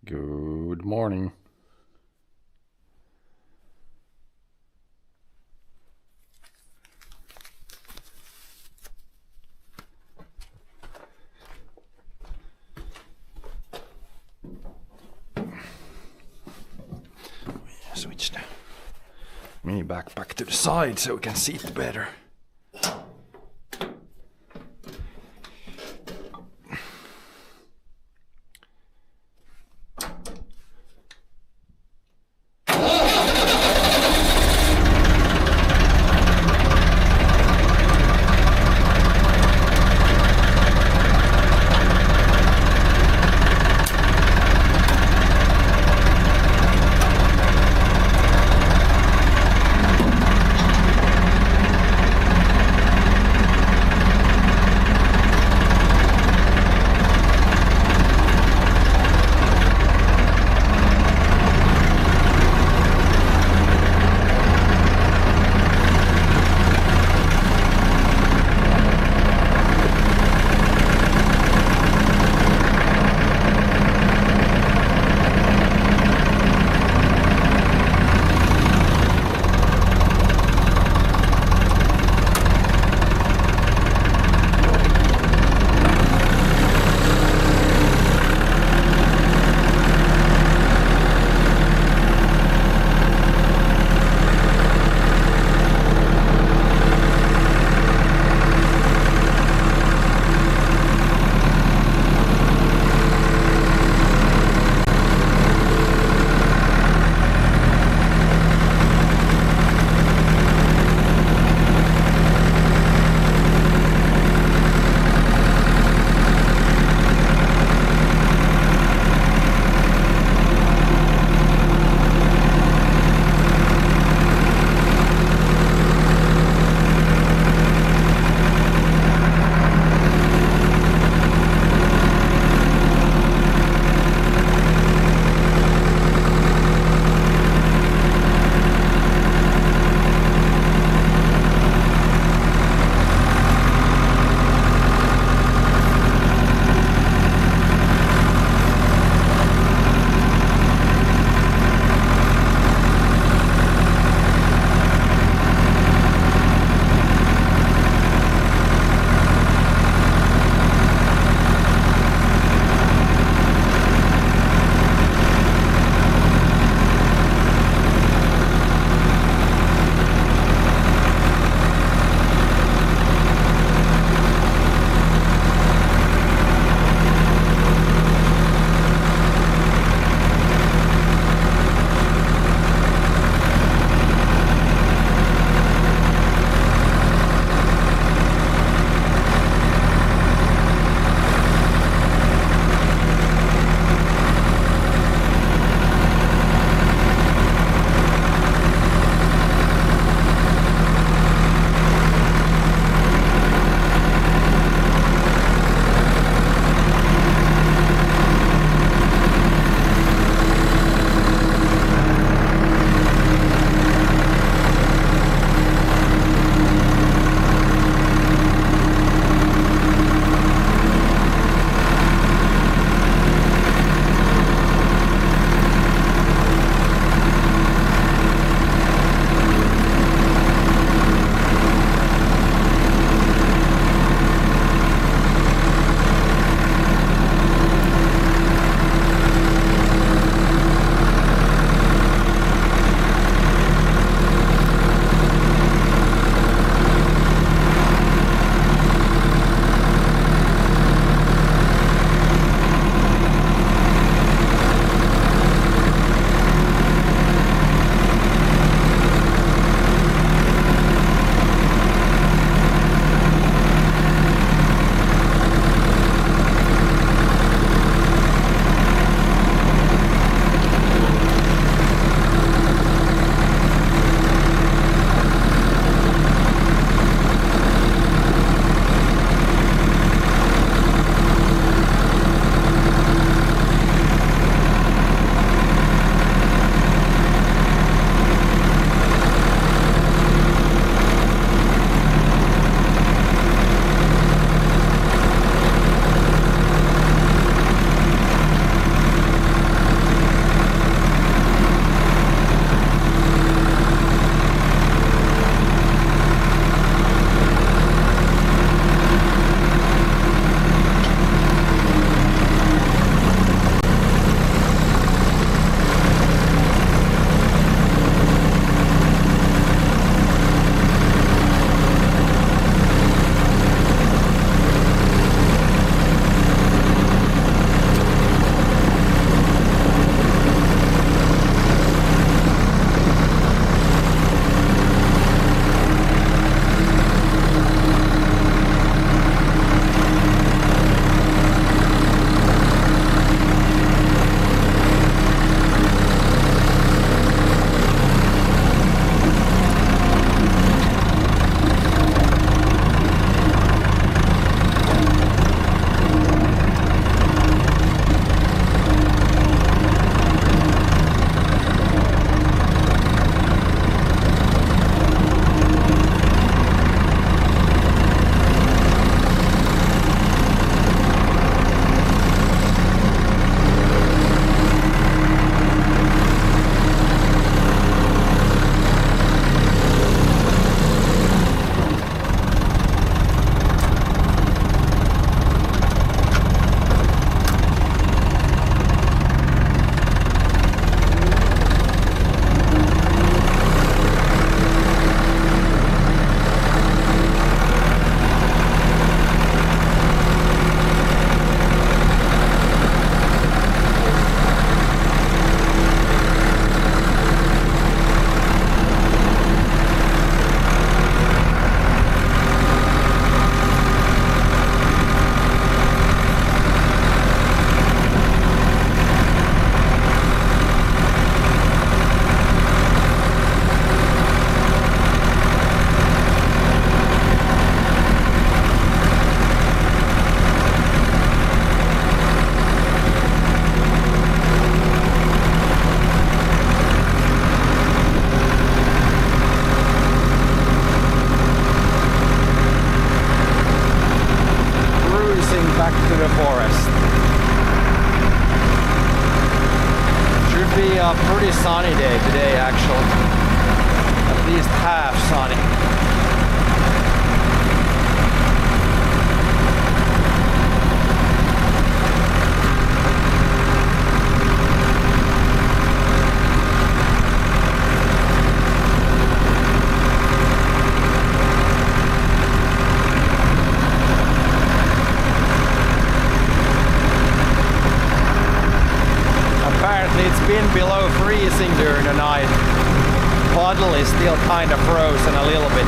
Good morning. Switch the mini backpack to the side so we can see it better. back to the forest. Should be a pretty sunny day today actually. At least half sunny. It's been below freezing during the night. Puddle is still kind of frozen a little bit.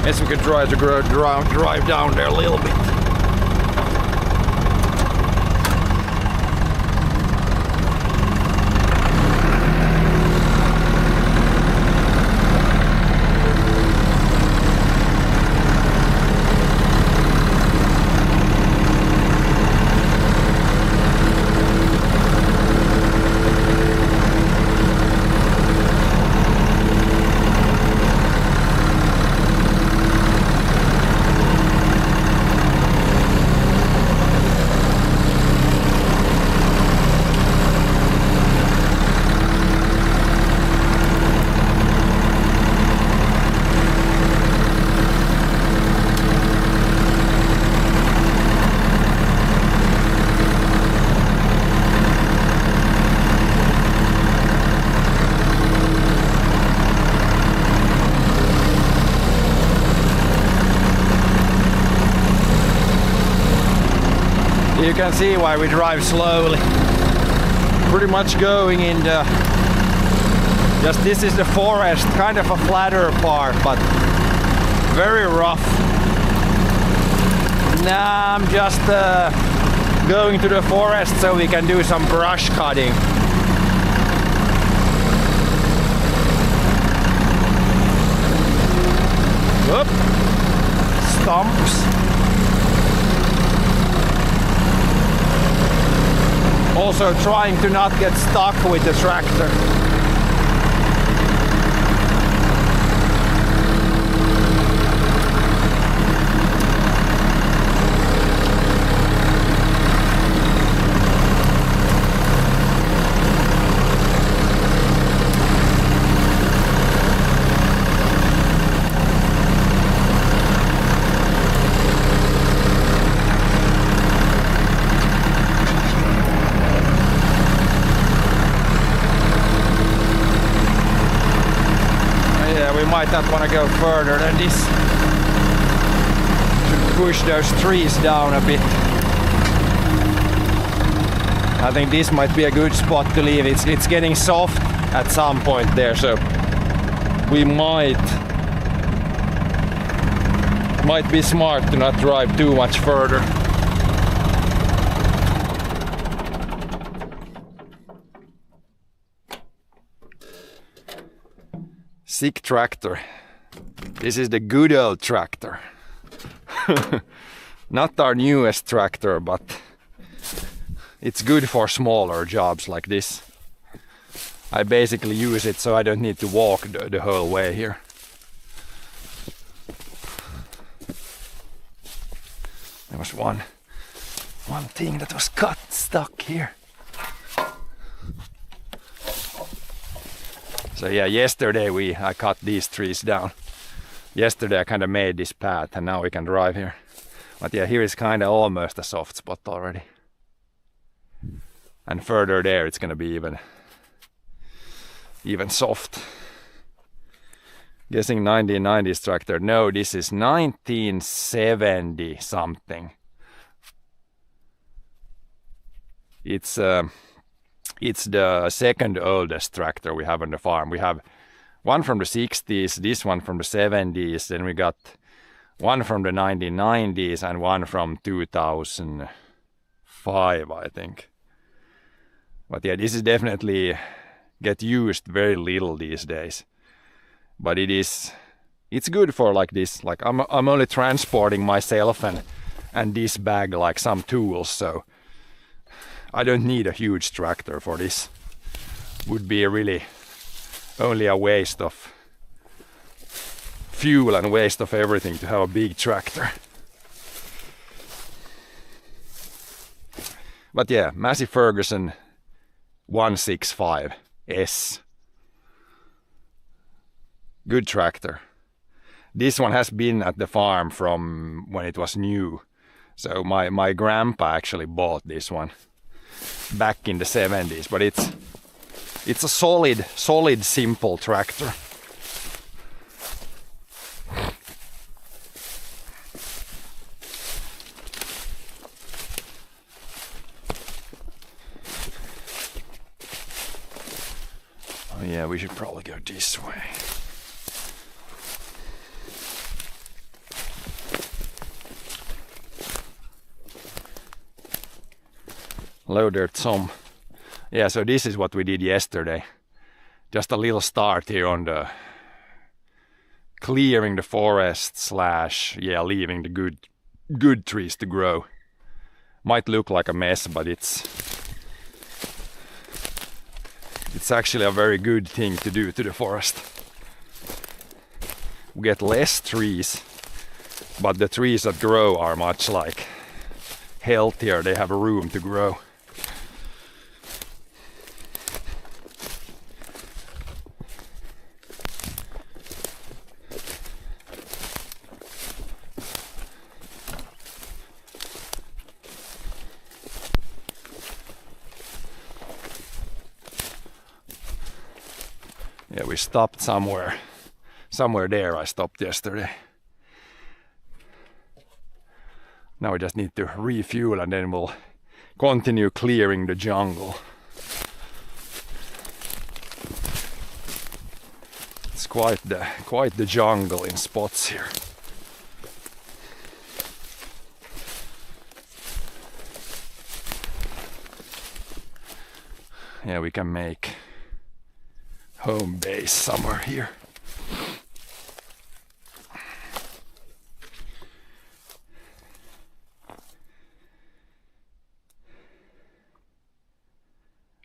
Guess we could try to drive down there a little bit. You can see why we drive slowly. Pretty much going in the... Just this is the forest, kind of a flatter part, but very rough. Now I'm just going to the forest so we can do some brush cutting. Whoop. Stumps. Also trying to not get stuck with the tractor. Might not want to go further than this. Should push those trees down a bit. I think this might be a good spot to leave. It's getting soft at some point there, so we might might be smart to not drive too much further. Sick tractor. This is the good old tractor. Not our newest tractor, but it's good for smaller jobs like this. I basically use it so I don't need to walk the whole way here. There was one thing that was stuck here. So yeah, yesterday I cut these trees down. Yesterday I kind of made this path and now we can drive here. But yeah, here is kind of almost a soft spot already. And further there it's gonna be even soft. Guessing 1990s tractor. No, this is 1970 something. It's the second oldest tractor we have on the farm. We have one from the 60s, this one from the 70s, then we got one from the 1990s and one from 2005, I think. But yeah, this is definitely get used very little these days. But it's good for like this. Like I'm only transporting myself and this bag like some tools, so I don't need a huge tractor for this. Would be really only a waste of fuel and waste of everything to have a big tractor. But yeah, Massey Ferguson 165S. Good tractor. This one has been at the farm from when it was new. So my grandpa actually bought this one back in the 70s, but it's a solid, simple tractor. Oh yeah, we should probably go this way. Hello there, Tom. Yeah, so this is what we did yesterday. Just a little start here on the clearing the forest / leaving the good trees to grow. Might look like a mess, but it's actually a very good thing to do to the forest. We get less trees, but the trees that grow are much like healthier. They have room to grow. Yeah, we stopped somewhere there. I stopped yesterday. Now we just need to refuel and then we'll continue clearing the jungle. It's quite the jungle in spots here. Yeah, we can make home base somewhere here.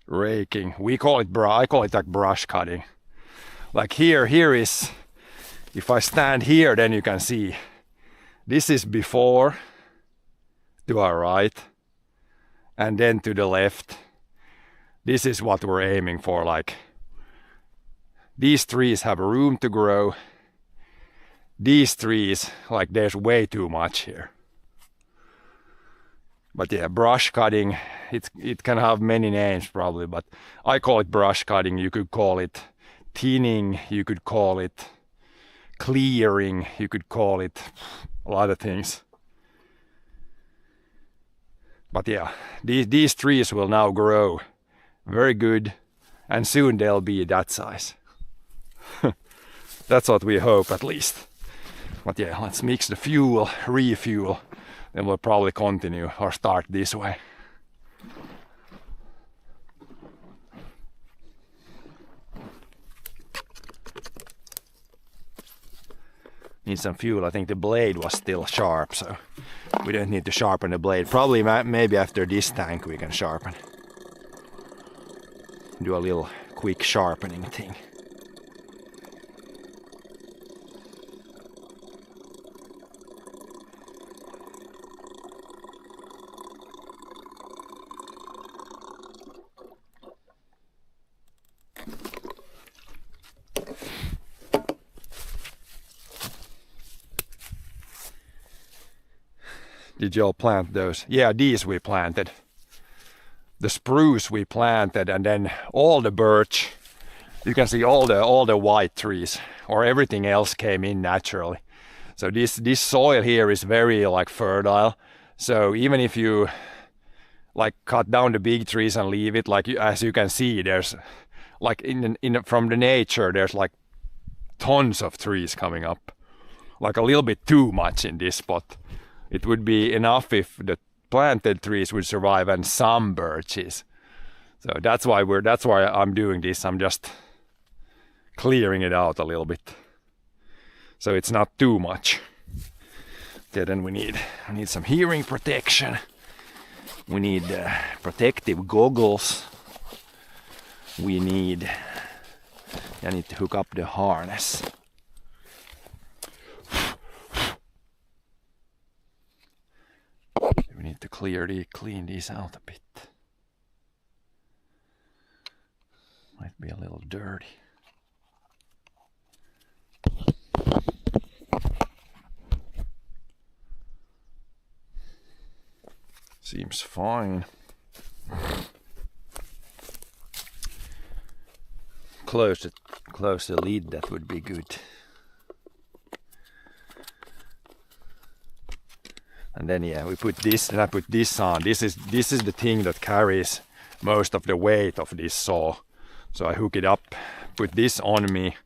Raking. I call it like brush cutting. Like here is, if I stand here, then you can see this is before to our right, and then to the left. This is what we're aiming for. Like these trees have room to grow. These trees, like there's way too much here. But yeah, brush cutting, it can have many names probably, but I call it brush cutting. You could call it thinning, you could call it clearing, you could call it a lot of things. But yeah, these trees will now grow very good, and soon they'll be that size. That's what we hope, at least. But yeah, let's mix the fuel, refuel, then we'll probably continue or start this way. Need some fuel. I think the blade was still sharp, so we don't need to sharpen the blade. Probably maybe after this tank we can sharpen. Do a little quick sharpening thing. Did y'all plant those? Yeah, these we planted. The spruce we planted, and then all the birch. You can see all the white trees, or everything else came in naturally. So this soil here is very like fertile. So even if you like cut down the big trees and leave it, like as you can see, there's like from the nature, there's like tons of trees coming up, like a little bit too much in this spot. It would be enough if the planted trees would survive and some birches. So that's why I'm doing this. I'm just clearing it out a little bit, so it's not too much. Okay, then we need some hearing protection. We need protective goggles. I need to hook up the harness. We need to clean these out a bit. Might be a little dirty. Seems fine. Close the lid, that would be good. And then yeah, we put this, and I put this on. This is the thing that carries most of the weight of this saw. So I hook it up, put this on me,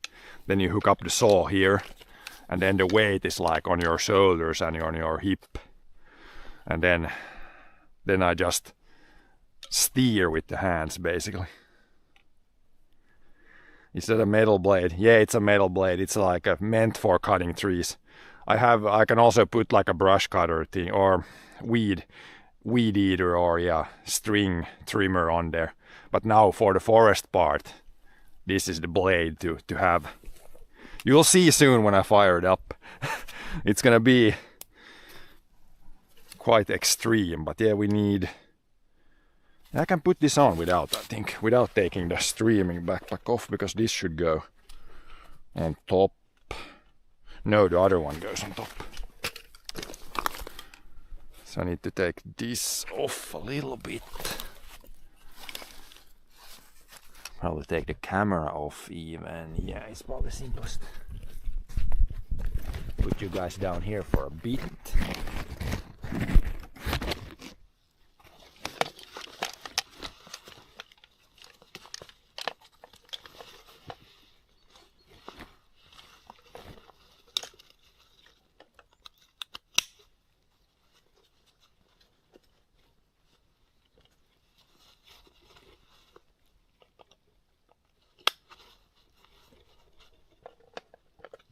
then you hook up the saw here, and then the weight is like on your shoulders and on your hip. And then I just steer with the hands basically. Is that a metal blade? Yeah, it's a metal blade. It's like meant for cutting trees. I can also put like a brush cutter thing or weed eater or yeah, string trimmer on there. But now for the forest part, this is the blade to have. You'll see soon when I fire it up. It's gonna be quite extreme, but yeah, I can put this on without taking the streaming backpack off, because this should go on top. No, the other one goes on top. So I need to take this off a little bit. Probably take the camera off even. Yeah, it's probably simplest. Put you guys down here for a bit.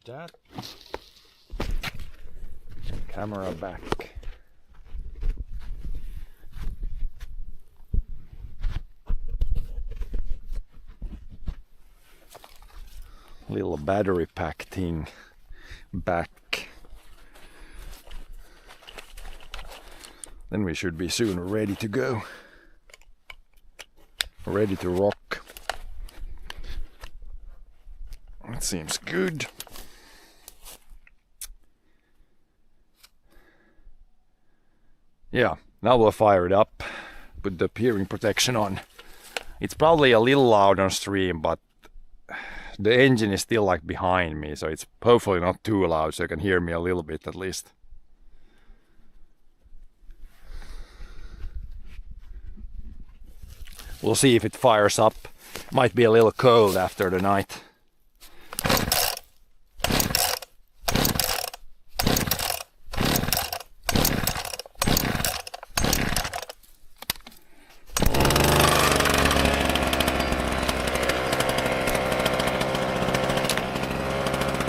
That camera back. Little battery pack thing back. Then we should be soon ready to go. Ready to rock. That seems good. Yeah, now we'll fire it up, put the hearing protection on. It's probably a little loud on stream, but the engine is still like behind me, so it's hopefully not too loud, so you can hear me a little bit at least. We'll see if it fires up. Might be a little cold after the night.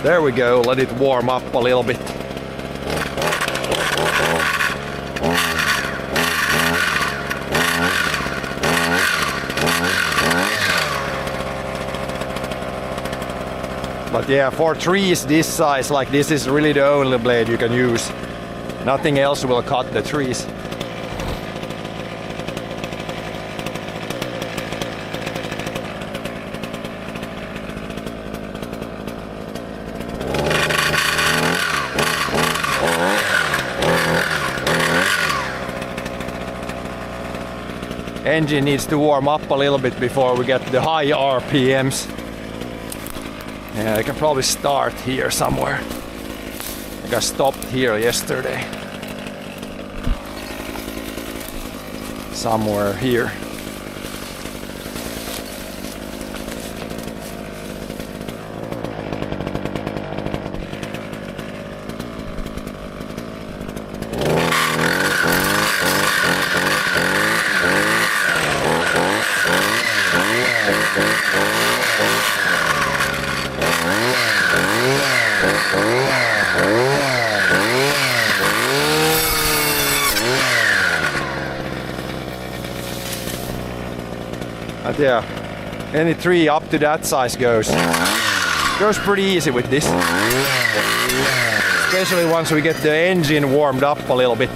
There we go, let it warm up a little bit. But yeah, for trees this size, like this is really the only blade you can use. Nothing else will cut the trees. Engine needs to warm up a little bit before we get the high RPMs. Yeah, I can probably start here somewhere. I got stopped here yesterday. Somewhere here. But yeah, any tree up to that size goes pretty easy with this. Especially once we get the engine warmed up a little bit.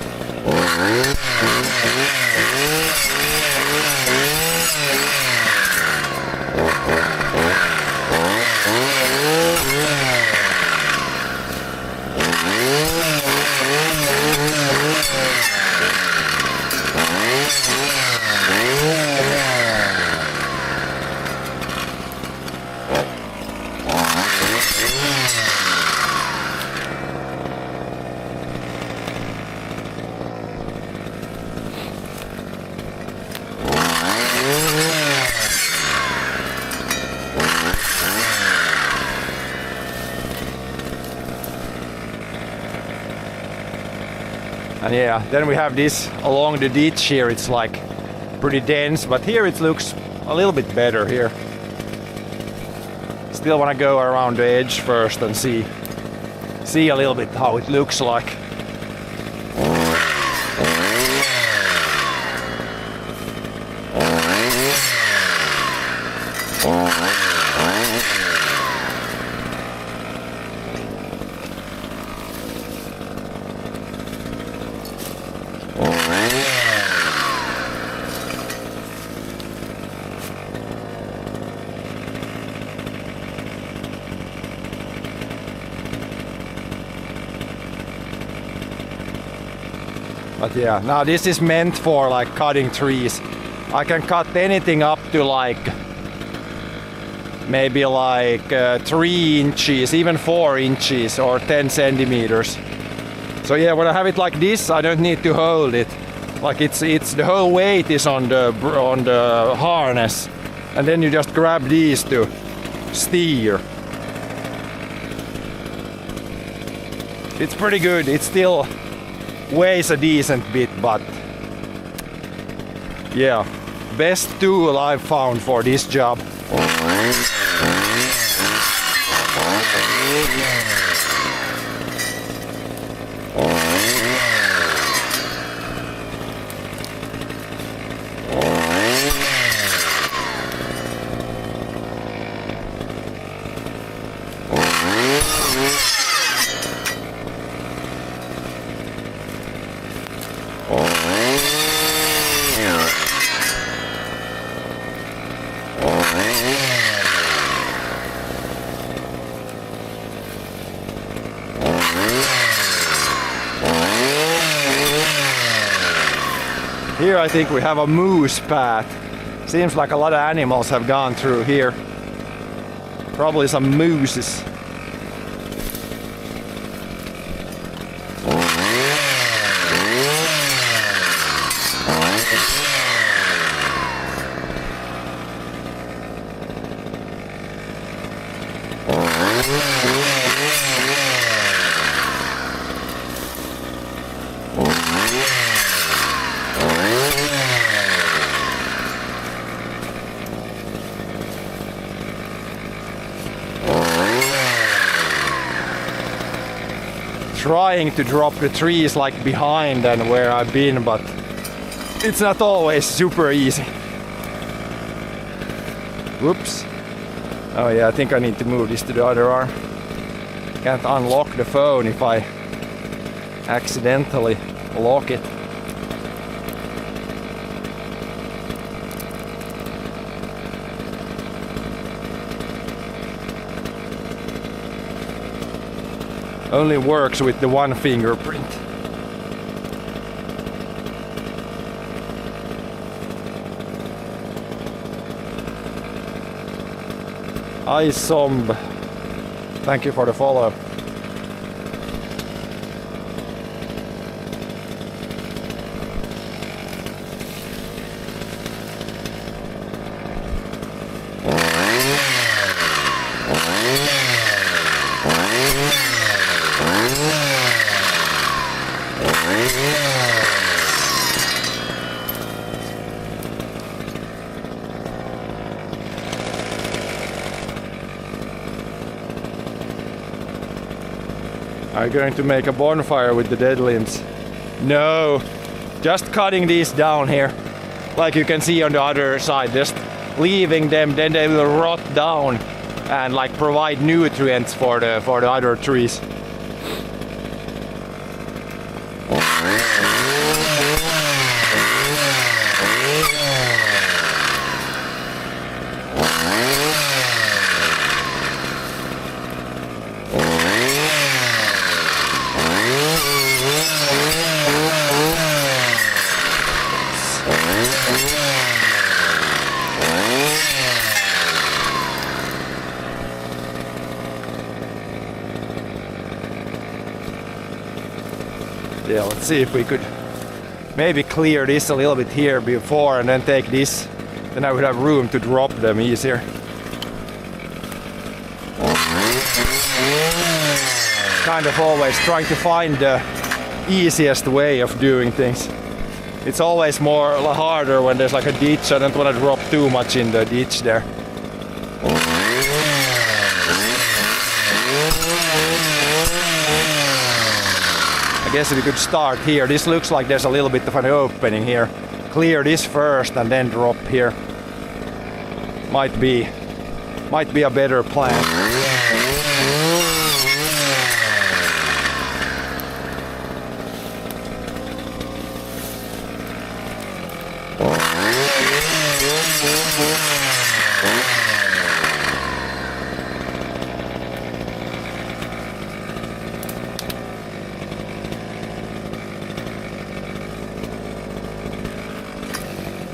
And yeah, then we have this along the ditch here. It's like pretty dense, but here it looks a little bit better here. Still want to go around the edge first and see a little bit how it looks like. But yeah, now this is meant for like cutting trees. I can cut anything up to like maybe like 3 inches, even 4 inches or 10 centimeters. So yeah, when I have it like this, I don't need to hold it. Like it's the whole weight is on the harness, and then you just grab these to steer. It's pretty good. It still weighs a decent bit, but yeah, best tool I've found for this job. Here I think we have a moose path. Seems like a lot of animals have gone through here. Probably some mooses. trying to drop the trees like behind and where I've been, but it's not always super easy. Whoops. Oh yeah, I think I need to move this to the other arm. Can't unlock the phone if I accidentally lock it. Only works with the one fingerprint. Hi Somb, thank you for the follow. Are you going to make a bonfire with the dead limbs? No, just cutting these down here. Like you can see on the other side, just leaving them, then they will rot down and like provide nutrients for the other trees. Yeah, let's see if we could maybe clear this a little bit here before and then take this. Then I would have room to drop them easier. Kind of always trying to find the easiest way of doing things. It's always more harder when there's like a ditch. I don't want to drop too much in the ditch there. I guess we could start here. This looks like there's a little bit of an opening here. Clear this first and then drop here. Might be a better plan.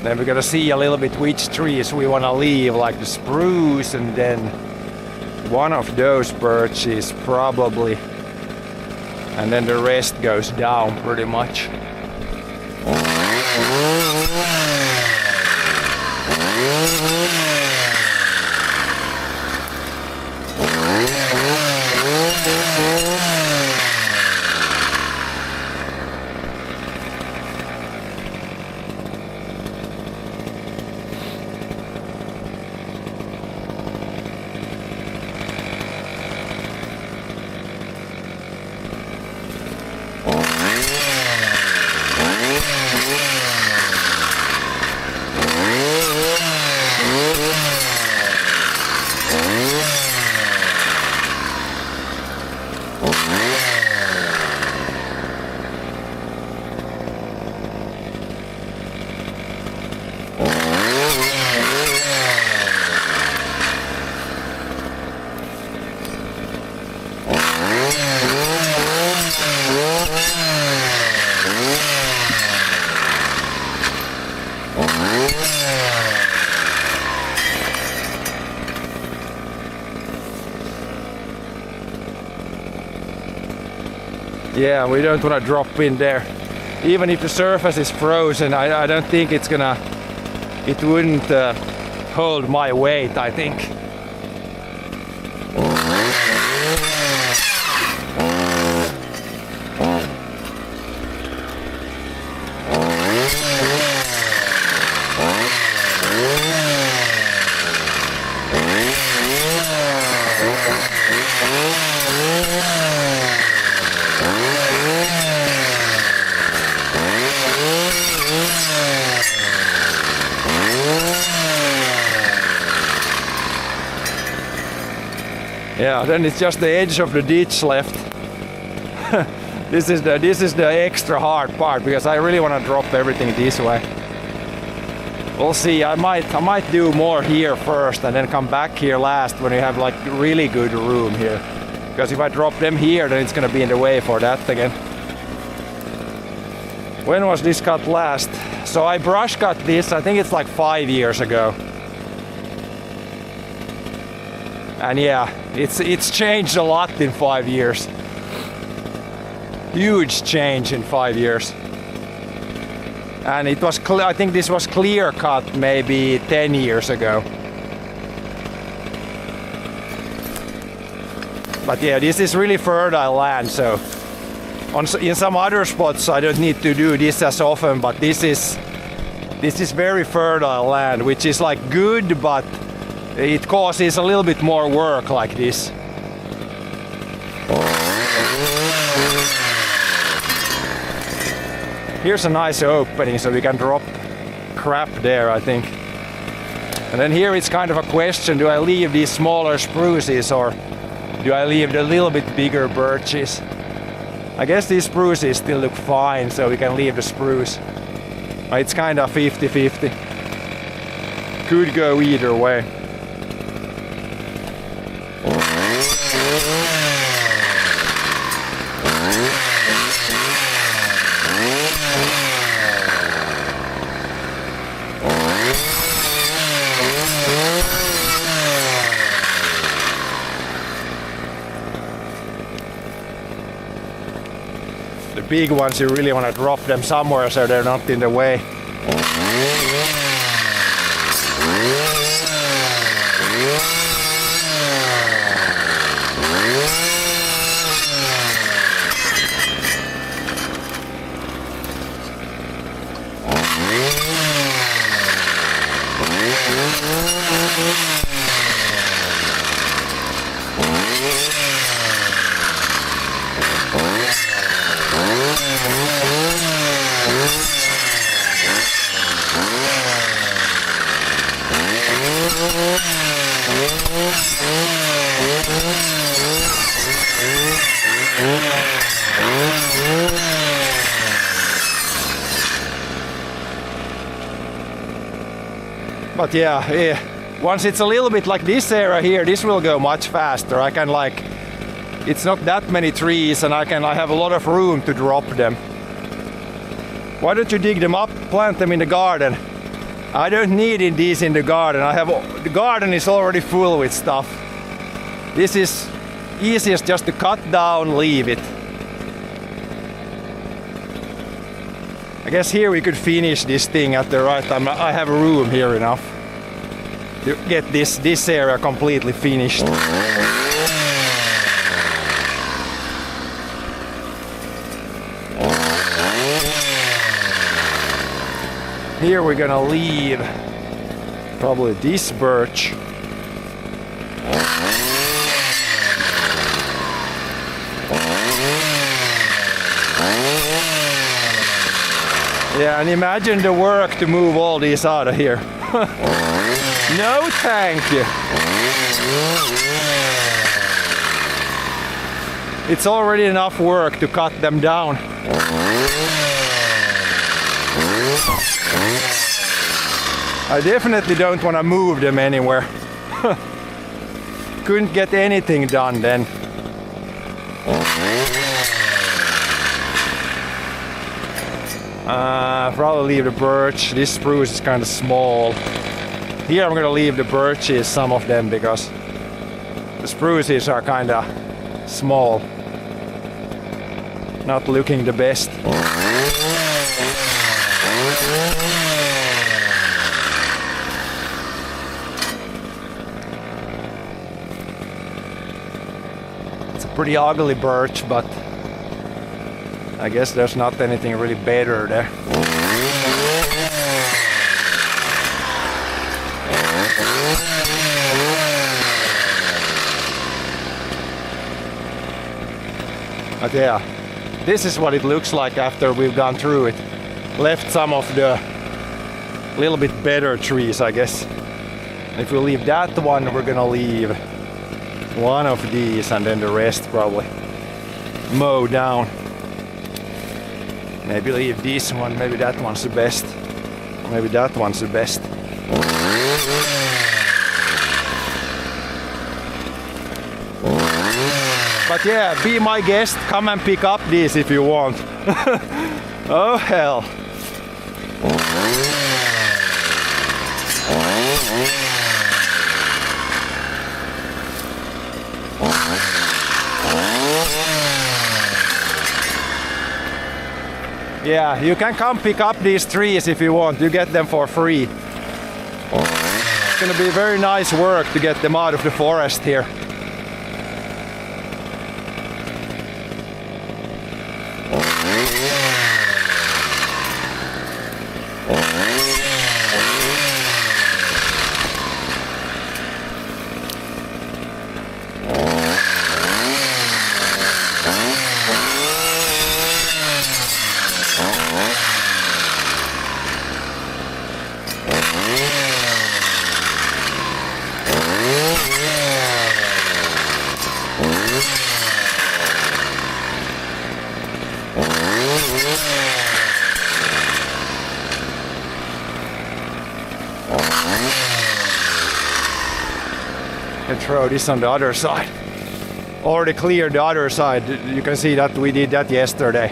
Then we're gonna see a little bit which trees we wanna leave, like the spruce, and then one of those birches probably, and then the rest goes down pretty much. Yeah, we don't want to drop in there. Even if the surface is frozen, I don't think it wouldn't hold my weight, I think. Yeah, then it's just the edge of the ditch left. This is the extra hard part because I really want to drop everything this way. We'll see. I might do more here first and then come back here last when we have like really good room here. Because if I drop them here, then it's gonna be in the way for that again. When was this cut last? So I brush cut this, I think it's like 5 years ago. And yeah, it's changed a lot in 5 years. Huge change in 5 years. And it was I think this was clear cut maybe 10 years ago. But yeah, this is really fertile land, so in some other spots I don't need to do this as often, but this is very fertile land, which is like good, but it causes a little bit more work like this. Here's a nice opening so we can drop crap there, I think. And then here it's kind of a question, do I leave these smaller spruces or do I leave the little bit bigger birches? I guess these spruces still look fine, so we can leave the spruce. But it's kind of 50-50. Could go either way. The big ones, you really want to drop them somewhere so they're not in the way. But yeah, once it's a little bit like this area here, this will go much faster. I can like, it's not that many trees and I have a lot of room to drop them. Why don't you dig them up, plant them in the garden? I don't need these in the garden. The garden is already full with stuff. This is easiest just to cut down, leave it. I guess here we could finish this thing at the right time. I have room here enough to get this area completely finished. Here we're gonna leave probably this birch. Yeah, and imagine the work to move all these out of here. No, thank you. It's already enough work to cut them down. I definitely don't want to move them anywhere. Couldn't get anything done then. Probably leave the birch. This spruce is kind of small. Here I'm gonna leave the birches, some of them, because the spruces are kind of small. Not looking the best. It's a pretty ugly birch, but I guess there's not anything really better there. But yeah, this is what it looks like after we've gone through it. Left some of the little bit better trees, I guess. If we leave that one, we're gonna leave One of these and then the rest probably mow down. Maybe leave this one, maybe that one's the best. Maybe that one's the best. But yeah, be my guest, come and pick up these if you want. Oh hell. Yeah, you can come pick up these trees if you want, you get them for free. It's gonna be very nice work to get them out of the forest here. And throw this on the other side. Already cleared the other side. You can see that we did that yesterday.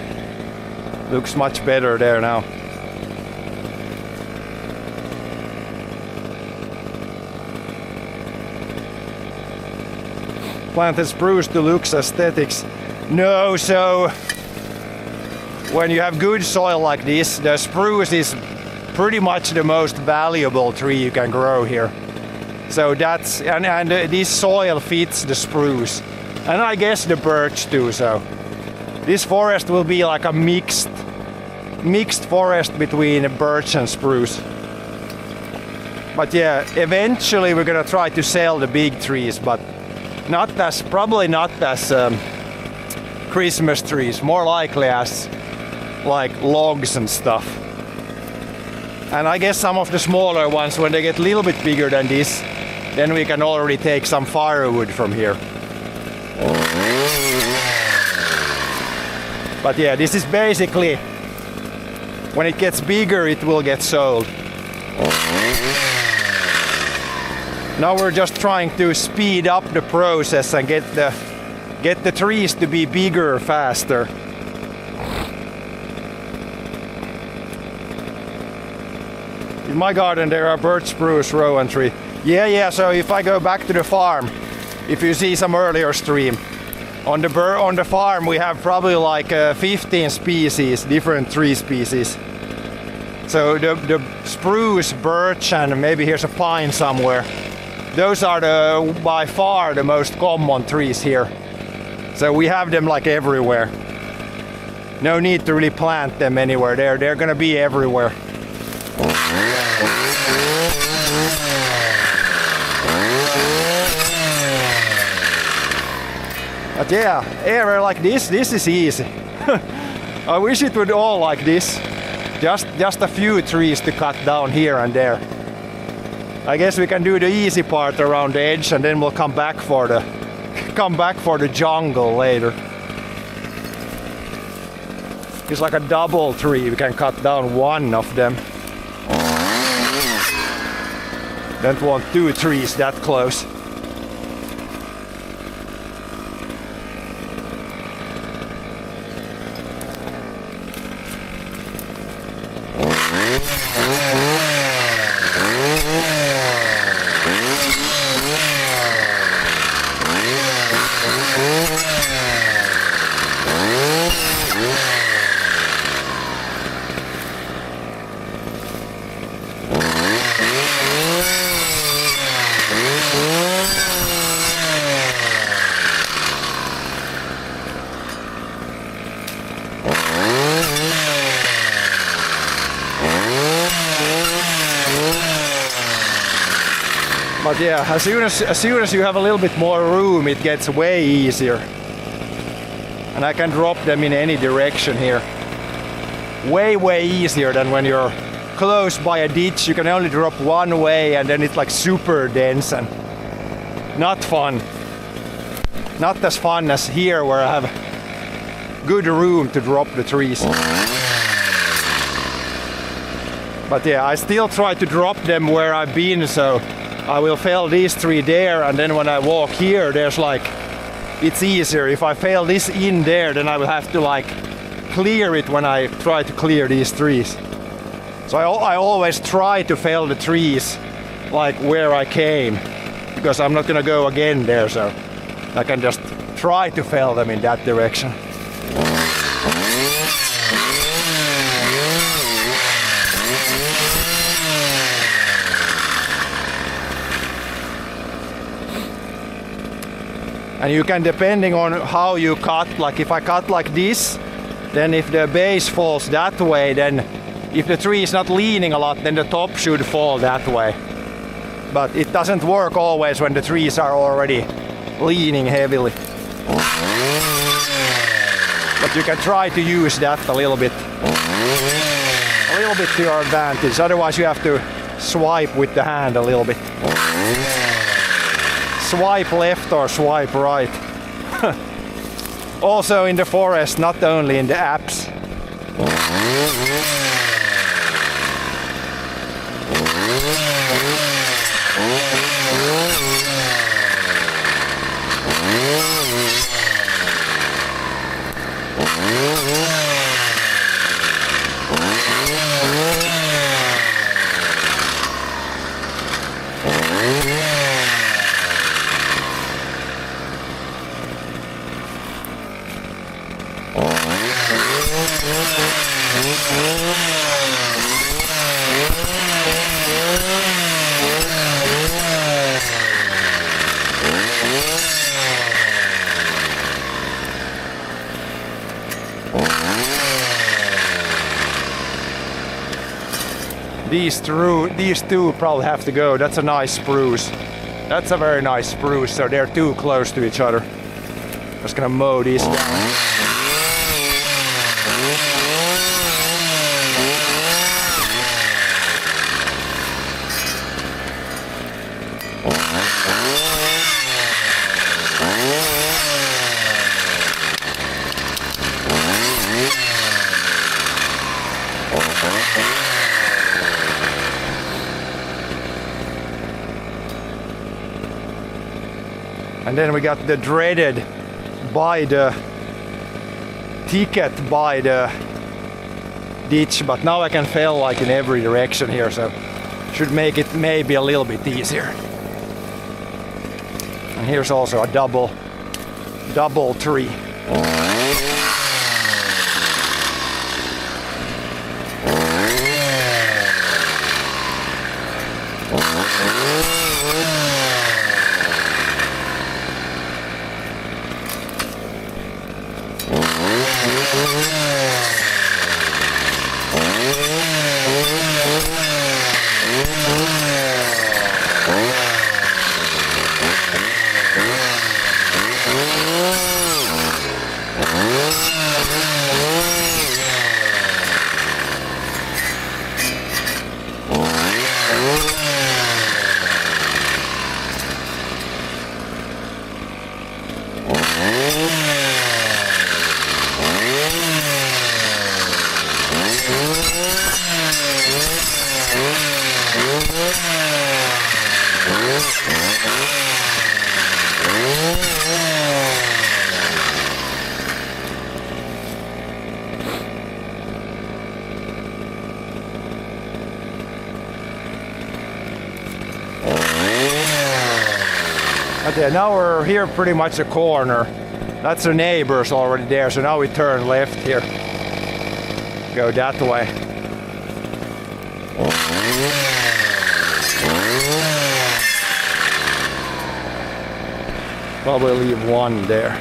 Looks much better there now. Planted spruce to looks aesthetics. No, so when you have good soil like this, the spruce is pretty much the most valuable tree you can grow here. So that's, and this soil fits the spruce. And I guess the birch too, so. This forest will be like a mixed forest between birch and spruce. But yeah, eventually we're gonna try to sell the big trees, but probably not as Christmas trees, more likely as like logs and stuff. And I guess some of the smaller ones, when they get a little bit bigger than this, then we can already take some firewood from here. But yeah, this is basically, when it gets bigger, it will get sold. Now we're just trying to speed up the process and get the trees to be bigger faster. In my garden there are birch, spruce, rowan tree. Yeah, so if I go back to the farm, if you see some earlier stream, on the farm we have probably like 15 species, different tree species. So the spruce, birch, and maybe here's a pine somewhere. Those are by far the most common trees here. So we have them like everywhere. No need to really plant them anywhere. They're gonna be everywhere. But yeah, area like this is easy. I wish it would all like this. Just a few trees to cut down here and there. I guess we can do the easy part around the edge and then we'll come back for the jungle later. It's like a double tree, we can cut down one of them. Don't want two trees that close. But yeah, as soon as you have a little bit more room, it gets way easier. And I can drop them in any direction here. Way easier than when you're close by a ditch. You can only drop one way and then it's like super dense and not fun. not as fun as here where I have good room to drop the trees. But yeah, I still try to drop them where I've been, so I will fell these three there, and then when I walk here, there's like, it's easier. If I fell this in there, then I will have to like clear it when I try to clear these trees. So I always try to fell the trees like where I came, because I'm not gonna go again there, so I can just try to fell them in that direction. And you can, depending on how you cut, like if I cut like this, then if the base falls that way, then if the tree is not leaning a lot, then the top should fall that way. But it doesn't work always when the trees are already leaning heavily. But you can try to use that a little bit to your advantage. Otherwise you have to swipe with the hand a little bit. Swipe left or swipe right. Also in the forest, not only in the apps. These two probably have to go. That's a nice spruce. That's a very nice spruce, so they're too close to each other. Just gonna mow these down. And then we got the dreaded by the ticket by the ditch, but now I can fell like in every direction here, so should make it maybe a little bit easier. And here's also a double tree. Okay, now we're here pretty much a corner. That's the neighbors already there, so now we turn left here. Go that way. Probably leave one there.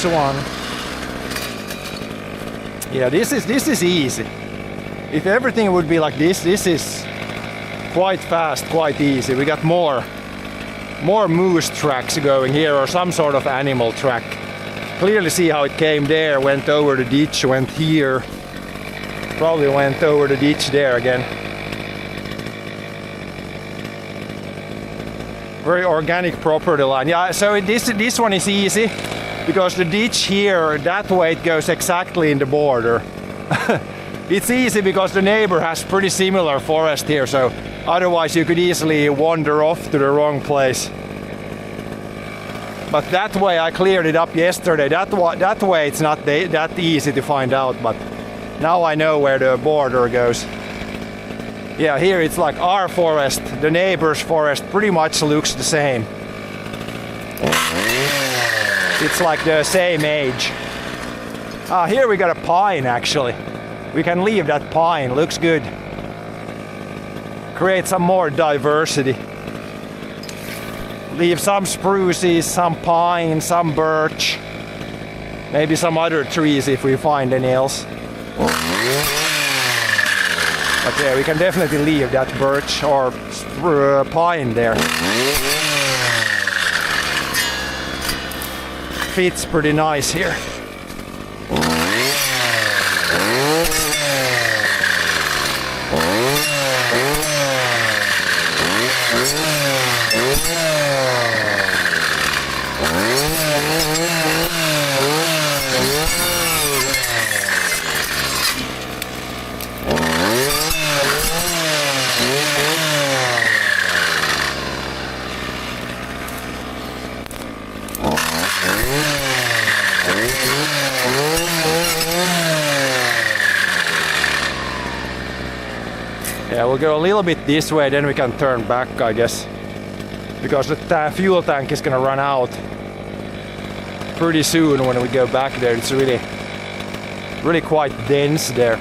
this one. Yeah, this is easy. If everything would be like this is quite fast, quite easy. We got more moose tracks going here, or some sort of animal track. Clearly see how it came there, went over the ditch, went here. Probably went over the ditch there again. Very organic property line. Yeah, so this one is easy because the ditch here, that way it goes exactly in the border. It's easy because the neighbor has pretty similar forest here, so otherwise you could easily wander off to the wrong place. But that way I cleared it up yesterday. That way it's not that easy to find out, but now I know where the border goes. Yeah, here it's like our forest, the neighbor's forest pretty much looks the same. It's like the same age. Ah, here we got a pine actually. We can leave that pine, looks good. Create some more diversity. Leave some spruces, some pine, some birch. Maybe some other trees if we find any else. But yeah, we can definitely leave that birch or pine there. Fits pretty nice here. Yeah, we'll go a little bit this way, then we can turn back, I guess. Because the fuel tank is gonna run out pretty soon when we go back there. It's really quite dense there.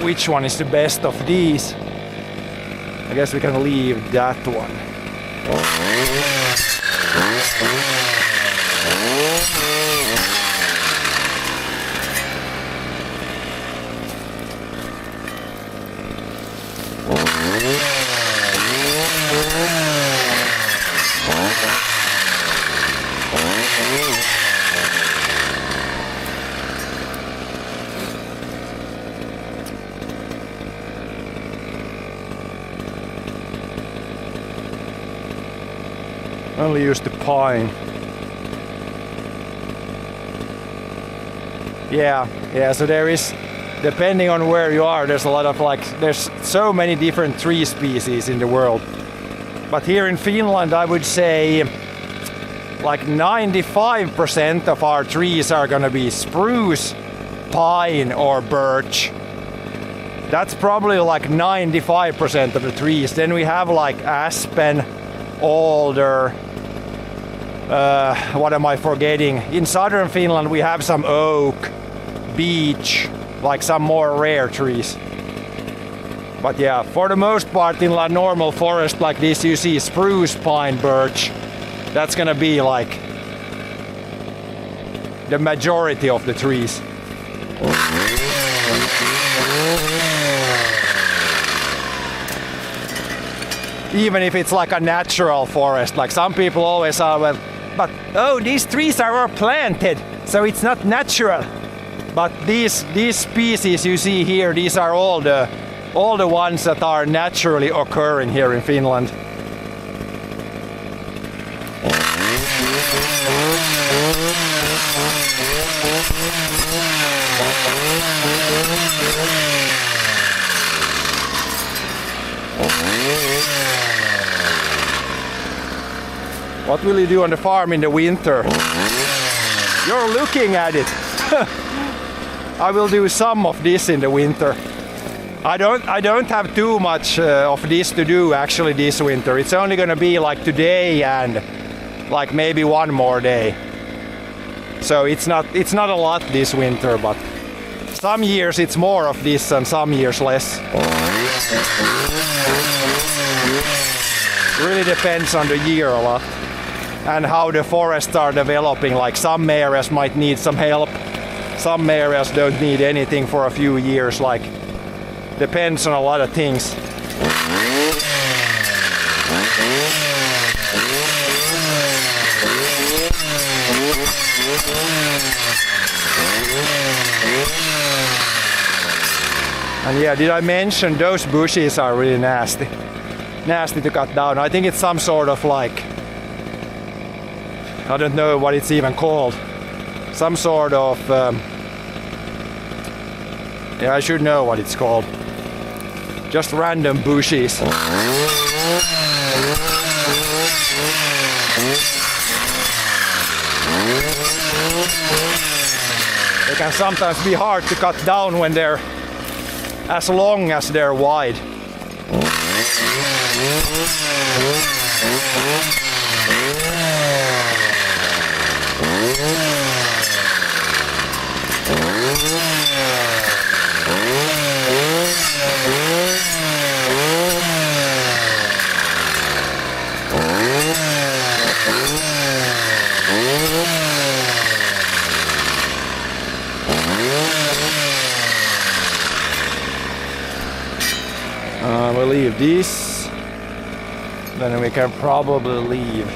Which one is the best of these? I guess we can leave that one. Only use the pine. Yeah, so there is, depending on where you are, there's a lot of there's so many different tree species in the world. But here in Finland, I would say like 95% of our trees are gonna be spruce, pine or birch. That's probably like 95% of the trees. Then we have like aspen, alder, what am I forgetting? In southern Finland we have some oak, beech, like some more rare trees. But yeah, for the most part in a normal forest like this you see spruce, pine, birch. That's gonna be like the majority of the trees. Even if it's like a natural forest, like some people always are, well, but oh, these trees are planted, so it's not natural. But these species you see here, these are all the ones that are naturally occurring here in Finland. What will you do on the farm in the winter? You're looking at it. I will do some of this in the winter. I don't have too much of this to do actually this winter. It's only gonna be like today and like maybe one more day. So it's not a lot this winter, but some years it's more of this and some years less. Really depends on the year a lot and how the forests are developing. Like some areas might need some help, some areas don't need anything for a few years. Like depends on a lot of things. And yeah, did I mention those bushes are really nasty? Nasty to cut down. I think it's some sort of like, I don't know what it's even called. Some sort of, yeah, I should know what it's called. Just random bushes. They can sometimes be hard to cut down when they're as long as they're wide. We'll leave this, then we can probably leave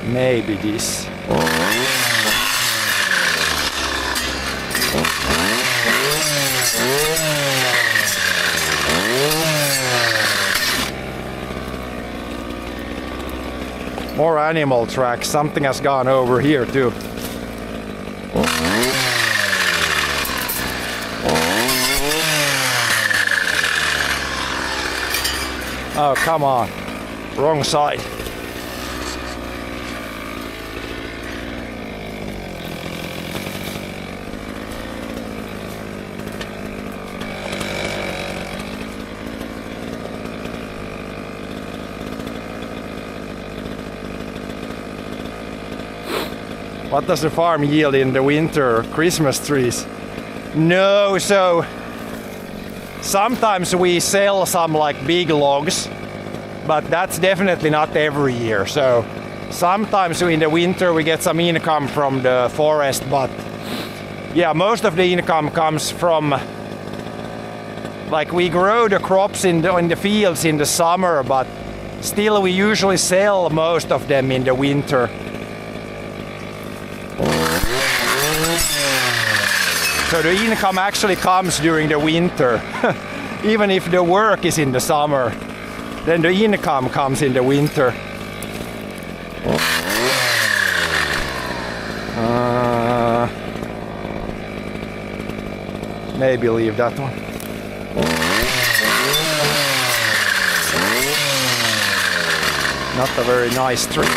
maybe this. More animal tracks, something has gone over here too. Oh, come on. Wrong side. What does the farm yield in the winter? Christmas trees? No, so sometimes we sell some like big logs, but that's definitely not every year. So sometimes in the winter we get some income from the forest, but yeah, most of the income comes from, like, we grow the crops in the fields in the summer, but still we usually sell most of them in the winter. So the income actually comes during the winter. Even if the work is in the summer, then the income comes in the winter. Maybe leave that one. Not a very nice tree.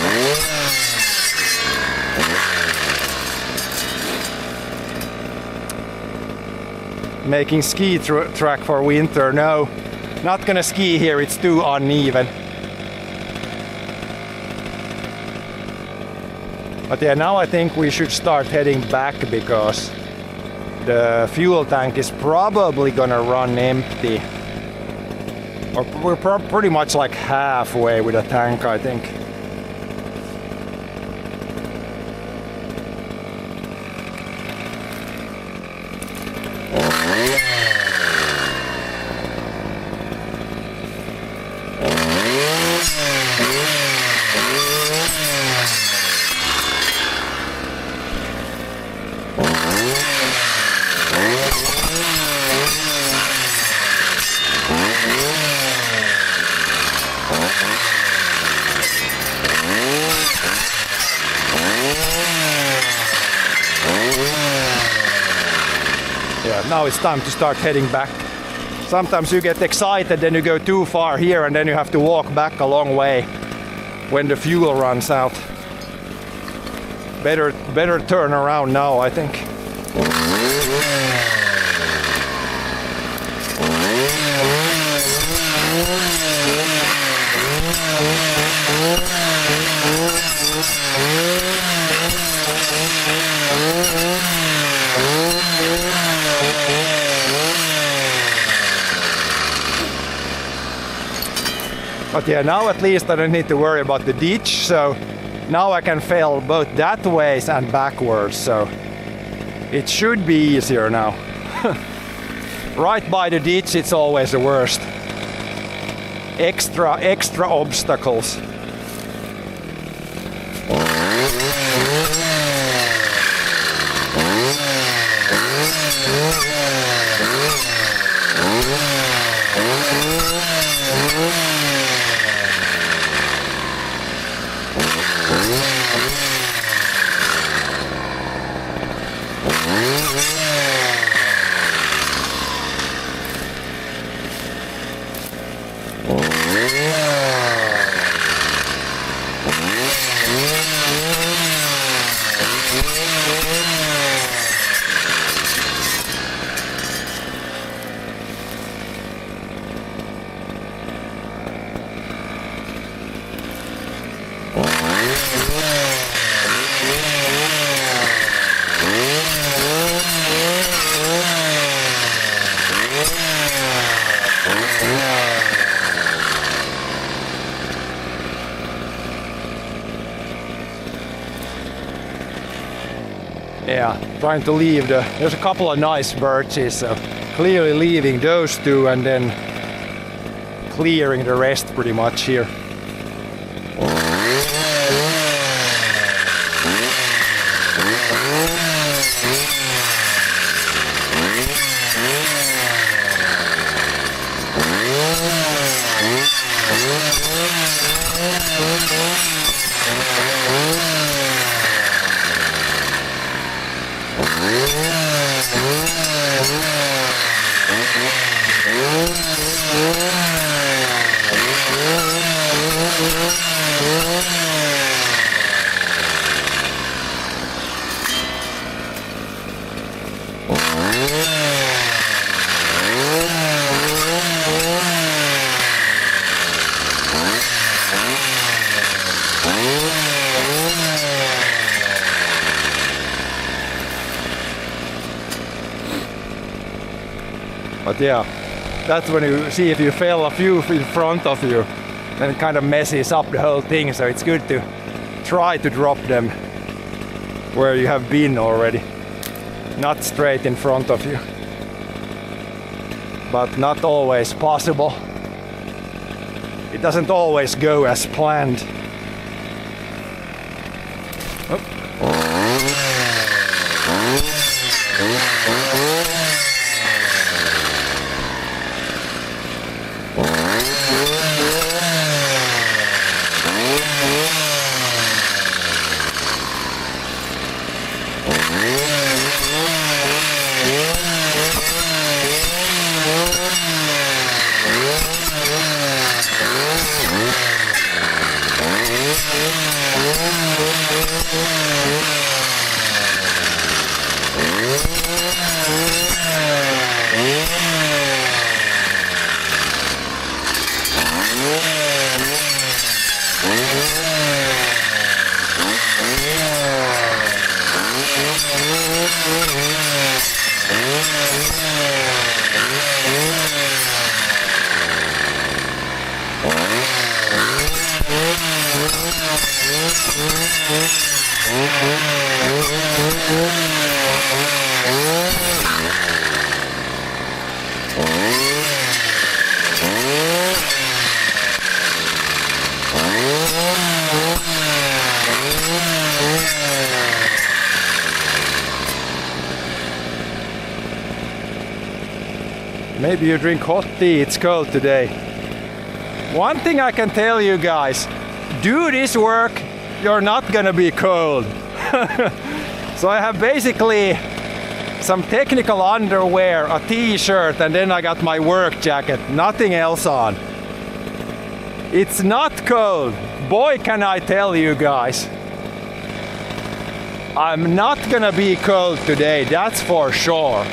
Making ski track for winter. No, not gonna ski here, it's too uneven. But yeah, now I think we should start heading back because the fuel tank is probably gonna run empty. Or we're pretty much like halfway with the tank, I think. Now it's time to start heading back. Sometimes you get excited, then you go too far here and then you have to walk back a long way when the fuel runs out. Better turn around now, I think. But yeah, now at least I don't need to worry about the ditch, so now I can fail both that ways and backwards, so it should be easier now. Right by the ditch, it's always the worst. Extra obstacles. Yeah, trying to leave there's a couple of nice birches, so clearly leaving those two and then clearing the rest pretty much here. But yeah, that's when you see if you fail a few in front of you, then it kind of messes up the whole thing, so it's good to try to drop them where you have been already, not straight in front of you. But not always possible. It doesn't always go as planned. Maybe you drink hot tea, it's cold today. One thing I can tell you guys, do this work, you're not gonna be cold. So I have basically some technical underwear, a t-shirt, and then I got my work jacket, nothing else on. It's not cold, boy can I tell you guys. I'm not gonna be cold today, that's for sure.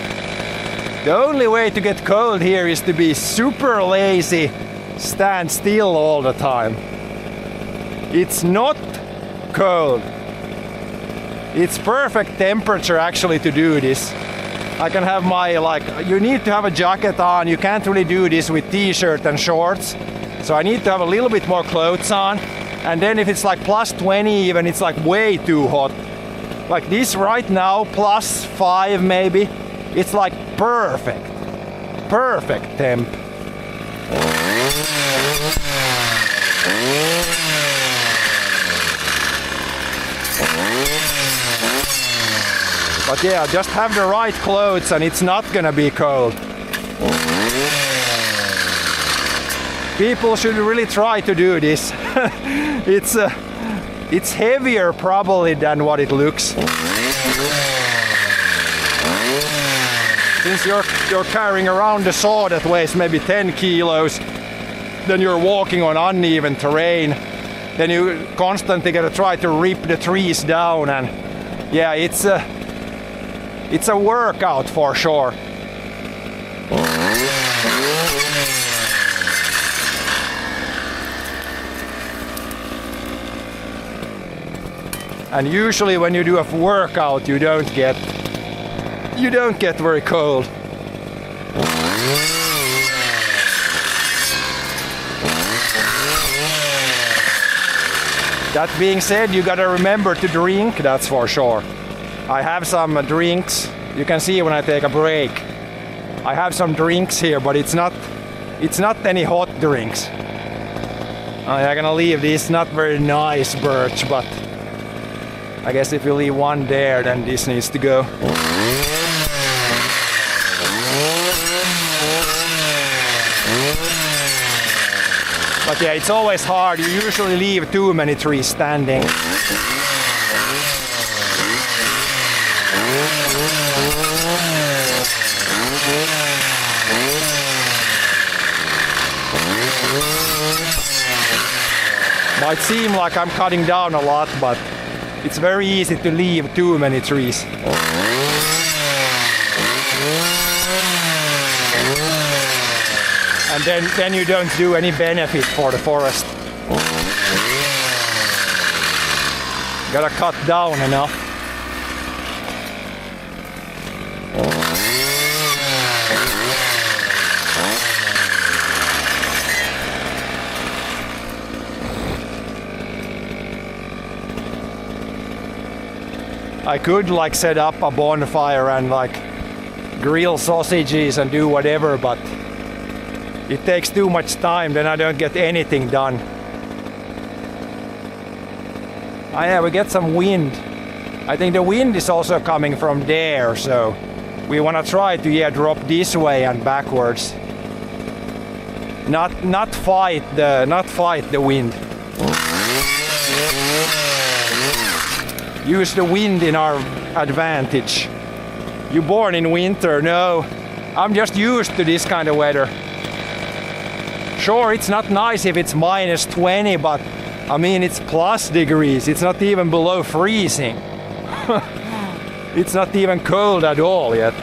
The only way to get cold here is to be super lazy, stand still all the time. It's not cold. It's perfect temperature actually to do this. I can have my, you need to have a jacket on, you can't really do this with t-shirt and shorts. So I need to have a little bit more clothes on. And then if it's like plus 20 even, it's like way too hot. Like this right now, plus 5 maybe, it's like perfect. Perfect temp. But yeah, just have the right clothes and it's not gonna be cold. People should really try to do this. It's heavier probably than what it looks. Since you're carrying around a saw that weighs maybe 10 kilos, then you're walking on uneven terrain, then you constantly gotta try to rip the trees down, and yeah, it's a workout for sure. And usually when you do a workout, you don't get very cold. That being said, you gotta remember to drink, that's for sure. I have some drinks. You can see when I take a break. I have some drinks here, but it's not any hot drinks. I'm gonna leave this not very nice birch, but I guess if you leave one there, then this needs to go. But yeah, it's always hard. You usually leave too many trees standing. Might seem like I'm cutting down a lot, but it's very easy to leave too many trees. And then you don't do any benefit for the forest. Gotta cut down enough. I could like set up a bonfire and like grill sausages and do whatever, but it takes too much time, then I don't get anything done. Oh yeah, we get some wind. I think the wind is also coming from there, so we want to try to drop this way and backwards. Not fight the wind. Use the wind in our advantage. You born in winter? No, I'm just used to this kind of weather. Sure, it's not nice if it's minus 20, but I mean it's plus degrees. It's not even below freezing. It's not even cold at all yet.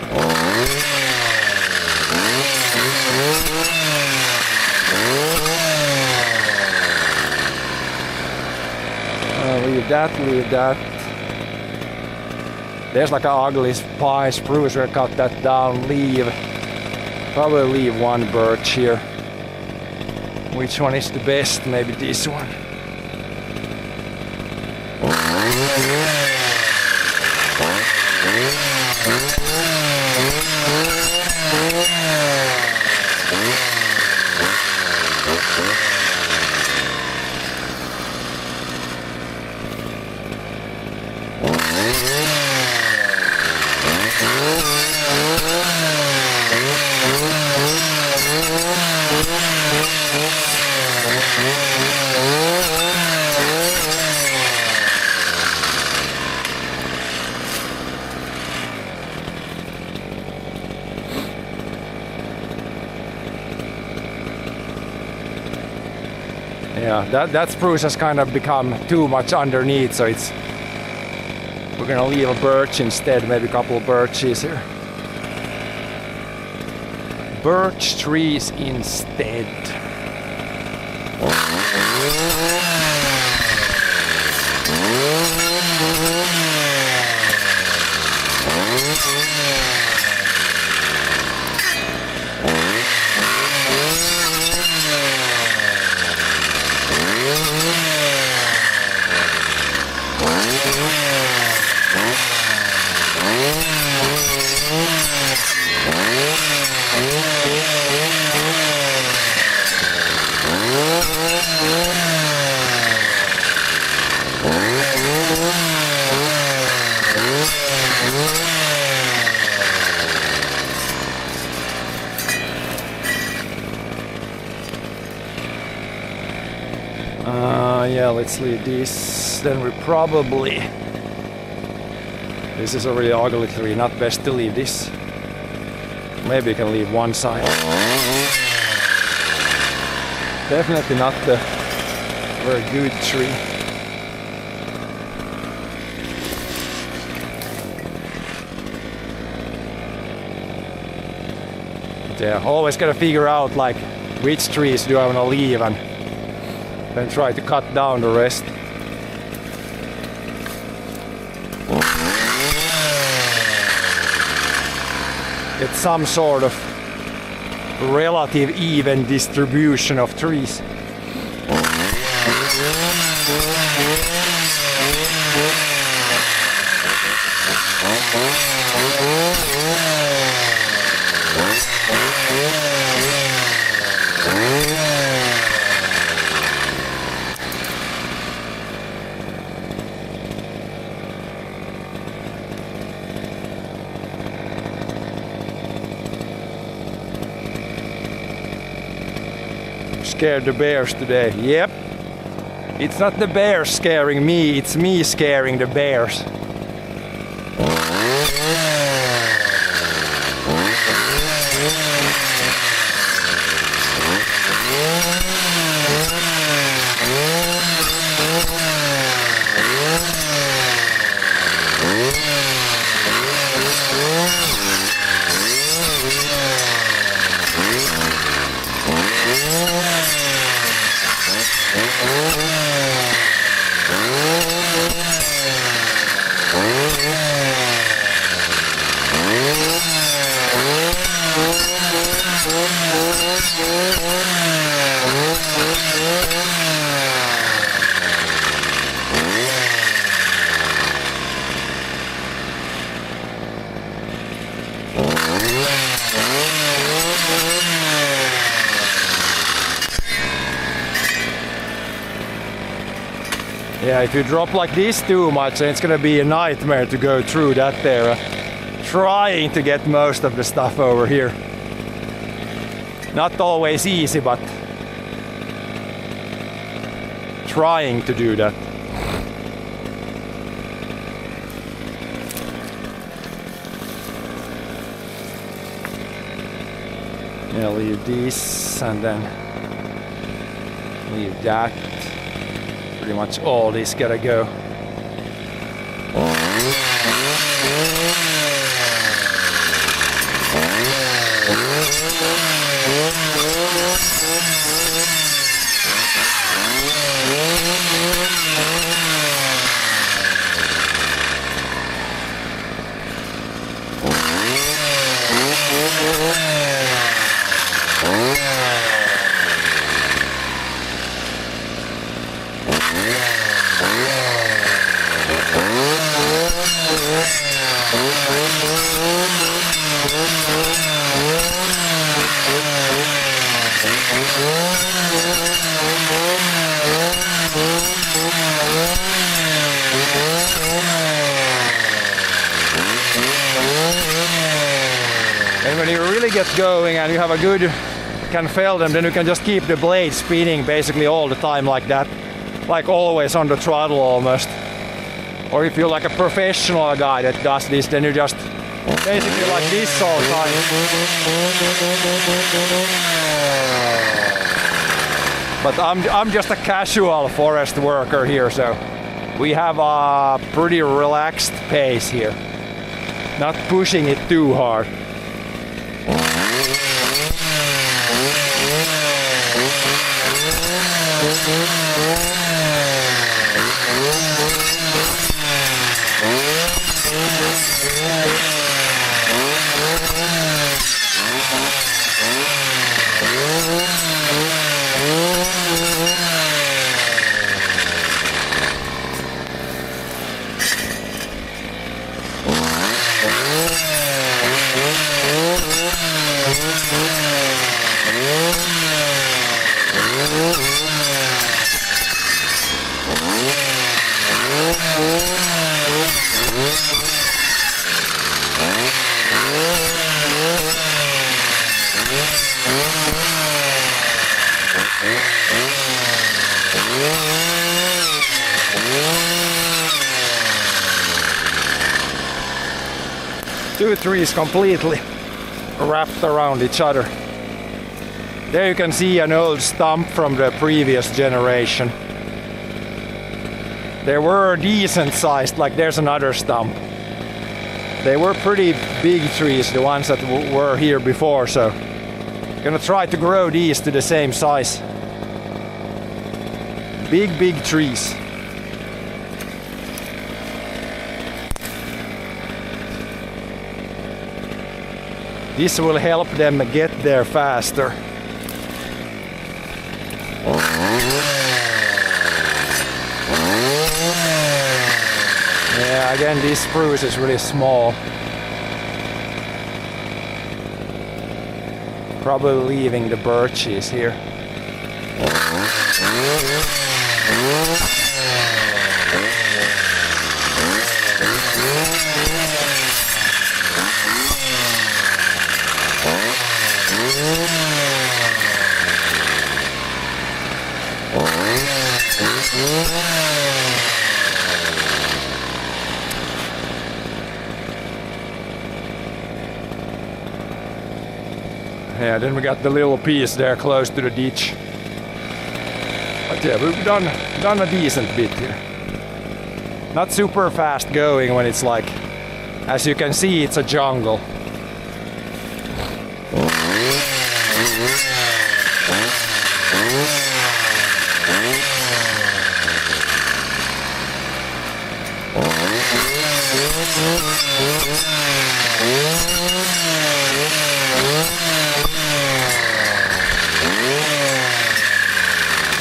Leave that. There's like an ugly pine spruce. We'll cut that down. Probably leave one birch here. Which one is the best? Maybe this one. Yeah, that spruce has kind of become too much underneath, so we're gonna leave a birch instead, maybe a couple of birches here. Birch trees instead. Yeah, let's leave this. Then we probably... This is a really ugly tree, not best to leave this. Maybe you can leave one side. Definitely not the very good tree. But yeah, always gotta figure out like which trees do I wanna leave and then try to cut down the rest. Get some sort of relative even distribution of trees. Scared the bears today. Yep. It's not the bears scaring me, it's me scaring the bears. Yeah, if you drop like this too much, then it's gonna be a nightmare to go through that there. Trying to get most of the stuff over here. Not always easy, but trying to do that. Yeah, leave this and then leave that. Pretty much all this gotta go. And when you really get going and you have a good, can fell them, then you can just keep the blade spinning basically all the time like that. Like always on the throttle almost. Or if you're like a professional guy that does this, then you just basically like this all the time. But I'm just a casual forest worker here, so we have a pretty relaxed pace here. Not pushing it too hard. Two trees completely wrapped around each other. There you can see an old stump from the previous generation. They were decent sized, like there's another stump. They were pretty big trees, the ones that were here before, so I'm gonna try to grow these to the same size. Big trees. This will help them get there faster. Yeah, again, this spruce is really small. Probably leaving the birches here. Yeah, then we got the little piece there close to the ditch. But yeah, we've done a decent bit here. Not super fast going when it's like, as you can see, it's a jungle.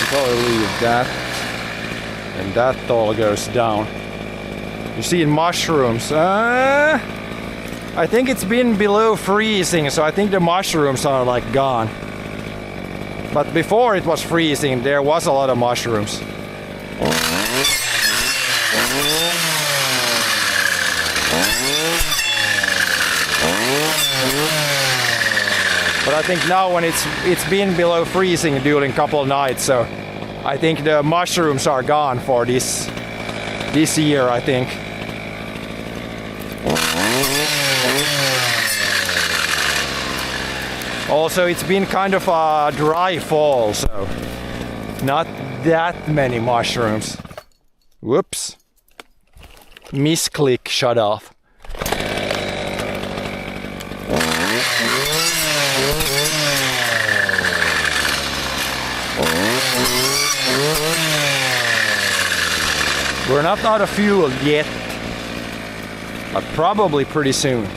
Probably leave that, and that all goes down. You see in mushrooms, I think it's been below freezing, so I think the mushrooms are like gone. But before it was freezing, there was a lot of mushrooms. But I think now when it's been below freezing during a couple of nights, so I think the mushrooms are gone for this year, I think. Also, it's been kind of a dry fall, so not that many mushrooms. Whoops. Misclick, shut off. We're not out of fuel yet, but probably pretty soon.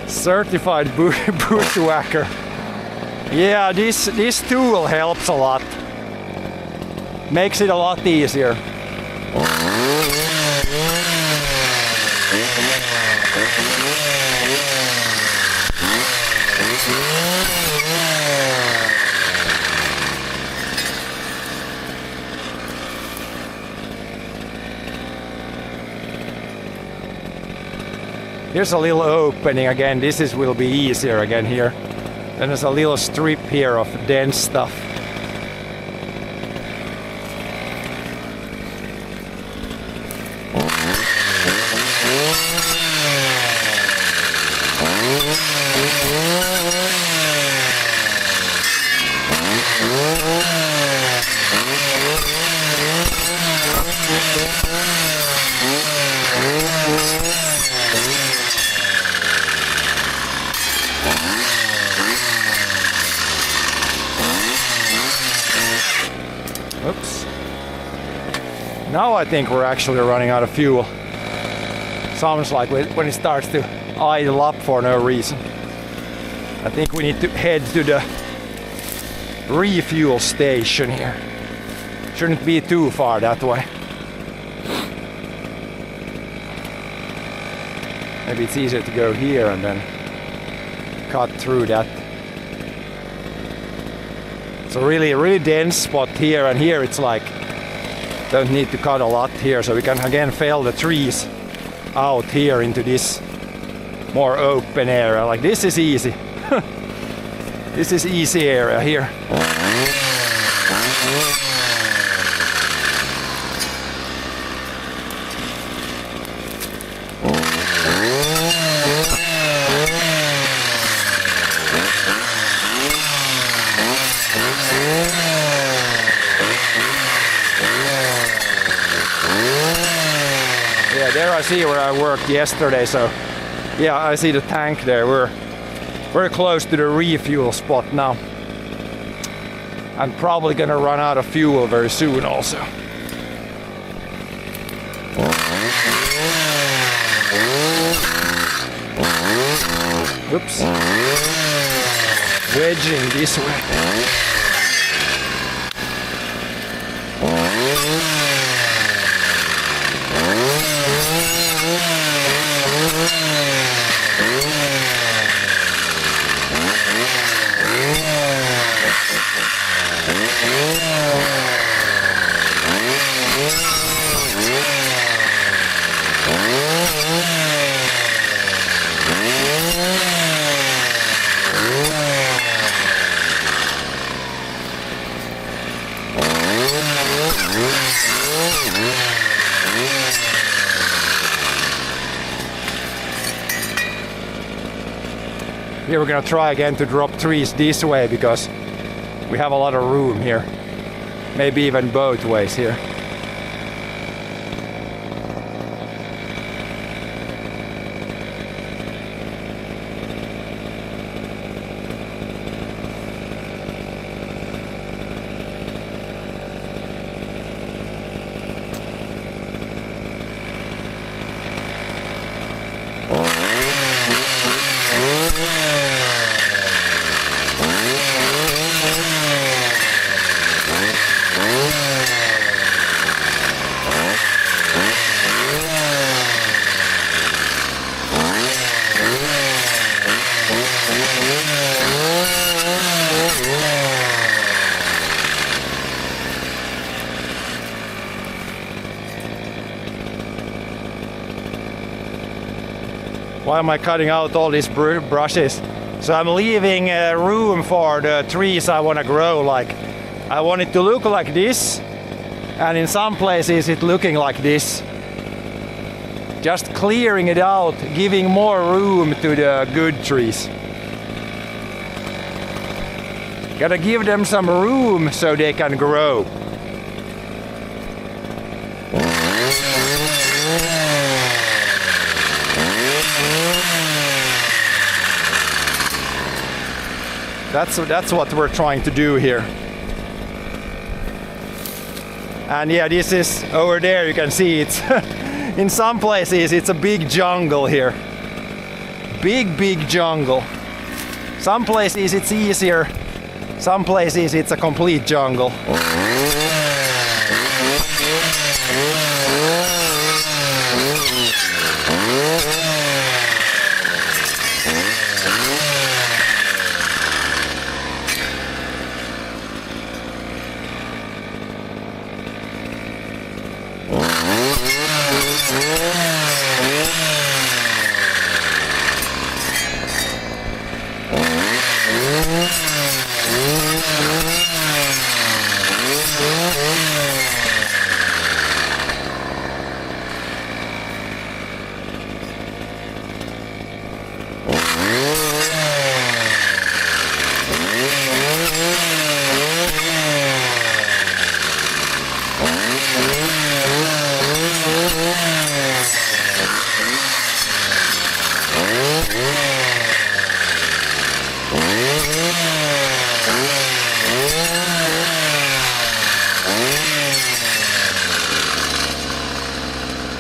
Certified bushwhacker. Yeah, this tool helps a lot. Makes it a lot easier. Here's a little opening again. This will be easier again here. Then there's a little strip here of dense stuff. Oops. Now I think we're actually running out of fuel. Sounds like when it starts to idle up for no reason. I think we need to head to the refuel station here. Shouldn't be too far that way. Maybe it's easier to go here and then cut through that. It's a really dense spot here, and here it's like don't need to cut a lot here, so we can again fell the trees out here into this more open area. Like this is easy. This is easy area here. Yeah, there I see where I worked yesterday, so yeah, I see the tank there. We're very close to the refuel spot now. I'm probably gonna run out of fuel very soon also. Oops. Wedging this way. Here we're gonna try again to drop trees this way because we have a lot of room here. Maybe even both ways here. Why am I cutting out all these brushes? So I'm leaving room for the trees I want to grow. Like I want it to look like this, and in some places it's looking like this. Just clearing it out, giving more room to the good trees. Gotta give them some room so they can grow. That's what we're trying to do here. And yeah, this is over there, you can see it's in some places it's a big jungle here. Big jungle. Some places it's easier, some places it's a complete jungle.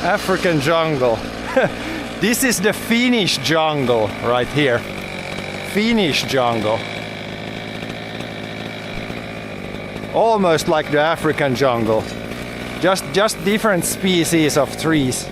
African jungle. This is the Finnish jungle right here. Finnish jungle. Almost like the African jungle. Just different species of trees.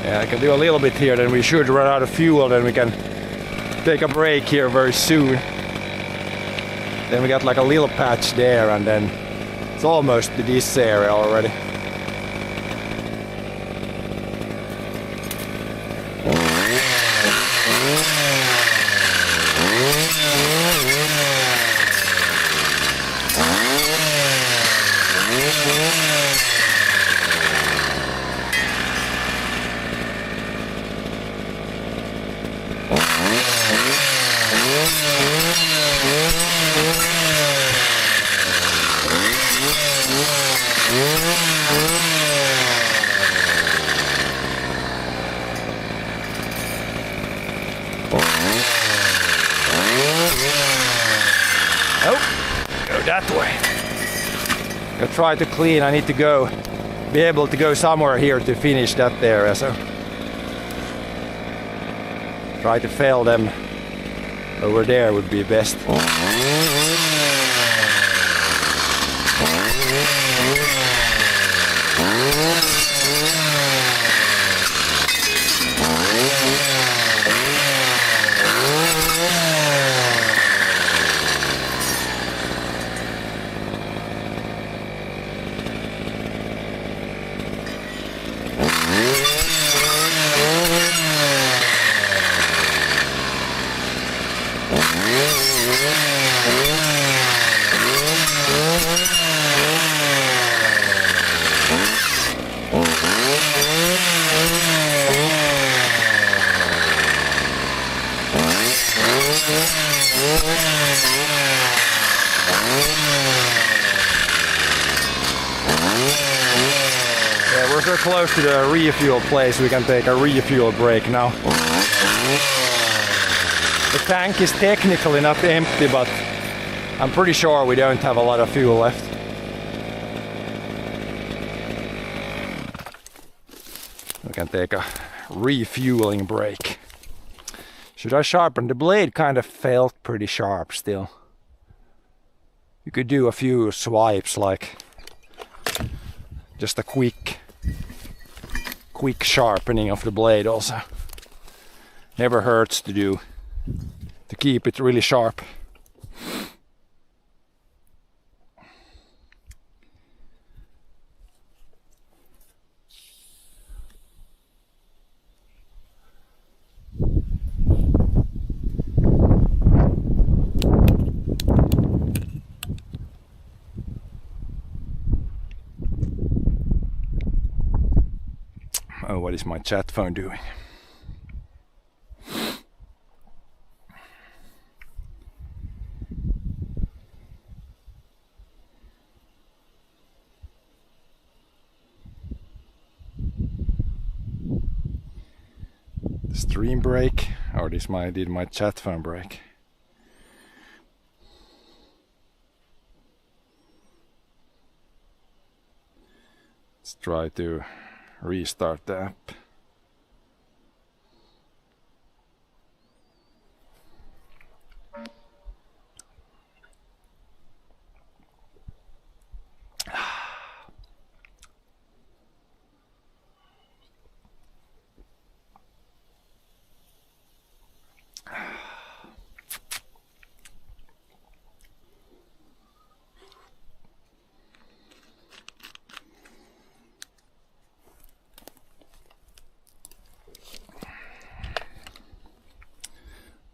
Yeah, I can do a little bit here, then we should run out of fuel, then we can take a break here very soon. Then we got like a little patch there, and then it's almost to this area already. That way. I'll try to clean. I need to be able to go somewhere here to finish that area, so try to fail them over there would be best. Yeah, we're so close to the refuel place, we can take a refuel break now. The tank is technically not empty, but I'm pretty sure we don't have a lot of fuel left. We can take a refueling break. Should I sharpen? The blade kind of felt pretty sharp still. You could do a few swipes, like just a quick sharpening of the blade also. Never hurts to do, to keep it really sharp. Oh, what is my chat phone doing? The stream break, or did my chat phone break? Let's try to restart the app.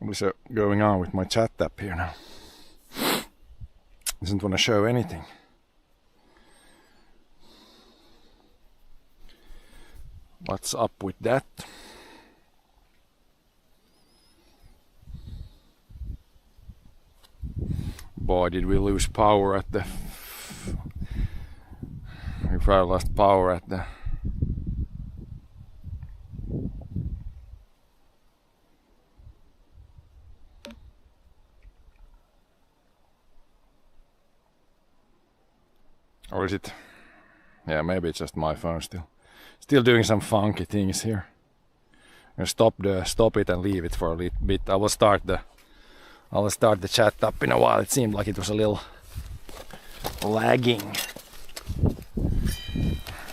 What is going on with my chat app here now? Doesn't want to show anything. What's up with that? Boy, did we lose power at the... We probably lost power at the... Or is it... Yeah, maybe it's just my phone still. Still doing some funky things here. I'm gonna stop it and leave it for a little bit. I will start the chat up in a while. It seemed like it was a little lagging.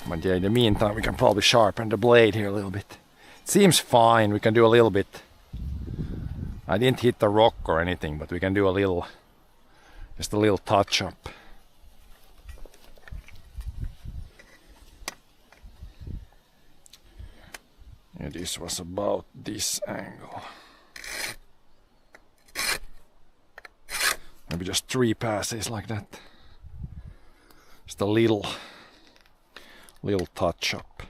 But yeah, in the meantime we can probably sharpen the blade here a little bit. It seems fine. We can do a little bit. I didn't hit the rock or anything, but we can do a little, just a little touch up. Yeah, this was about this angle. Maybe just 3 passes like that. Just a little touch up.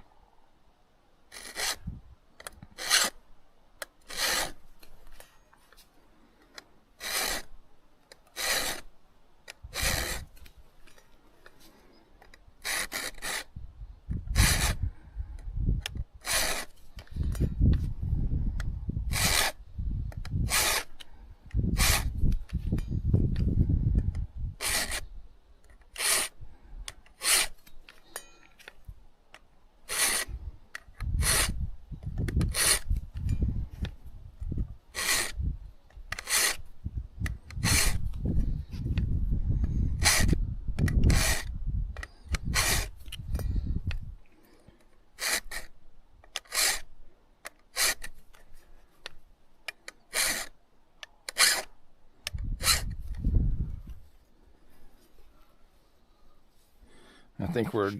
I think we're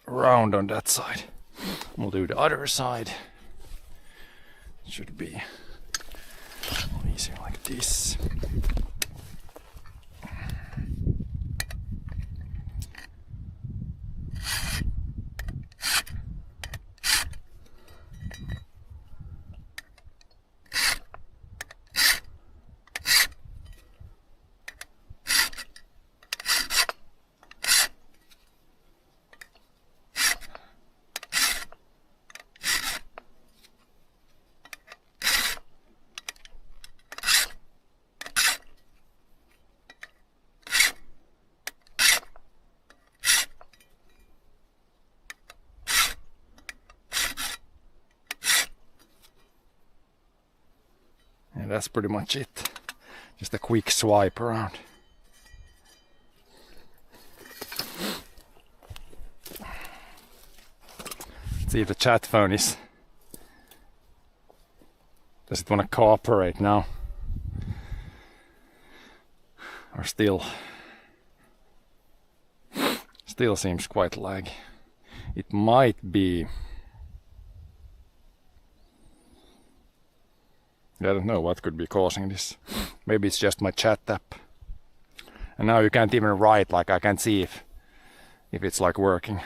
round on that side. We'll do the other side. It should be easier like this. And that's pretty much it. Just a quick swipe around. Let's see if the chat phone is... Does it want to cooperate now? Or still seems quite laggy. It might be... I don't know what could be causing this. Maybe it's just my chat app. And now you can't even write, like I can't see if it's like working.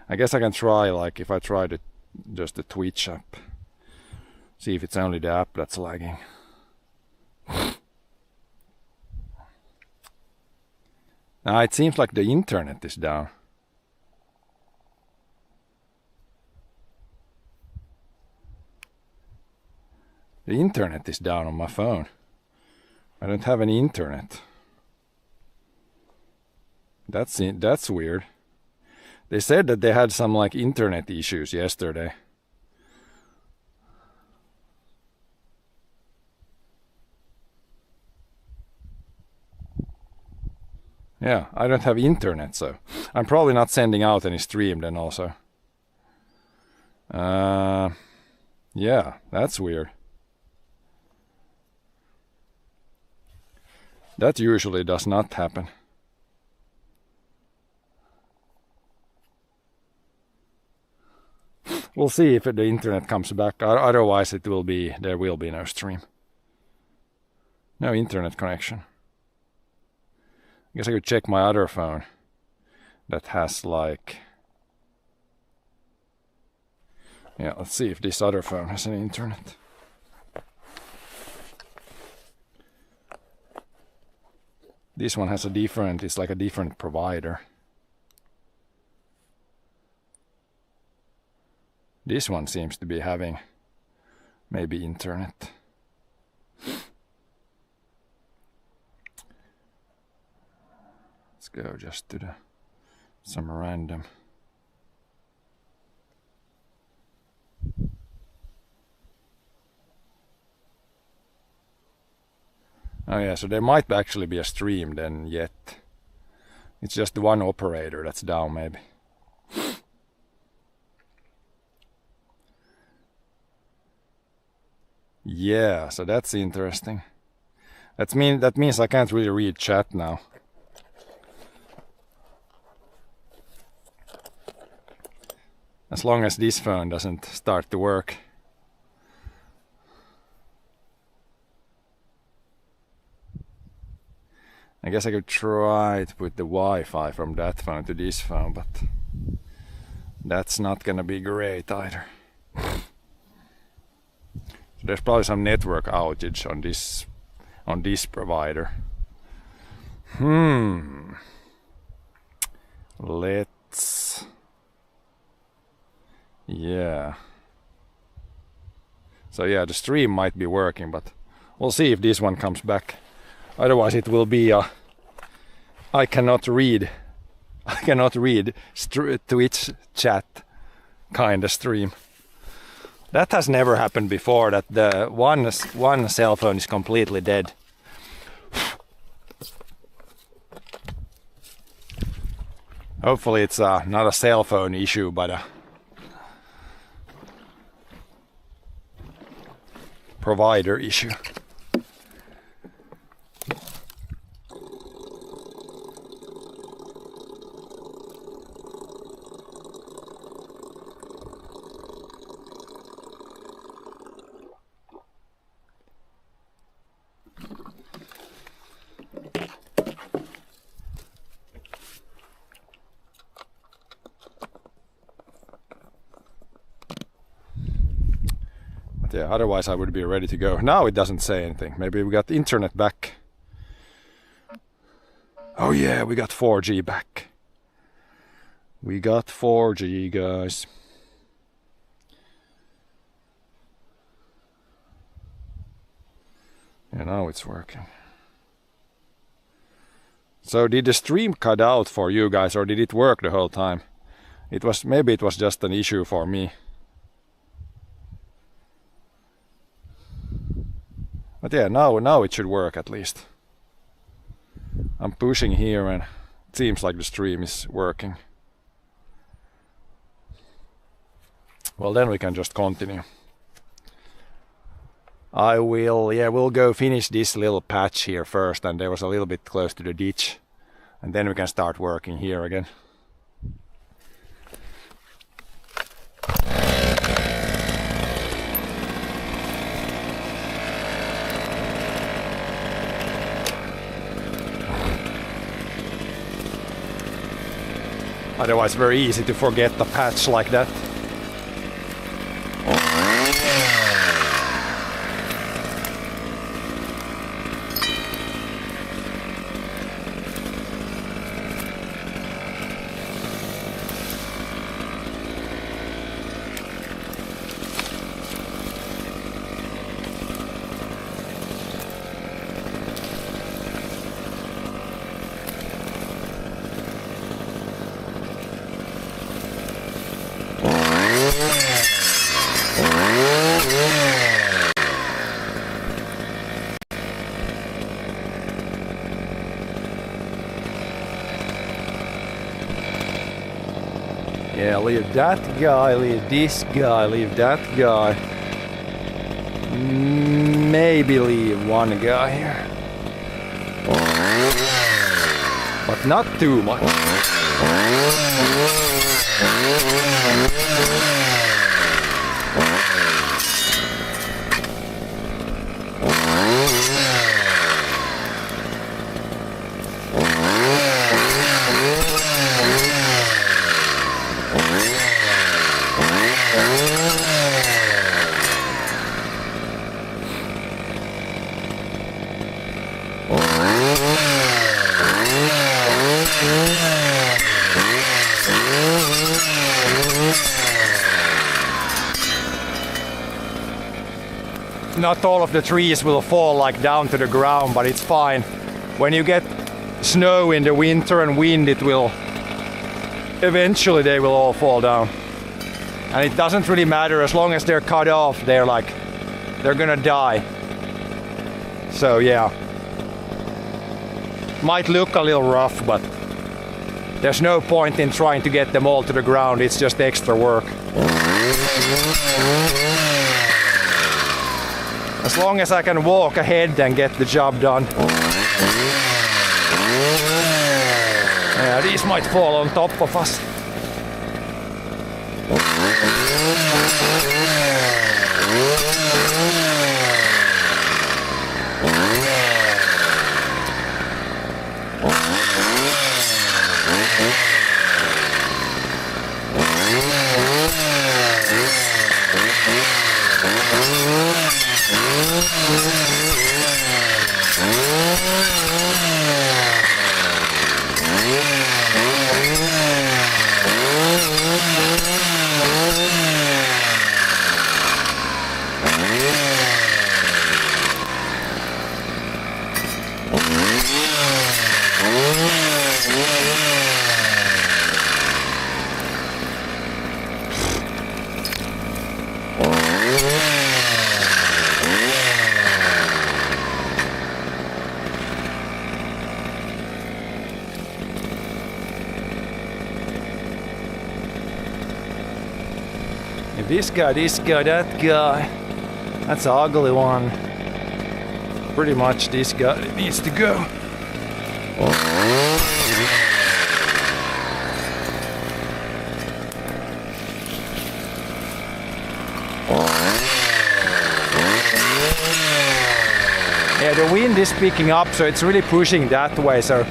I guess I can try, like if I try just the Twitch app. See if it's only the app that's lagging. Now it seems like the internet is down. The internet is down on my phone. I don't have any internet. That's weird. They said that they had some like internet issues yesterday. Yeah, I don't have internet, so I'm probably not sending out any stream then also. Yeah, that's weird. That usually does not happen. We'll see if the internet comes back. Otherwise, there will be no stream. No internet connection. I guess I could check my other phone that has like... Yeah, let's see if this other phone has any internet. This one has a different, it's like a different provider. This one seems to be having maybe internet. Let's go just to some random. Oh yeah, so there might actually be a stream then yet. It's just the one operator that's down maybe. Yeah, so that's interesting. That means I can't really read chat now. As long as this phone doesn't start to work. I guess I could try to put the Wi-Fi from that phone to this phone, but that's not gonna be great either. So there's probably some network outage on this provider. Let's... Yeah. So yeah, the stream might be working, but we'll see if this one comes back. Otherwise it will be a I cannot read Twitch chat kind of stream. That has never happened before, that the one cell phone is completely dead. Hopefully it's not a cell phone issue, but a provider issue. Yeah, otherwise I would be ready to go. Now it doesn't say anything. Maybe we got the internet back. Oh yeah, we got 4G back. We got 4G, guys. Yeah, now it's working. So did the stream cut out for you guys, or did it work the whole time? Maybe it was just an issue for me. But yeah, now it should work at least. I'm pushing here and it seems like the stream is working. Well, then we can just continue. We'll go finish this little patch here first, and there was a little bit close to the ditch. And then we can start working here again. Otherwise, very easy to forget the patch like that. Yeah, leave that guy, leave this guy, leave that guy. Maybe leave one guy here. But not too much. Not all of the trees will fall like down to the ground, but it's fine. When you get snow in the winter and wind, it will eventually they will all fall down. And it doesn't really matter, as long as they're cut off, they're gonna die. So yeah, might look a little rough, but there's no point in trying to get them all to the ground. It's just extra work. As long as I can walk ahead and get the job done. Yeah, these might fall on top of us. This guy, that guy. That's an ugly one. Pretty much this guy needs to go. Yeah, the wind is picking up, so it's really pushing that way. So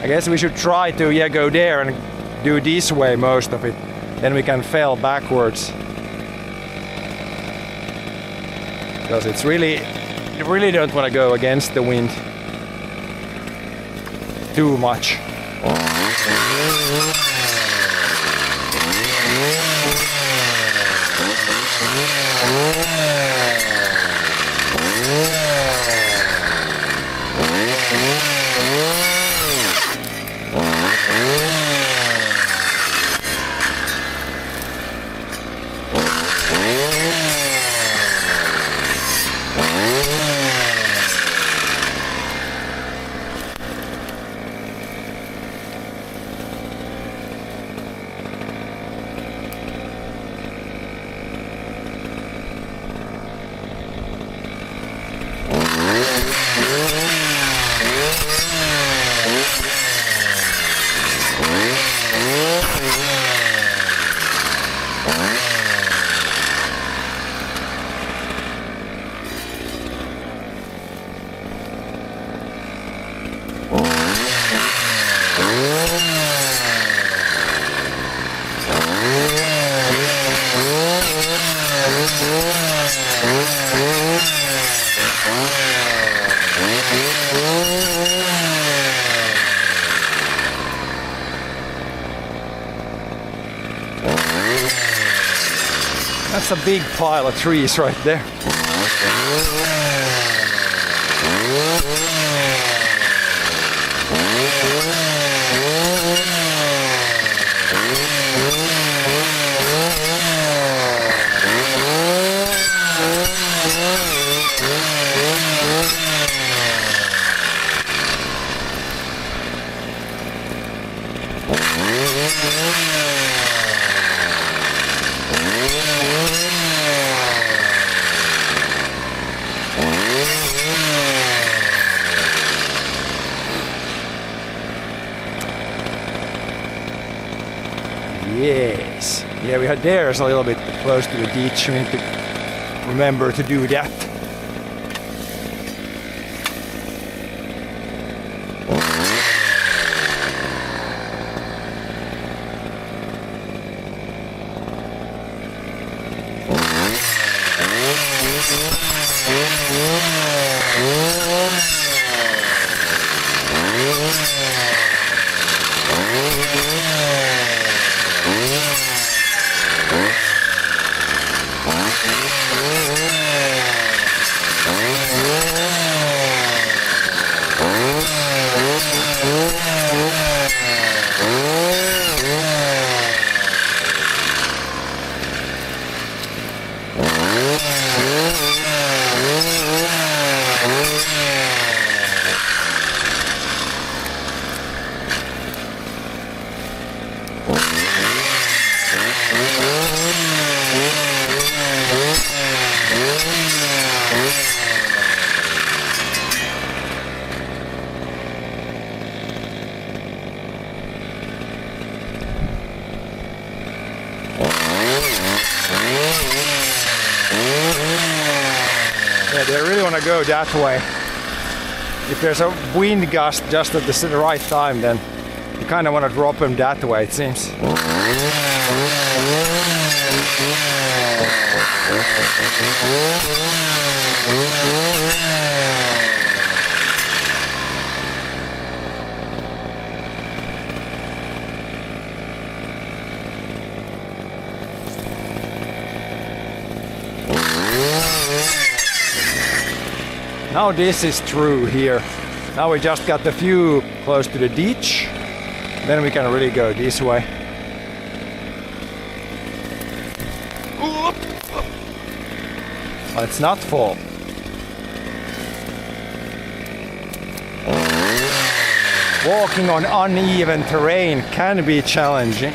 I guess we should try to go there and do this way most of it. Then we can fell backwards. Because it's really, you really don't want to go against the wind too much. That's a big pile of trees right there. Yes. Yeah, we had theirs a little bit close to the ditch. We need to remember to do that. They really want to go that way. If there's a wind gust just at the right time, then you kind of want to drop them that way, it seems. Now this is true here. Now we just got the view close to the ditch. Then we can really go this way. Let's not fall. Walking on uneven terrain can be challenging.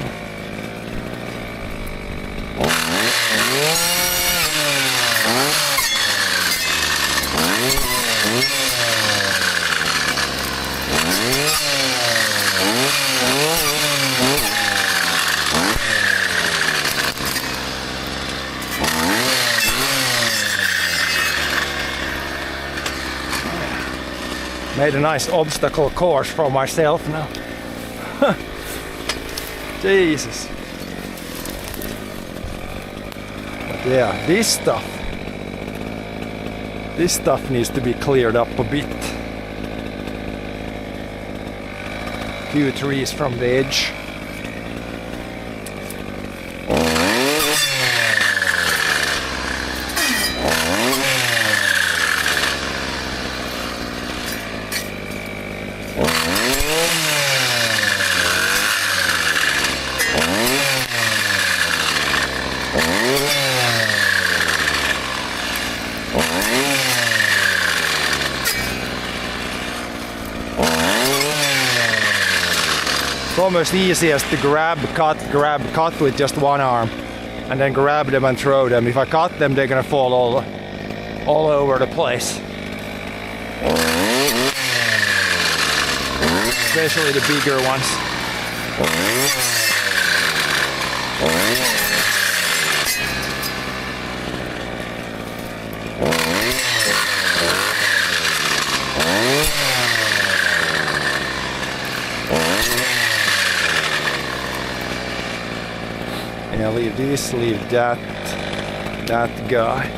Made a nice obstacle course for myself now. Jesus. But yeah, this stuff needs to be cleared up a bit. Few trees from the edge. It's almost easiest to grab, cut with just one arm, and then grab them and throw them. If I cut them, they're gonna fall all over the place. Especially the bigger ones. Yeah, leave this, leave that guy.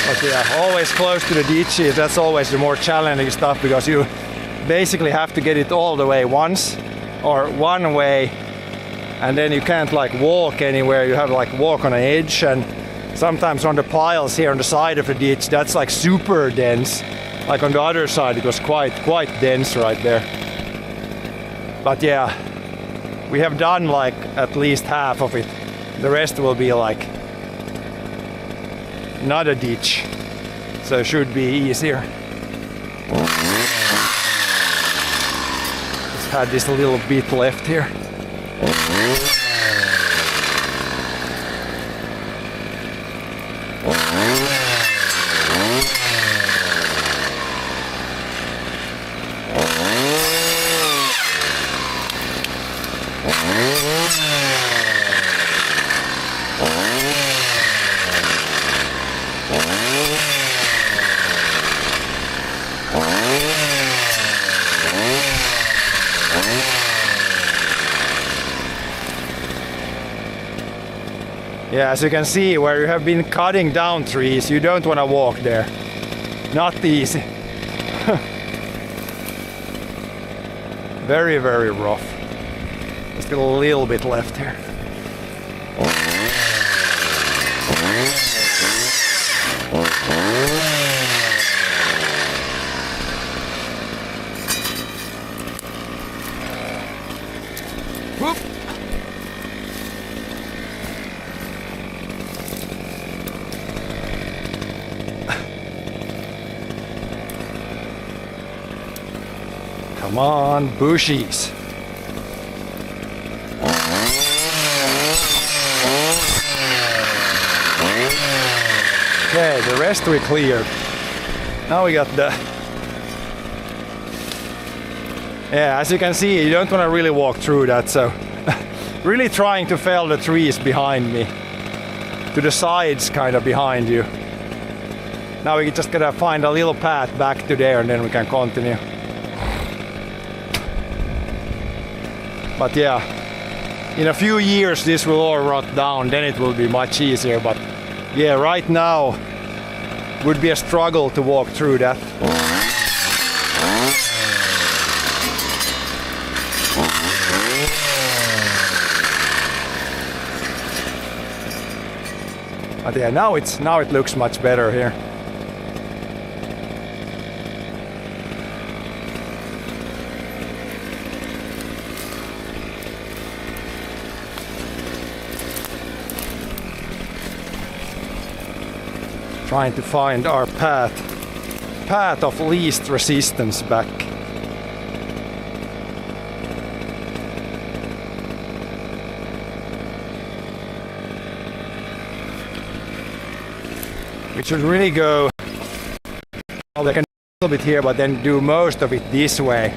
But yeah, always close to the ditches, that's always the more challenging stuff, because you basically have to get it all the way once or one way, and then you can't like walk anywhere. You have to like walk on an edge, and sometimes on the piles here on the side of the ditch, that's like super dense. Like on the other side, it was quite dense right there. But yeah, we have done like at least half of it. The rest will be like not a ditch, so it should be easier. Just had this little bit left here. Yeah, as you can see, where you have been cutting down trees, you don't want to walk there. Not easy. Very, very rough. There's still a little bit left here. Whoop. Come on, bushies. Okay, the rest we cleared. Now we got the... Yeah, as you can see, you don't want to really walk through that, so... really trying to fell the trees behind me. To the sides, kind of behind you. Now we just gotta find a little path back to there and then we can continue. But yeah, in a few years this will all rot down, then it will be much easier. But yeah, right now would be a struggle to walk through that. But yeah, now it looks much better here. Trying to find our path of least resistance back. We should really go like a little bit here, but then do most of it this way,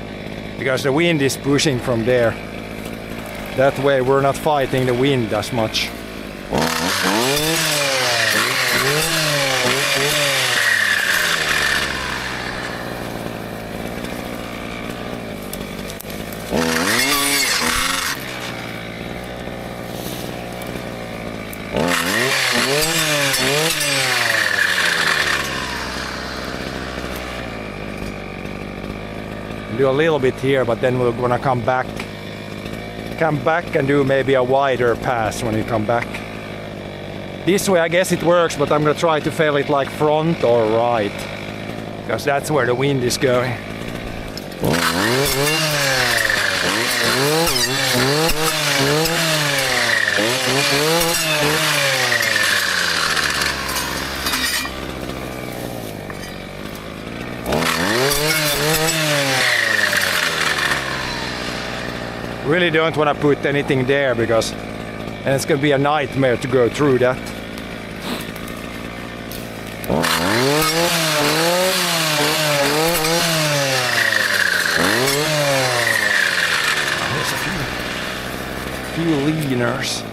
because the wind is pushing from there. That way we're not fighting the wind as much. Do a little bit here, but then we're gonna come back and do maybe a wider pass when we come back. This way I guess it works, but I'm gonna try to fail it like front or right, because that's where the wind is going. Really don't want to put anything there, because and it's going to be a nightmare to go through that. There's a few leaners.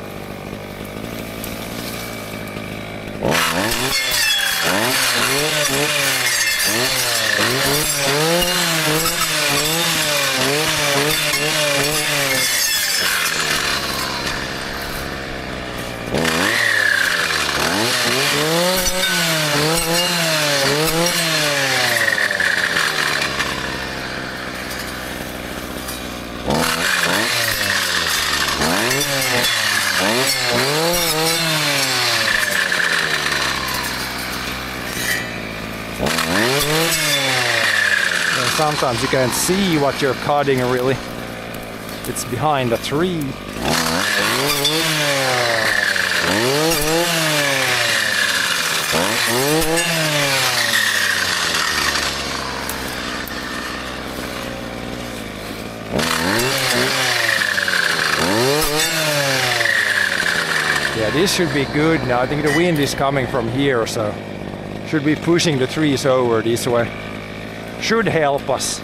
Sometimes you can't see what you're cutting really. It's behind a tree. Yeah, this should be good now. I think the wind is coming from here, so should be pushing the trees over this way. Should help us.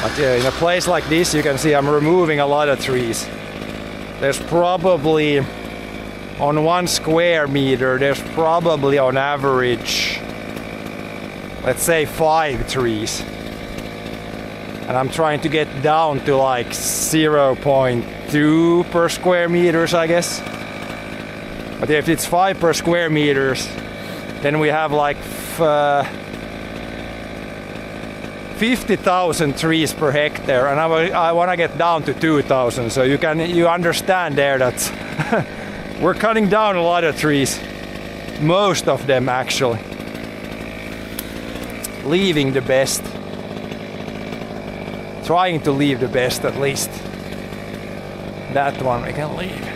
But yeah, in a place like this, you can see I'm removing a lot of trees. There's probably, on 1 square meter, there's probably on average, let's say 5 trees. And I'm trying to get down to like 0.2 per square meters, I guess. But if it's 5 per square meters, then we have like 50,000 trees per hectare, and I want to get down to 2,000. So you understand there that we're cutting down a lot of trees, most of them actually, leaving the best, trying to leave the best at least. That one we can leave.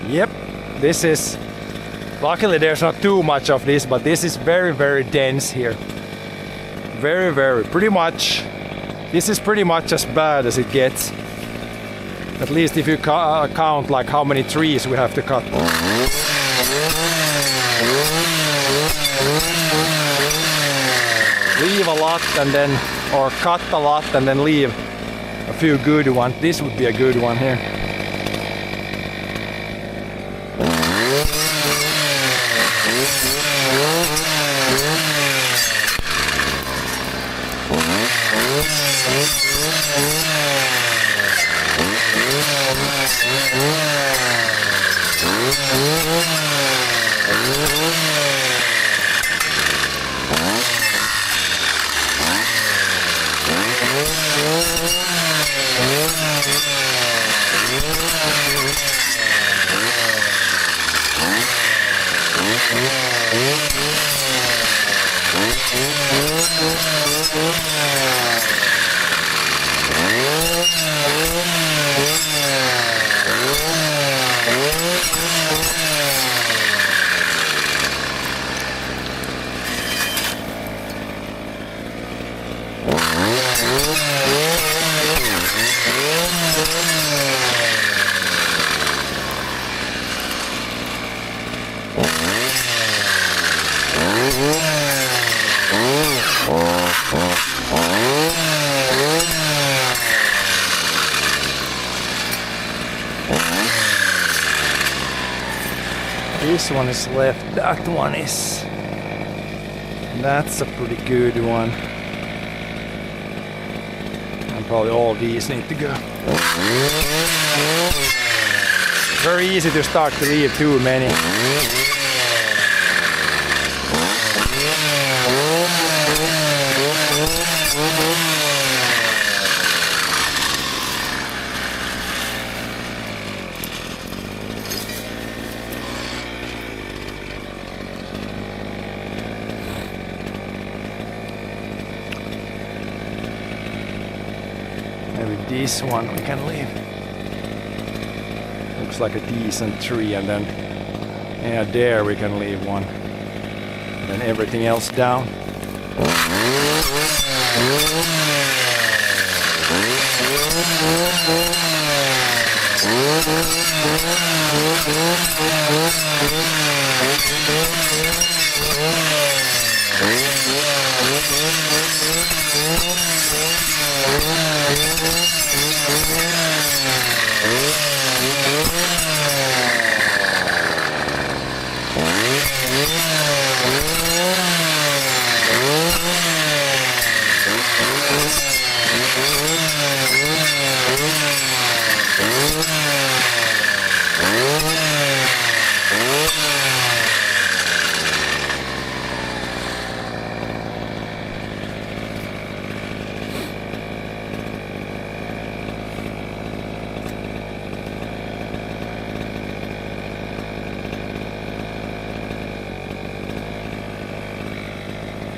Yep, this is, luckily there's not too much of this, but this is very, very dense here. Very, pretty much, this is pretty much as bad as it gets. At least if you count like how many trees we have to cut. Leave a lot and then, or cut a lot and then leave a few good ones. This would be a good one here. This one is left, that one is. That's a pretty good one. And probably all these need to go. Very easy to start to leave too many. This one we can leave. Looks like a decent tree, and then yeah, there we can leave one. and everything else down.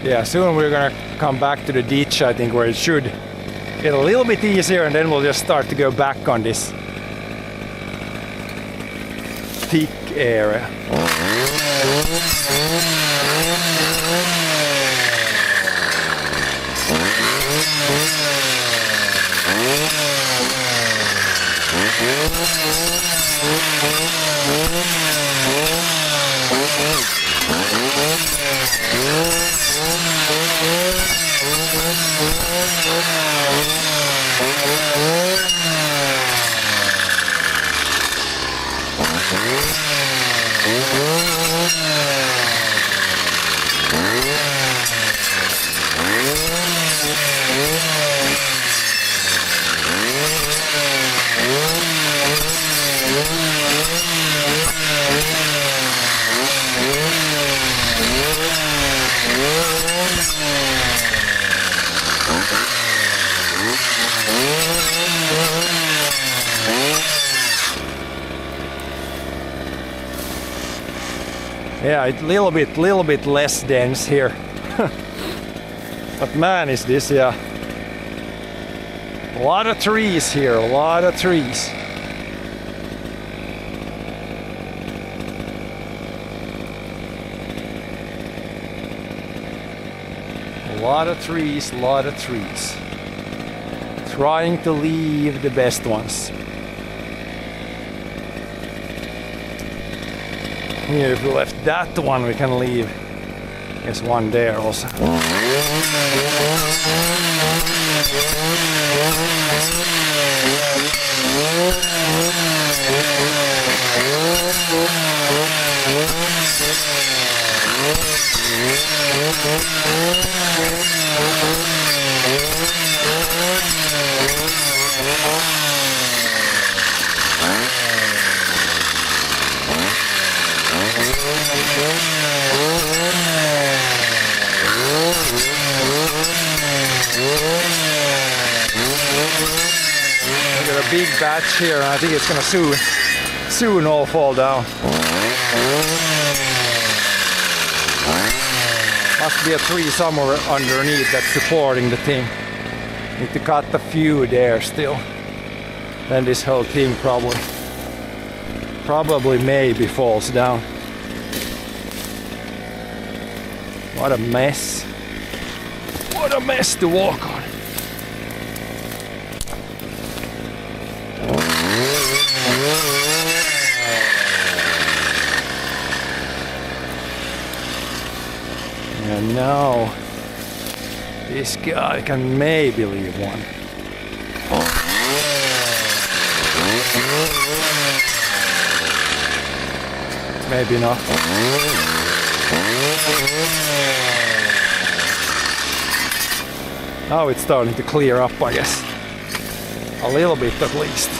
Yeah, soon we're gonna come back to the ditch, I think, where it should get a little bit easier, and then we'll just start to go back on this thick area. Yeah, it's a little bit less dense here. But man, is this, yeah. A lot of trees here, a lot of trees. A lot of trees, a lot of trees. Trying to leave the best ones. Here, if we left that one, we can leave. There's one there also. We got a big batch here, and I think it's gonna soon all fall down. Must be a tree somewhere underneath that's supporting the thing. Need to cut a few there still. Then this whole thing probably maybe falls down. What a mess. What a mess to walk on. And now this guy can maybe leave one. Maybe not. Now it's starting to clear up, I guess. A little bit at least.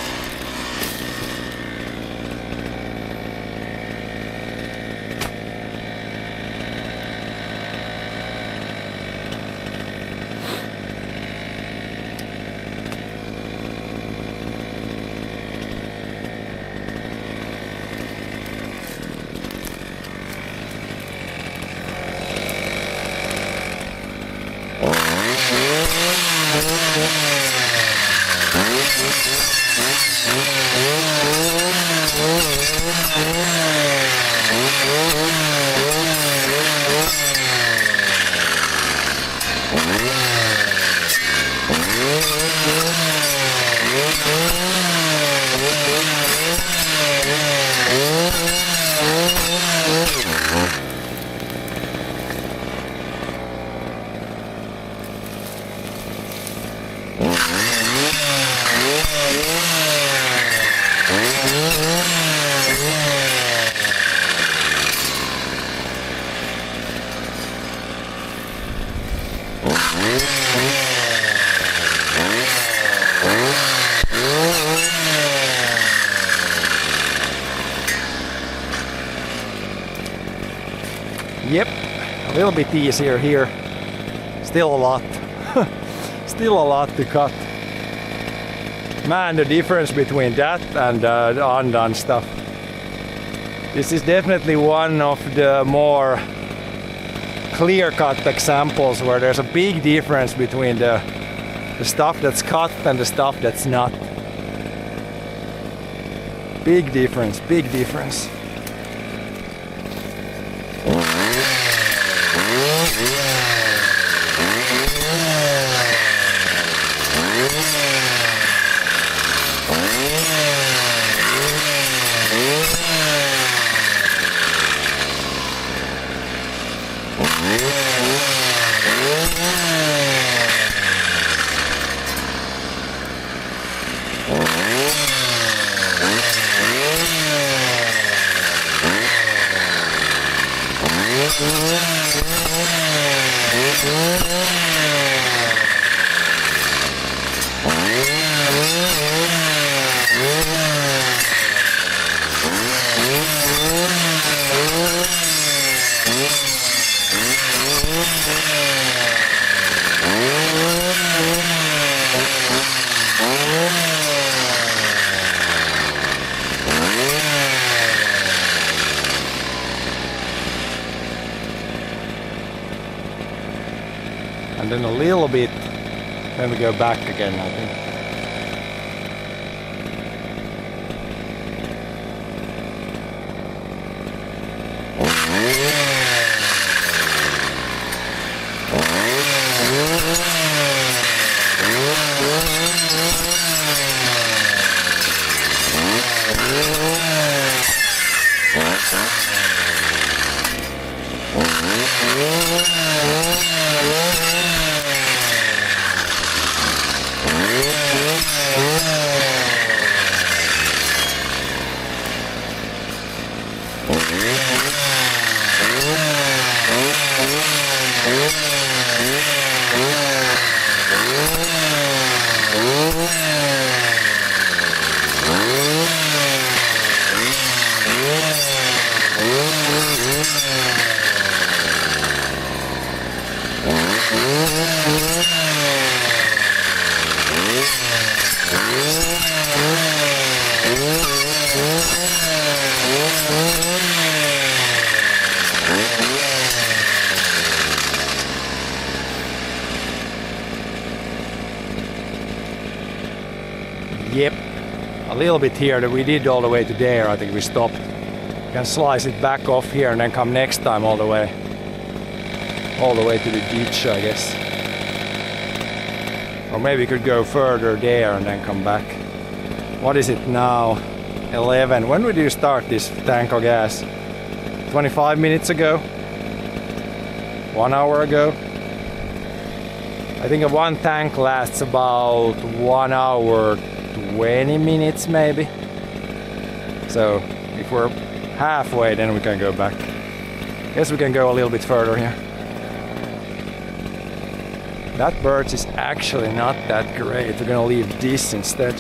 Yep, a little bit easier here. Still a lot. Still a lot to cut. Man, the difference between that and the undone stuff. This is definitely one of the more clear-cut examples where there's a big difference between the stuff that's cut and the stuff that's not. Big difference, big difference. And then a little bit, then we go back again, I think. Yep, a little bit here that we did all the way to there. I think we stopped. Can slice it back off here and then come next time all the way to the ditch, I guess. Or maybe we could go further there and then come back. What is it now? 11. When did you start this tank of gas? 25 minutes ago? 1 hour ago? I think one tank lasts about 1 hour 20 minutes maybe. So if we're halfway, then we can go back. Guess we can go a little bit further here. That birch is actually not that great. We're gonna leave this instead.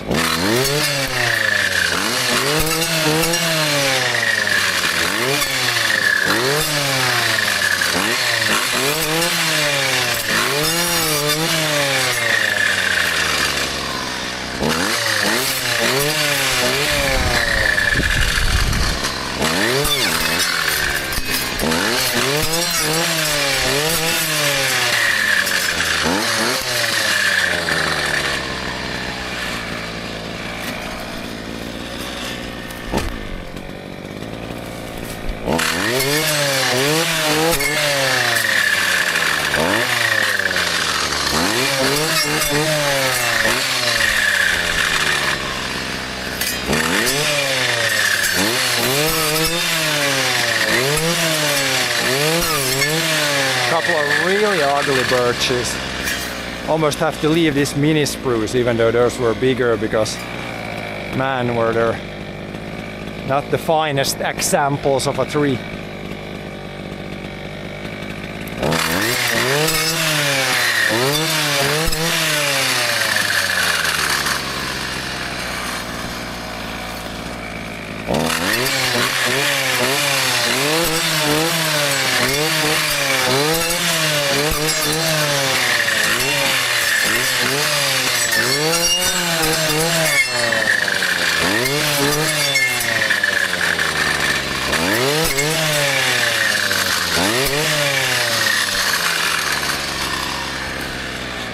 Couple of really ugly birches. Almost have to leave this mini spruce, even though those were bigger, because man, were they not the finest examples of a tree.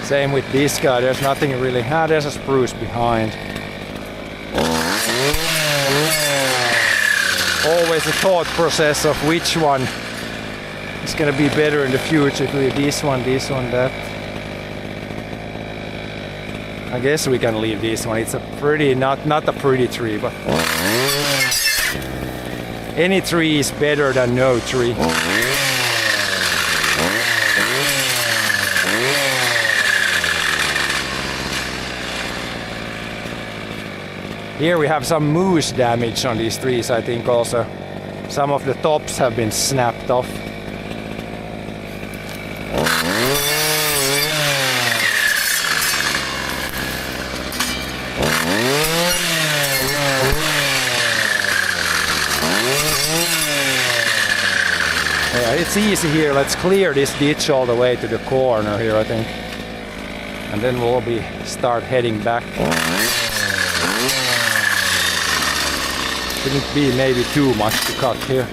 Same with this guy, there's nothing really. There's a spruce behind. Always a thought process of which one is gonna be better in the future. If we this one, that. I guess we can leave this one. It's a pretty, not a pretty tree, but any tree is better than no tree. Here we have some moose damage on these trees, I think also. Some of the tops have been snapped off. Yeah, it's easy here. Let's clear this ditch all the way to the corner here, I think. And then we'll start heading back. Shouldn't be maybe too much to cut here.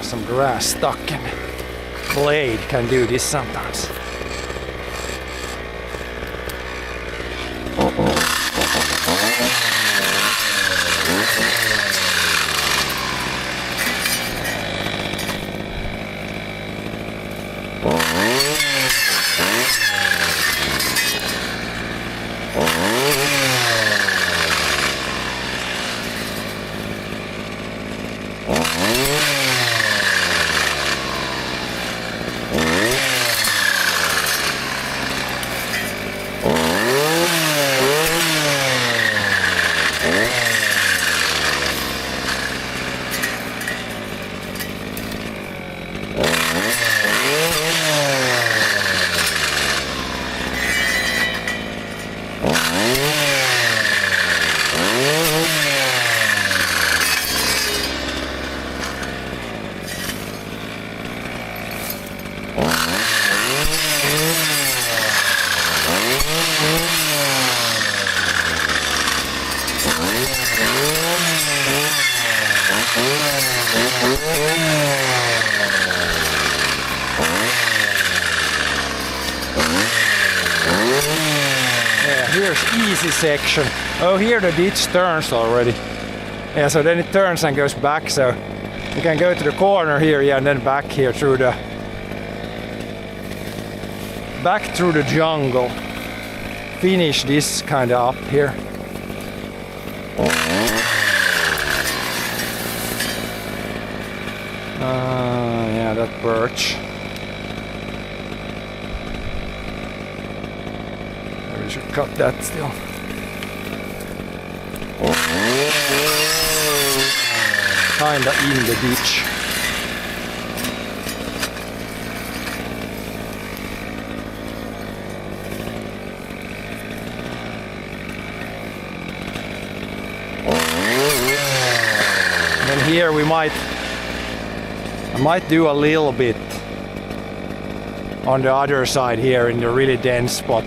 Some grass stuck in the blade can do this sometimes. Yeah, here's easy section. Oh, here the ditch turns already. Yeah, so then it turns and goes back, so you can go to the corner here, yeah, and then back here through the back through the jungle. Finish this kind of up here. Yeah, that birch. Maybe we should cut that still. Kinda in the ditch. And here I might do a little bit on the other side here in the really dense spot.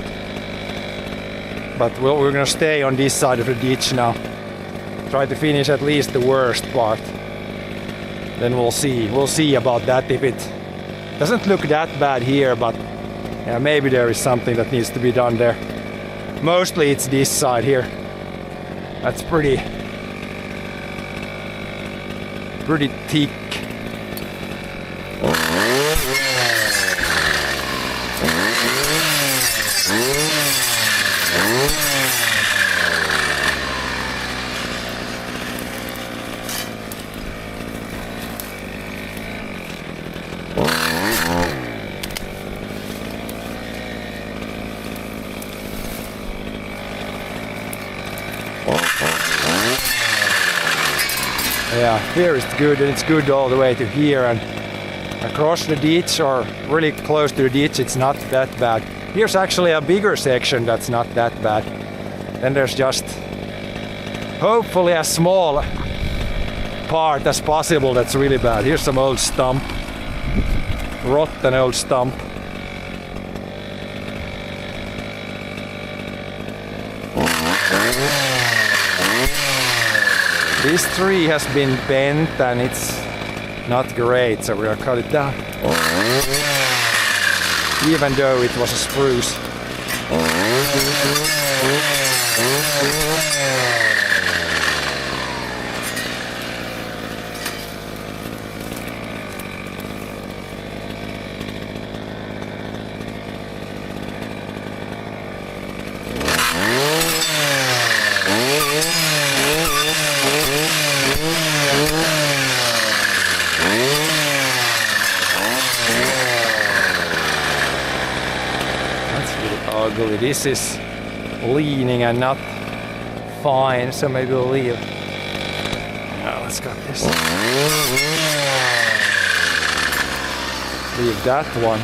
But we're gonna stay on this side of the ditch now. Try to finish at least the worst part. Then we'll see. We'll see about that if it doesn't look that bad here, but yeah, maybe there is something that needs to be done there. Mostly it's this side here. That's pretty thick. Yeah, here it's good, and it's good all the way to here, and across the ditch or really close to the ditch it's not that bad. Here's actually a bigger section that's not that bad. Then there's just hopefully a small part as possible that's really bad. Here's some old stump, rotten old stump. This tree has been bent and it's not great, so we're gonna cut it down. Even though it was a spruce. Ugly. This is leaning and not fine, so maybe we'll leave. Oh, let's cut this. Leave that one.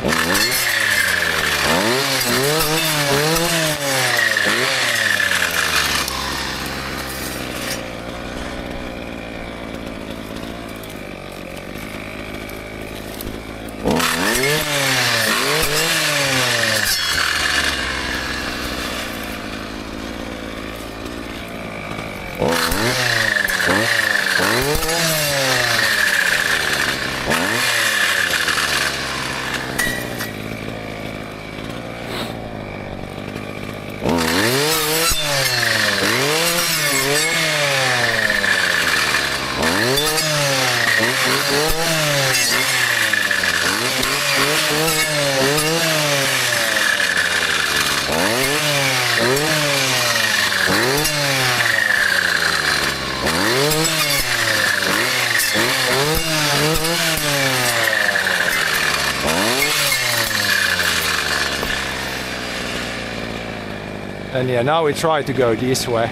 And yeah, now we try to go this way,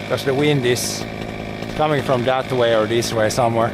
because the wind is coming from that way or this way somewhere.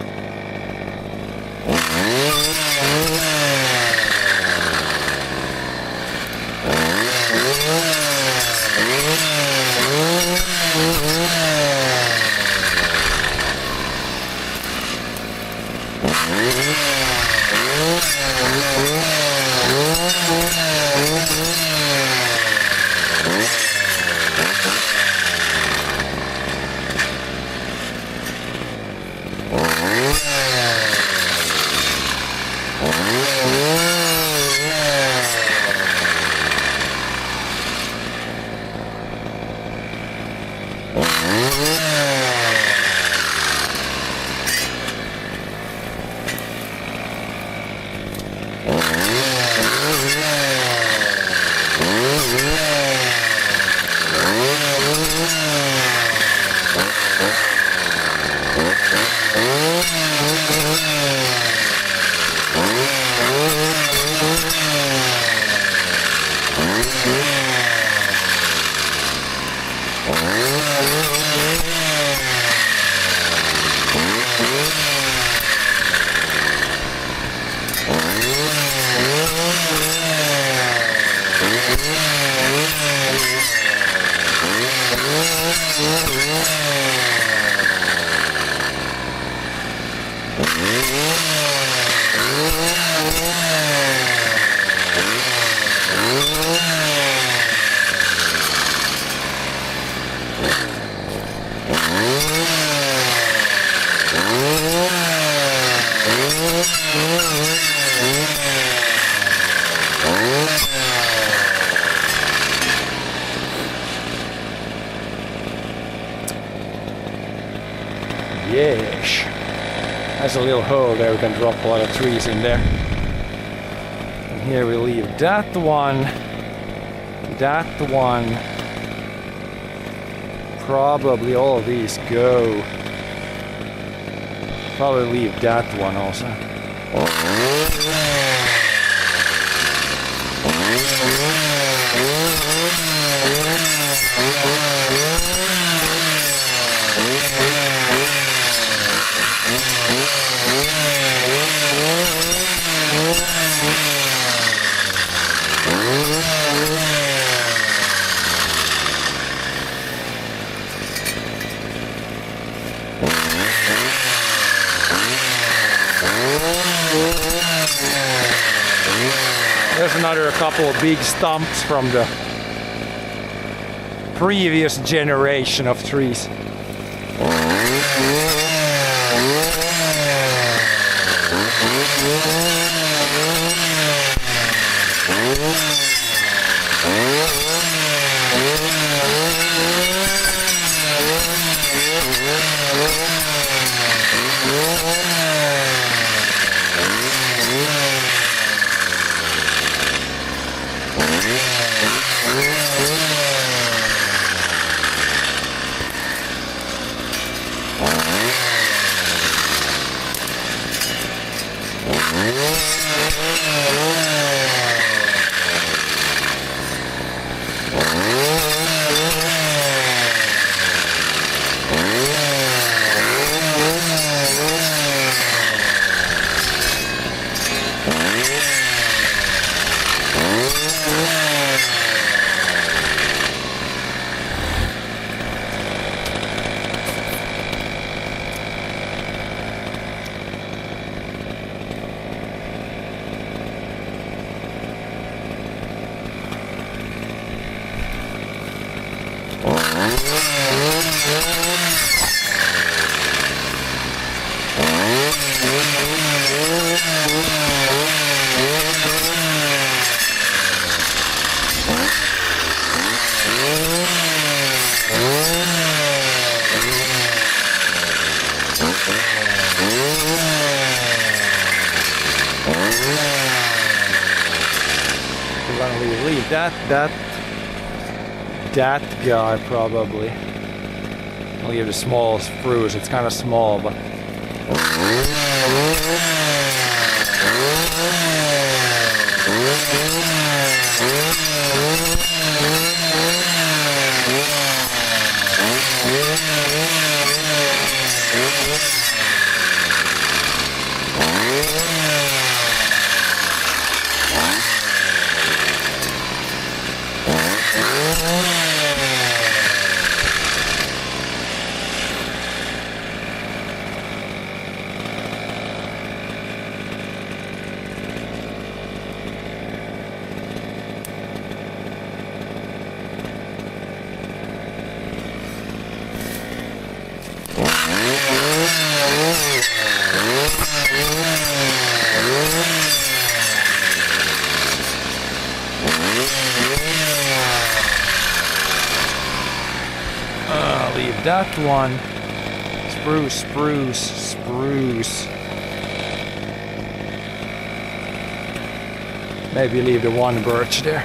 Yes. Has a little hole there, we can drop a lot of trees in there. And here we leave that one. Probably all of these go. Probably leave that one also. There's another couple of big stumps from the previous generation of trees. We're gonna leave that guy probably. I'll leave the small spruce, it's kind of small, but leave that one. Spruce. Maybe leave the one birch there.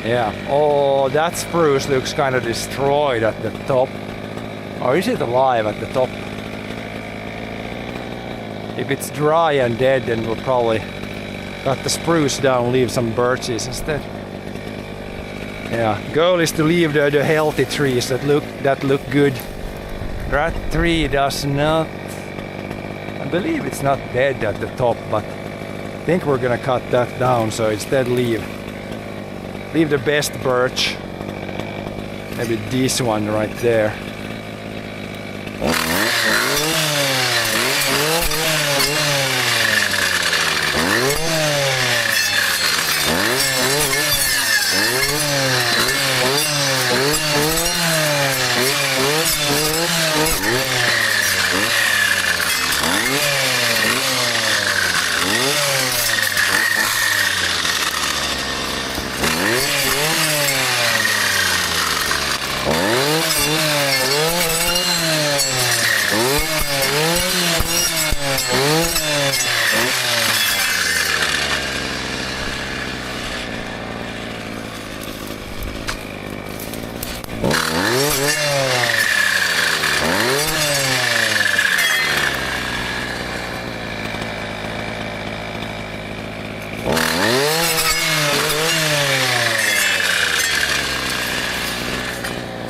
Yeah, oh, that spruce looks kind of destroyed at the top. Or is it alive at the top? If it's dry and dead, then we'll probably cut the spruce down, leave some birches instead. Yeah, goal is to leave the healthy trees that look good. That tree does not. I believe it's not dead at the top, but I think we're gonna cut that down. So instead, leave the best birch. Maybe this one right there.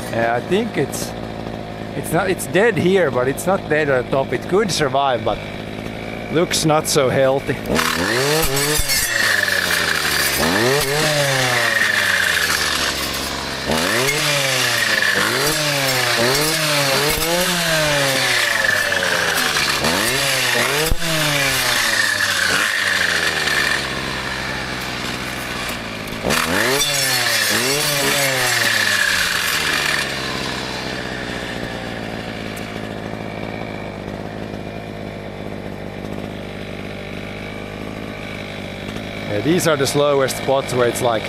Yeah, I think it's dead here, but it's not dead at the top. It could survive, but looks not so healthy. Yeah, these are the slowest spots where it's like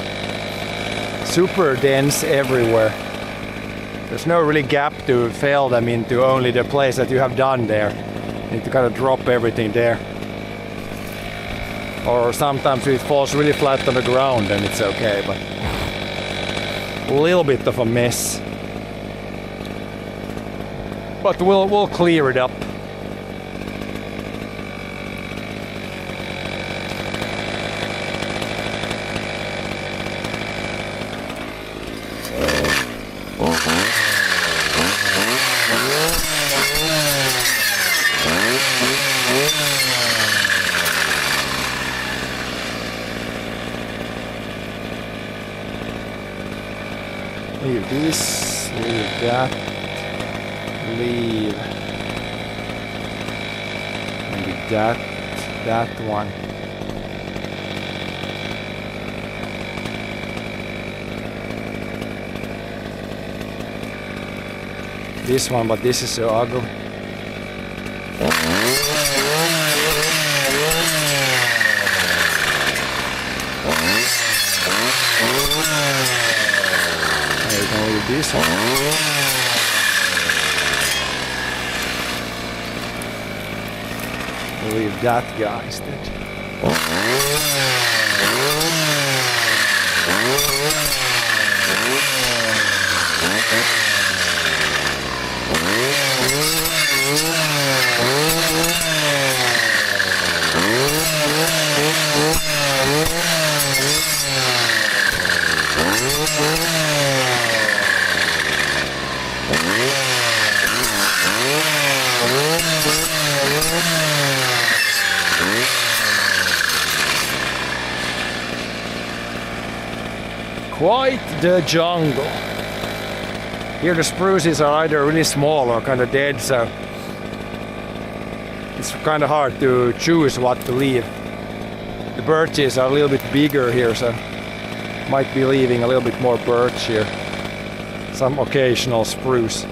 super dense everywhere. There's no really gap to fill them into, only the place that you have done there. You need to kind of drop everything there. Or sometimes if it falls really flat on the ground, then it's okay, but a little bit of a mess. But we'll clear it up. Leave this, leave that, leave maybe that one. This one, but this is so ugly. can leave this one. We'll leave that guy instead. Quite the jungle. Here the spruces are either really small or kind of dead, so it's kind of hard to choose what to leave. The birches are a little bit bigger here, so might be leaving a little bit more birch here. Some occasional spruce.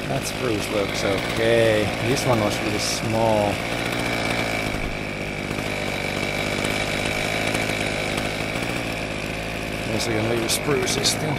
That spruce looks okay. This one was really small. Guess I can leave spruces still.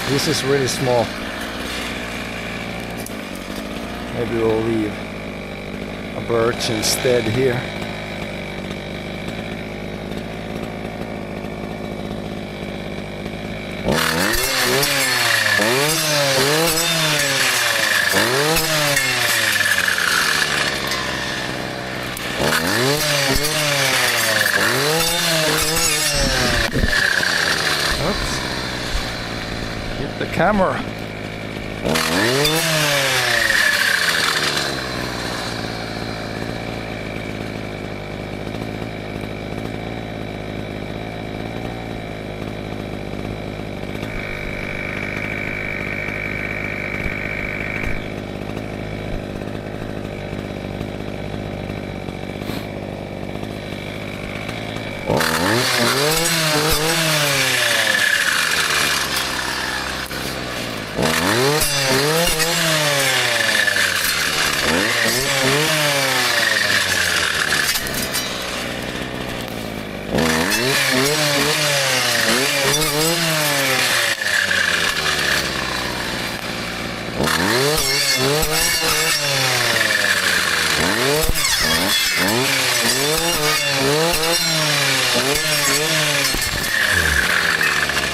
This is really small. Maybe we'll leave a birch instead here. Oops. Hit the camera.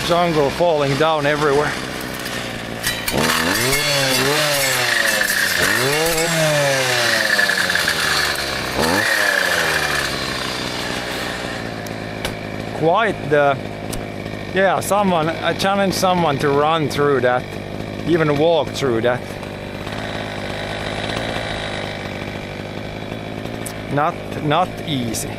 Jungle falling down everywhere. Quite the Yeah, I challenge someone to run through that, even walk through that. Not easy.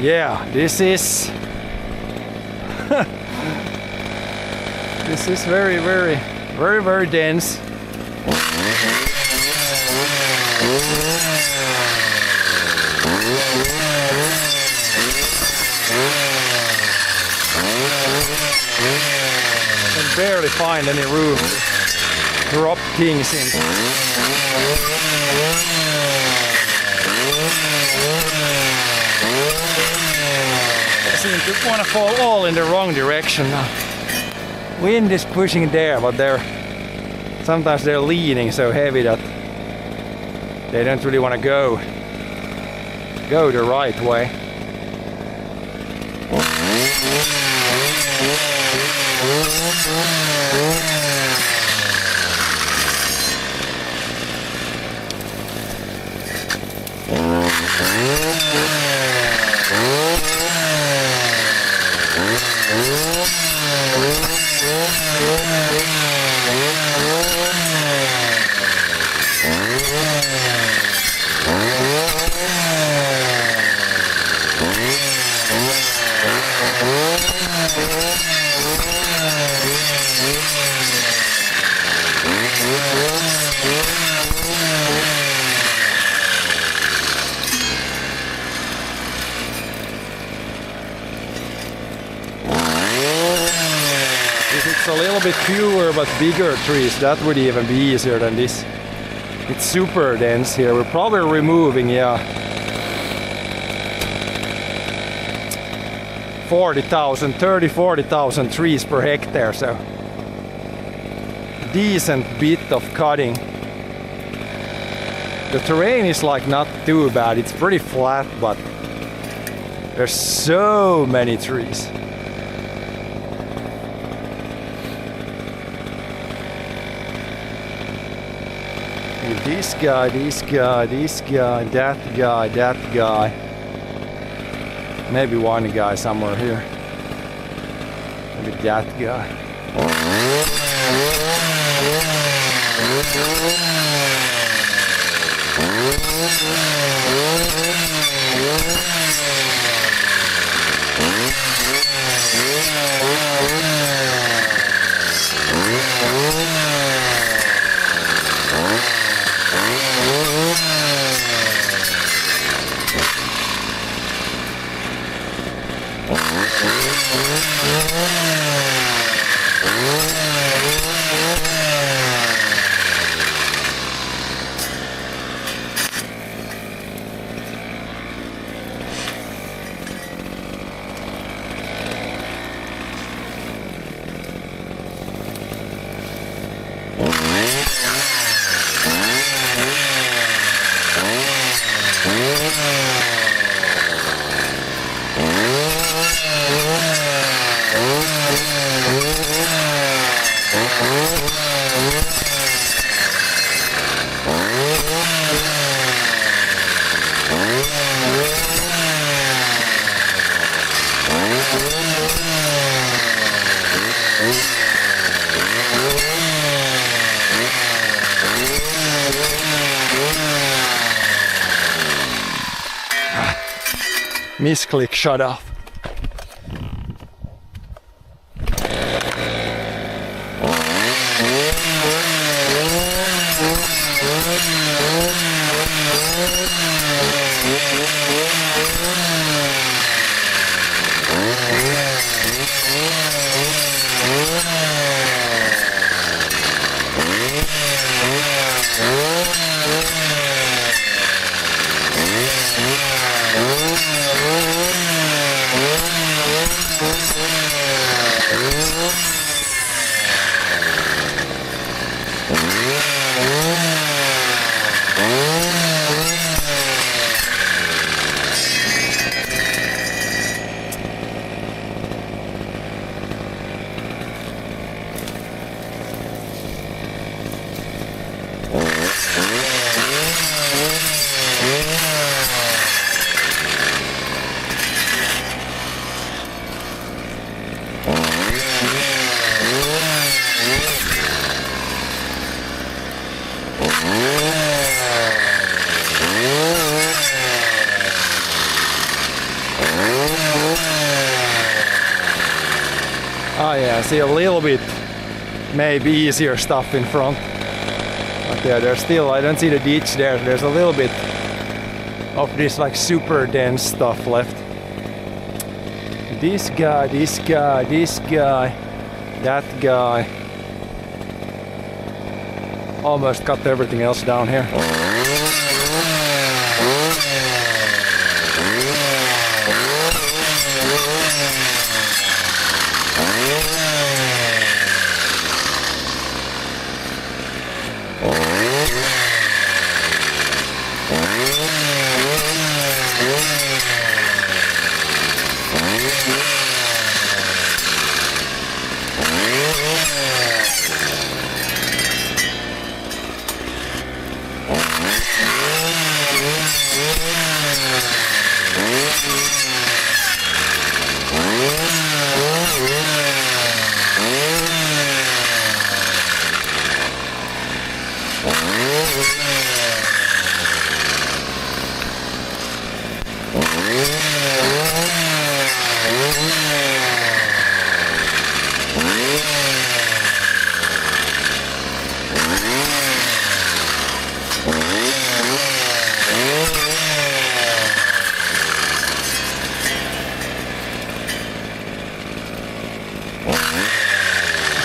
Yeah, this is this is very dense. Can barely find any room to drop things in. I seem to want to fall all in the wrong direction now. Wind is pushing there, but sometimes they're leaning so heavy that they don't really want to go the right way. If it's a little bit fewer but bigger trees, that would even be easier than this. It's super dense here. We're probably removing, 40,000 trees per hectare, so decent bit of cutting. The terrain is like not too bad. It's pretty flat, but there's so many trees. This guy, that guy. Maybe one guy somewhere here. Maybe that guy. Misclick shut off. Oh yeah, I see a little bit maybe easier stuff in front. But yeah, there's still, I don't see the ditch there. There's a little bit of this like super dense stuff left. This guy, this guy, this guy, that guy. Almost cut everything else down here.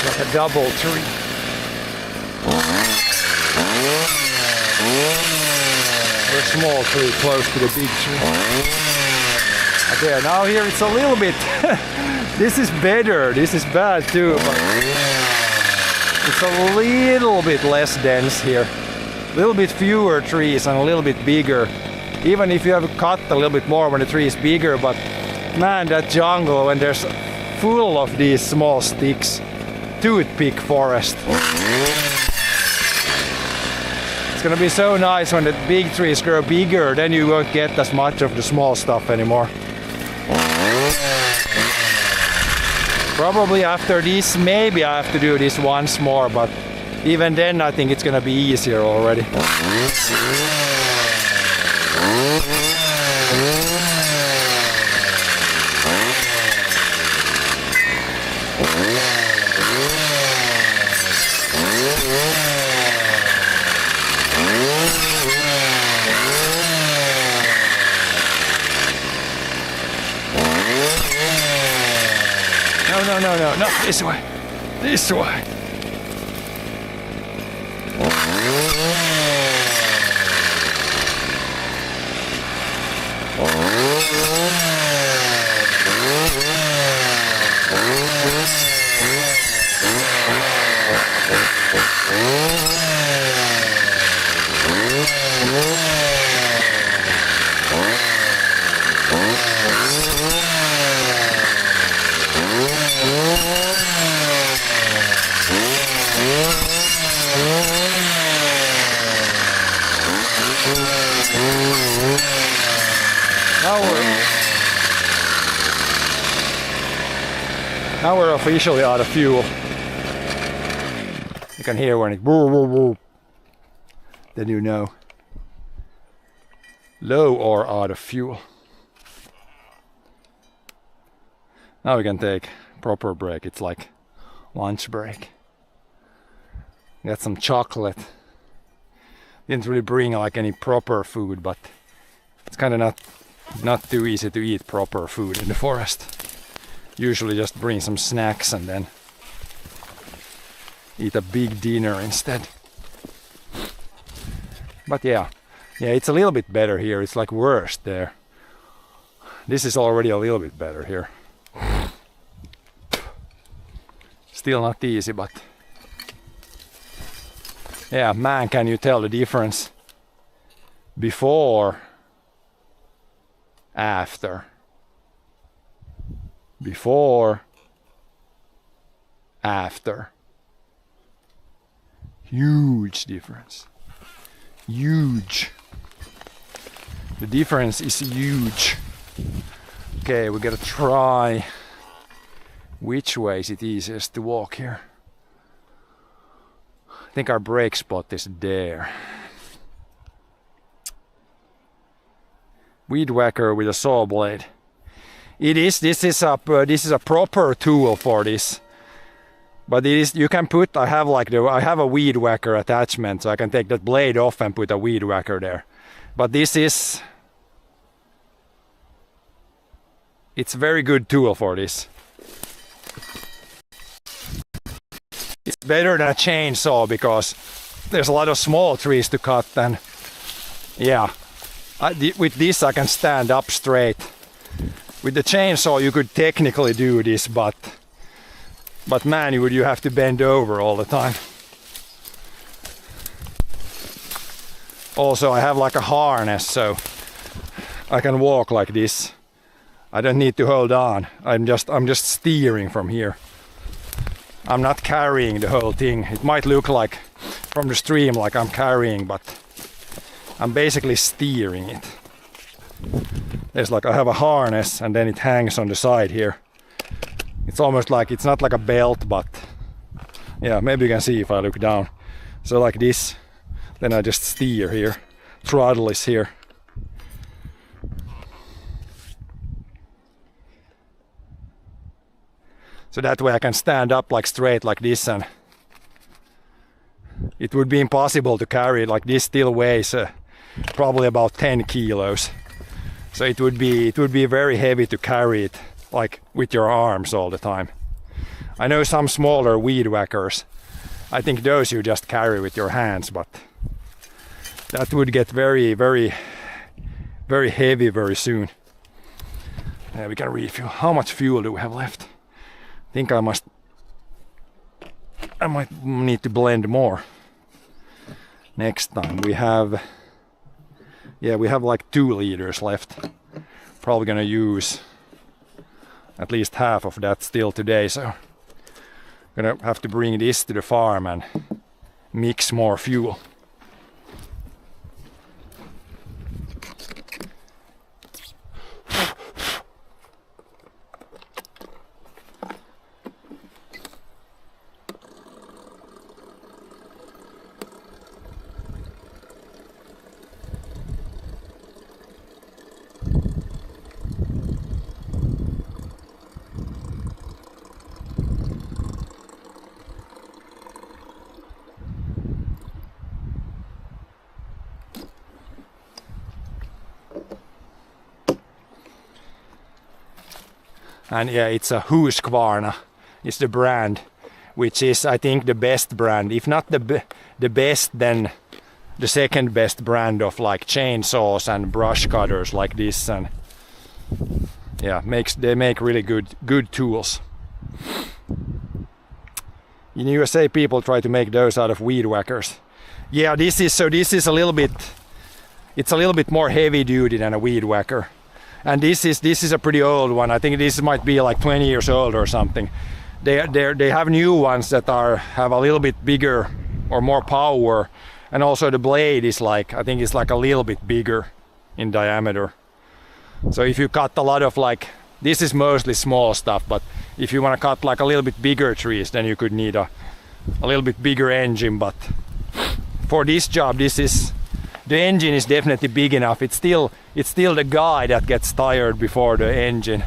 Like a double tree. Or a small tree close to the big tree. Okay, now here it's a little bit. This is better. This is bad too, but it's a little bit less dense here. A little bit fewer trees and a little bit bigger. Even if you have cut a little bit more when the tree is bigger, but man, that jungle when there's full of these small sticks. Toothpick forest. It's gonna be so nice when the big trees grow bigger, then you won't get as much of the small stuff anymore. Probably after this, maybe I have to do this once more, but even then I think it's gonna be easier already. No, this way. This way. Now we're officially out of fuel. You can hear when it woo woo woo. Then you know. Low or out of fuel. Now we can take proper break. It's like lunch break. Got some chocolate. Didn't really bring like any proper food, but it's kind of not too easy to eat proper food in the forest. Usually just bring some snacks and then eat a big dinner instead. But yeah, it's a little bit better here. It's like worse there. This is already a little bit better here. Still not easy, but yeah, man, can you tell the difference before, after? Before, after. Huge difference. Huge. The difference is huge. Okay, we gotta try. Which way is it easiest to walk here? I think our break spot is there. Weed whacker with a saw blade. This is a proper tool for this. But it is, you can put, I have a weed whacker attachment, so I can take that blade off and put a weed whacker there. But it's a very good tool for this. It's better than a chainsaw because there's a lot of small trees to cut, and yeah, with this I can stand up straight. With the chainsaw you could technically do this, but man, you have to bend over all the time. Also, I have like a harness, so I can walk like this. I don't need to hold on. I'm just steering from here. I'm not carrying the whole thing. It might look like from the stream like I'm carrying, but I'm basically steering it. There's like, I have a harness and then it hangs on the side here. It's almost like, it's not like a belt, but yeah, maybe you can see if I look down. So like this, then I just steer here. Throttle is here. So that way I can stand up like straight like this, and it would be impossible to carry it. Like this still weighs probably about 10 kilos. So it would be very heavy to carry it like with your arms all the time. I know some smaller weed whackers. I think those you just carry with your hands, but that would get very, very, very heavy very soon. Yeah, we can refuel. How much fuel do we have left? I think I might need to blend more next time. We have like 2 liters left. Probably gonna use at least half of that still today, so gonna have to bring this to the farm and mix more fuel. And yeah, it's a Husqvarna, it's the brand, which is I think the best brand. If not the best, then the second best brand of like chainsaws and brush cutters like this. And yeah, they make really good tools. In USA people try to make those out of weed whackers. Yeah, this is a little bit more heavy duty than a weed whacker. And this is a pretty old one. I think this might be like 20 years old or something. They have new ones that have a little bit bigger or more power, and also the blade is like, I think it's like a little bit bigger in diameter. So if you cut a lot of like, this is mostly small stuff, but if you want to cut like a little bit bigger trees, then you could need a little bit bigger engine. But for this job, the engine is definitely big enough. It's still the guy that gets tired before the engine.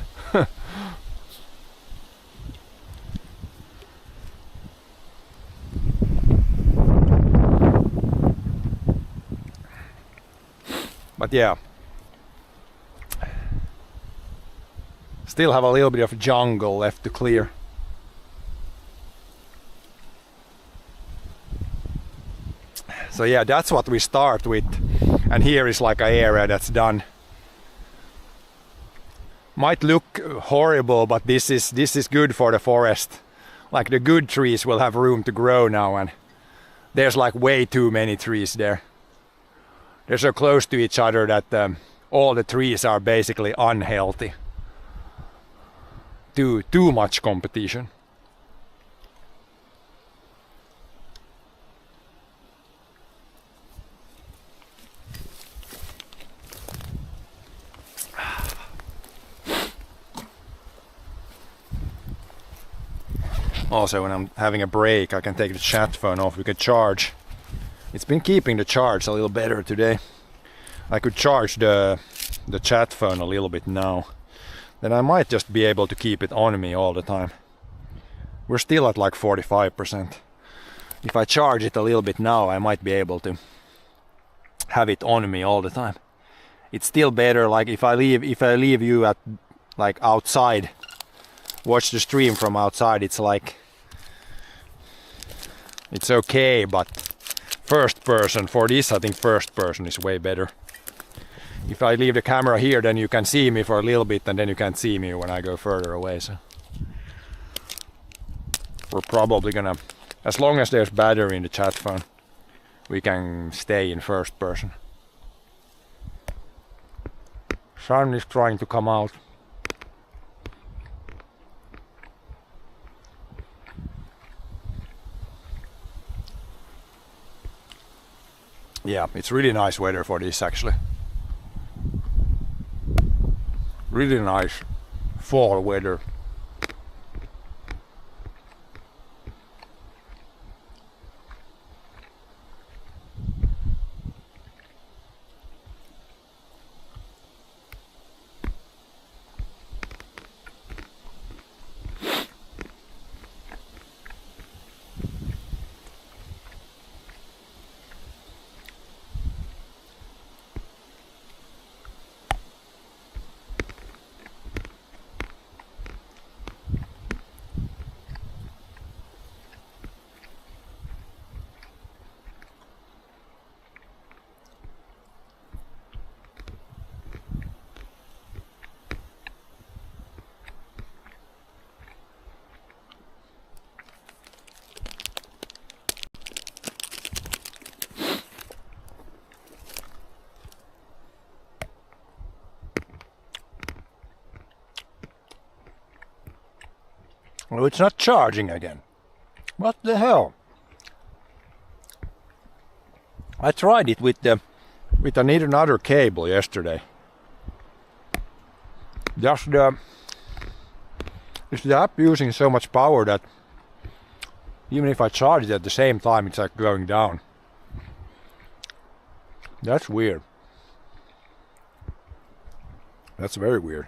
But yeah, still have a little bit of jungle left to clear. So yeah, that's what we start with, and here is like an area that's done. Might look horrible, but this is good for the forest. Like the good trees will have room to grow now, and there's like way too many trees there. They're so close to each other that all the trees are basically unhealthy. Too much competition. Also, when I'm having a break, I can take the chat phone off. We could charge. It's been keeping the charge a little better today. I could charge the chat phone a little bit now. Then I might just be able to keep it on me all the time. We're still at like 45%. If I charge it a little bit now, I might be able to have it on me all the time. It's still better, like if I leave you at like outside, watch the stream from outside, it's like it's okay, but first person for this, I think first person is way better. If I leave the camera here, then you can see me for a little bit, and then you can't see me when I go further away. So we're probably gonna, as long as there's battery in the chat phone, we can stay in first person. Sun is trying to come out. Yeah, it's really nice weather for this actually. Really nice fall weather. Oh, it's not charging again. What the hell? I tried it with another cable yesterday. Just is the app using so much power that even if I charge it at the same time, it's like going down. That's weird. That's very weird.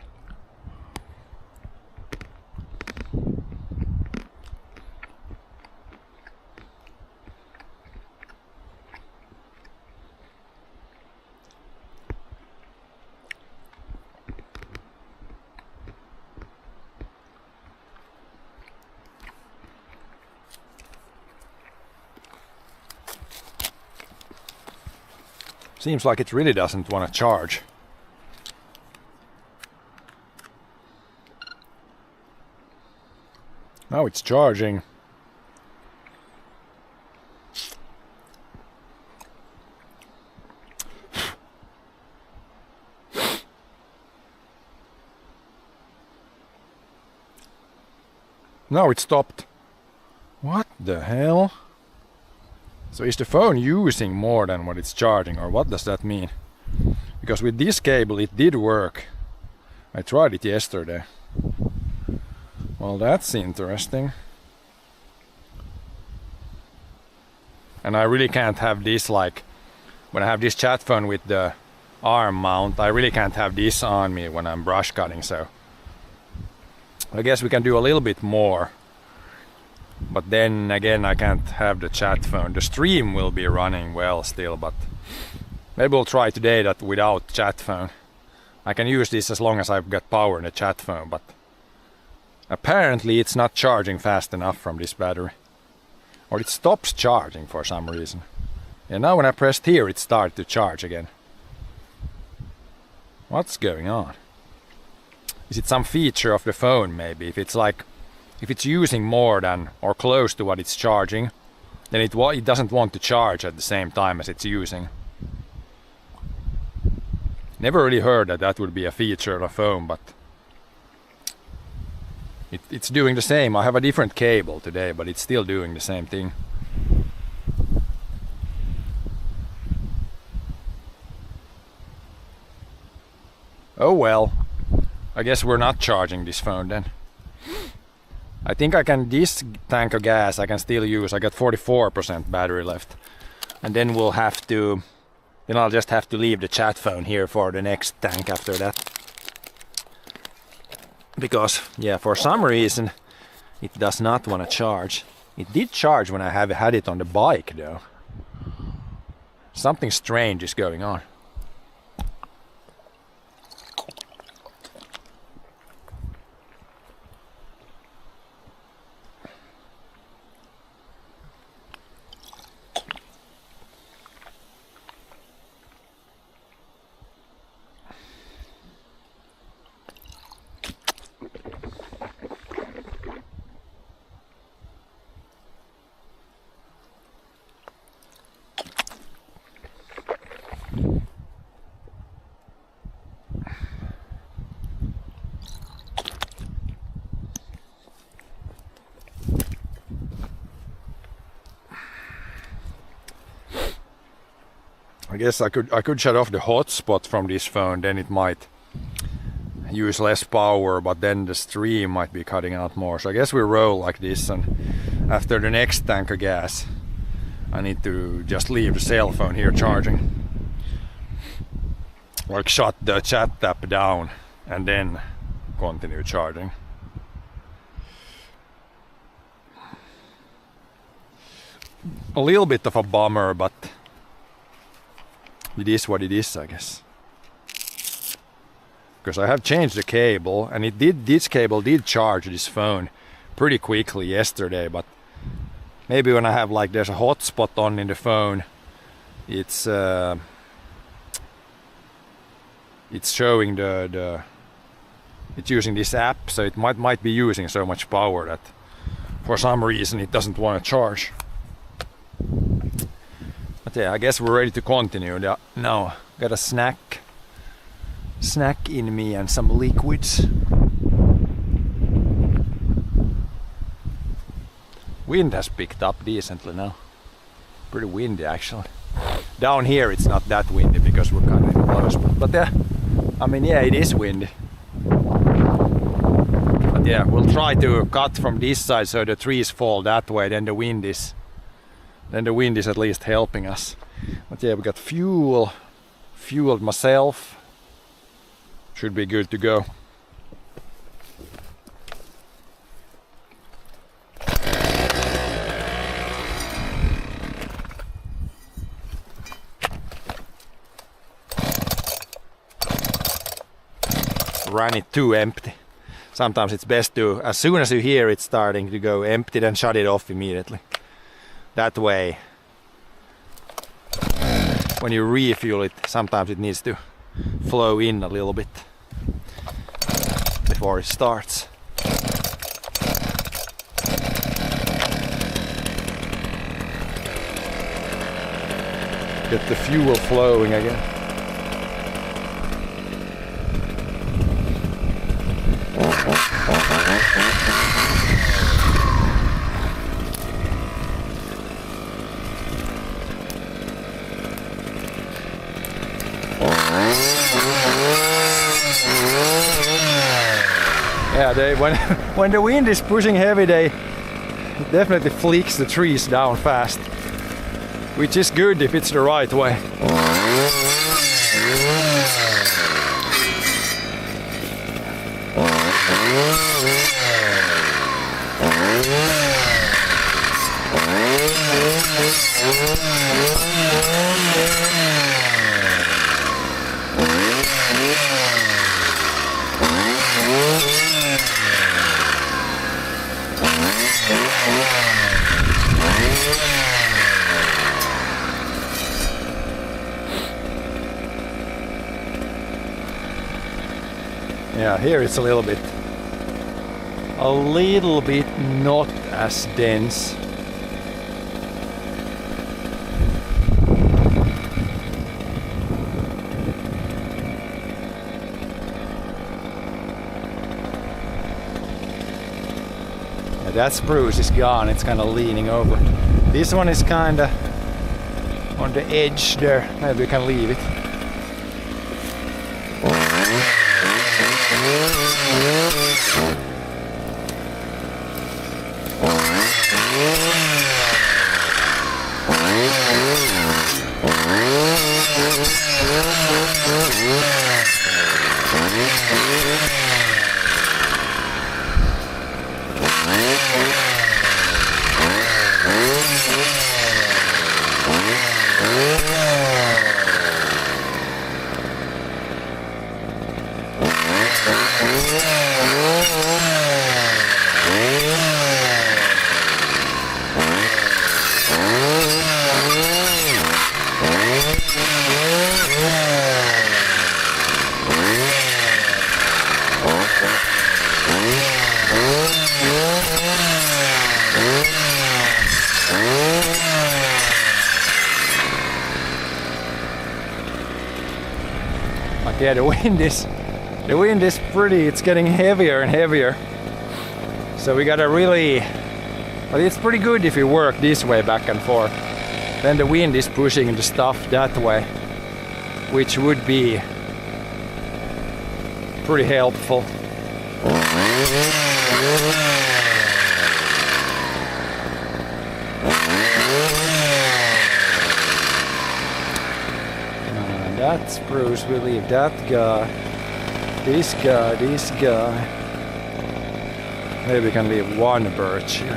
Seems like it really doesn't want to charge. Now it's charging. Now it stopped. What the hell? So is the phone using more than what it's charging, or what does that mean? Because with this cable it did work. I tried it yesterday. Well, that's interesting. And I really can't have this, like when I have this chat phone with the arm mount, I really can't have this on me when I'm brush cutting, so I guess we can do a little bit more. But then again, I can't have the chat phone. The stream will be running well still, but Maybe we'll try today that without chat phone. I can use this as long as I've got power in the chat phone, but apparently it's not charging fast enough from this battery. Or it stops charging for some reason. And now when I pressed here, it started to charge again. What's going on? Is it some feature of the phone maybe? If it's using more than or close to what it's charging, then it doesn't want to charge at the same time as it's using. Never really heard that would be a feature of a phone, but it's doing the same. I have a different cable today, but it's still doing the same thing. Oh well, I guess we're not charging this phone then. I think this tank of gas I can still use. I got 44% battery left. And then I'll just have to leave the chat phone here for the next tank after that. Because, yeah, for some reason it does not want to charge. It did charge when I had it on the bike though. Something strange is going on. I guess I could shut off the hotspot from this phone, then it might use less power, but then the stream might be cutting out more. So I guess we roll like this, and after the next tank of gas I need to just leave the cell phone here charging. Like shut the chat tab down and then continue charging. A little bit of a bummer, but it is what it is, I guess. Because I have changed the cable, and this cable did charge this phone pretty quickly yesterday, but maybe when I have there's a hotspot on in the phone, it's showing it's using this app, so it might be using so much power that for some reason it doesn't want to charge. But yeah, I guess we're ready to continue. Now, got a snack in me and some liquids. Wind has picked up decently now. Pretty windy actually. Down here it's not that windy because we're kind of close. But yeah, I mean, yeah, it is windy. But yeah, we'll try to cut from this side so the trees fall that way. Then the wind is at least helping us. But yeah, we got fueled myself. Should be good to go. Ran it too empty. Sometimes it's best to, as soon as you hear it starting to go empty, then shut it off immediately. That way, when you refuel it, sometimes it needs to flow in a little bit before it starts. Get the fuel flowing again. Yeah, when the wind is pushing heavy, it definitely flicks the trees down fast, which is good if it's the right way. Yeah, here it's a little bit not as dense. Yeah, that spruce is gone, it's kind of leaning over. This one is kind of on the edge there. Maybe we can leave it. Yeah, the wind is pretty, it's getting heavier and heavier. So we gotta really, but it's pretty good if you work this way back and forth. Then the wind is pushing the stuff that way, which would be pretty helpful. That spruce, we leave that guy, this guy. Maybe we can leave one birch here.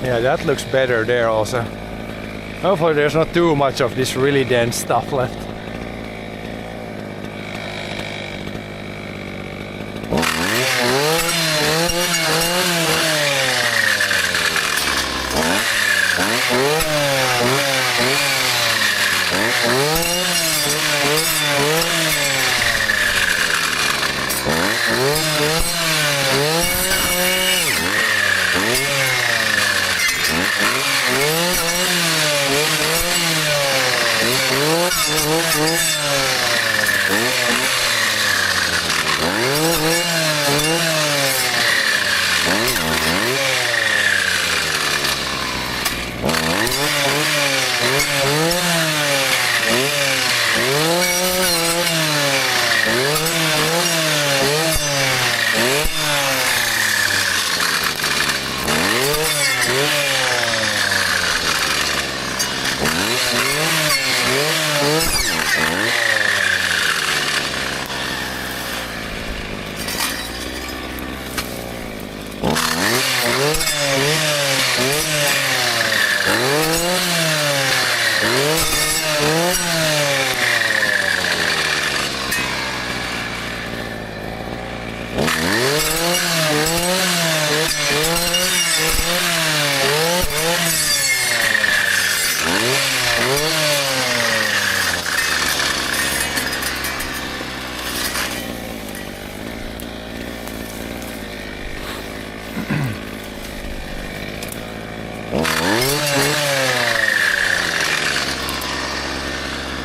Yeah, that looks better there also. Hopefully there's not too much of this really dense stuff left.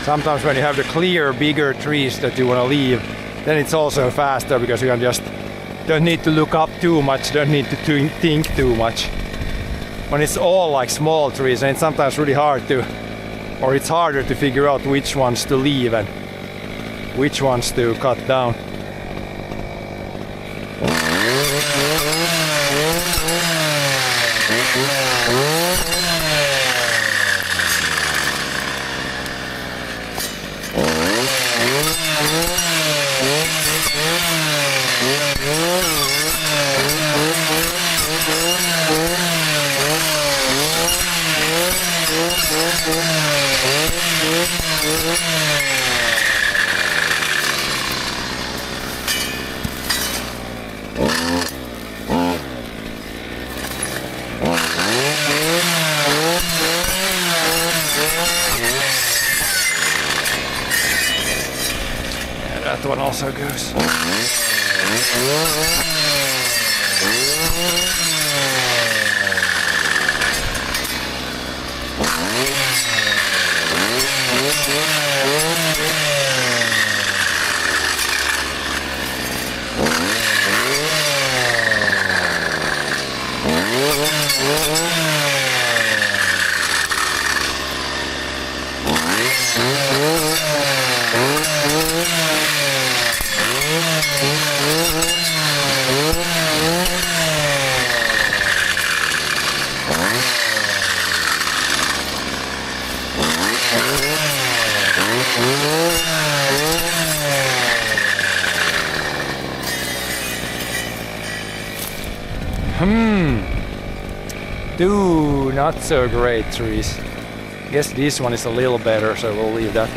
Sometimes when you have the clear, bigger trees that you want to leave, then it's also faster because you can just don't need to look up too much, don't need to think too much. When it's all like small trees, and it's sometimes really hard to, or it's harder to figure out which ones to leave and which ones to cut down. That one also goes. Two not so great trees. I guess this one is a little better, so we'll leave that.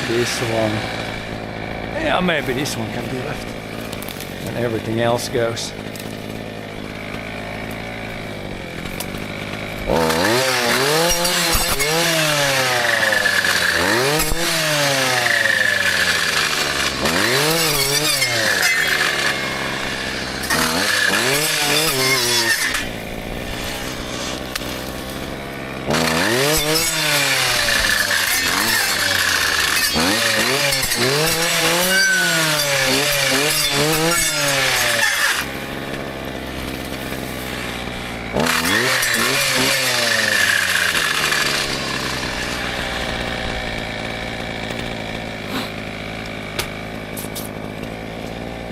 This one, yeah, maybe this one can be left, and everything else goes.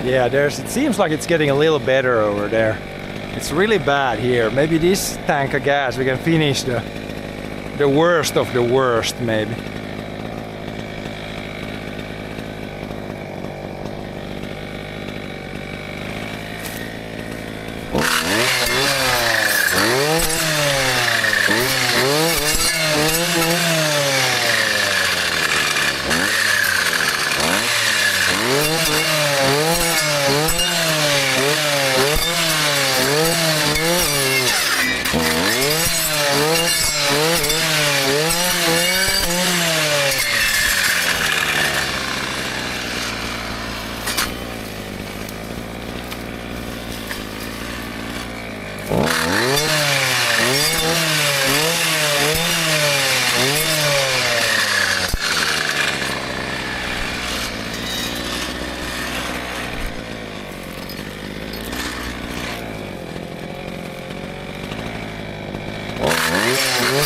Yeah, it seems like it's getting a little better over there. It's really bad here. Maybe this tank of gas we can finish the worst of the worst, maybe. There's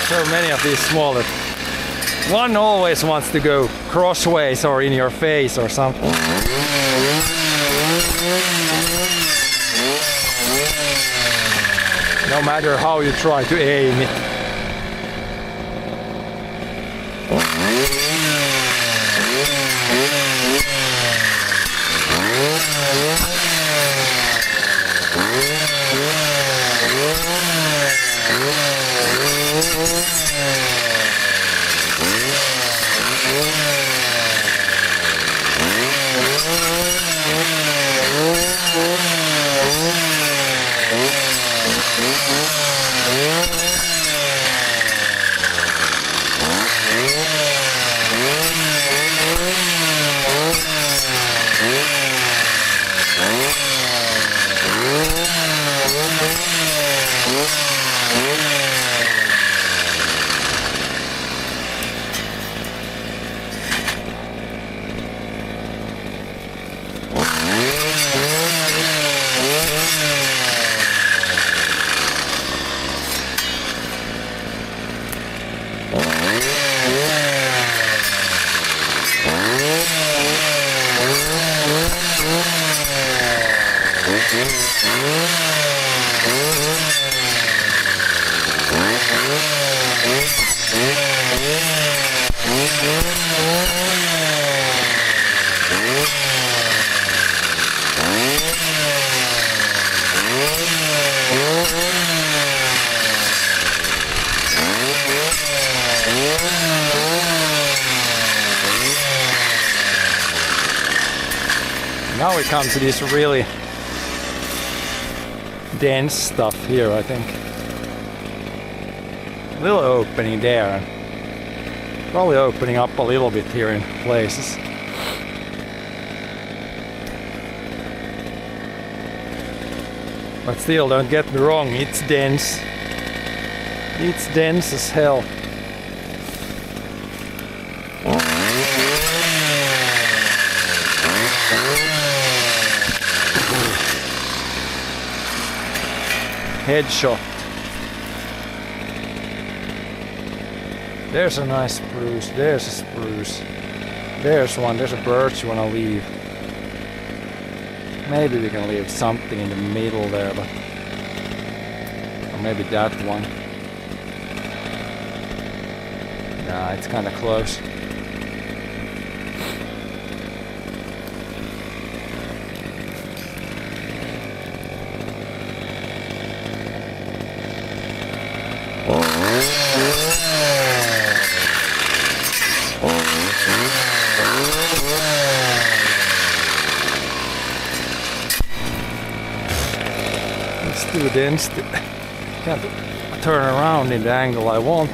so many of these small that one always wants to go crossways or in your face or something. No matter how you try to aim it. Now we come to this really dense stuff here, I think. A little opening there, and probably opening up a little bit here in places. But still, don't get me wrong, it's dense. It's dense as hell. Headshot. There's a nice spruce, there's a spruce. There's one, there's a birch you wanna leave. Maybe we can leave something in the middle there, but... or maybe that one. Nah, it's kinda close. It's too dense to can't turn around in the angle I want.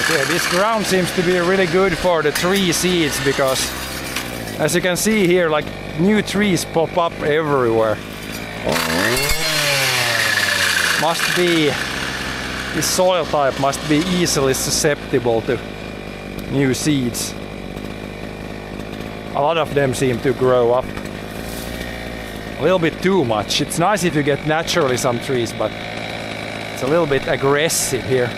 Okay, this ground seems to be really good for the tree seeds because, as you can see here, like new trees pop up everywhere. Must be, this soil type must be easily susceptible to new seeds. A lot of them seem to grow up a little bit too much. It's nice if you get naturally some trees, but it's a little bit aggressive here.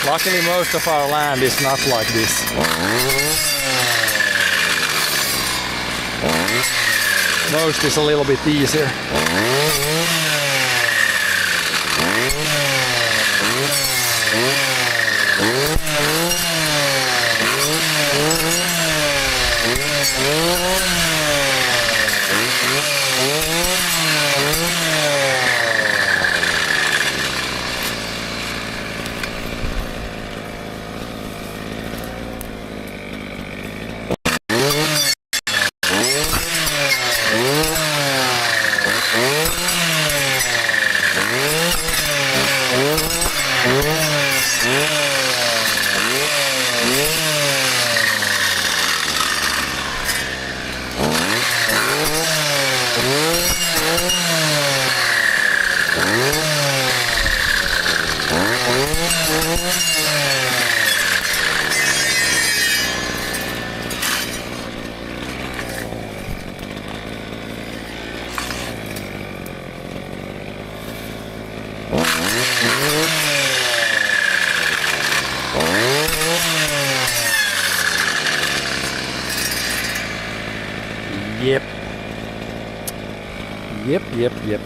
Luckily most of our land is not like this. Most is a little bit easier. Yep. Yep.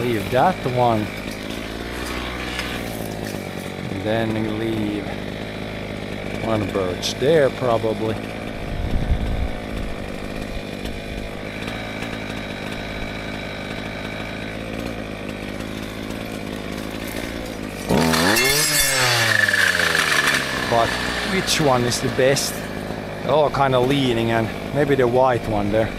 Leave that one. And then you leave one birch there probably. But which one is the best? They're all kind of leaning, and maybe the white one there.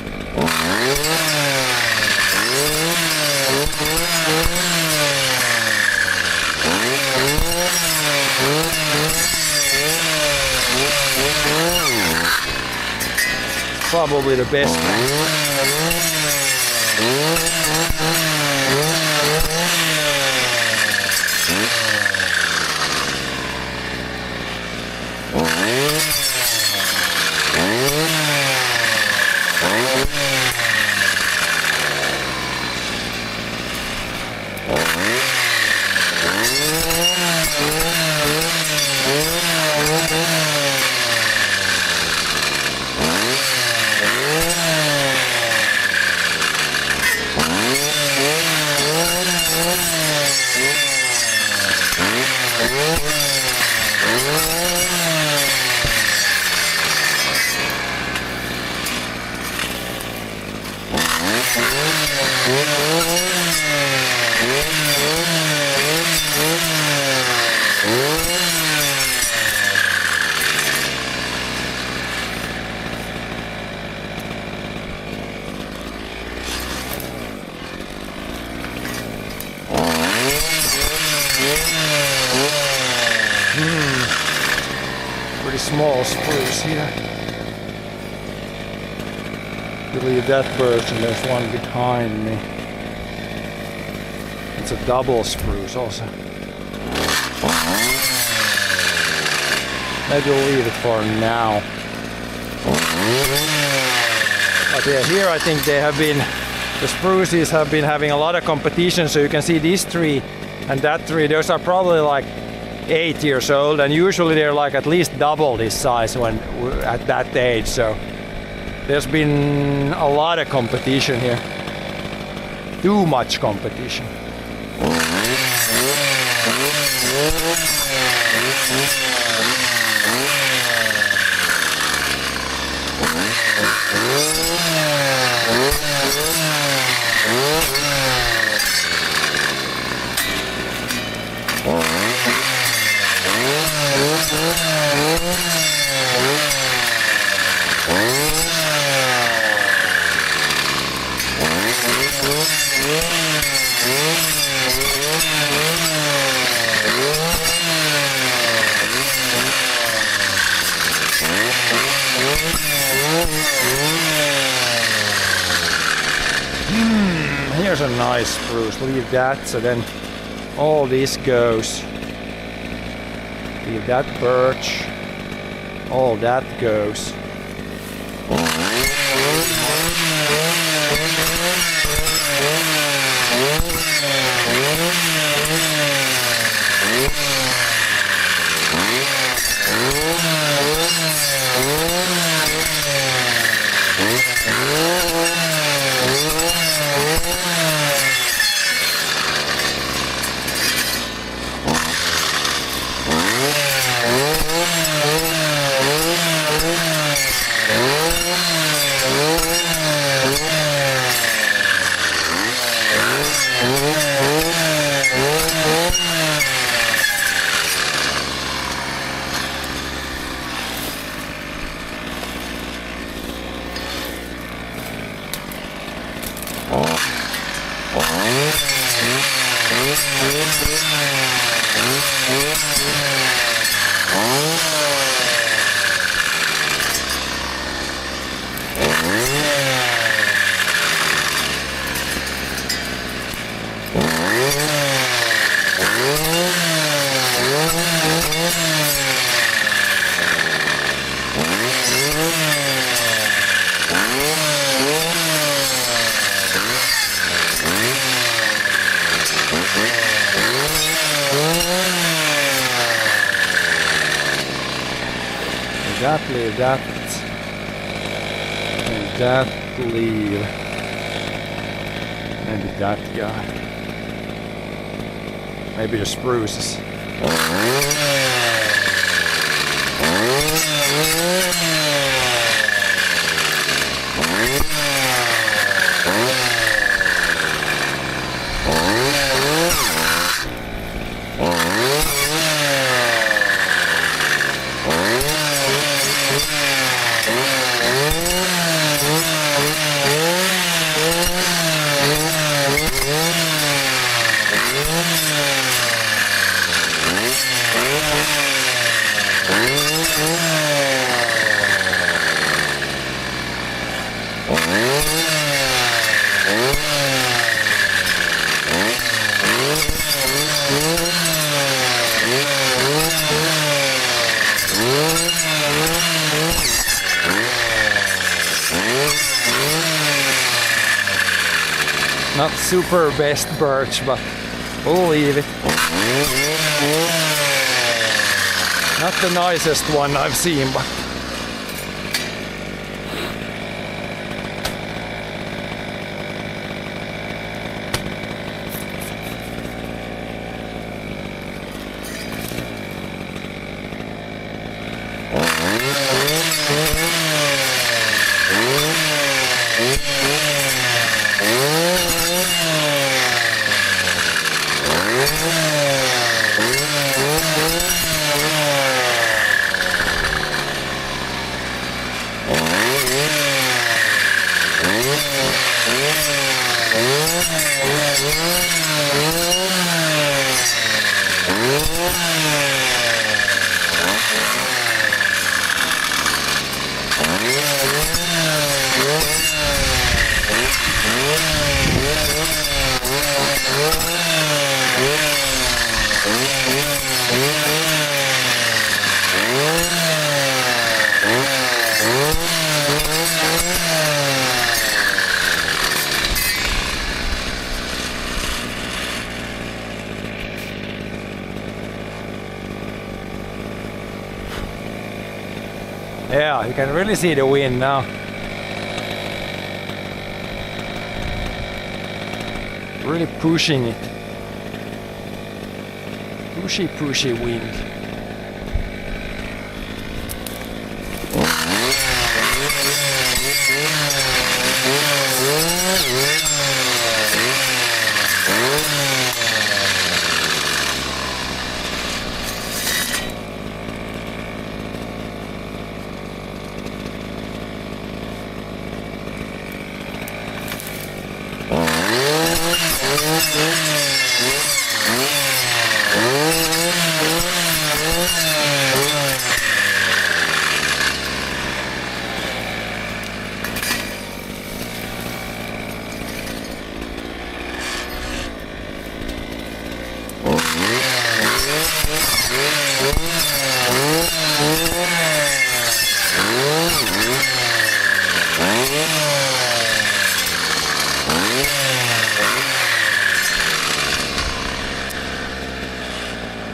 Probably the best one. Pretty small spruce here. You leave that birch and there's one behind me. It's a double spruce also. Maybe we'll leave it for now. But yeah, here I think the spruces have been having a lot of competition, so you can see these three and that tree, those are probably like 8 years old, and usually they're like at least double this size when at that age, so there's been a lot of competition here. Too much competition. Here's a nice spruce, leave that, so then all this goes. Leave that birch, all that goes. leave that. And that leave. Maybe that guy. Maybe the spruces. Not super best birch, but we'll leave it. Not the nicest one I've seen, but yeah, you can really see the wind now. Really pushing it. Pushy wind.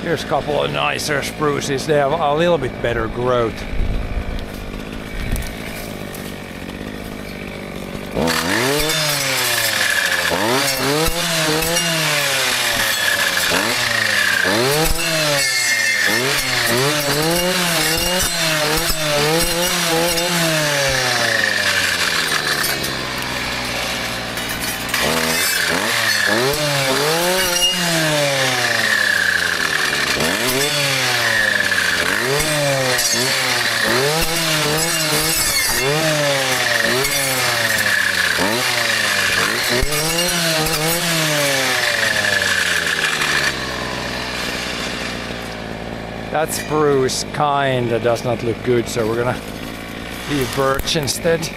Here's a couple of nicer spruces. They have a little bit better growth. That spruce kinda does not look good, so we're gonna leave birch instead.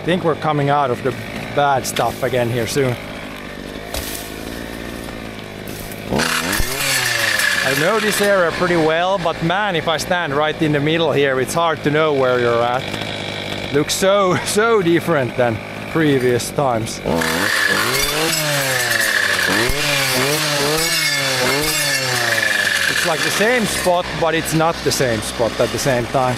I think we're coming out of the bad stuff again here soon. I know this area pretty well, but man, if I stand right in the middle here, it's hard to know where you're at. Looks so different than previous times. It's like the same spot, but it's not the same spot at the same time.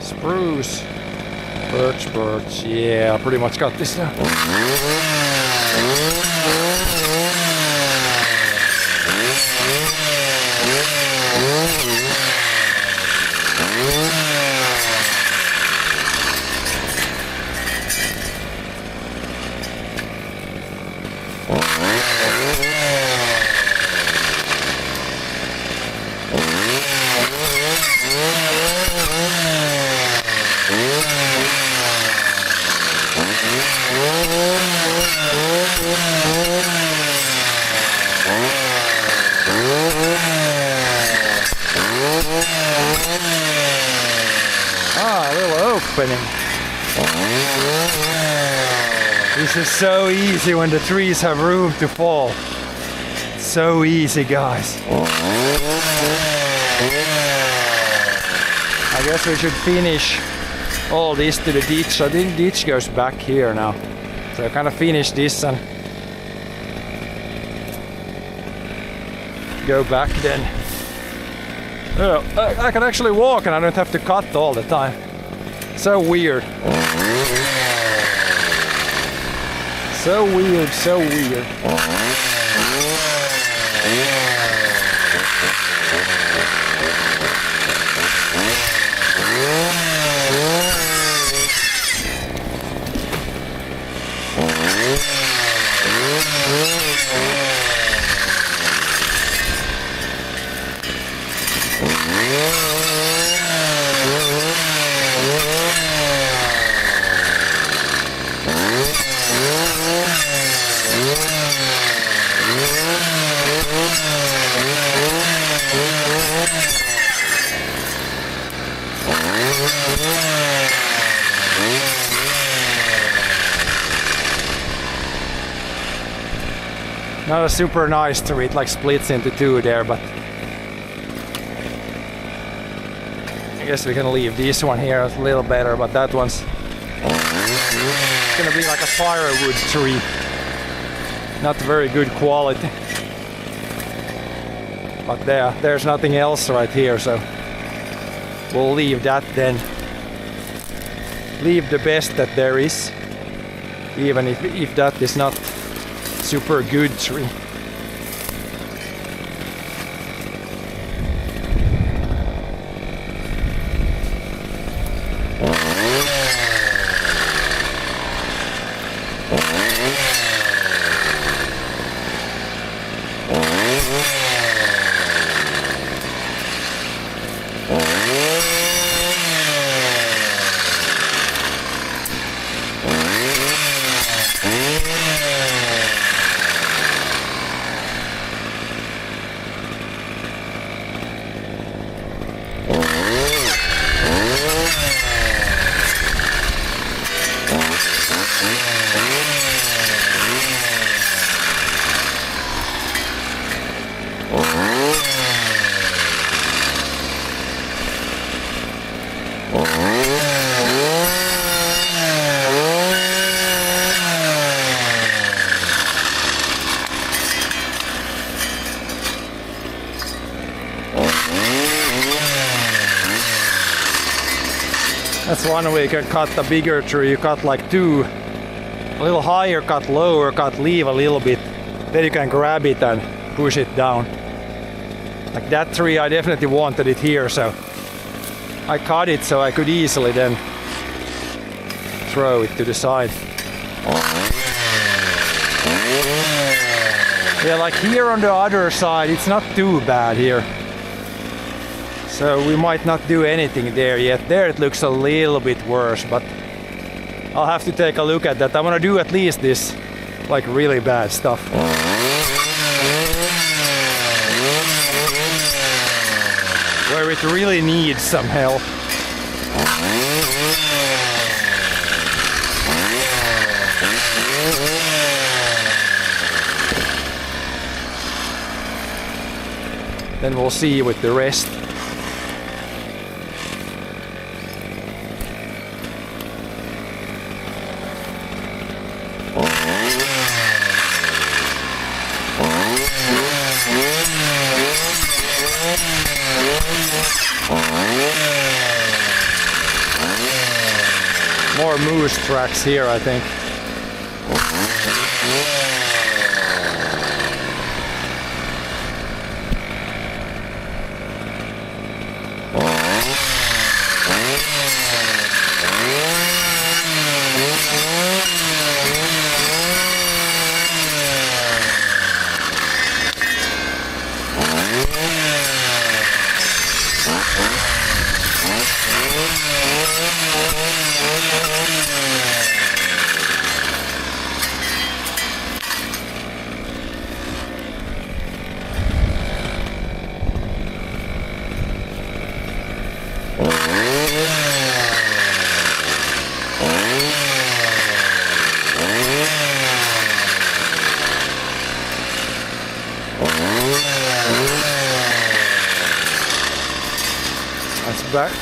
Spruce, birch, yeah, pretty much got this now. Ah, a little opening. This is so easy when the trees have room to fall. So easy, guys. I guess we should finish all this to the ditch. I think the ditch goes back here now. So I kind of finish this and go back then. Oh, I can actually walk and I don't have to cut all the time. So weird. So weird, so weird. Not a super nice tree, it like splits into two there, but I guess we can leave this one here a little better, but that one's gonna be like a firewood tree. Not very good quality. But there's nothing else right here, so we'll leave that then. Leave the best that there is, even if that is not super good tree. That's one way you can cut a bigger tree. You cut like two, a little higher, cut lower, cut leave a little bit. Then you can grab it and push it down. Like that tree, I definitely wanted it here, so I cut it so I could easily then throw it to the side. Yeah, like here on the other side, it's not too bad here. So we might not do anything there yet. There it looks a little bit worse, but I'll have to take a look at that. I want to do at least this like really bad stuff. Where it really needs some help. Then we'll see with the rest. More moose tracks here, I think.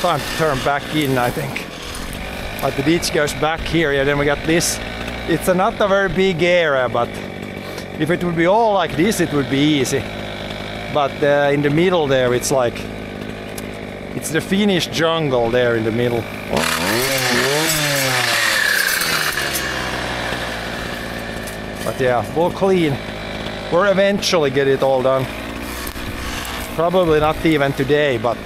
Time to turn back in, I think. But the ditch goes back here, and then we got this. It's not a very big area, but if it would be all like this, it would be easy. But in the middle there, it's like it's the Finnish jungle there in the middle. But yeah, we'll clean. We'll eventually get it all done. Probably not even today, but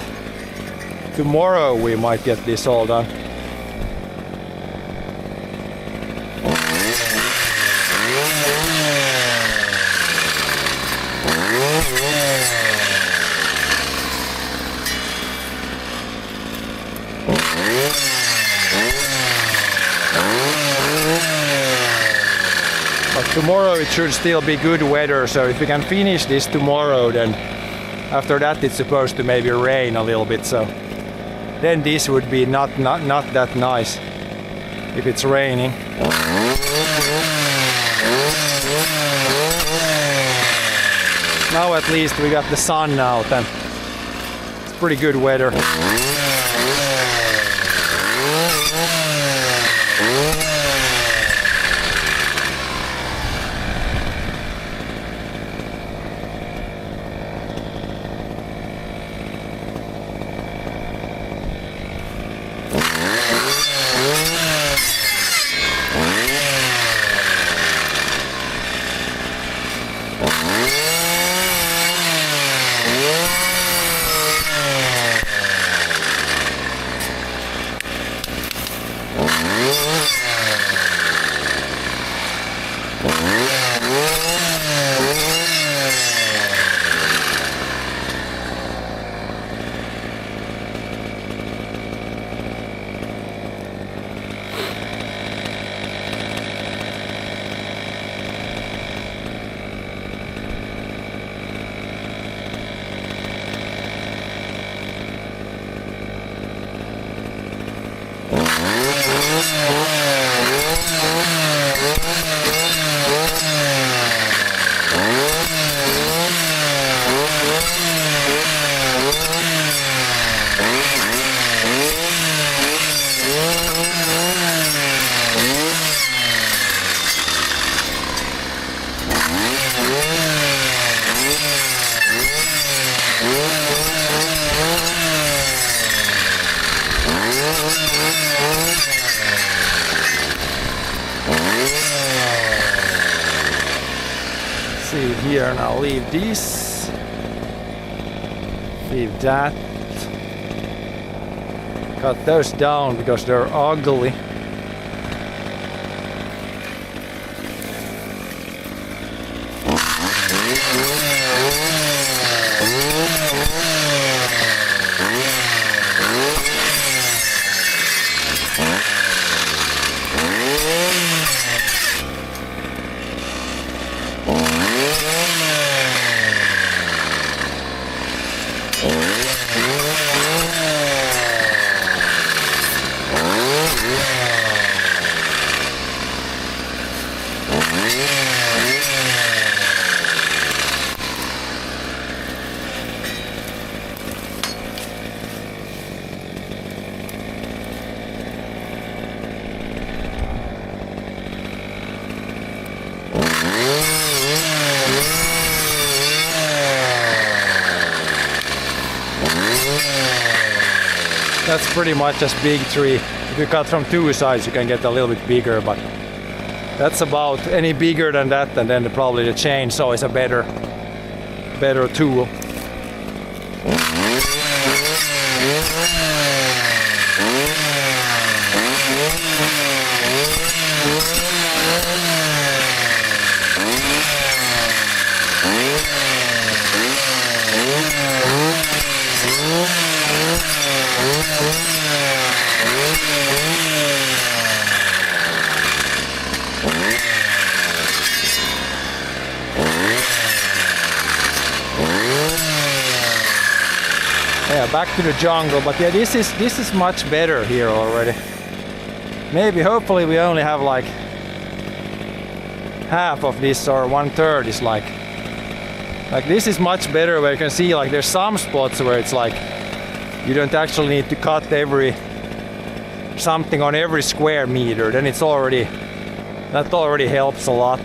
tomorrow we might get this all done. But tomorrow it should still be good weather, so if we can finish this tomorrow, then after that it's supposed to maybe rain a little bit, so then this would be not that nice if it's raining. Now at least we got the sun out and it's pretty good weather. here, and I'll leave this. Leave that. Cut those down because they're ugly. That's pretty much a big tree. If you cut from two sides, you can get a little bit bigger, but that's about any bigger than that, and then probably the chainsaw is a better tool. Yeah, back to the jungle, but yeah, this is much better here already. Maybe, hopefully, we only have like half of this, or 1/3 is like this is much better, where you can see like there's some spots where it's like you don't actually need to cut something on every square meter. Then that already helps a lot.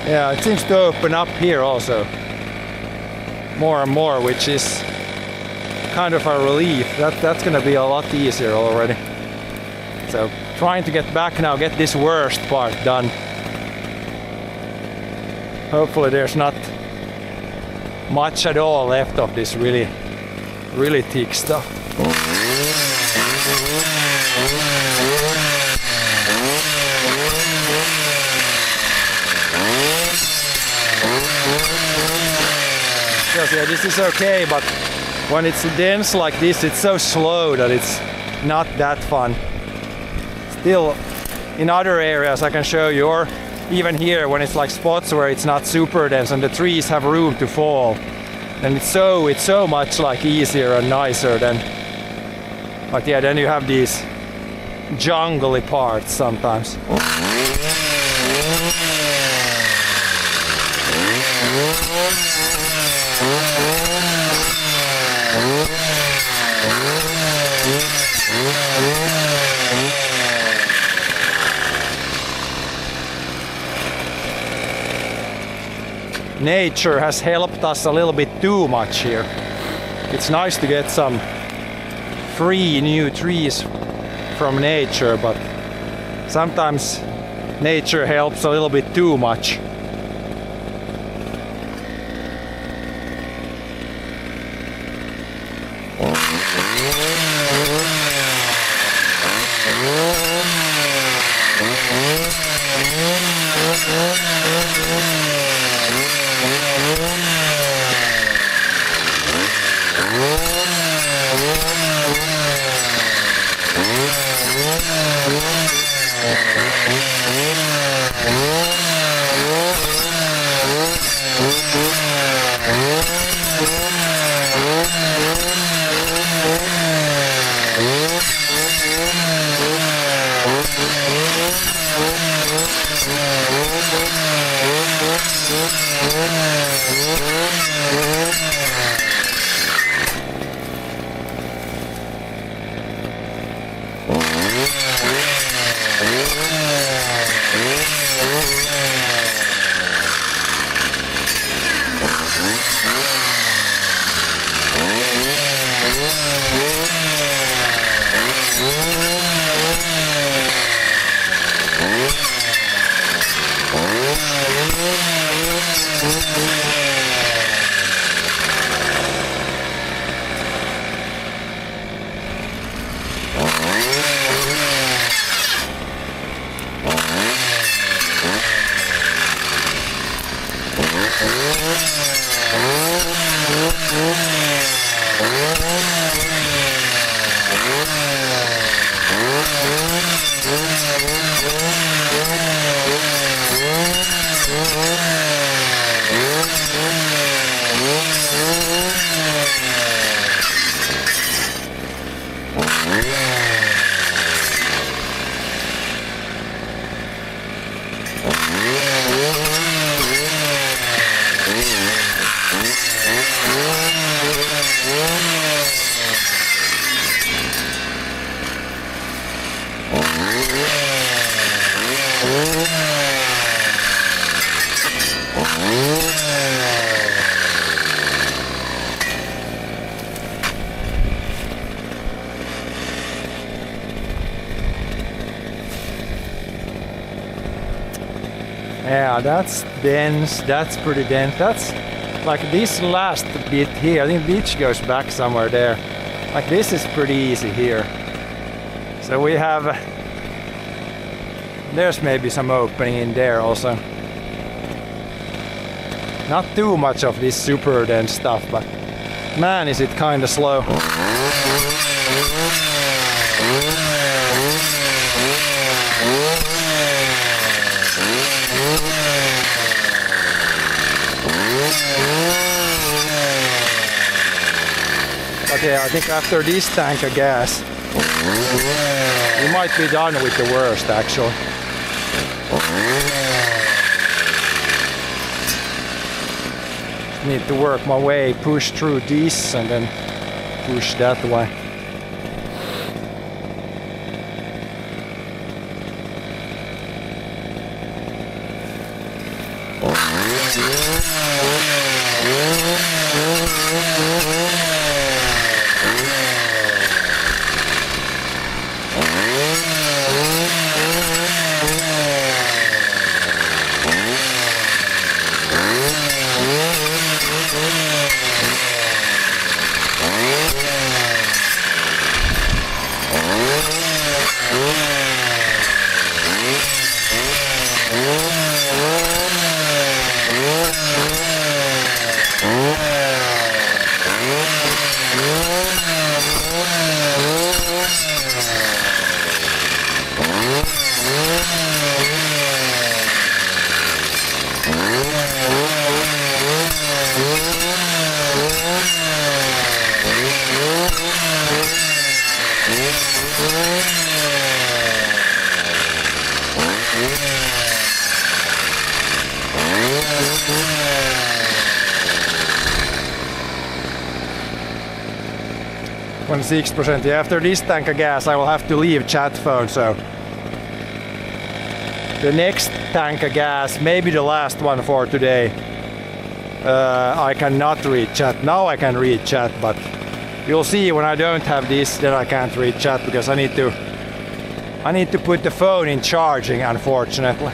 Yeah, it seems to open up here also more and more, which is kind of a relief. That's gonna be a lot easier already. So trying to get back now, get this worst part done. Hopefully there's not much at all left of this really thick stuff. Yeah, this is okay, but when it's dense like this, it's so slow that it's not that fun. Still, in other areas I can show you, or even here when it's like spots where it's not super dense and the trees have room to fall, then it's so much like easier and nicer than. But yeah, then you have these jungly parts sometimes. Nature has helped us a little bit too much here. It's nice to get some free new trees from nature, but sometimes nature helps a little bit too much. Yeah, that's dense, that's pretty dense. That's like this last bit here, I think the beach goes back somewhere there. Like this is pretty easy here. So we have, there's maybe some opening in there also. Not too much of this super dense stuff, but man is it kinda slow. Okay, I think after this tank of gas, we might be done with the worst actually. Need to work my way, push through this and then push that way. %. Yeah, after this tank of gas I will have to leave chat phone, so the next tank of gas, maybe the last one for today, I cannot read chat. Now I can read chat, but you'll see when I don't have this, then I can't read chat because I need to put the phone in charging, unfortunately.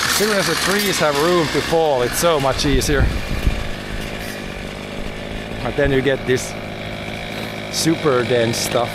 As soon as the trees have room to fall, it's so much easier. But then you get this super dense stuff.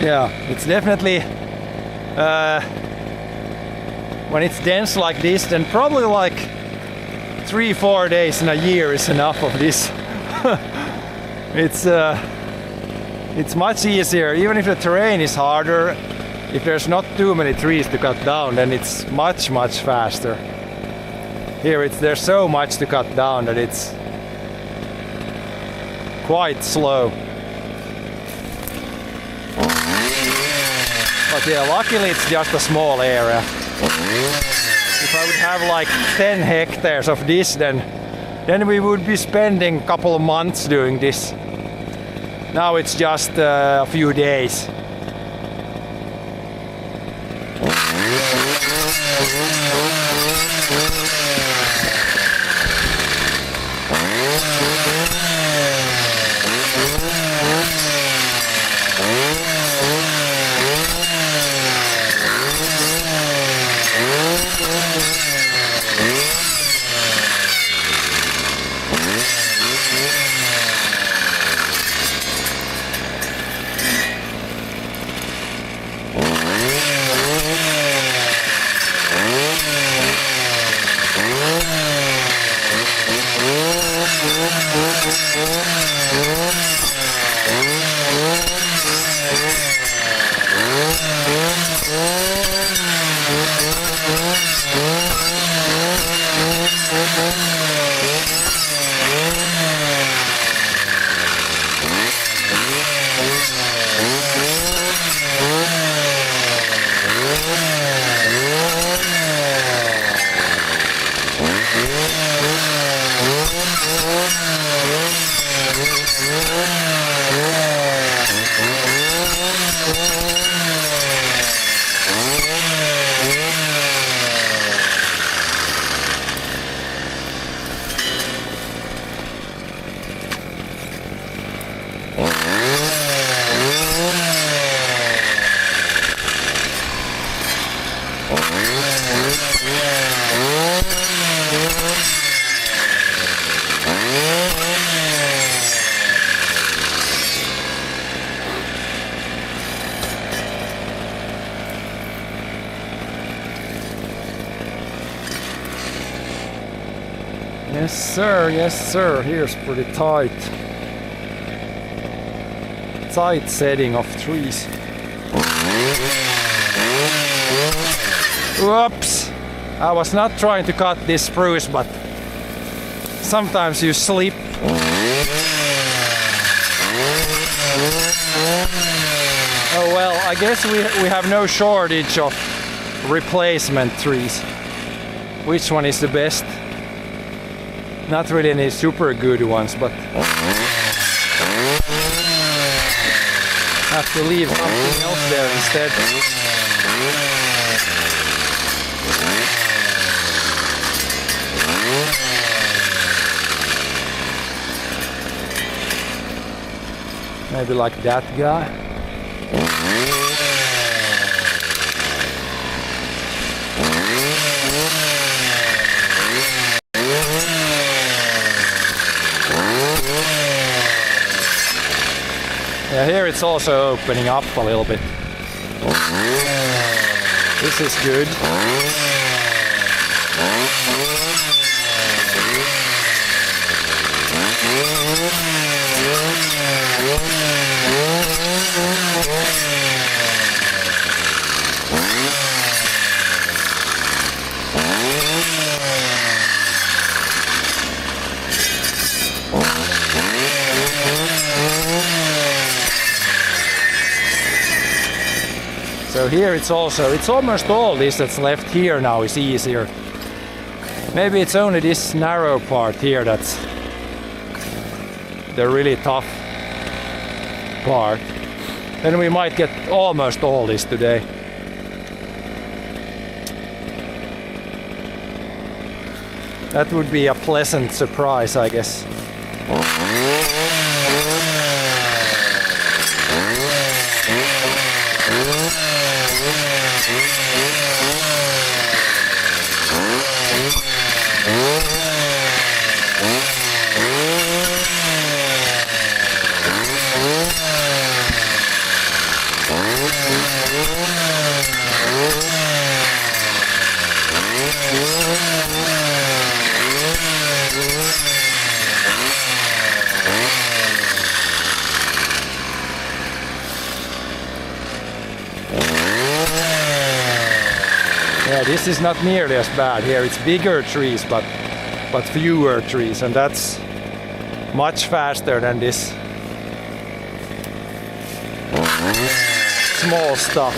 Yeah, it's definitely when it's dense like this, then probably like 3-4 days in a year is enough of this. It's much easier, even if the terrain is harder. If there's not too many trees to cut down, then it's much faster. Here there's so much to cut down that it's quite slow. But yeah, luckily it's just a small area. If I would have like 10 hectares of this, then we would be spending a couple of months doing this. Now it's just a few days. Yes sir, yes sir. Here's pretty tight. Tight setting of trees. Whoops! I was not trying to cut this spruce, but sometimes you slip. Oh well, I guess we have no shortage of replacement trees. Which one is the best? Not really any super good ones, but have to leave something else there instead. Maybe like that guy. Yeah, here it's also opening up a little bit. This is good. So here it's almost all this that's left here now is easier. Maybe it's only this narrow part here that's the really tough part. Then we might get almost all this today. That would be a pleasant surprise, I guess. Yeah, this is not nearly as bad here. It's bigger trees, but fewer trees, and that's much faster than this small stuff.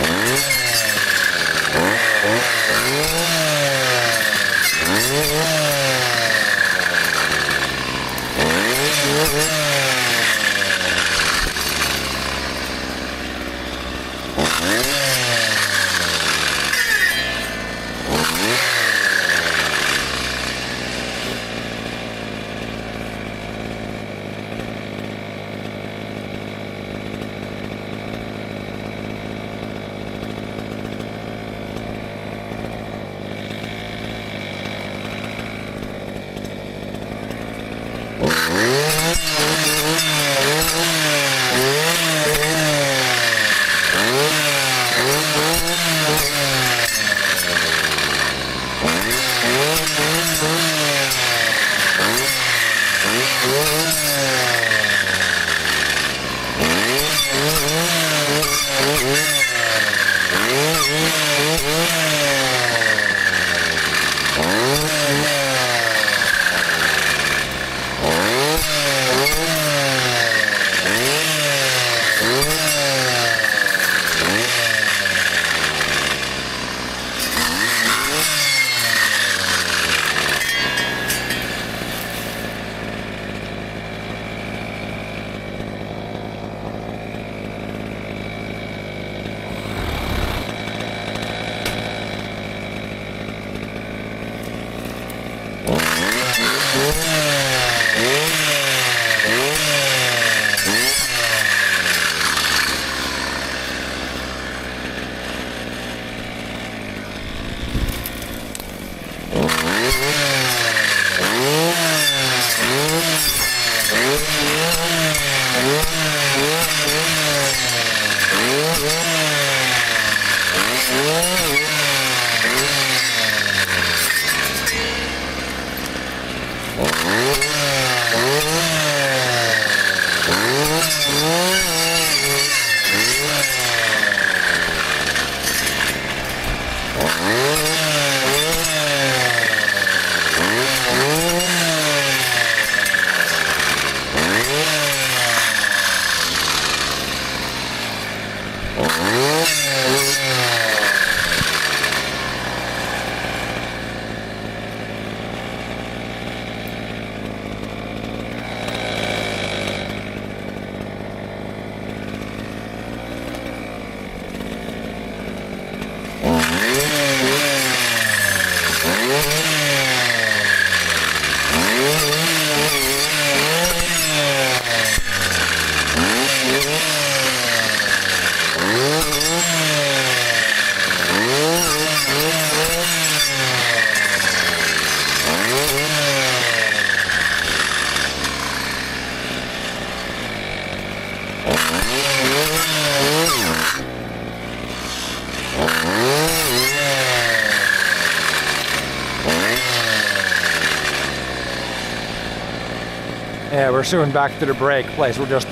Yeah, we're soon back to the brake place. We'll just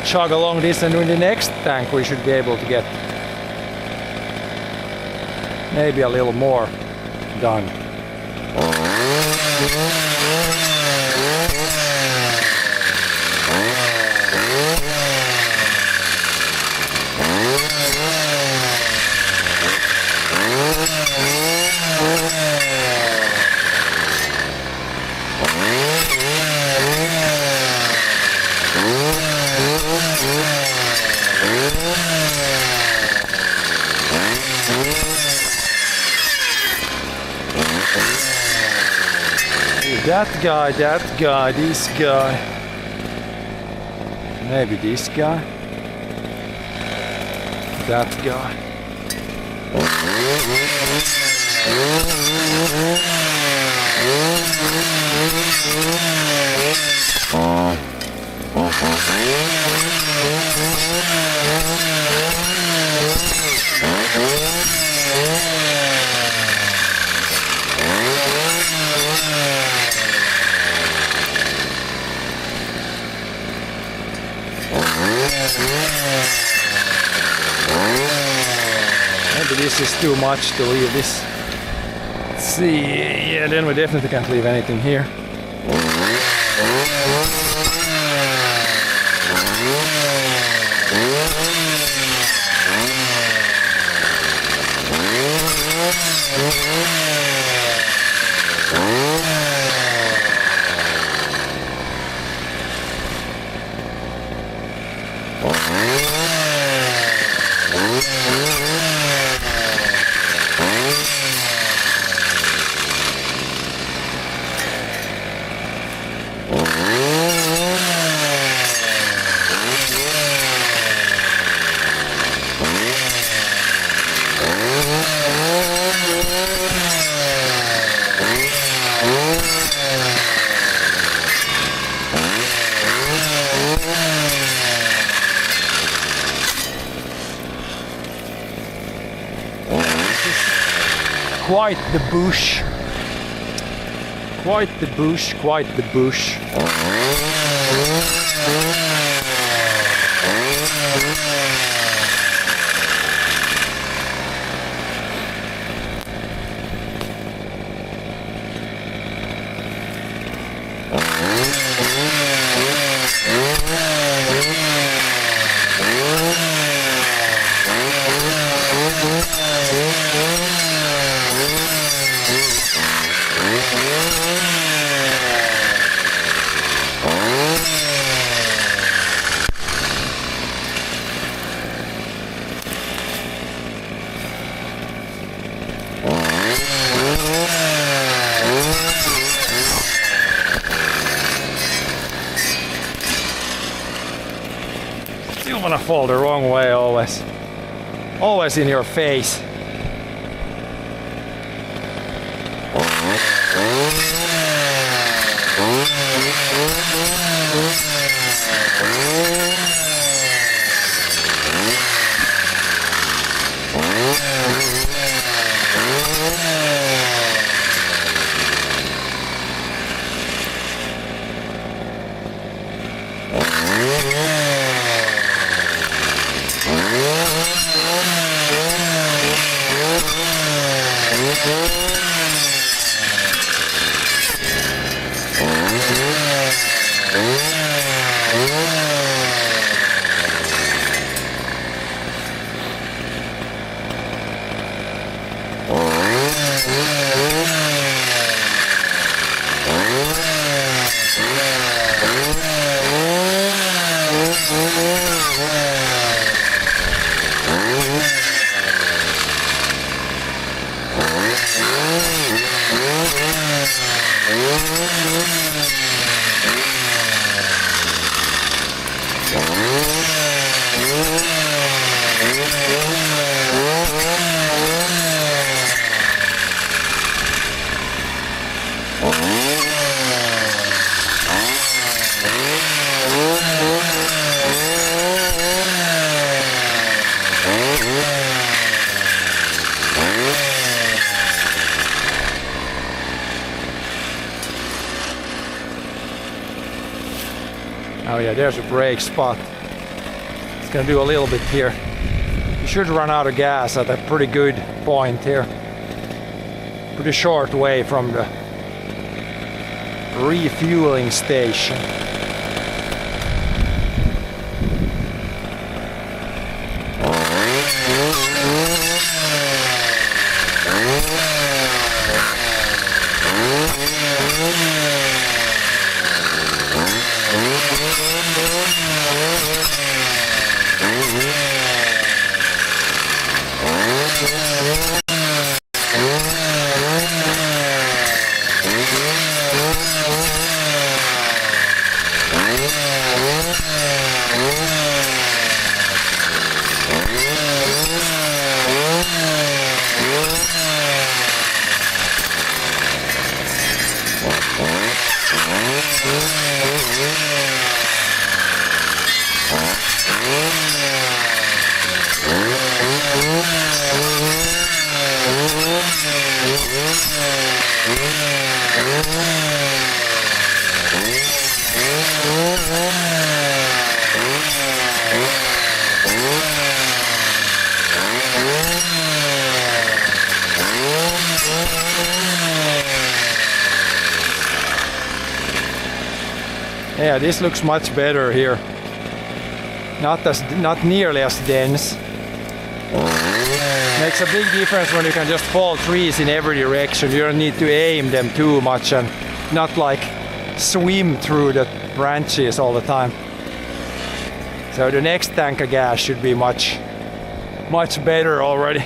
chug along this, and in the next tank we should be able to get maybe a little more done. That guy, this guy. Maybe this guy. That guy. Maybe this is too much to leave this. Let's see, yeah, then we definitely can't leave anything here. Quite the bush. Quite the bush, quite the bush. You wanna fall the wrong way always. Always in your face. Oh yeah, there's a brake spot. It's gonna do a little bit here. You should run out of gas at a pretty good point here. Pretty short way from the refueling station. Yeah, this looks much better here. Not nearly as dense. Makes a big difference when you can just fall trees in every direction. You don't need to aim them too much and not like swim through the branches all the time. So the next tank of gas should be much better already.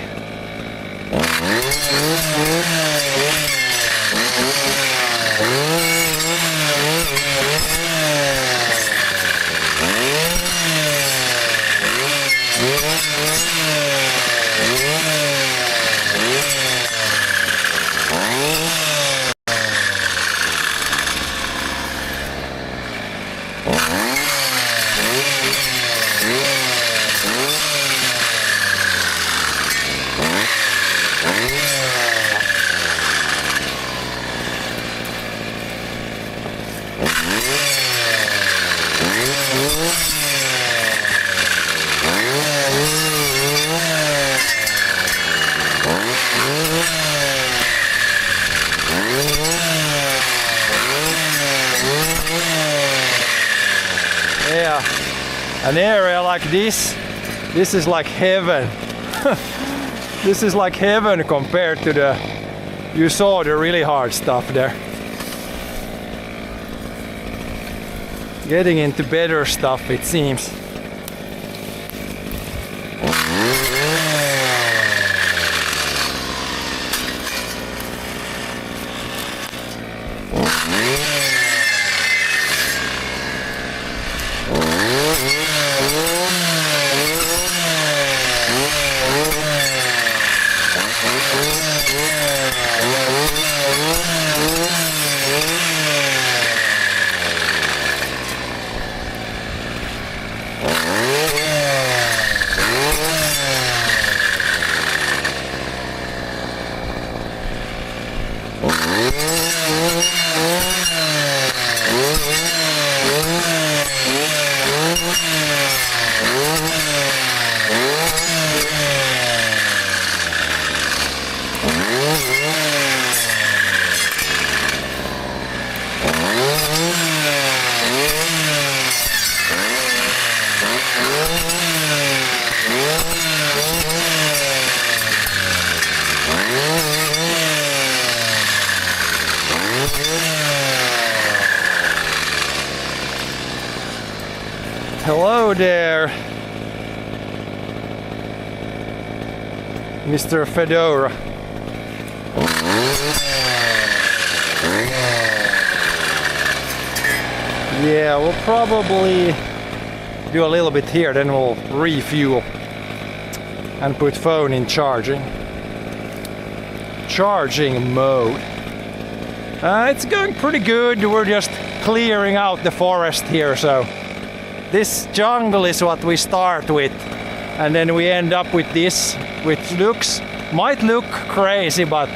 Yeah, an area like this is like heaven. This is like heaven compared to you saw the really hard stuff there. Getting into better stuff, it seems. Hello there, Mr. Fedora. Yeah, we'll probably do a little bit here, then we'll refuel and put phone in charging mode. It's going pretty good. We're just clearing out the forest here, so this jungle is what we start with, and then we end up with this, which might look crazy, but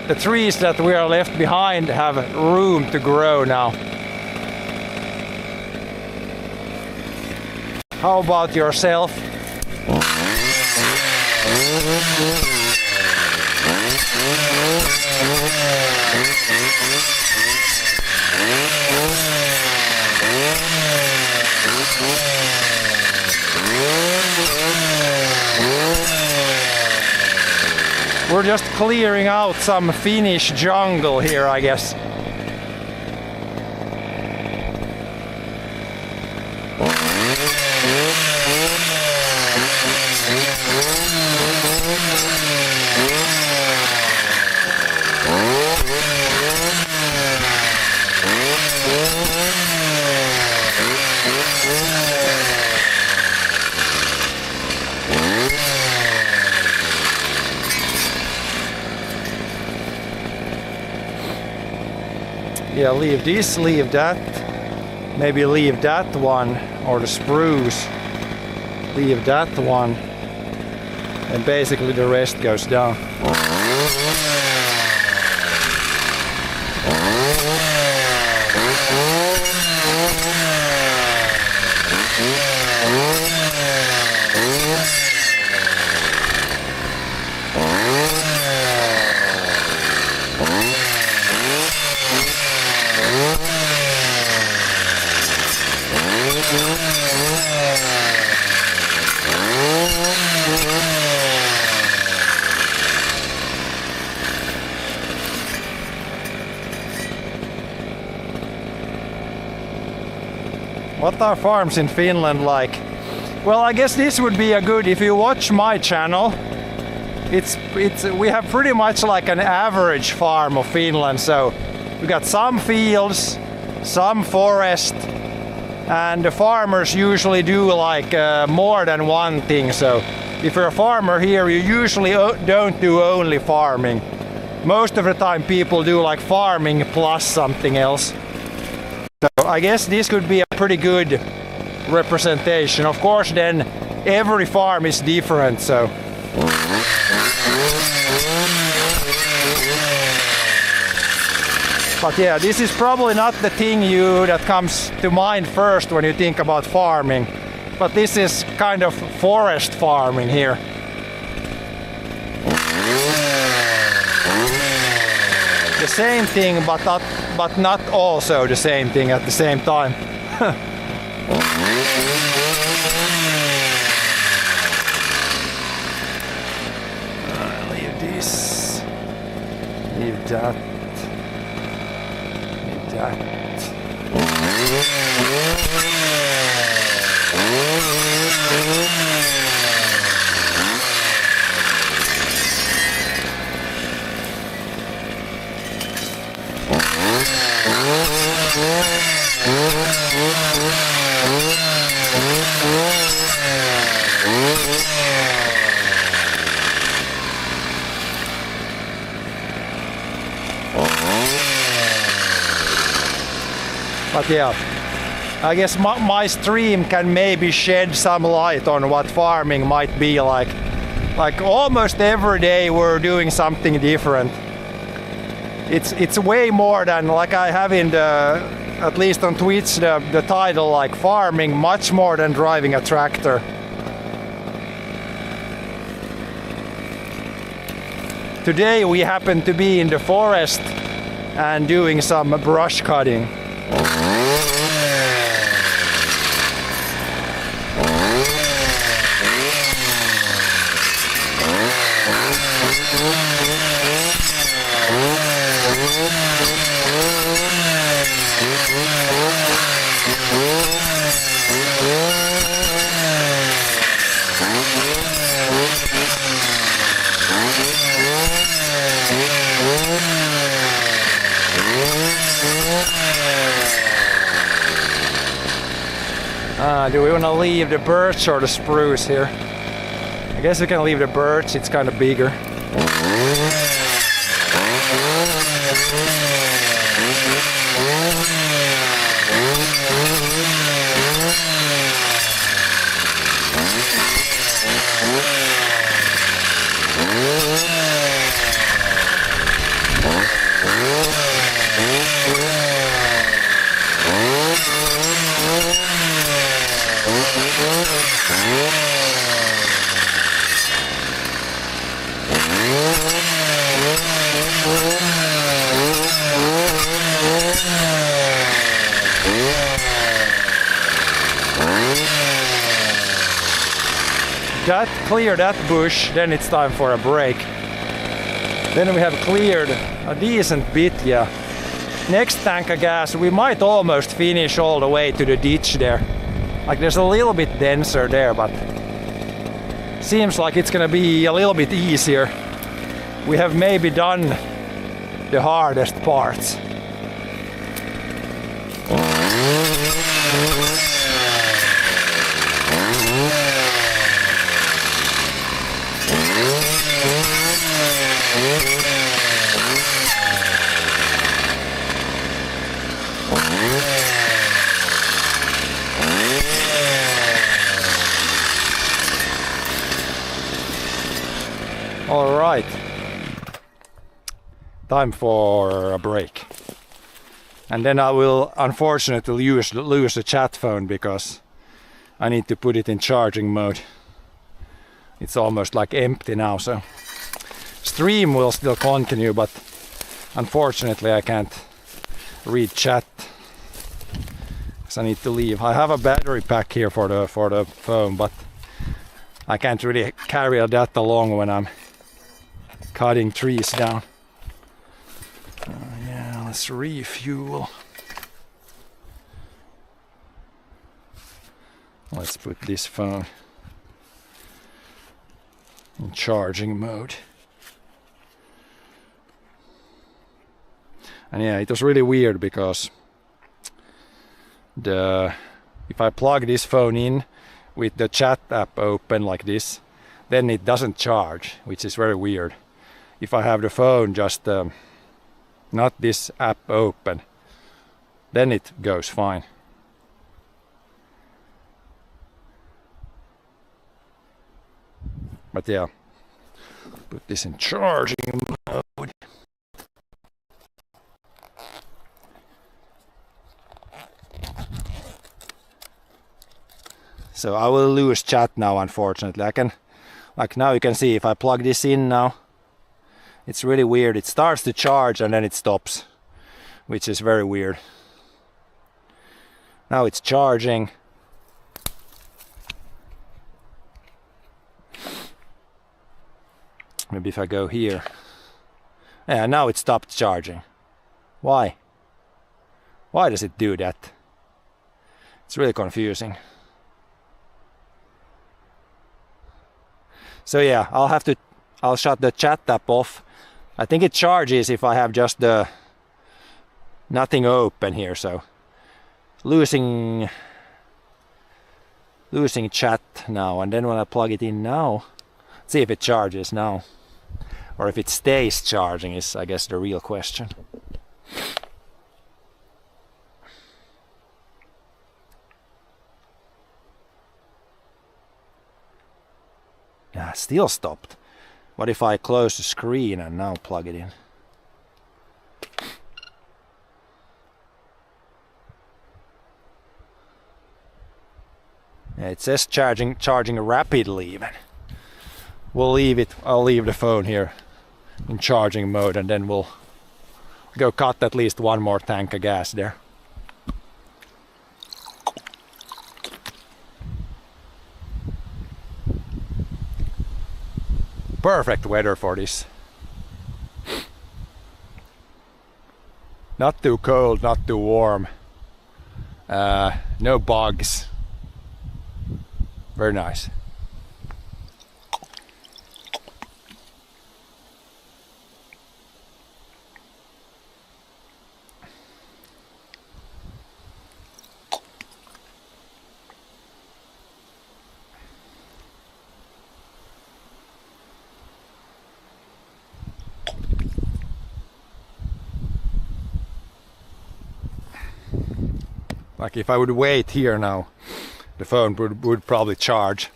the trees that we are left behind have room to grow now. How about yourself? We're just clearing out some Finnish jungle here, I guess. Yeah, leave this, leave that. Maybe leave that one, or the spruce. Leave that one. And basically the rest goes down. What are farms in Finland like? Well, I guess this would be a good, if you watch my channel, we have pretty much like an average farm of Finland. So we got some fields, some forest, and the farmers usually do like more than one thing. So if you're a farmer here, you usually don't do only farming. Most of the time people do like farming plus something else. So I guess this could be a pretty good representation. Of course, then every farm is different, so. But yeah, this is probably not the thing that comes to mind first when you think about farming. But this is kind of forest farming here. The same thing, but not also the same thing at the same time. Leave this. Leave that. Leave that. But yeah, I guess my stream can maybe shed some light on what farming might be like. Like almost every day we're doing something different. It's way more than like I have in the, at least on Twitch, the title like farming, much more than driving a tractor. Today we happen to be in the forest and doing some brush cutting. Do we want to leave the birch or the spruce here? I guess we can leave the birch, it's kind of bigger. clear that bush, then it's time for a break. Then we have cleared a decent bit, yeah. Next tank of gas, we might almost finish all the way to the ditch there. Like there's a little bit denser there, but seems like it's gonna be a little bit easier. We have maybe done the hardest parts. All right, time for a break. And then I will unfortunately lose the chat phone because I need to put it in charging mode. It's almost like empty now, so stream will still continue, but unfortunately I can't read chat because I need to leave. I have a battery pack here for the phone, but I can't really carry that along when I'm cutting trees down. Yeah, let's refuel. Let's put this phone in charging mode. And yeah, it was really weird because if I plug this phone in with the chat app open like this, then it doesn't charge, which is very weird. If I have the phone just not this app open, then it goes fine. But yeah, put this in charging mode. So I will lose chat now, unfortunately. I can, like now you can see if I plug this in now, it's really weird. It starts to charge and then it stops, which is very weird. Now it's charging. Maybe if I go here. Yeah, now it stopped charging. Why? Why does it do that? It's really confusing. So yeah, I'll shut the chat app off. I think it charges if I have just the nothing open here, so losing chat now. And then when I plug it in now, see if it charges now, or if it stays charging is, I guess, the real question. Yeah, still stopped. What if I close the screen and now plug it in? Yeah, it says charging rapidly even. We'll leave it. I'll leave the phone here in charging mode, and then we'll go cut at least one more tank of gas there. Perfect weather for this. Not too cold, not too warm. No bugs. Very nice. Like if I would wait here now, the phone would probably charge.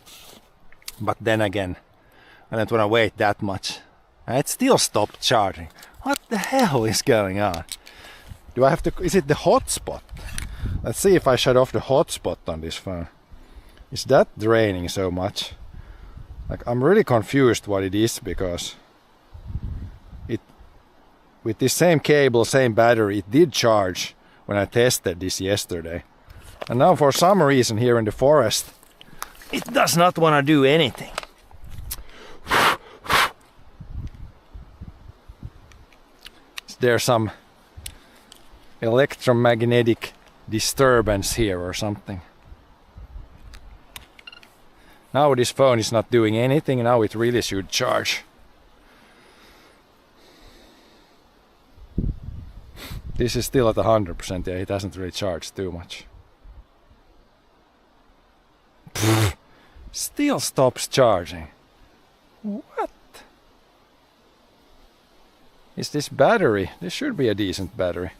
But then again, I don't want to wait that much. And it still stopped charging. What the hell is going on? Do I have to? Is it the hotspot? Let's see if I shut off the hotspot on this phone. Is that draining so much? Like I'm really confused what it is, because it, with this same cable, same battery, it did charge when I tested this yesterday. And now for some reason here in the forest, It does not want to do anything. Is there some electromagnetic disturbance here or something? Now this phone is not doing anything, now it really should charge. This is still at 100%, yeah, it hasn't really charged too much. Still stops charging. What? Is this battery? This should be a decent battery.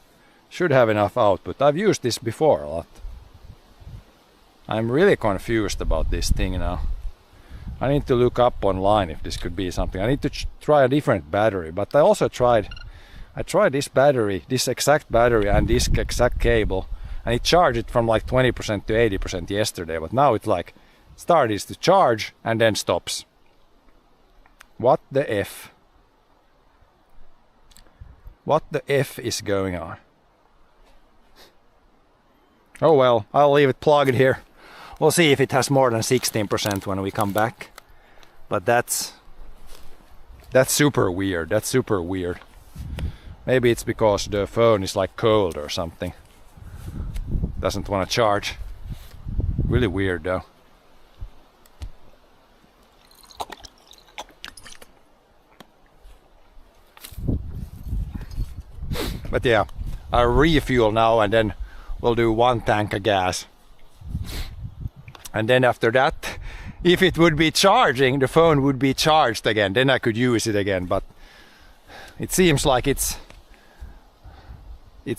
Should have enough output. I've used this before a lot. I'm really confused about this thing now. I need to look up online if this could be something. I need to try a different battery, but I also tried this battery, this exact battery and this exact cable, and it charged it from like 20% to 80% yesterday, but now it's like starts to charge and then stops. What the F? What the F is going on? Oh well, I'll leave it plugged here. We'll see if it has more than 16% when we come back. But that's super weird. That's super weird. Maybe it's because the phone is like cold or something. Doesn't want to charge. Really weird though. But yeah, I'll refuel now and then we'll do 1 tank of gas. And then after that, if it would be charging, the phone would be charged again. Then I could use it again. But it seems like it's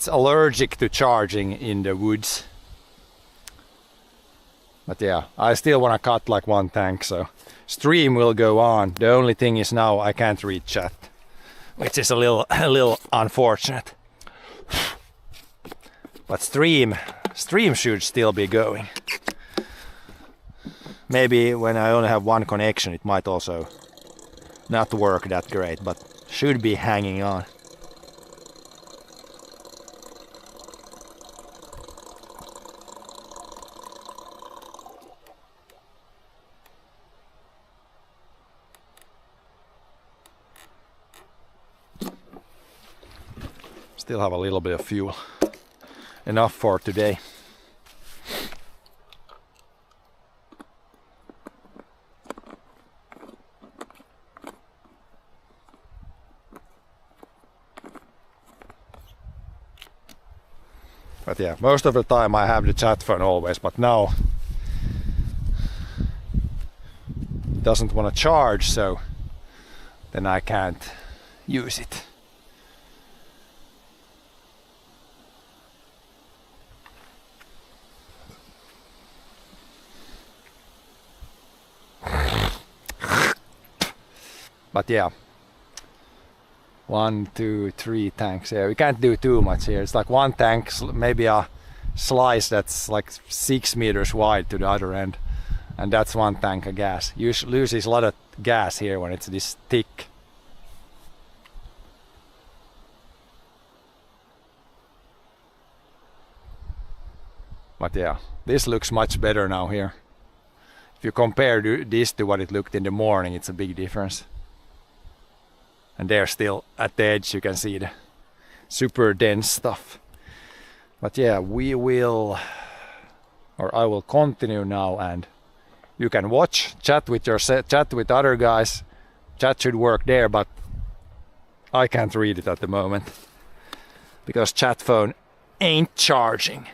allergic to charging in the woods. But yeah, I still want to cut like 1 tank, so stream will go on. The only thing is now I can't read chat, which is a little unfortunate. But stream should still be going. Maybe when I only have 1 connection it might also not work that great, but should be hanging on. Still have a little bit of fuel. Enough for today. But yeah, most of the time I have the chat phone always, but now it doesn't want to charge, so then I can't use it. But yeah, 1, 2, 3 tanks here. We can't do too much here. It's like 1 tank, maybe a slice that's like 6 meters wide to the other end, and that's 1 tank of gas. You loses a lot of gas here when it's this thick. But yeah, this looks much better now here. If you compare this to what it looked in the morning, it's a big difference. And there still at the edge you can see the super dense stuff. But yeah, I will continue now, and you can watch, chat with other guys. Chat should work there, but I can't read it at the moment because chat phone ain't charging.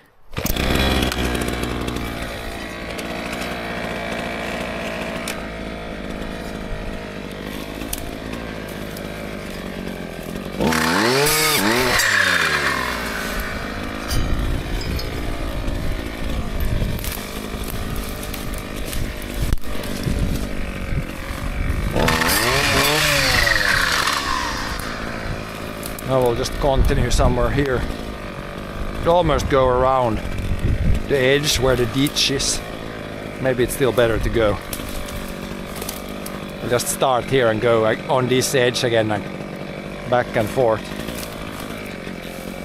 I will just continue somewhere here. Could almost go around the edge where the ditch is. Maybe it's still better to go. I'll just start here and go on this edge again and back and forth.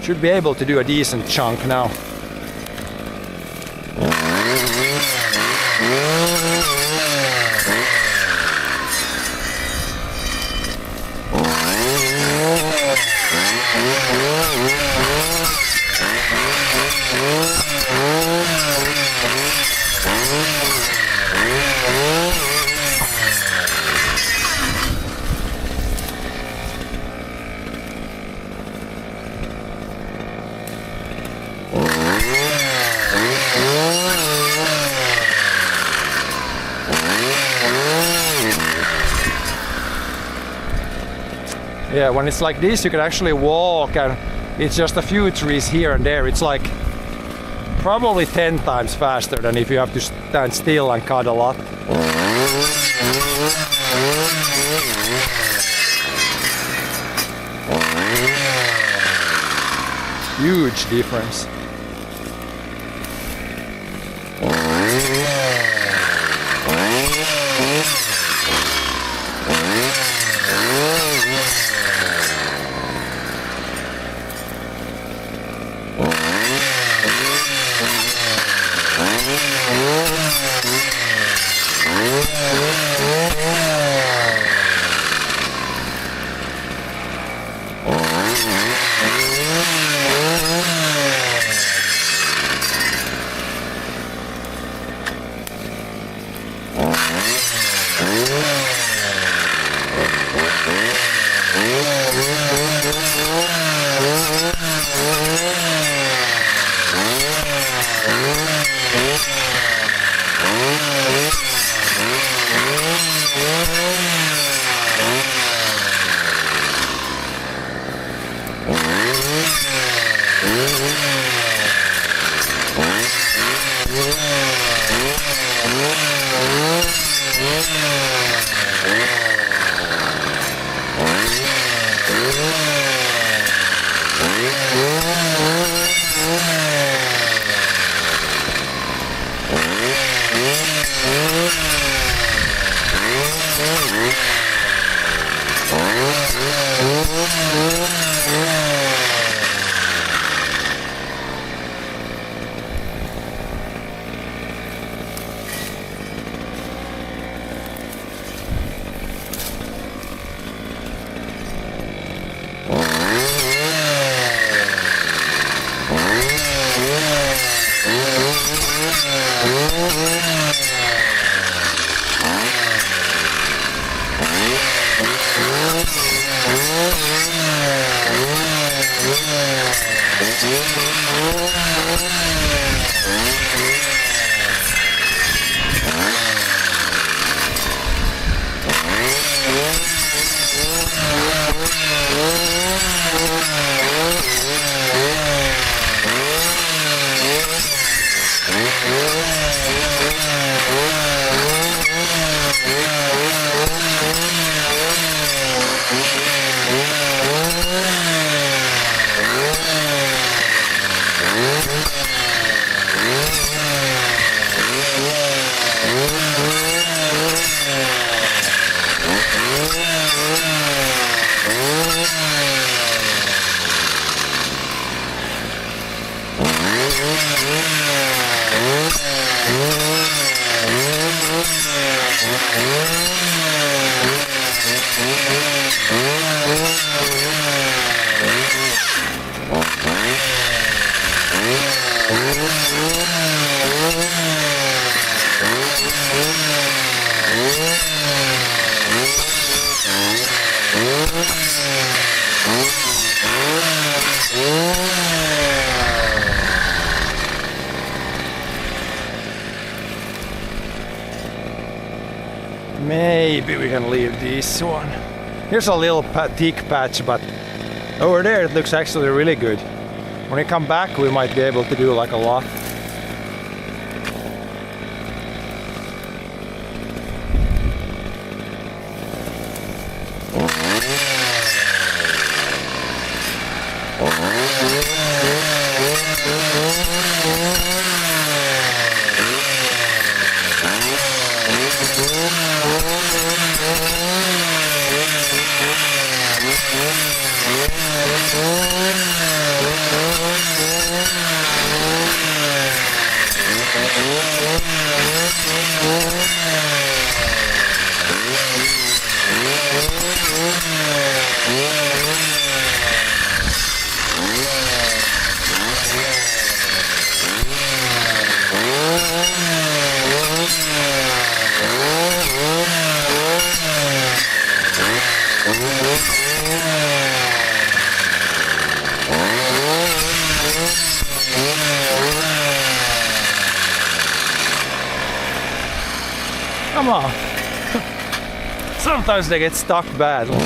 Should be able to do a decent chunk now. Yeah, when it's like this, you can actually walk, and it's just a few trees here and there. It's like probably 10 times faster than if you have to stand still and cut a lot. Huge difference. Maybe we can leave this one. Here's a little thick patch, but over there it looks actually really good. When we come back, we might be able to do like a lot. Come on. Sometimes they get stuck badly.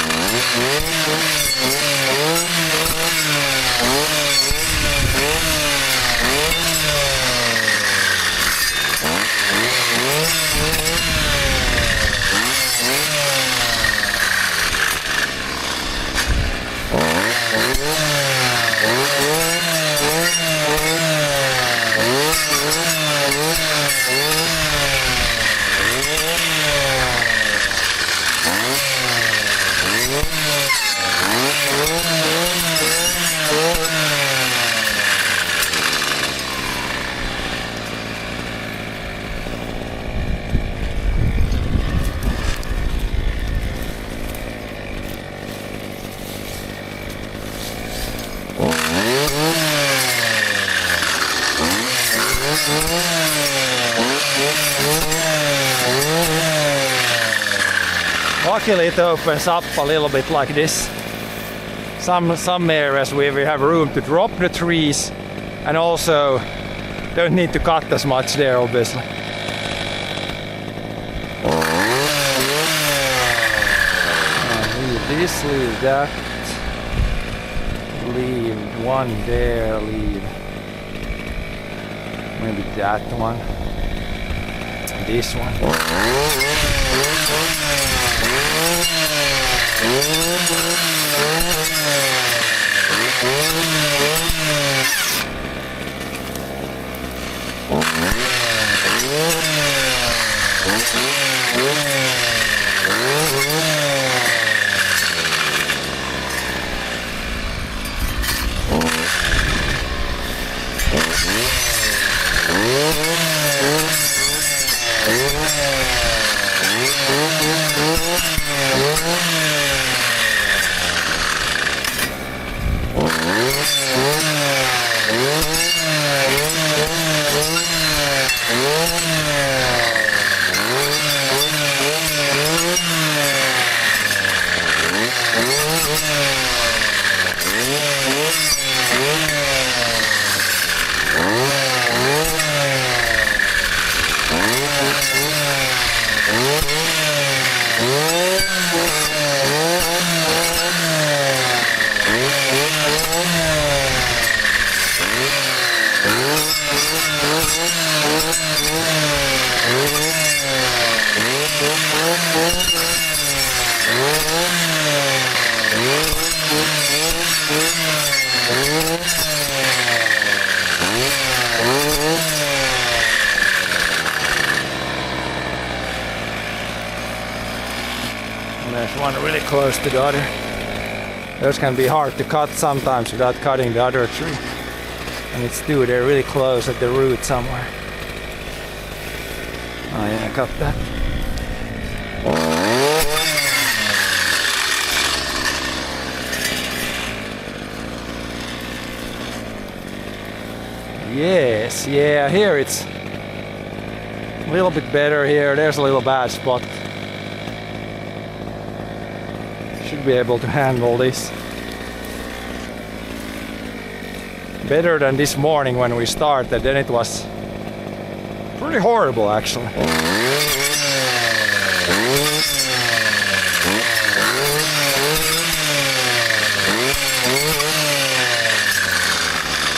Luckily it opens up a little bit like this. Some areas where we have room to drop the trees and also don't need to cut as much there obviously. Leave this, leave that, leave one there, leave maybe that one, this one. There's one really close to the other. Those can be hard to cut sometimes without cutting the other tree. And it's two, they're really close at the root somewhere. Oh yeah, I cut that. Yes, yeah, here it's a little bit better here. There's a little bad spot. Should be able to handle this. Better than this morning when we started, then it was pretty horrible actually.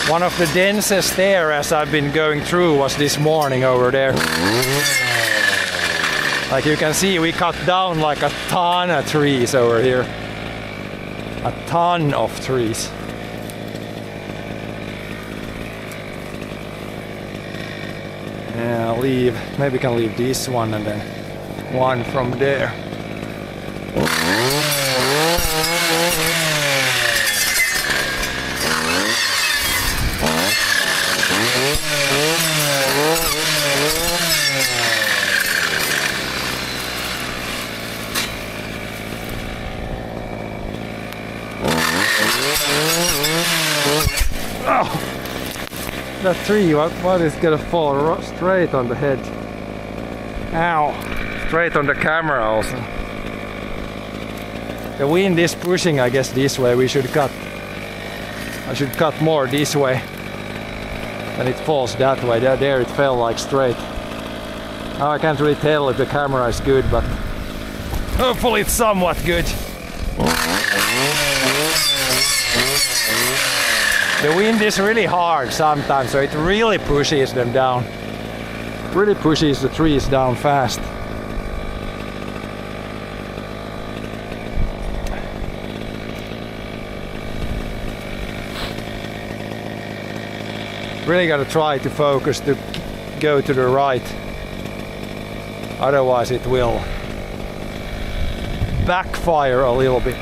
One of the densest areas I've been going through was this morning over there. Like you can see, we cut down like a ton of trees over here. A ton of trees. Yeah, I'll leave, maybe we can leave this one and then one from there. Oh, that tree, what is gonna fall straight on the head? Ow, straight on the camera also. The wind is pushing, I guess, this way. We should cut. I should cut more this way. And it falls that way. There it fell like straight. Now I can't really tell if the camera is good, but hopefully it's somewhat good. The wind is really hard sometimes, so it really pushes them down. Really pushes the trees down fast. Really gotta try to focus to go to the right. Otherwise it will backfire a little bit.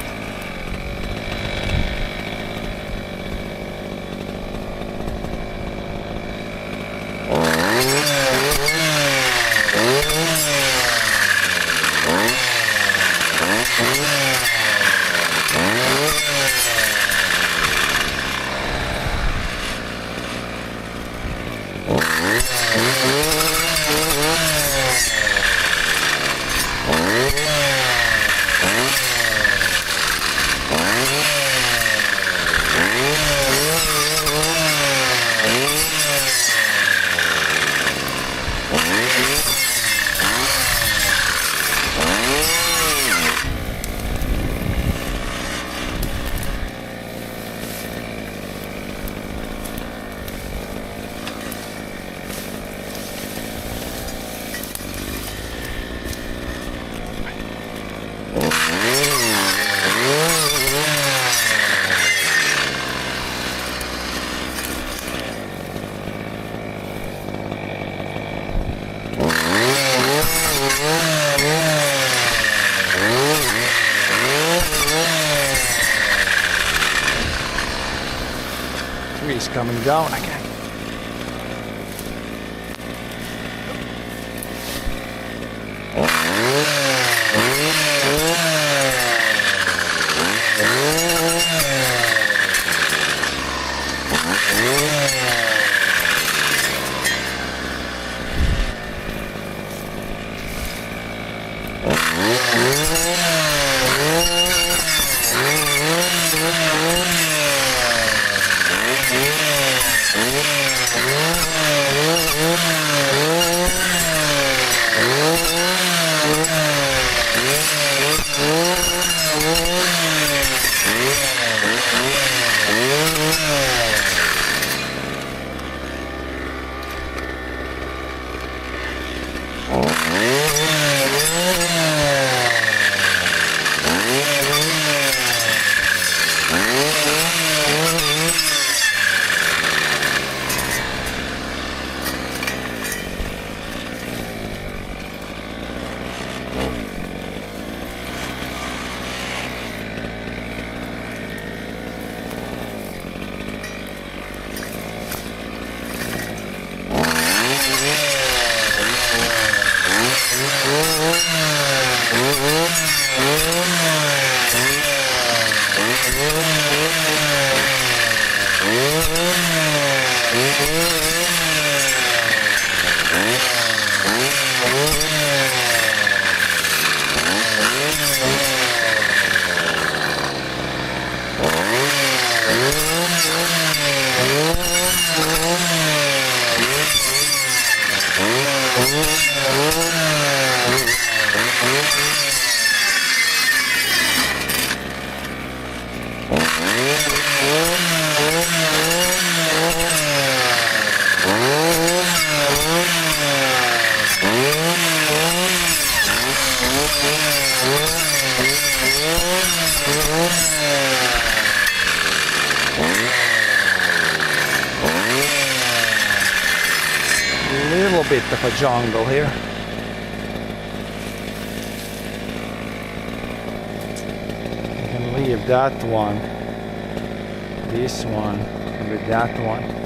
Trees coming down again. Little bit of a jungle here. You can leave that one, this one, and with that one.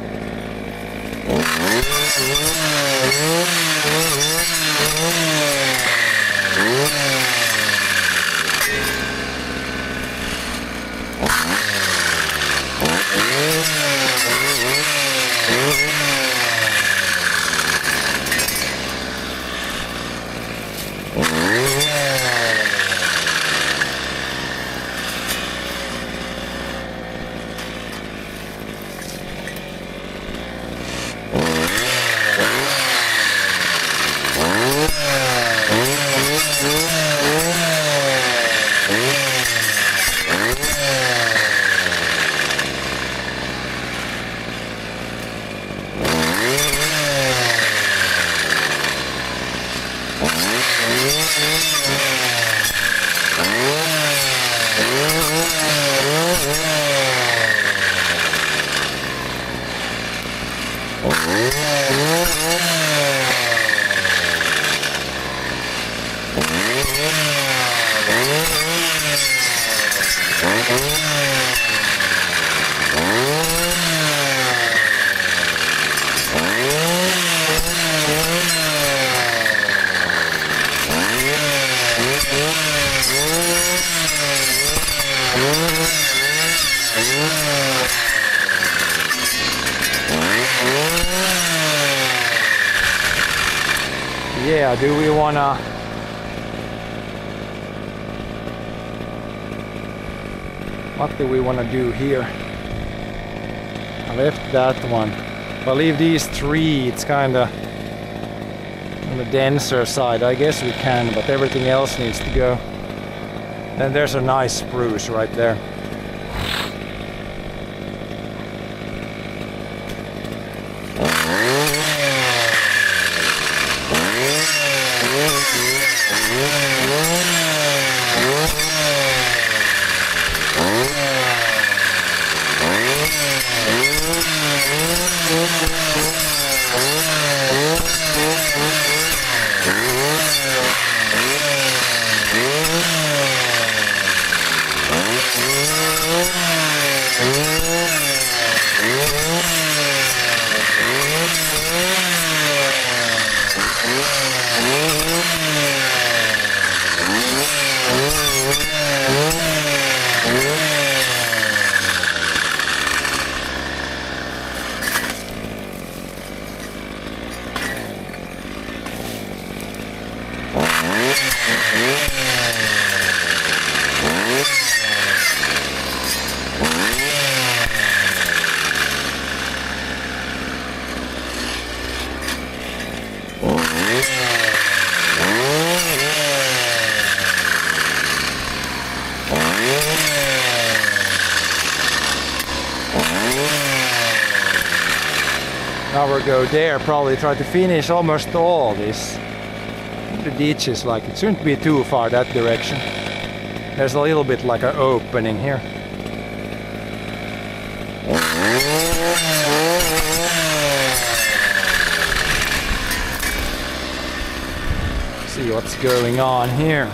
Yeah, do we wanna... What do we wanna do here? I left that one. If I leave these three, it's kinda on the denser side. I guess we can, but everything else needs to go. Then there's a nice spruce right there. Now we'll go there, probably try to finish almost all this. The ditch is like, it shouldn't be too far that direction. There's a little bit like an opening here. See what's going on here.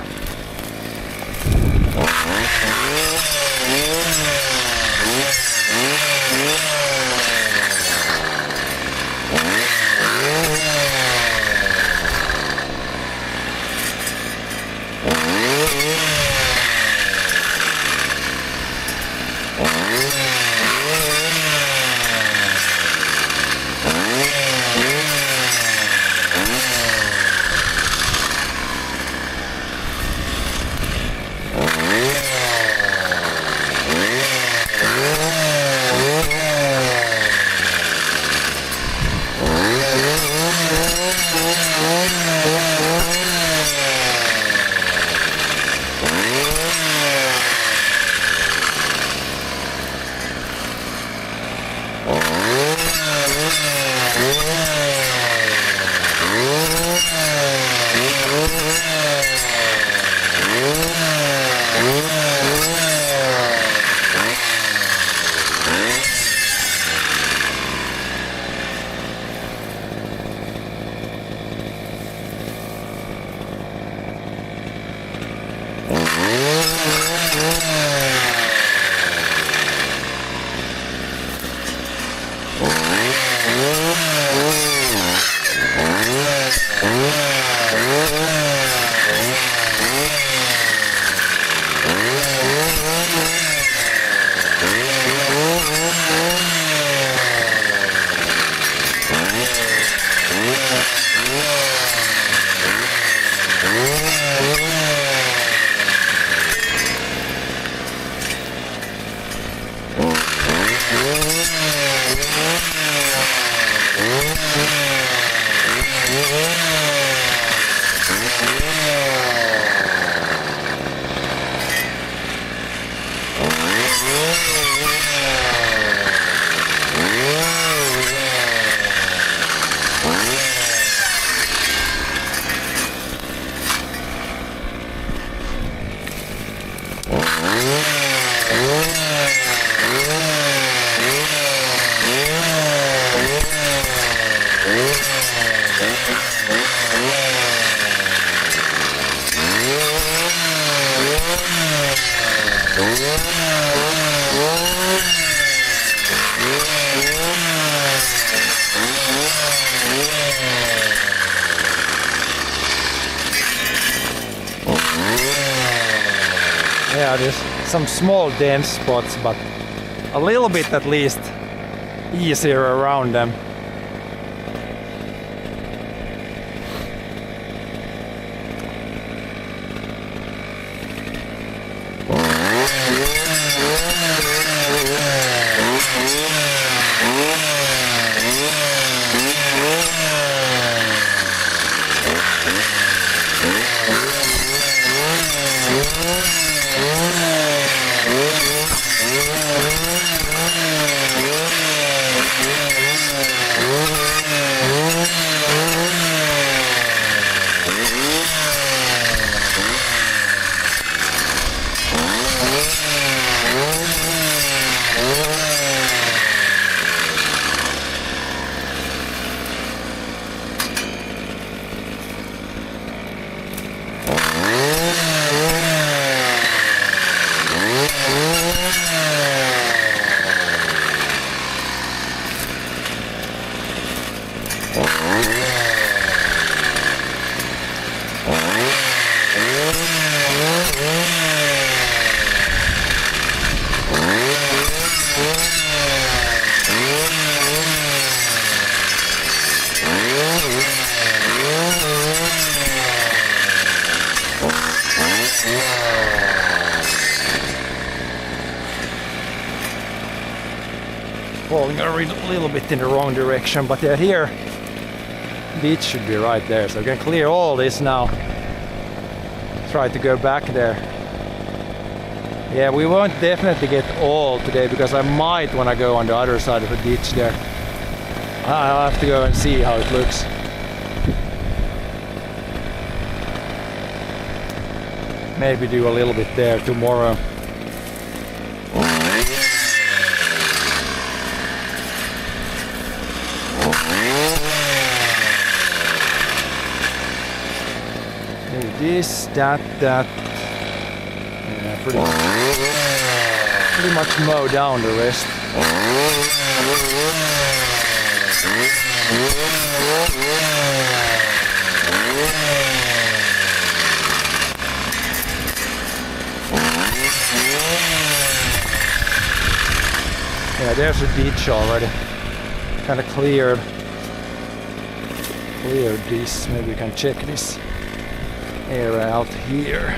Yeah, there's some small dense spots, but a little bit at least easier around them. Falling a little bit in the wrong direction, but yeah, here beach should be right there, so we can clear all this now. Try to go back there. Yeah, we won't definitely get all today because I might want to go on the other side of the ditch there. I'll have to go and see how it looks. Maybe do a little bit there tomorrow. This, that. Yeah, pretty much mow down the rest. Yeah, there's a ditch already. Kind of cleared this. Maybe we can check this area out here.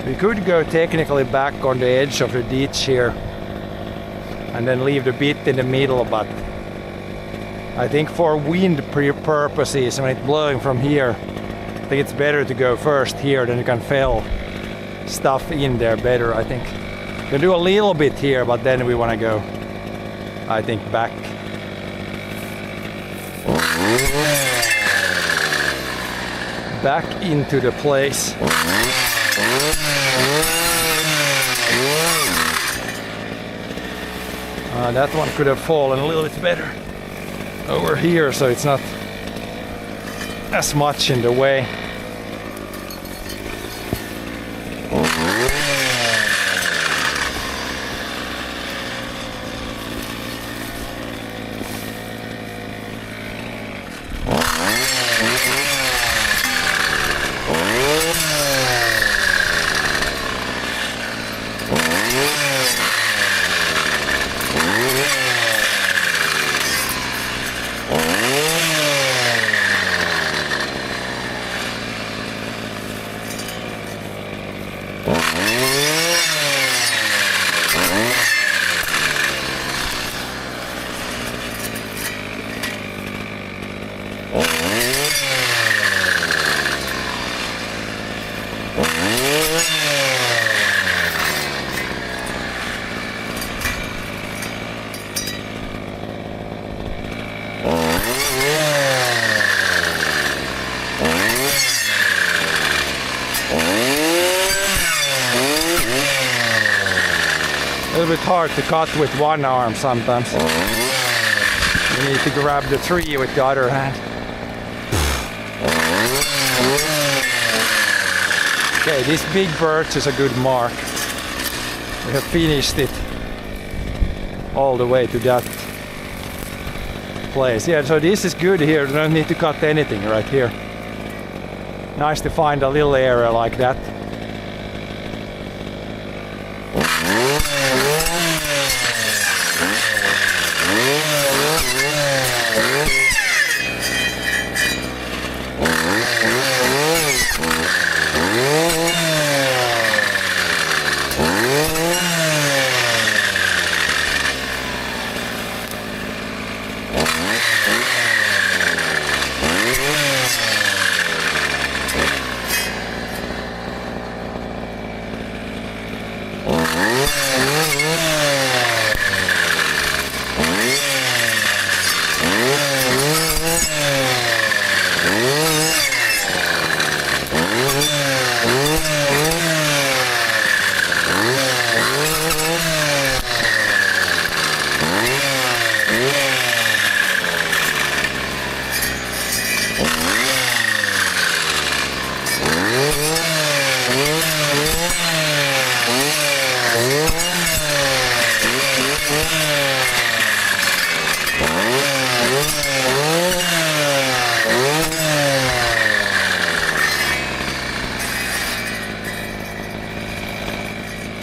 We could go technically back on the edge of the ditch here and then leave the bit in the middle, but I think for wind purposes, when it's blowing from here, I think it's better to go first here, then you can fill stuff in there better, I think. We can do a little bit here, but then we want to go, I think, back. Back into the place. That one could have fallen a little bit better over here, so it's not as much in the way. A little bit hard to cut with one arm sometimes. You need to grab the tree with the other hand. Okay, this big birch is a good mark. We have finished it all the way to that place. Yeah, so this is good here. You don't need to cut anything right here. Nice to find a little area like that.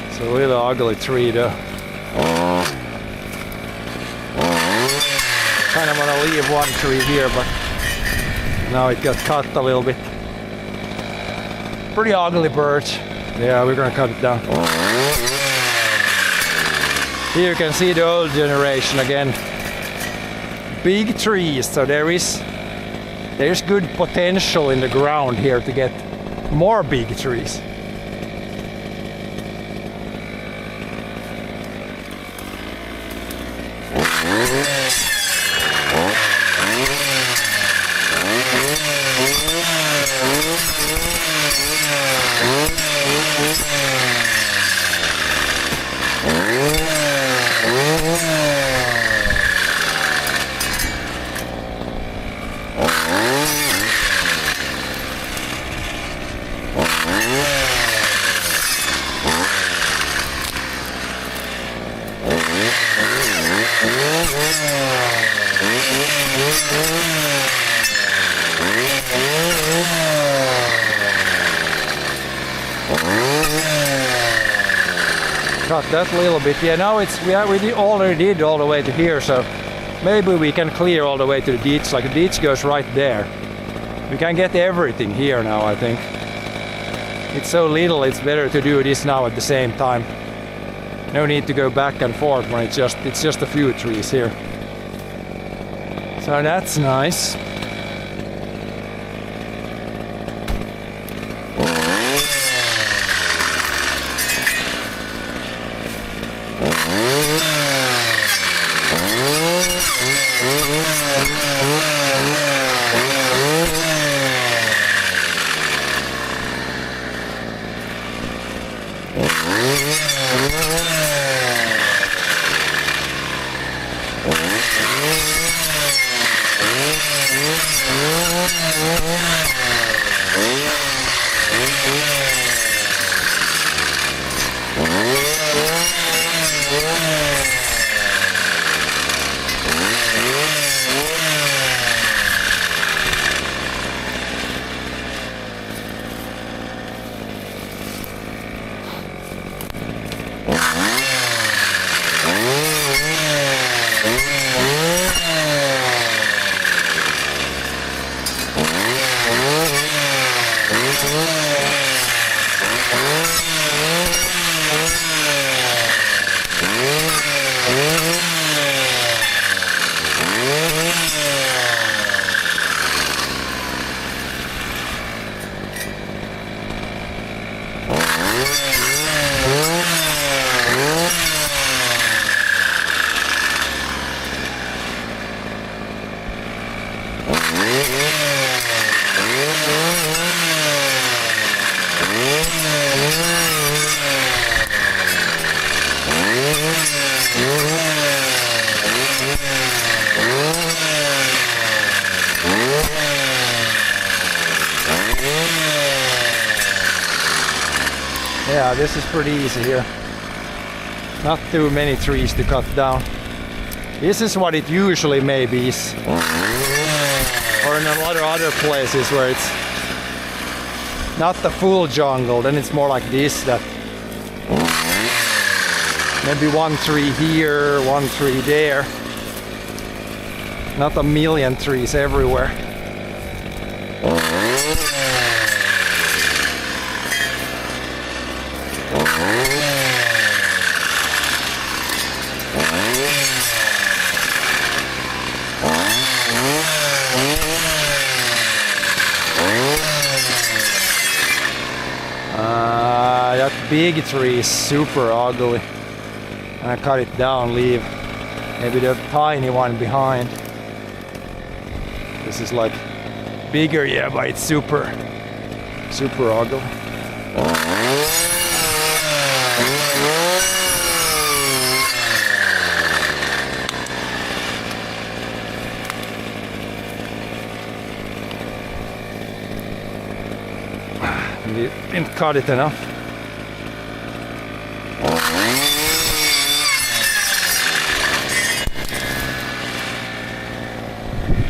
It's a little ugly tree though. Kind of want to leave one tree here, but now it got cut a little bit. Pretty ugly birch. Yeah, we're gonna cut it down. Here you can see the old generation again. Big trees, so there's good potential in the ground here to get more big trees. Cut that little bit. Yeah, now we already did all the way to here, so maybe we can clear all the way to the ditch. Like the ditch goes right there. We can get everything here now, I think. It's so little, it's better to do this now at the same time. No need to go back and forth when it's just a few trees here. So that's nice. Yeah, this is pretty easy here. Not too many trees to cut down. This is what it usually maybe is. Or in a lot of other places where it's not the full jungle, then it's more like this, that maybe one tree here, one tree there. Not a million trees everywhere. That big tree is super ugly. And I cut it down, leave maybe the tiny one behind. This is like bigger, yeah, but it's super ugly. You didn't cut it enough.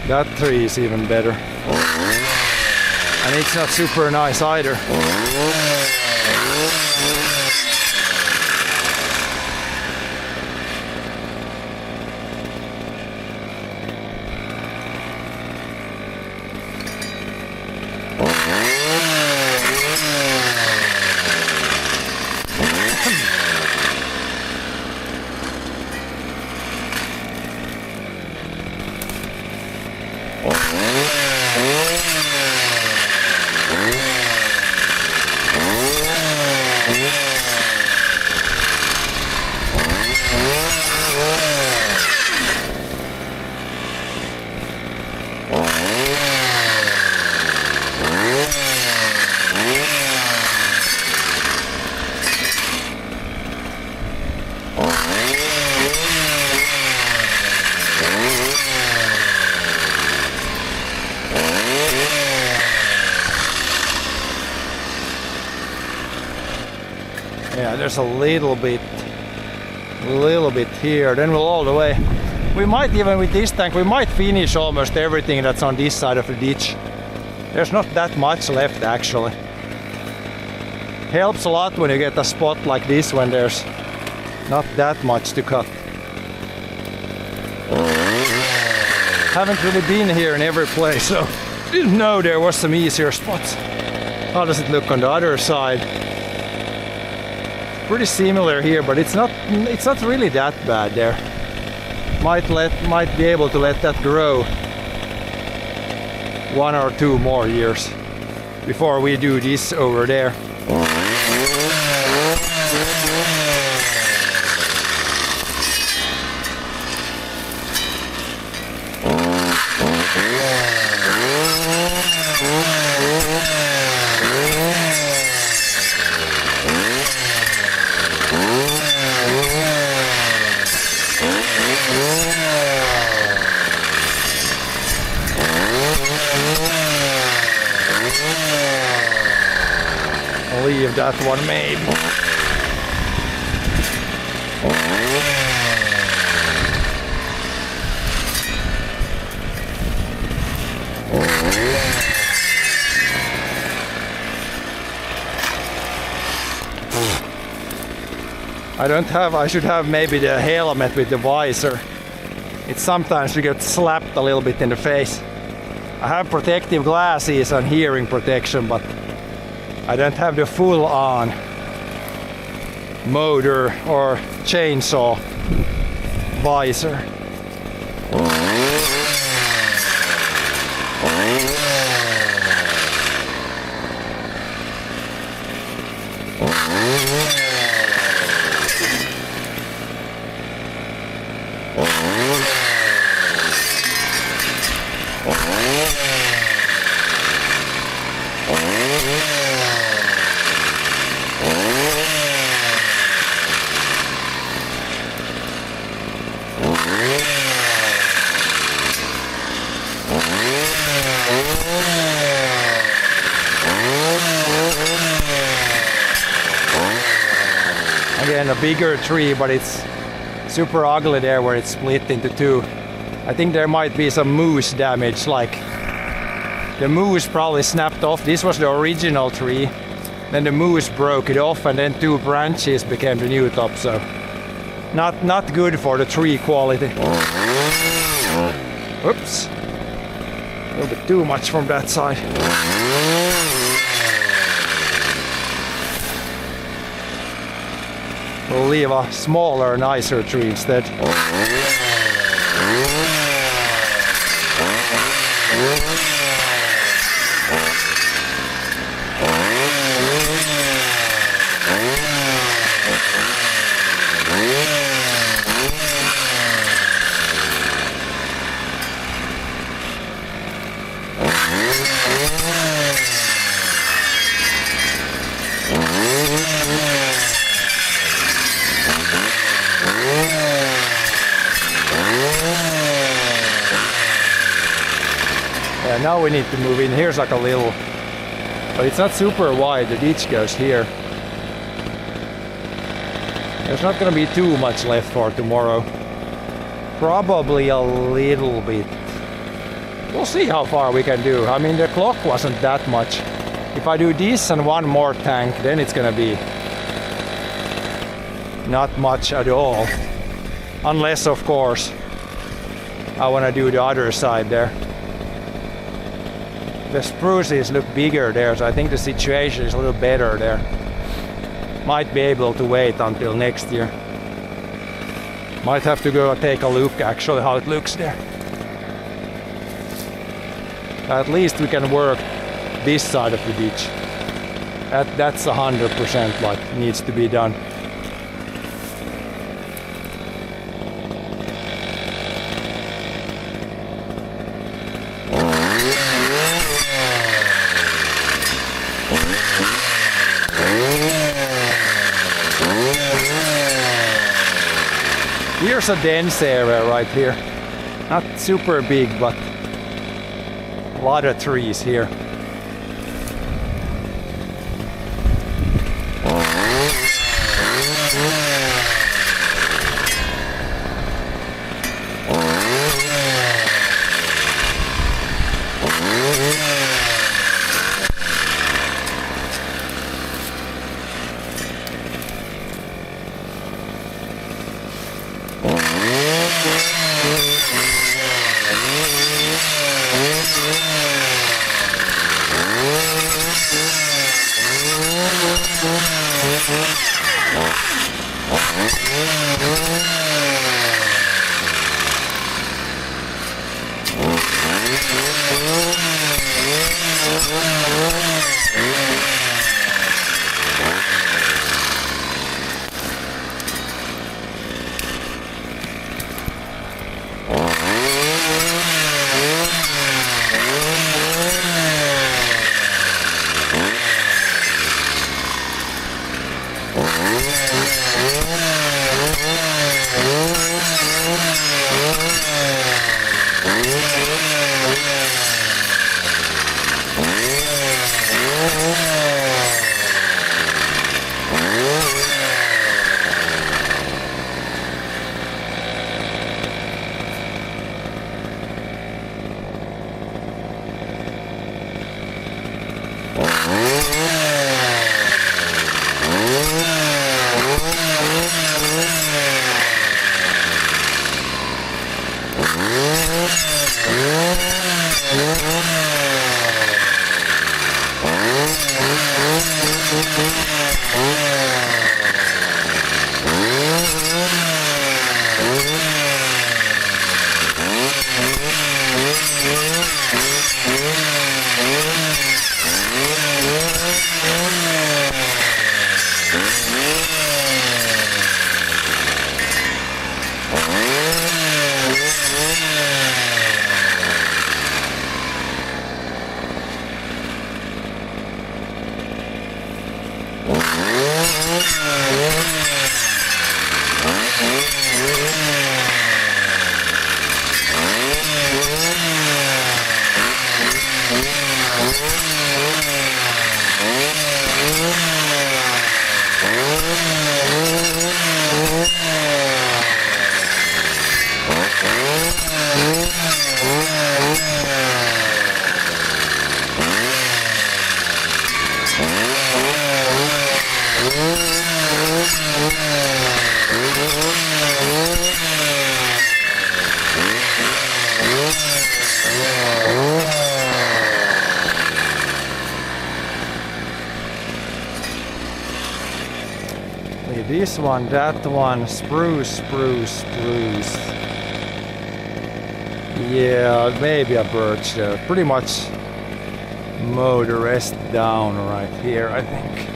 That tree is even better. And it's not super nice either. Yeah, there's a little bit here, then we'll all the way. We might, even with this tank, we might finish almost everything that's on this side of the ditch. There's not that much left actually. Helps a lot when you get a spot like this when there's not that much to cut. Haven't really been here in every place, so didn't know there was some easier spots. How does it look on the other side? Pretty similar here, but it's not really that bad there. Might be able to let that grow 1 or 2 more years before we do this over there. I'll leave that one maybe. I should have maybe the helmet with the visor. It's sometimes you get slapped a little bit in the face. I have protective glasses and hearing protection, but I don't have the full on motor or chainsaw visor. again a bigger tree, but it's super ugly there where it's split into two. I think there might be some moose damage, like the moose probably snapped off. This was the original tree, then the moose broke it off, and then two branches became the new top, so not good for the tree quality. Oops, a little bit too much from that side. We'll leave a smaller, nicer tree instead. Yeah, now we need to move in. Here's like a little, but it's not super wide. The ditch goes here. There's not gonna be too much left for tomorrow. Probably a little bit. We'll see how far we can do. I mean, the clock wasn't that much. If I do this and one more tank, then it's gonna be not much at all. Unless, of course, I wanna do the other side there. The spruces look bigger there, so I think the situation is a little better there. Might be able to wait until next year. Might have to go take a look actually how it looks there. At least we can work this side of the ditch. That's 100% what needs to be done. Here's a dense area right here. Not super big, but a lot of trees here. this one, that one, spruce. Yeah, maybe a birch there. Pretty much mow the rest down right here, I think.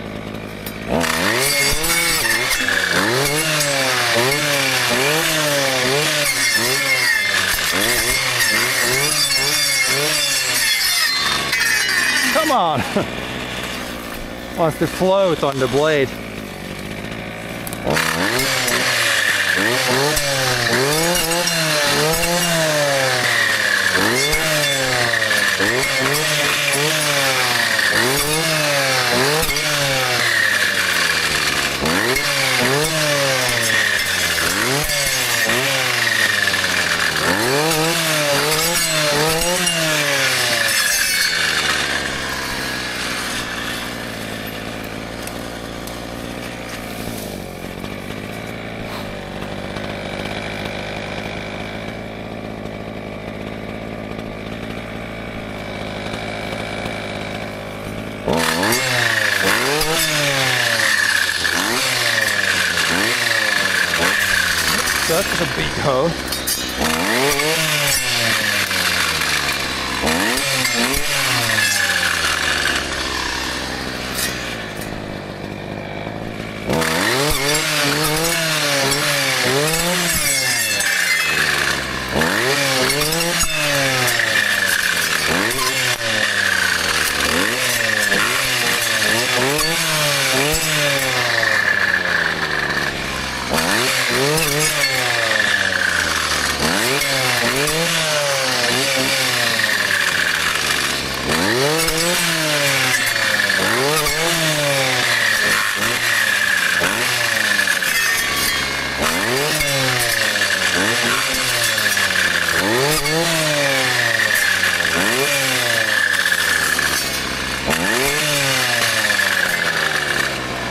Come on! Wants to float on the blade. That was a big hoe.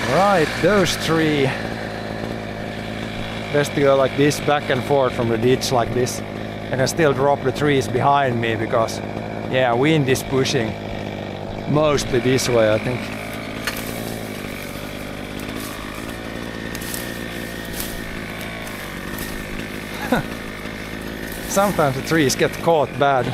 Right, those three. Best to go like this, back and forth from the ditch like this. I can still drop the trees behind me because, yeah, wind is pushing mostly this way, I think. Sometimes the trees get caught bad.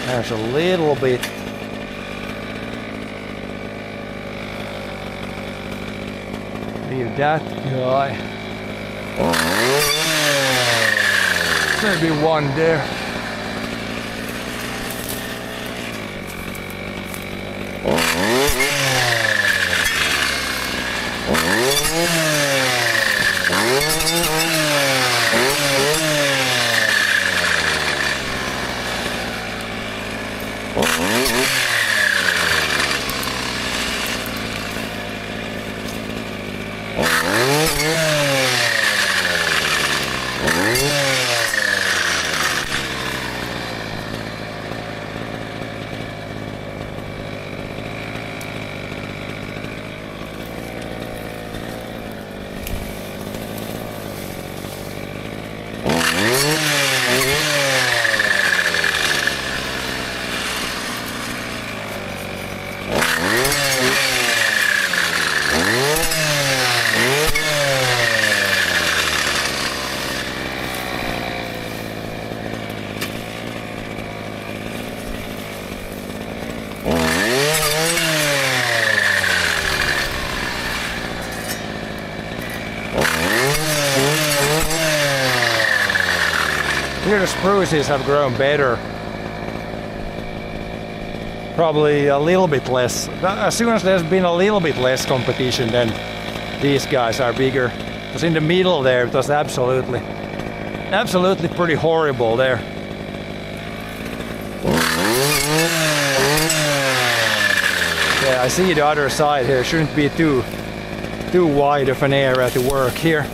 There's a little bit. Leave that guy. Maybe one there. Here the spruces have grown better. probably a little bit less. As soon as there's been a little bit less competition, then these guys are bigger. Because in the middle there, it was absolutely pretty horrible there. Yeah, I see the other side here. Shouldn't be too wide of an area to work here.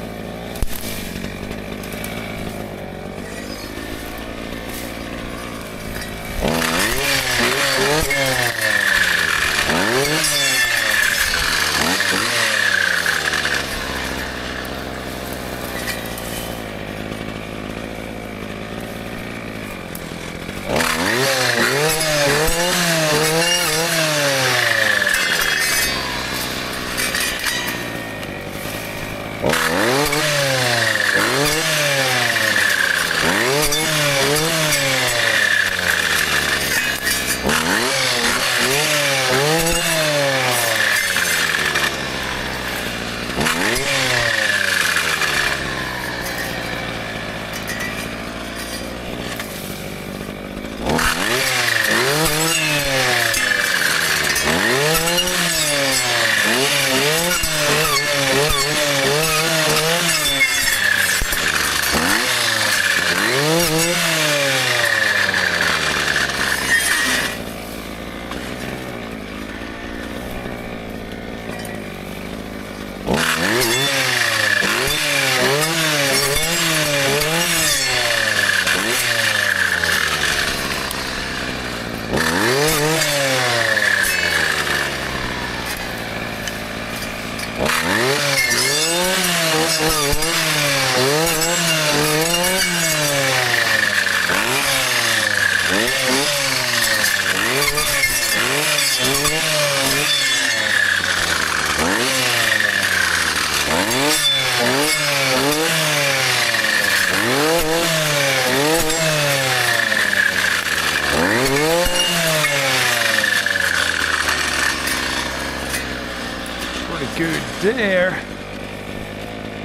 Good there.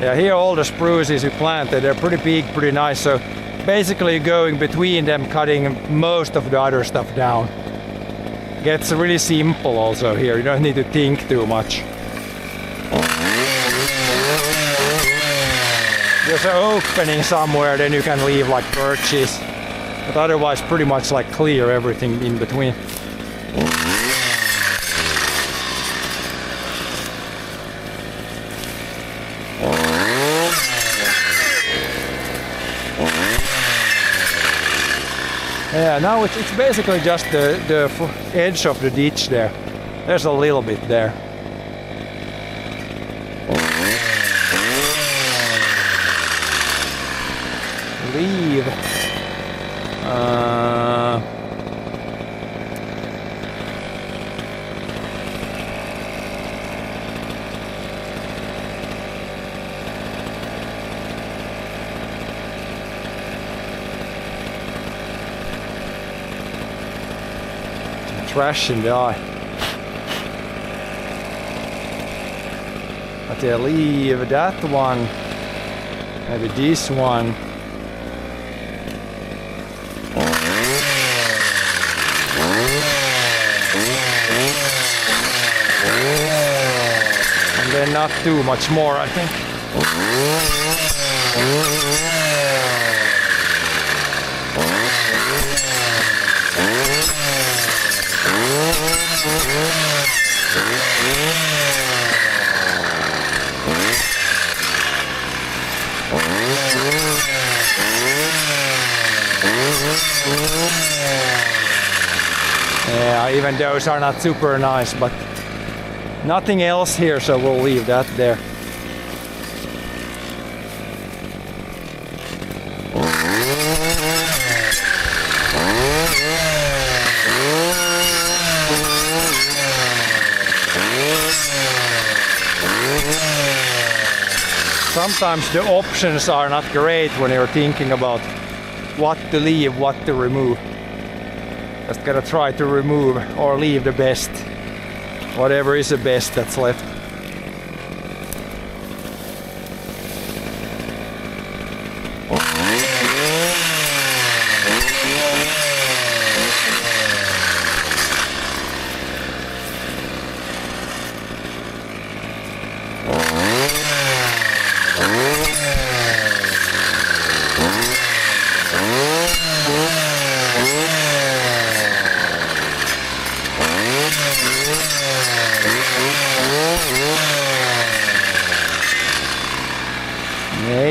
Yeah, here all the spruces you planted, they're pretty big, pretty nice. So basically going between them, cutting most of the other stuff down. Gets really simple also here, you don't need to think too much. There's an opening somewhere, then you can leave like birches. But otherwise pretty much like clear everything in between. Yeah, now it's basically just the edge of the ditch there. There's a little bit there. Leave. Trash in the eye. But yeah, leave that one. Maybe this one. And then not too much more, I think. Yeah, even those are not super nice, but nothing else here, so we'll leave that there. Sometimes the options are not great when you're thinking about what to leave, what to remove. Just gotta try to remove or leave the best. Whatever is the best that's left.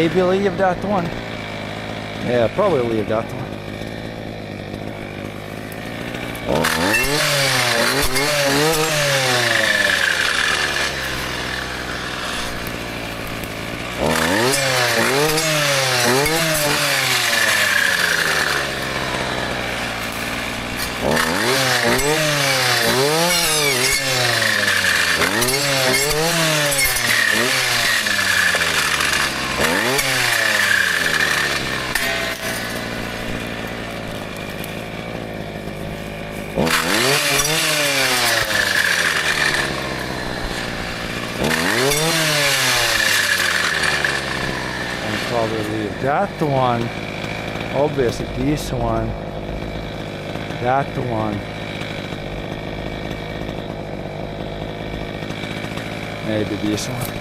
maybe leave that one. Yeah, probably leave that one. Probably leave that one, obviously this one, that one, maybe this one.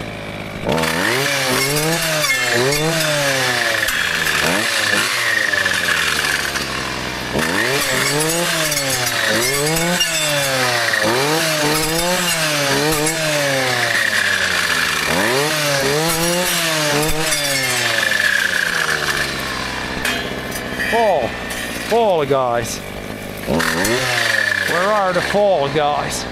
Fall guys. Where are the fall guys?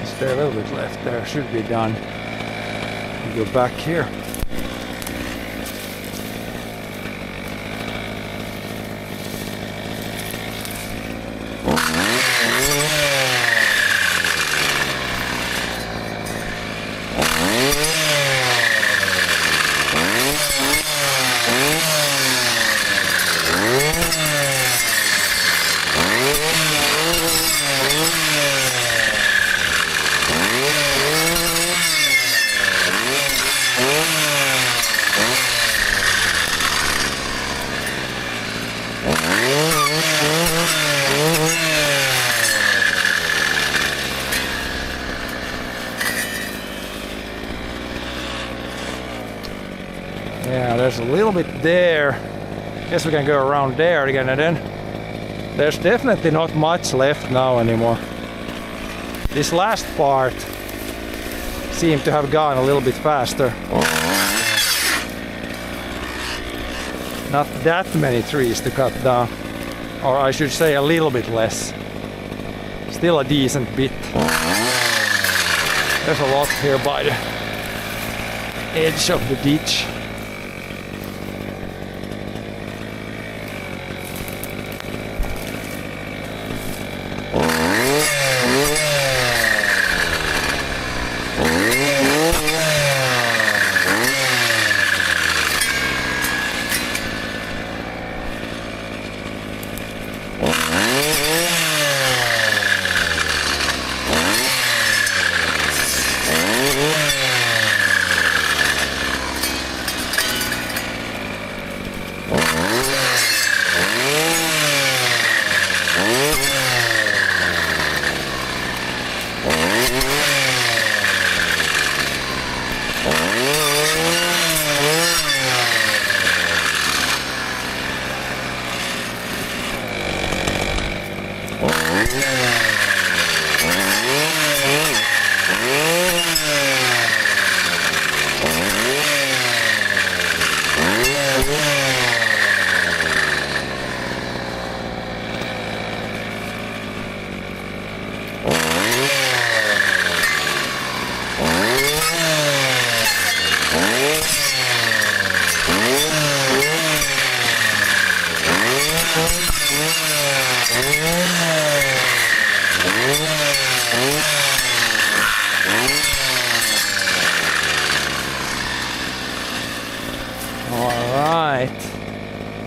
Is there a little bit left there? Should be done. Go back here. Yeah, there's a little bit there. Guess we can go around there again, and then there's definitely not much left now anymore. This last part seemed to have gone a little bit faster. Not that many trees to cut down, or I should say a little bit less. Still a decent bit. There's a lot here by the edge of the ditch.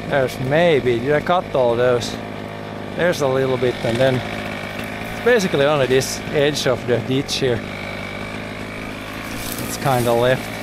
There's maybe, did I cut all those? There's a little bit, and then it's basically only this edge of the ditch here. It's kind of left.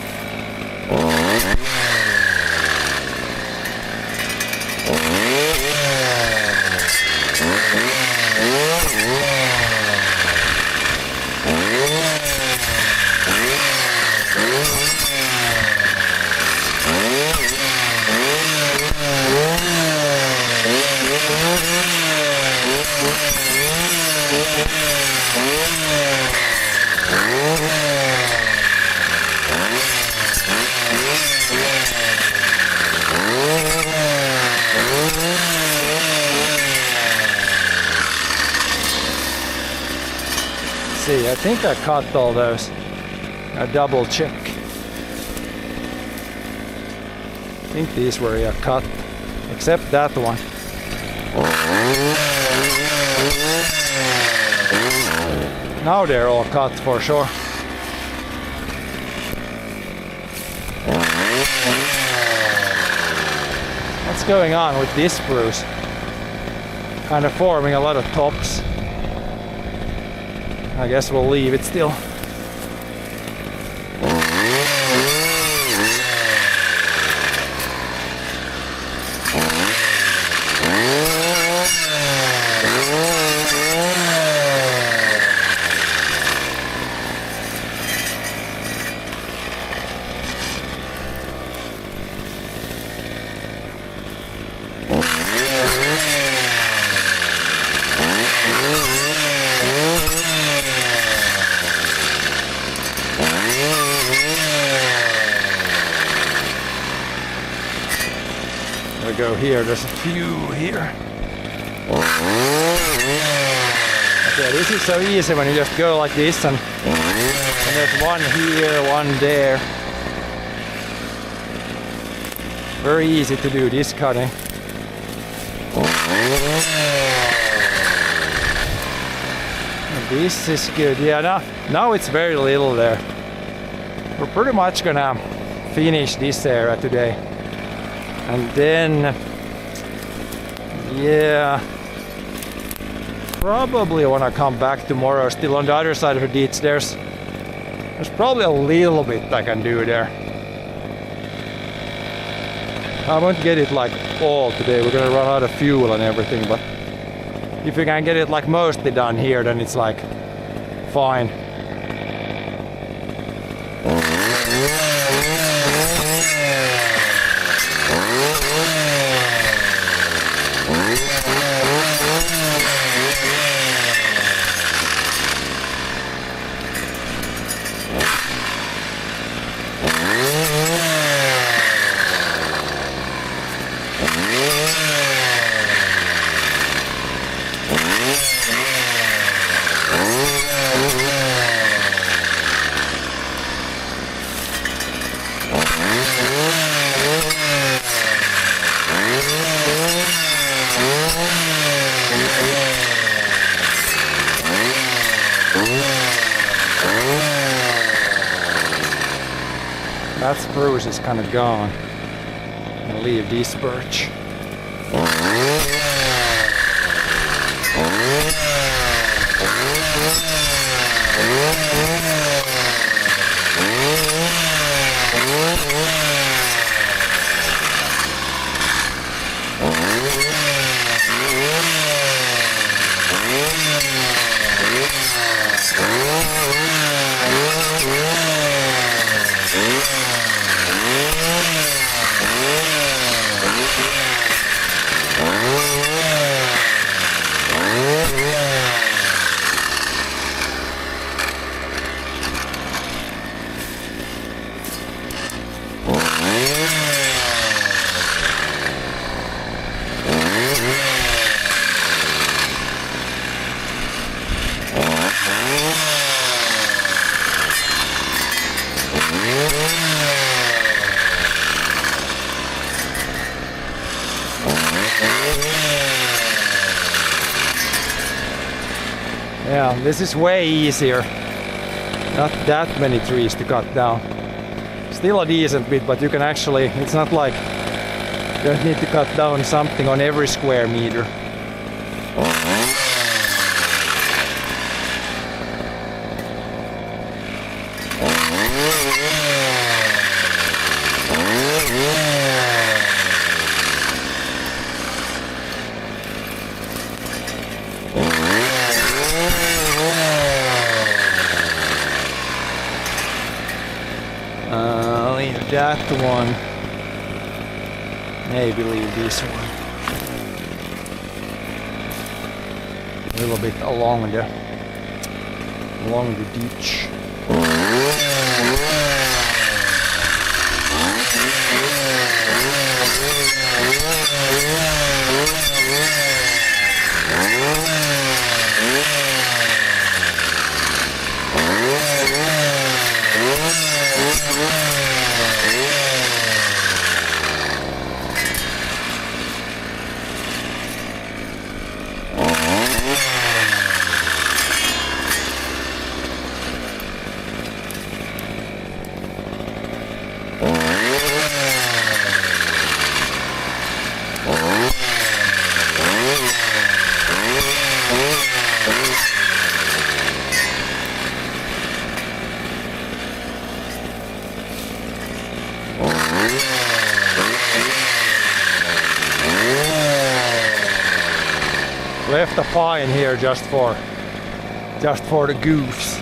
See, I think I cut all those. I double check. I think these were cut, except that one. Now they're all cut for sure. What's going on with this spruce? Kind of forming a lot of tops. I guess we'll leave it still. Go here, there's a few here. Okay, this is so easy when you just go like this, and there's one here, one there. Very easy to do this cutting. And this is good. Yeah, now it's very little there. We're pretty much gonna finish this area today. And then, yeah, probably want to come back tomorrow. Still on the other side of the ditch, there's probably a little bit I can do there. I won't get it like all today. We're gonna run out of fuel and everything, but if you can get it like mostly done here, then it's like fine. That spruce is kind of gone. I'll leave this birch. Yeah, this is way easier. Not that many trees to cut down. Still a decent bit, but you can actually, it's not like Just need to cut down something on every square meter. Leave that one. Maybe leave this one. A little bit along the ditch. Left a pine here just for the goofs.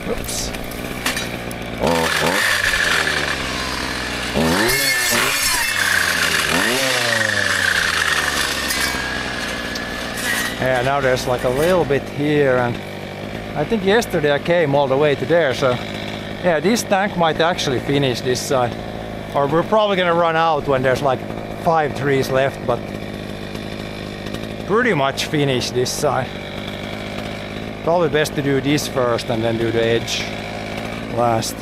Oops. Yeah, now there's like a little bit here, and I think yesterday I came all the way to there, so yeah, this tank might actually finish this side. Or we're probably gonna run out when there's like 5 trees left, but pretty much finish this side. Probably best to do this first and then do the edge last.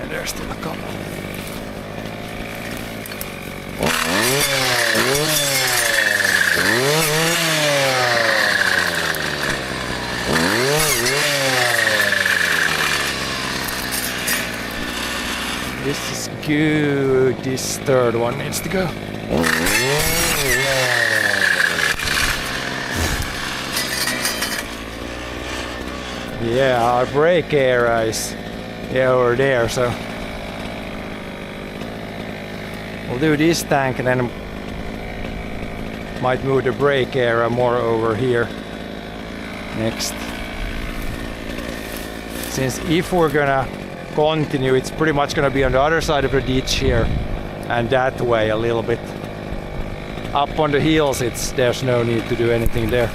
There's still a couple. This is good. This third one needs to go. Yeah, our brake area is over there, so we'll do this tank and then might move the brake area more over here next. Since if we're gonna continue, it's pretty much gonna be on the other side of the ditch here and that way a little bit. Up on the hills, there's no need to do anything there.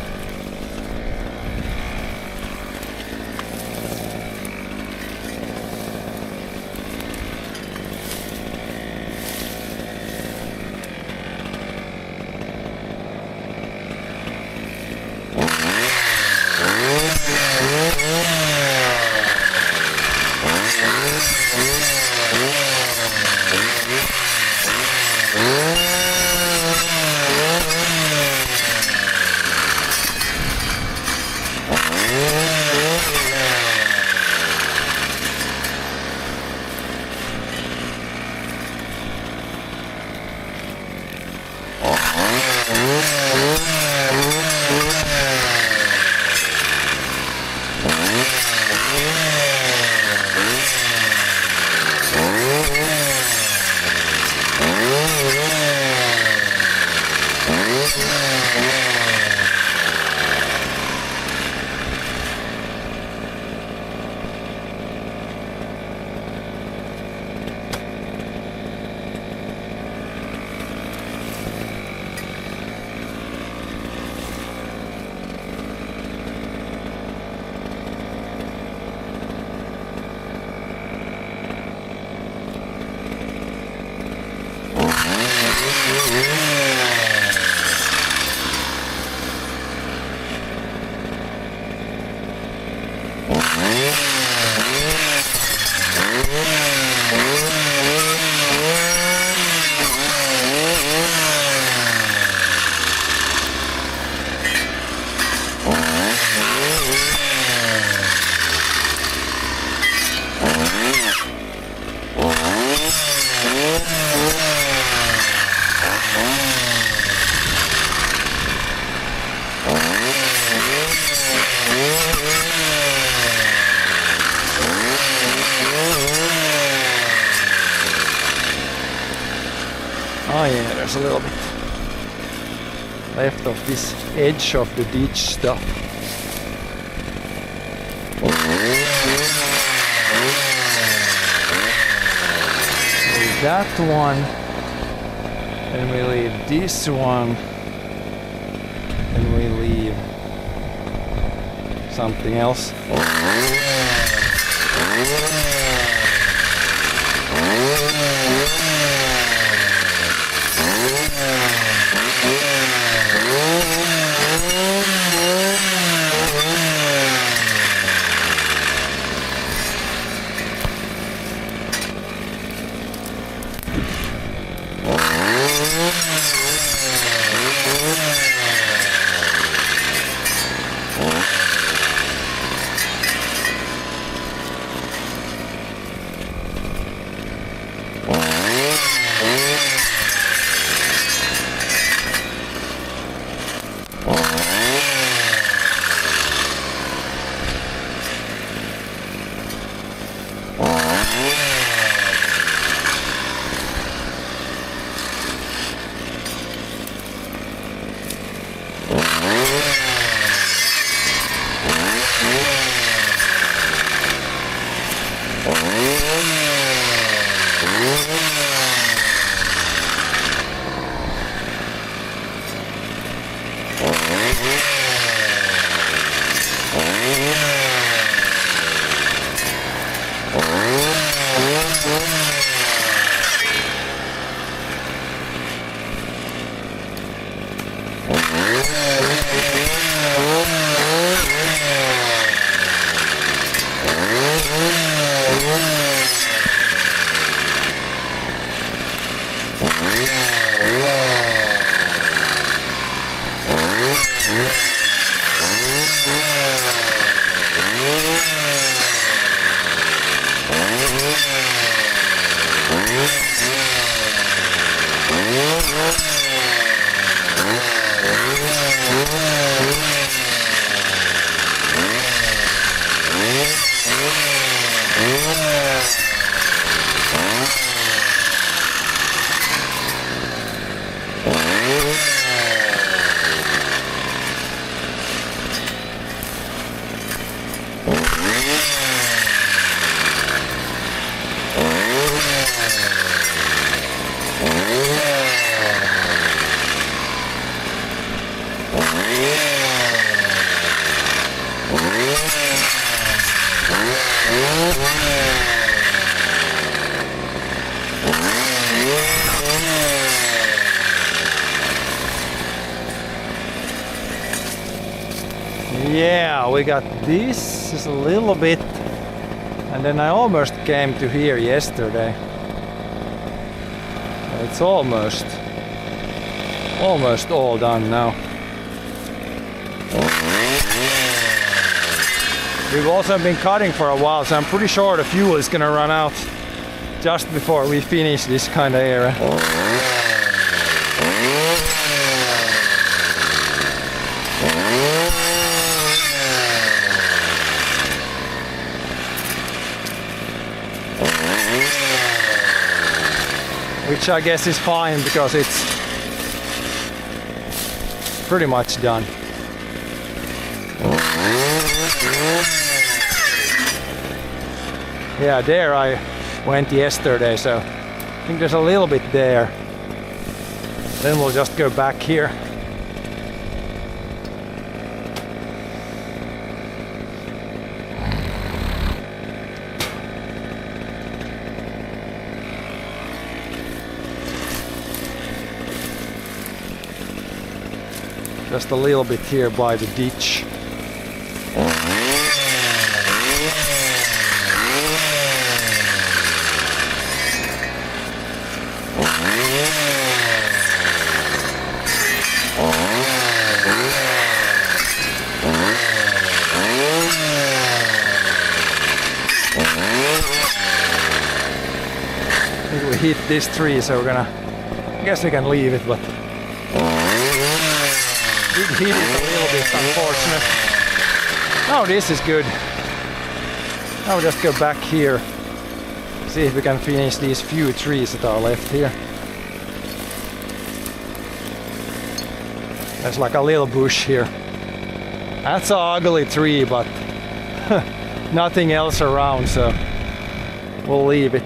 Oh yeah, there's a little bit left of this edge of the ditch stuff. Leave that one, and we leave this one, and we leave something else. Yeah, we got this is a little bit, and then I almost came to here yesterday. It's almost all done now. We've also been cutting for a while, so I'm pretty sure the fuel is gonna run out just before we finish this kind of area. Which I guess is fine because it's pretty much done. Yeah, there I went yesterday, so I think there's a little bit there. Then we'll just go back here. Just a little bit here by the ditch. I think we hit this tree, so we're gonna, I guess we can leave it, but it hit it a little bit, unfortunate. Oh, this is good. Now we'll just go back here, see if we can finish these few trees that are left here. There's like a little bush here. That's an ugly tree, but nothing else around, so we'll leave it.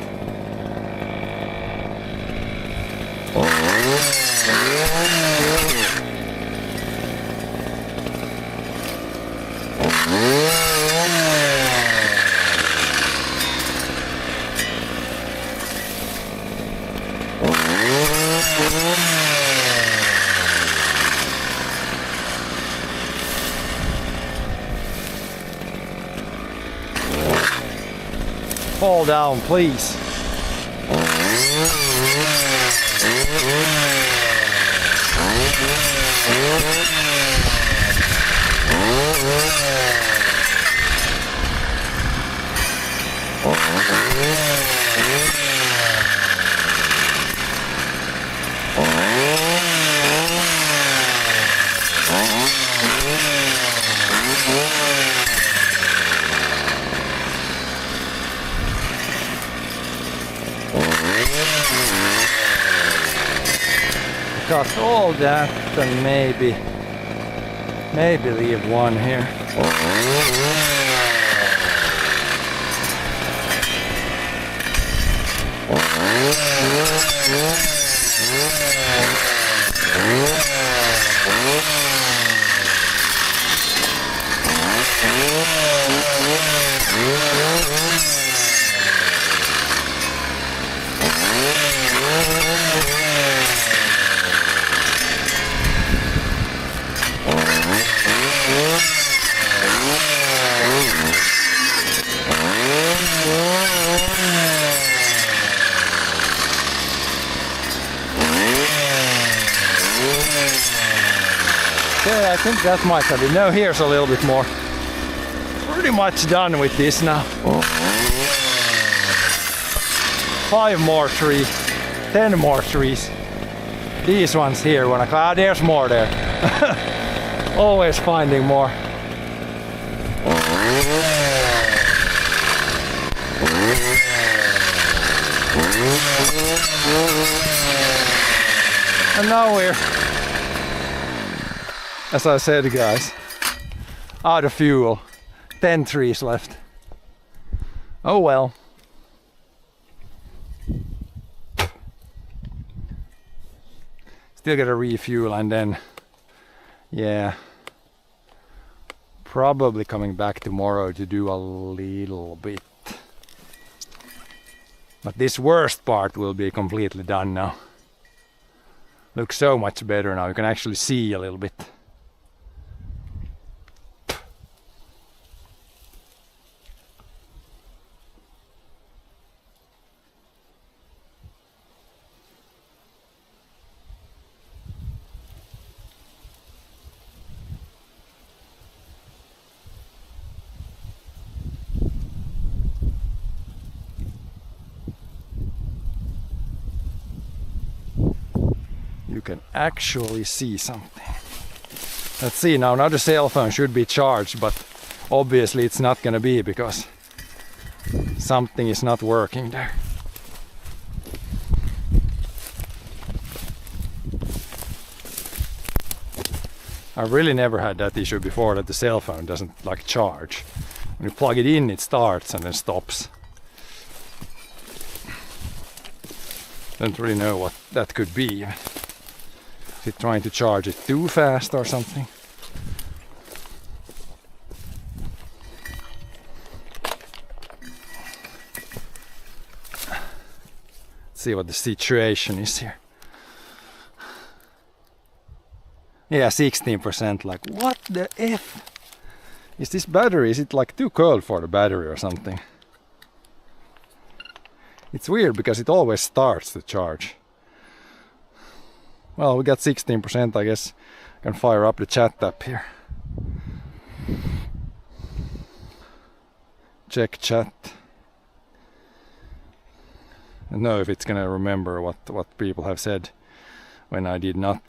Fall down, please. Got all that, and maybe leave one here. Okay, I think that might have been. No, here's a little bit more. Pretty much done with this now. 5 more trees, 10 more trees. These ones here, when I there's more there. Always finding more. And now we're, as I said, guys, out of fuel. 10 trees left. Oh well. Still gotta refuel, and then, yeah, probably coming back tomorrow to do a little bit. But this worst part will be completely done now. Looks so much better now. You can actually see a little bit. You can actually see something. Let's see now. Now the cell phone should be charged, but obviously it's not gonna be because something is not working there. I really never had that issue before, that the cell phone doesn't like charge. When you plug it in, it starts and then stops. Don't really know what that could be. Is it trying to charge it too fast or something? Let's see what the situation is here. Yeah, 16%. Like, what the F? Is this battery, is it like too cold for the battery or something? It's weird because it always starts to charge. Well, we got 16%, I guess. I can fire up the chat tab here. Check chat. I don't know if it's gonna remember what people have said when I did not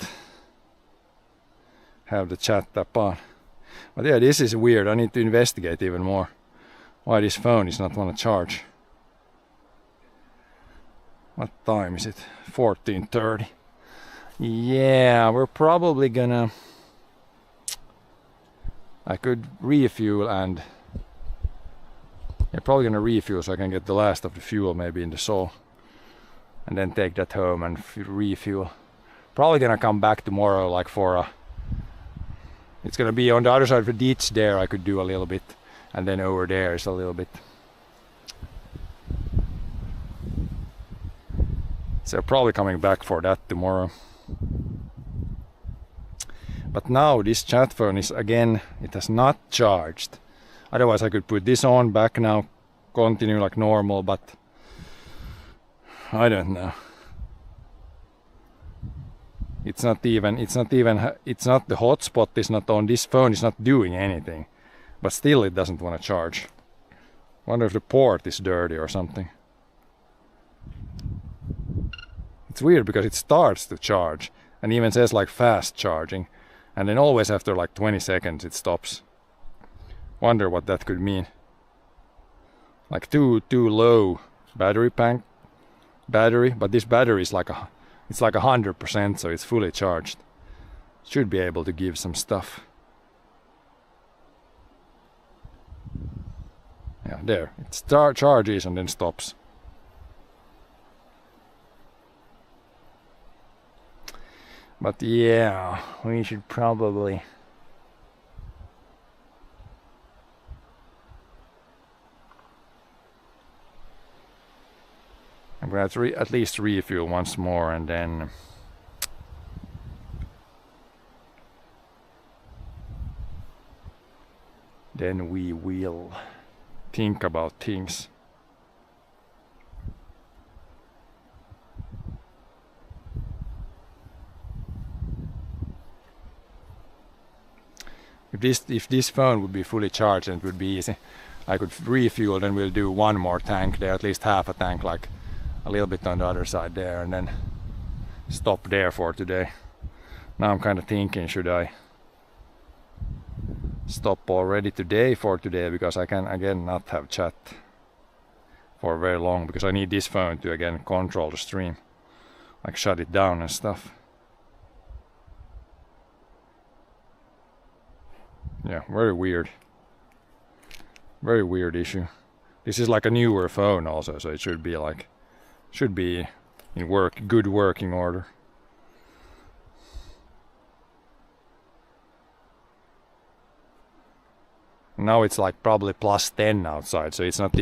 have the chat tab on. But yeah, this is weird. I need to investigate even more why this phone is not want to charge. What time is it? 14:30. Yeah, we're probably gonna... I could refuel and... I'm probably gonna refuel so I can get the last of the fuel maybe in the Soul. And then take that home and refuel. Probably gonna come back tomorrow like for a... It's gonna be on the other side of the ditch there. I could do a little bit. And then over there is a little bit. So probably coming back for that tomorrow. But now this chat phone is again, it has not charged. Otherwise I could put this on back now, continue like normal, but I don't know. It's not the hotspot is not on this phone, it's not doing anything. But still it doesn't want to charge. Wonder if the port is dirty or something. It's weird because it starts to charge and even says like fast charging, and then always after like 20 seconds it stops. Wonder what that could mean. Like too low battery, but this battery is like it's like 100%, so it's fully charged. Should be able to give some stuff. Yeah, there. It charges and then stops. But yeah, we should probably... I'm gonna have to at least refuel once more and then... Then we will think about things. If this phone would be fully charged, and it would be easy. I could refuel, then we'll do one more tank there, at least half a tank, like a little bit on the other side there, and then stop there for today. Now I'm kind of thinking, should I stop already today for today, because I can again not have chat for very long, because I need this phone to again control the stream, like shut it down and stuff. Yeah, very weird. Very weird issue. This is like a newer phone also, so it should be in good working order. Now it's like probably +10 outside, so it's not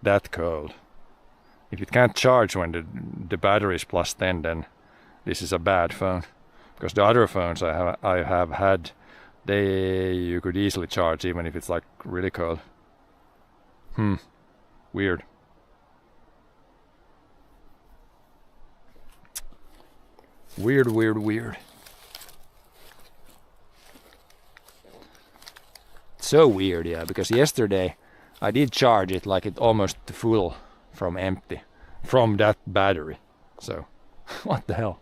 that cold. If it can't charge when the battery is +10, then this is a bad phone. Because the other phones I have had, you could easily charge even if it's like really cold. Weird. Weird. So weird, yeah, because yesterday I did charge it like it almost full from empty, from that battery. So, what the hell?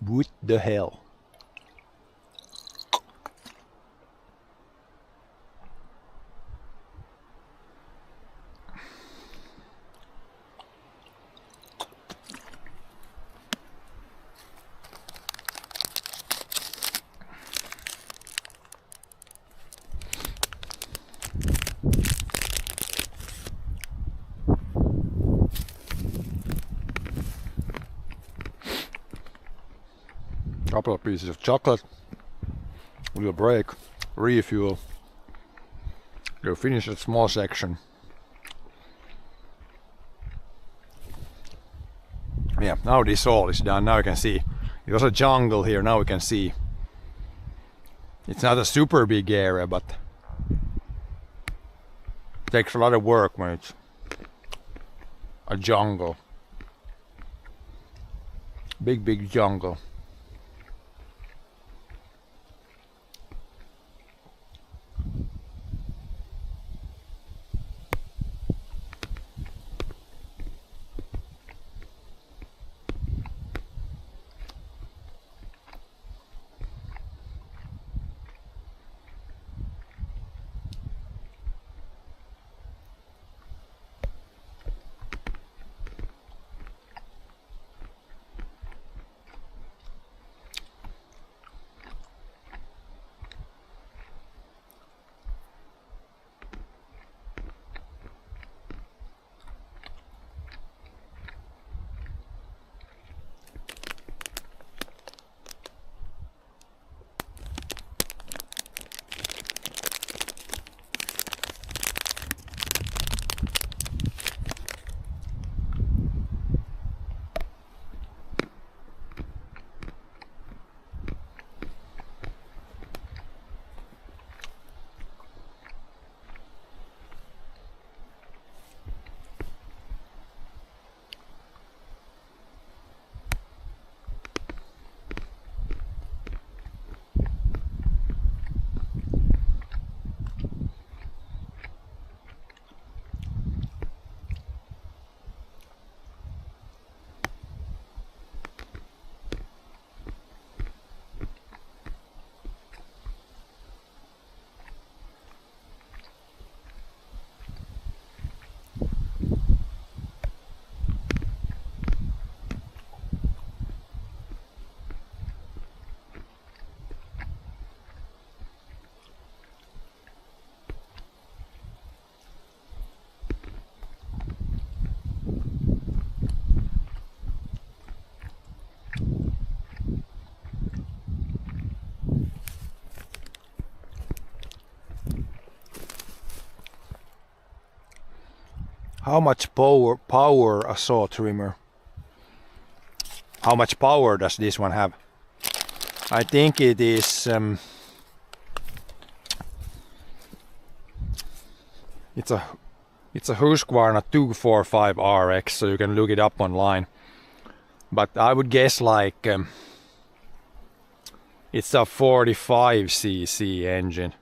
What the hell? Couple of pieces of chocolate, we'll break, refuel, go finish a small section, Yeah, now this all is done. Now you can see. It was a jungle here, now we can see. It's not a super big area, but it takes a lot of work when it's a jungle. Big jungle. How much power a saw trimmer? How much power does this one have? I think it is it's a Husqvarna 245 RX, so you can look it up online. But I would guess like it's a 45cc engine,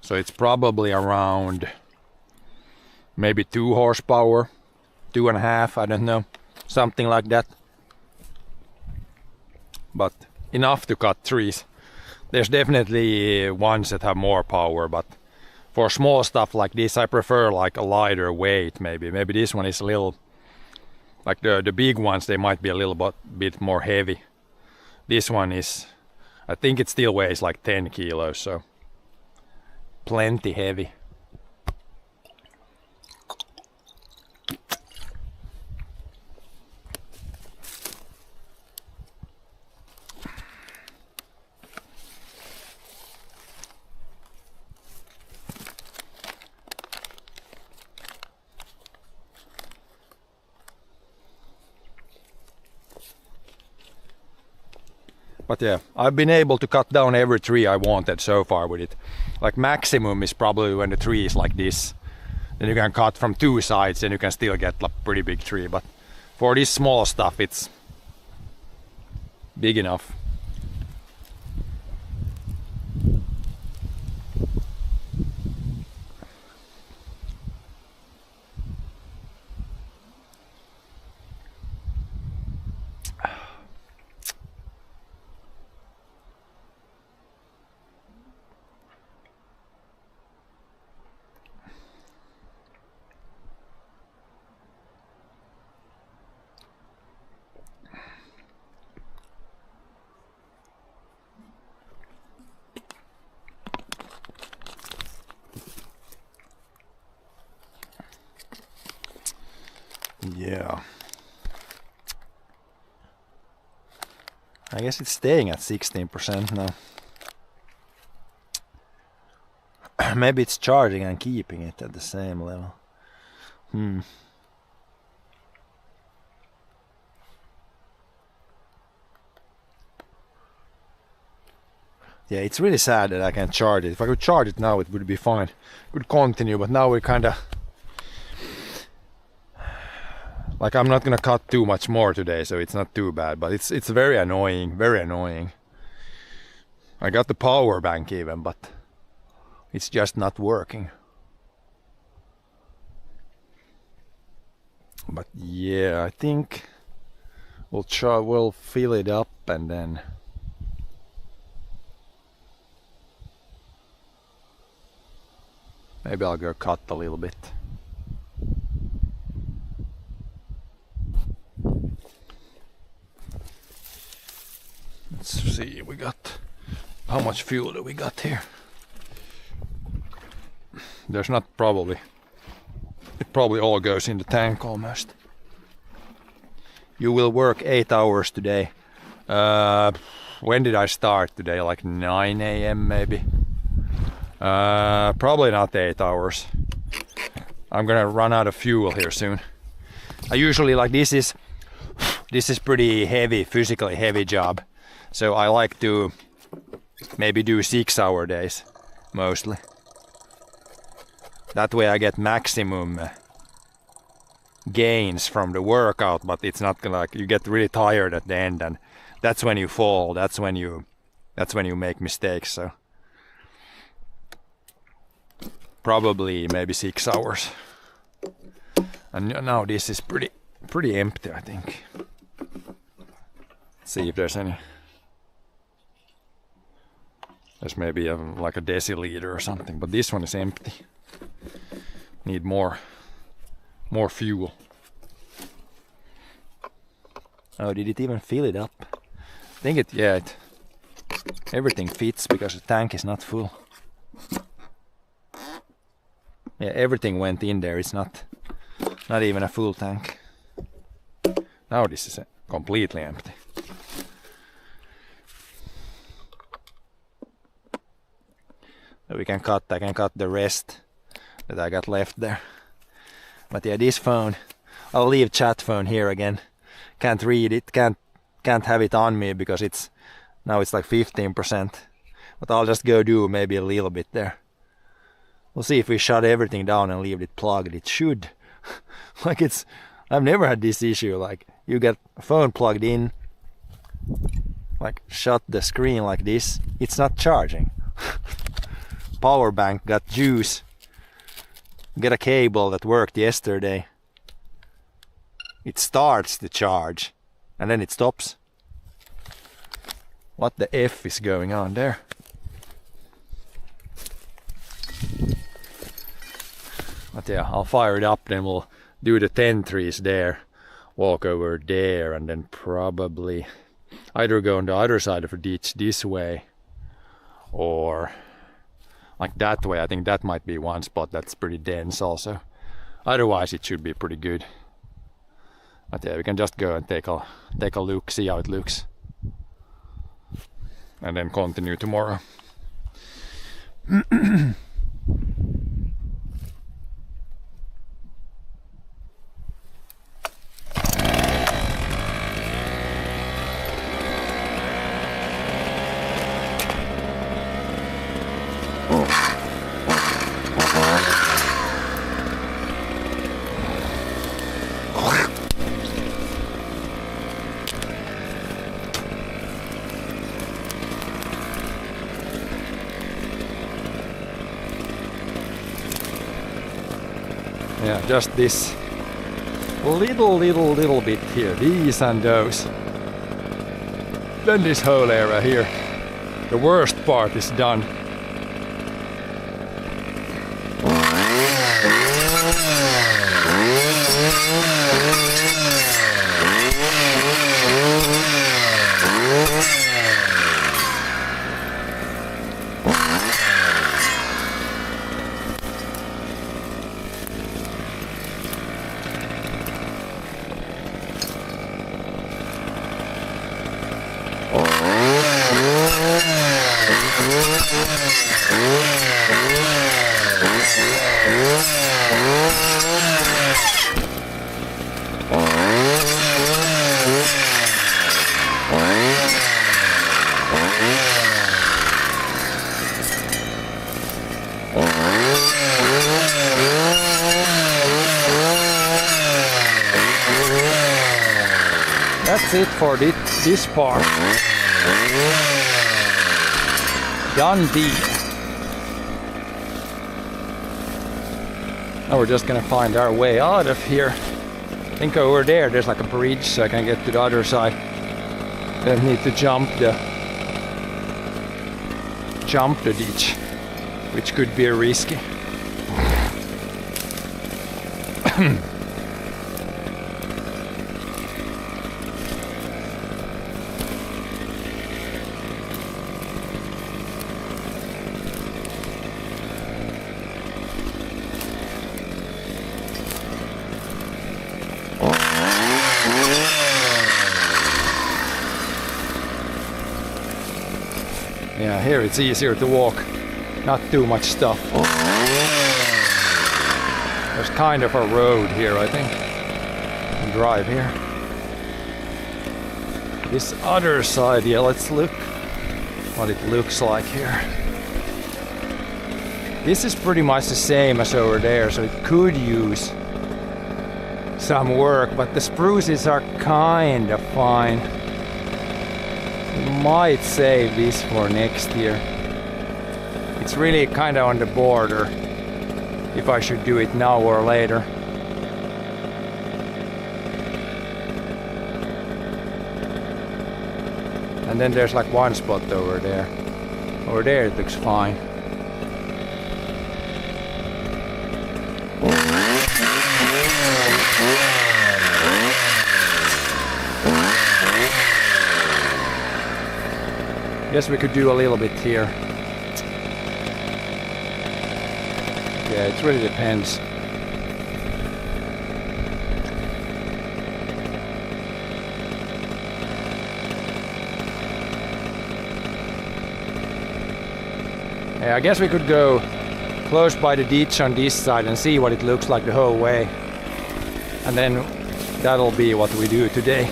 so it's probably around maybe 2 horsepower, 2.5, I don't know, something like that. But enough to cut trees. There's definitely ones that have more power, but for small stuff like this I prefer like a lighter weight. Maybe this one is a little, like the big ones, they might be a little bit more heavy. This one is, I think it still weighs like 10 kilos, so plenty heavy. But yeah, I've been able to cut down every tree I wanted so far with it. Like maximum is probably when the tree is like this. Then you can cut from 2 sides and you can still get a pretty big tree. But for this small stuff it's big enough. Yeah. I guess it's staying at 16% now. Maybe it's charging and keeping it at the same level. Yeah, it's really sad that I can't charge it. If I could charge it now, it would be fine. Could continue, but now we're kinda... Like, I'm not gonna cut too much more today, so it's not too bad. But it's very annoying, very annoying. I got the power bank even, but it's just not working. But yeah, I think we'll fill it up and then maybe I'll go cut a little bit. Let's see, we got... How much fuel do we got here? There's not probably... It probably all goes in the tank almost. You will work 8 hours today. When did I start today? Like 9 a.m. maybe? Probably not 8 hours. I'm gonna run out of fuel here soon. I usually like this is pretty heavy, physically heavy job. So I like to maybe do 6-hour days mostly. That way I get maximum gains from the workout, but it's not gonna, like, you get really tired at the end, and that's when you fall. That's when you make mistakes. So probably maybe 6 hours. And now this is pretty empty, I think. Let's see if there's any. There's maybe like a deciliter or something, but this one is empty. Need more fuel. Oh, did it even fill it up? I think everything fits because the tank is not full. Yeah, everything went in there. It's not even a full tank. Now this is completely empty. So I can cut the rest that I got left there. But yeah, this phone, I'll leave chat phone here again. Can't read it, can't have it on me because now it's like 15%. But I'll just go do maybe a little bit there. We'll see if we shut everything down and leave it plugged. It should. Like I've never had this issue. Like you get a phone plugged in, like shut the screen like this, it's not charging. Power bank got juice. Get a cable that worked yesterday. It starts the charge and then it stops. What the F is going on there? But yeah, I'll fire it up, then we'll do the 10-3s there, walk over there, and then probably either go on the other side of the ditch this way or like that way. I think that might be one spot that's pretty dense also. Otherwise it should be pretty good. But yeah, we can just go and take a look, see how it looks. And then continue tomorrow. Yeah, just this little bit here, these and those. Then this whole area here, the worst part is done. that's it for this part. Done deal. Now we're just gonna find our way out of here. I think over there's like a bridge so I can get to the other side. Then need to jump the ditch, which could be risky. Yeah, here it's easier to walk, not too much stuff. There's kind of a road here, I think. You can drive here. This other side, yeah, let's look what it looks like here. This is pretty much the same as over there, so it could use some work, but the spruces are kind of fine. Might save this for next year. It's really kind of on the border if I should do it now or later. And then there's like one spot over there. Over there it looks fine. Guess we could do a little bit here. Yeah, it really depends. Yeah, I guess we could go close by the ditch on this side and see what it looks like the whole way. And then that'll be what we do today.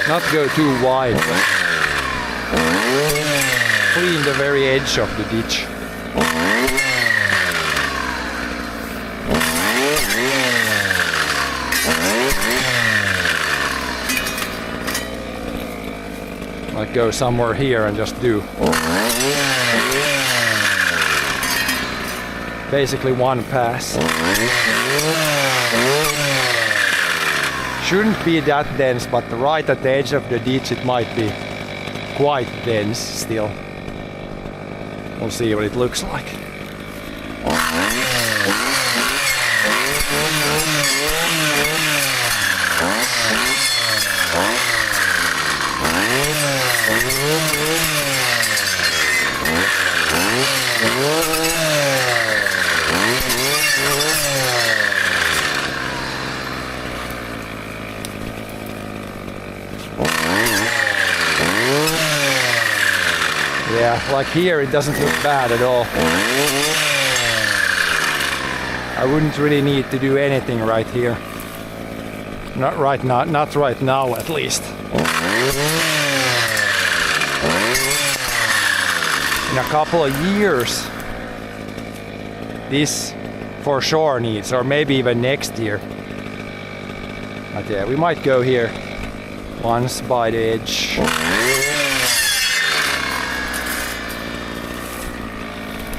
Not go too wide, but clean the very edge of the ditch. Like go somewhere here and just do basically one pass. Shouldn't be that dense, but right at the edge of the ditch it might be quite dense still. We'll see what it looks like. Yeah, like here it doesn't look bad at all. I wouldn't really need to do anything right here. Not right now at least. In a couple of years this for sure needs, or maybe even next year. But yeah, we might go here once by the edge.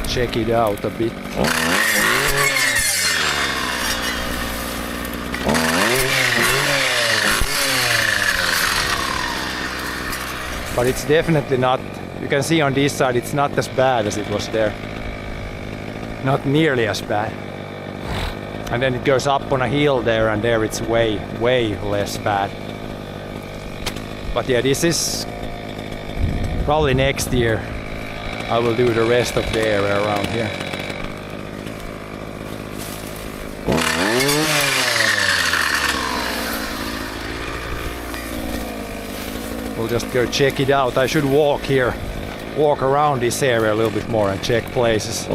Check it out a bit. But it's definitely not, you can see on this side it's not as bad as it was there. Not nearly as bad. And then it goes up on a hill there, and there it's way less bad. But yeah, this is probably next year I will do the rest of the area around here. We'll just go check it out. I should walk around this area a little bit more and check places.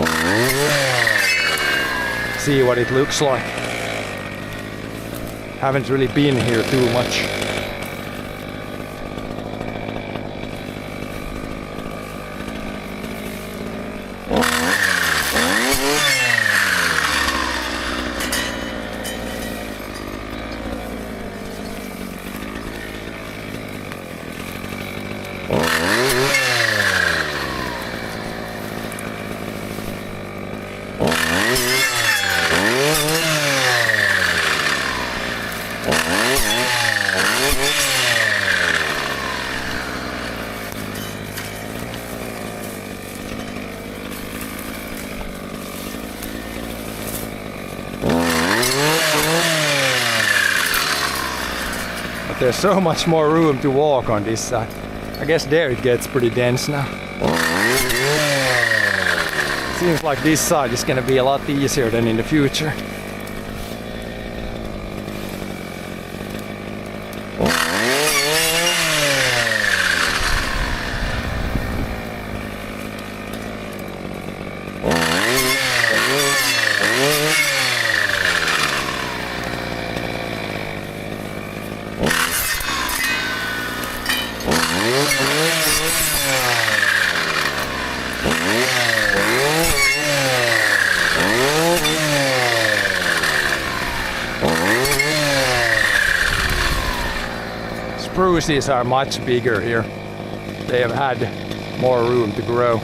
See what it looks like. Haven't really been here too much. there's so much more room to walk on this side. I guess there it gets pretty dense now. Seems like this side is gonna be a lot easier than in the future. Spruces are much bigger here. They have had more room to grow.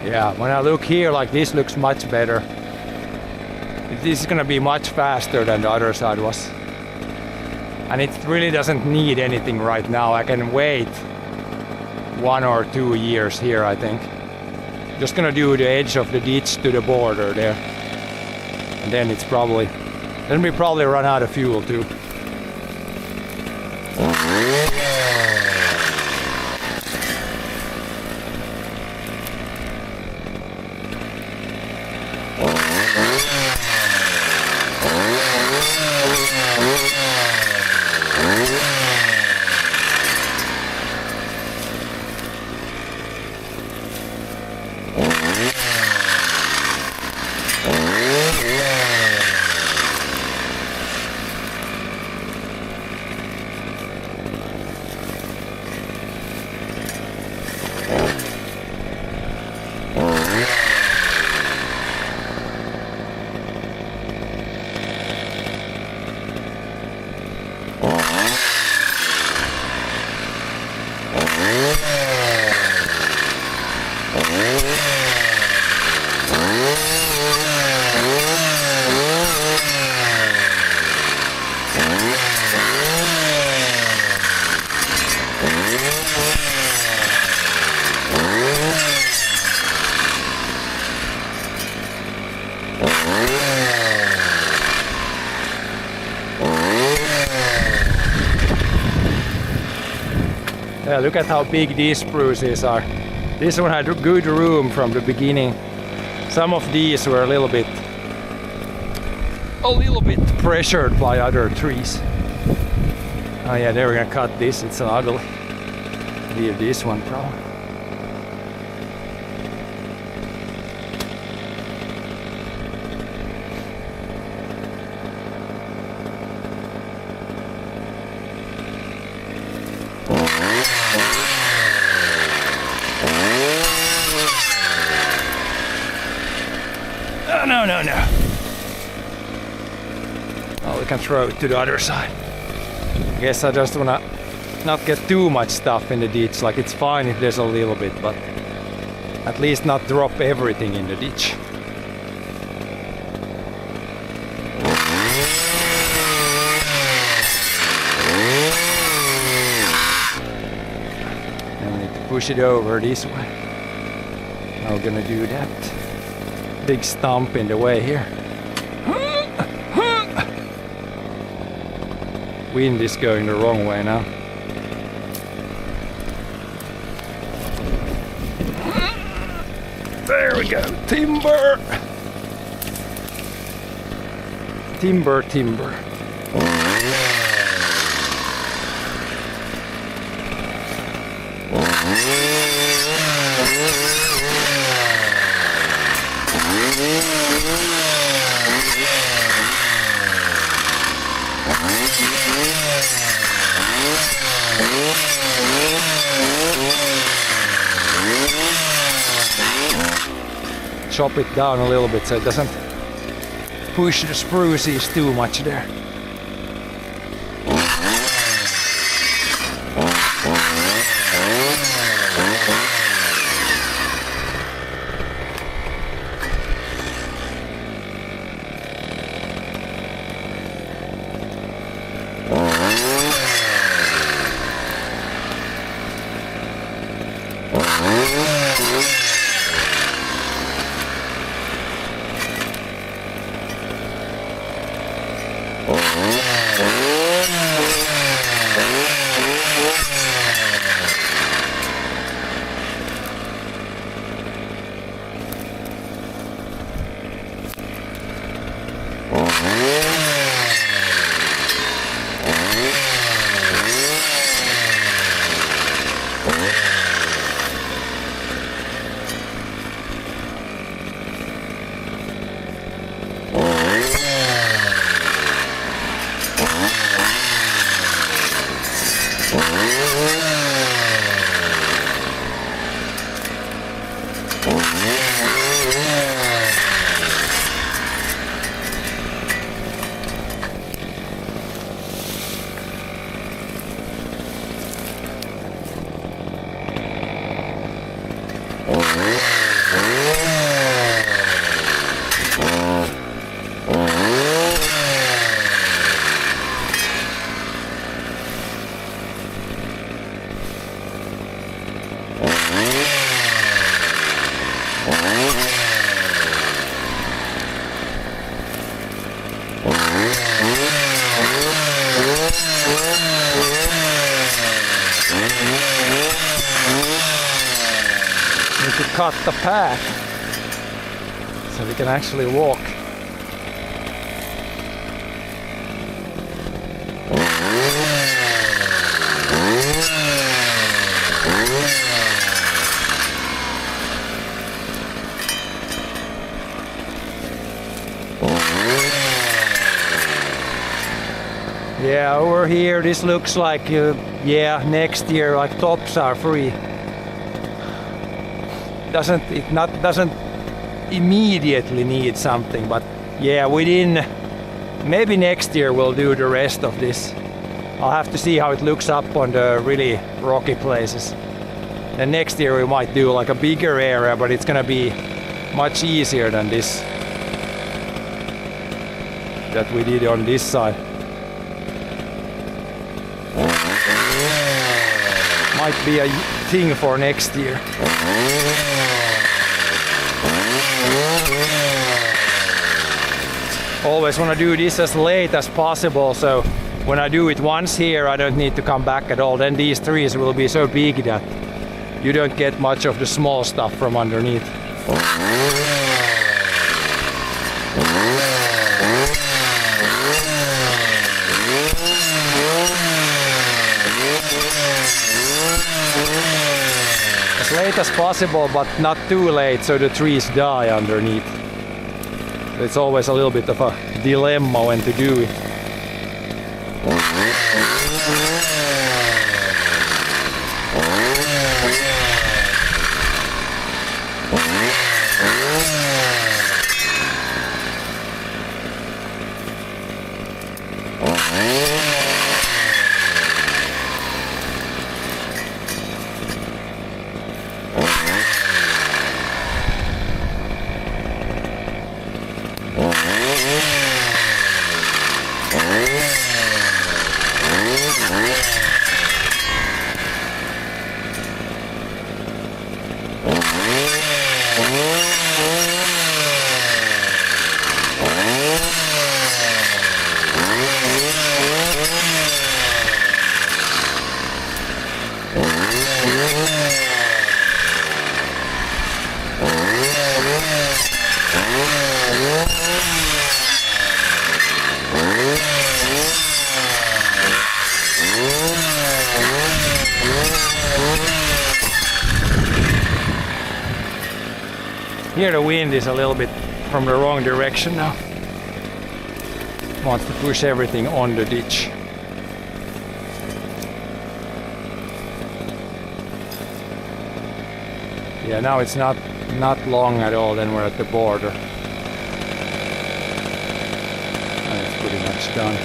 Yeah, when I look here, like this looks much better. This is gonna be much faster than the other side was. And it really doesn't need anything right now. I can wait 1 or 2 years here, I think. Just gonna do the edge of the ditch to the border there. And then it's probably, then we probably run out of fuel too. Yeah, look at how big these spruces are. This one had good room from the beginning. Some of these were a little bit pressured by other trees. Oh yeah, they're gonna cut this, it's ugly. Leave this one probably. No. Oh, we can throw it to the other side. I guess I just wanna not get too much stuff in the ditch. Like it's fine if there's a little bit, but at least not drop everything in the ditch. And we need to push it over this way. How we're gonna do that? Big stump in the way here. Wind is going the wrong way now. There we go. Timber! Timber, timber. Chop it down a little bit so it doesn't push the spruces too much there. We could cut the path so we can actually walk. Yeah, over here this looks like, yeah, next year like tops are free. Doesn't immediately need something, but yeah, within maybe next year we'll do the rest of this. I'll have to see how it looks up on the really rocky places. And next year we might do like a bigger area, but it's gonna be much easier than this that we did on this side. Might be a thing for next year. Always want to do this as late as possible, so when I do it once here I don't need to come back at all. Then these trees will be so big that you don't get much of the small stuff from underneath. As late as possible, but not too late so the trees die underneath. It's always a little bit of a dilemma when to do it. Here the wind is a little bit from the wrong direction now. Wants to push everything on the ditch. Yeah, now it's not long at all, then we're at the border. And it's pretty much done.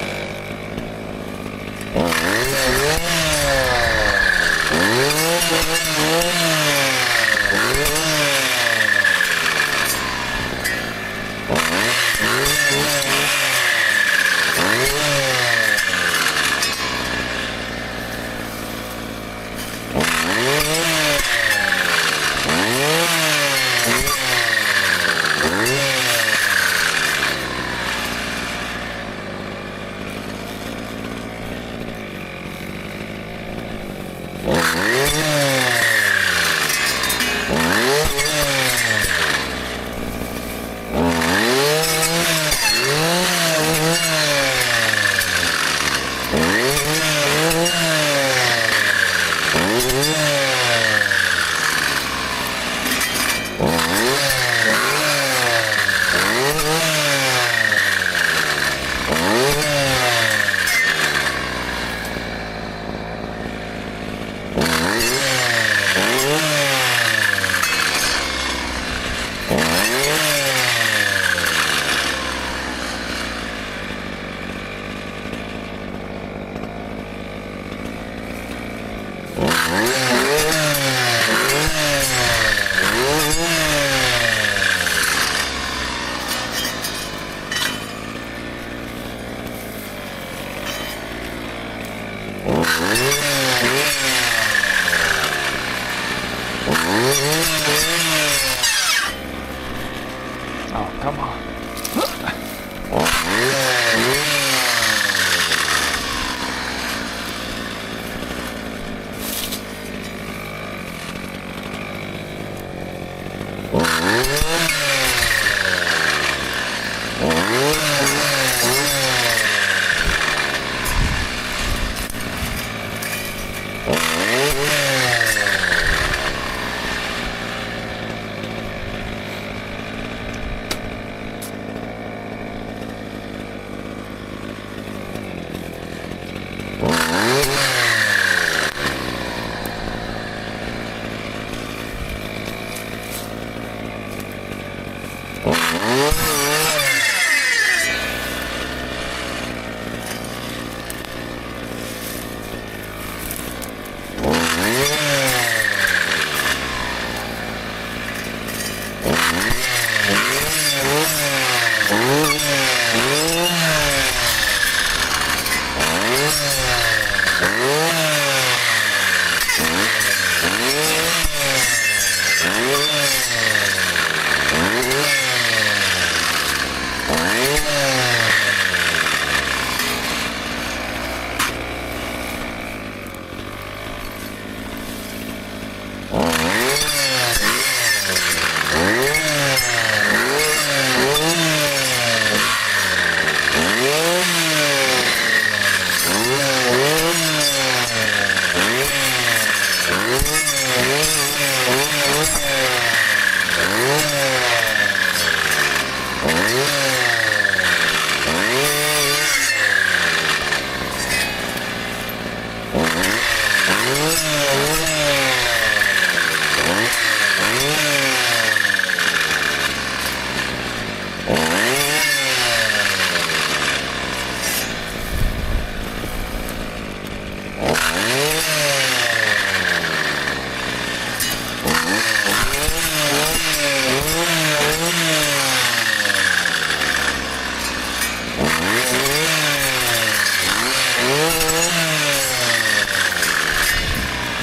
Oh, come on.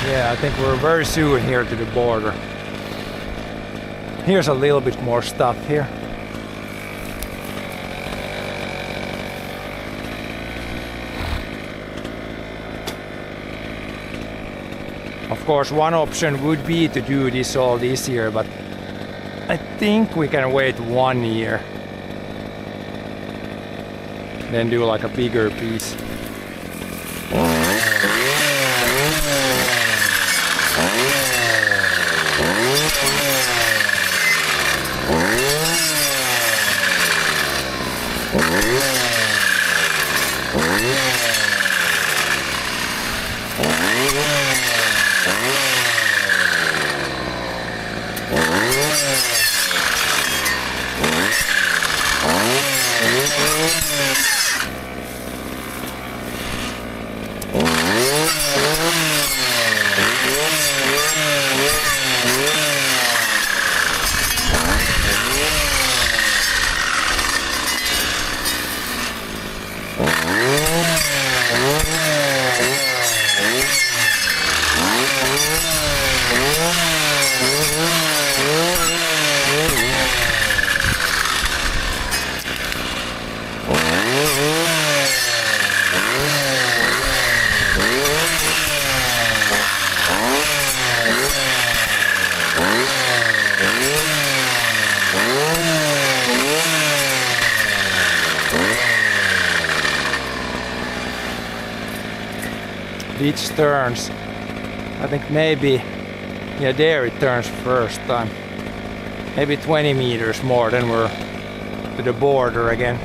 Yeah, I think we're very soon here to the border. Here's a little bit more stuff here. Of course, one option would be to do this all this year, but I think we can wait 1 year. Then do like a bigger piece. Each turns, I think maybe, yeah, there it turns first time. Maybe 20 meters more, then we're to the border again.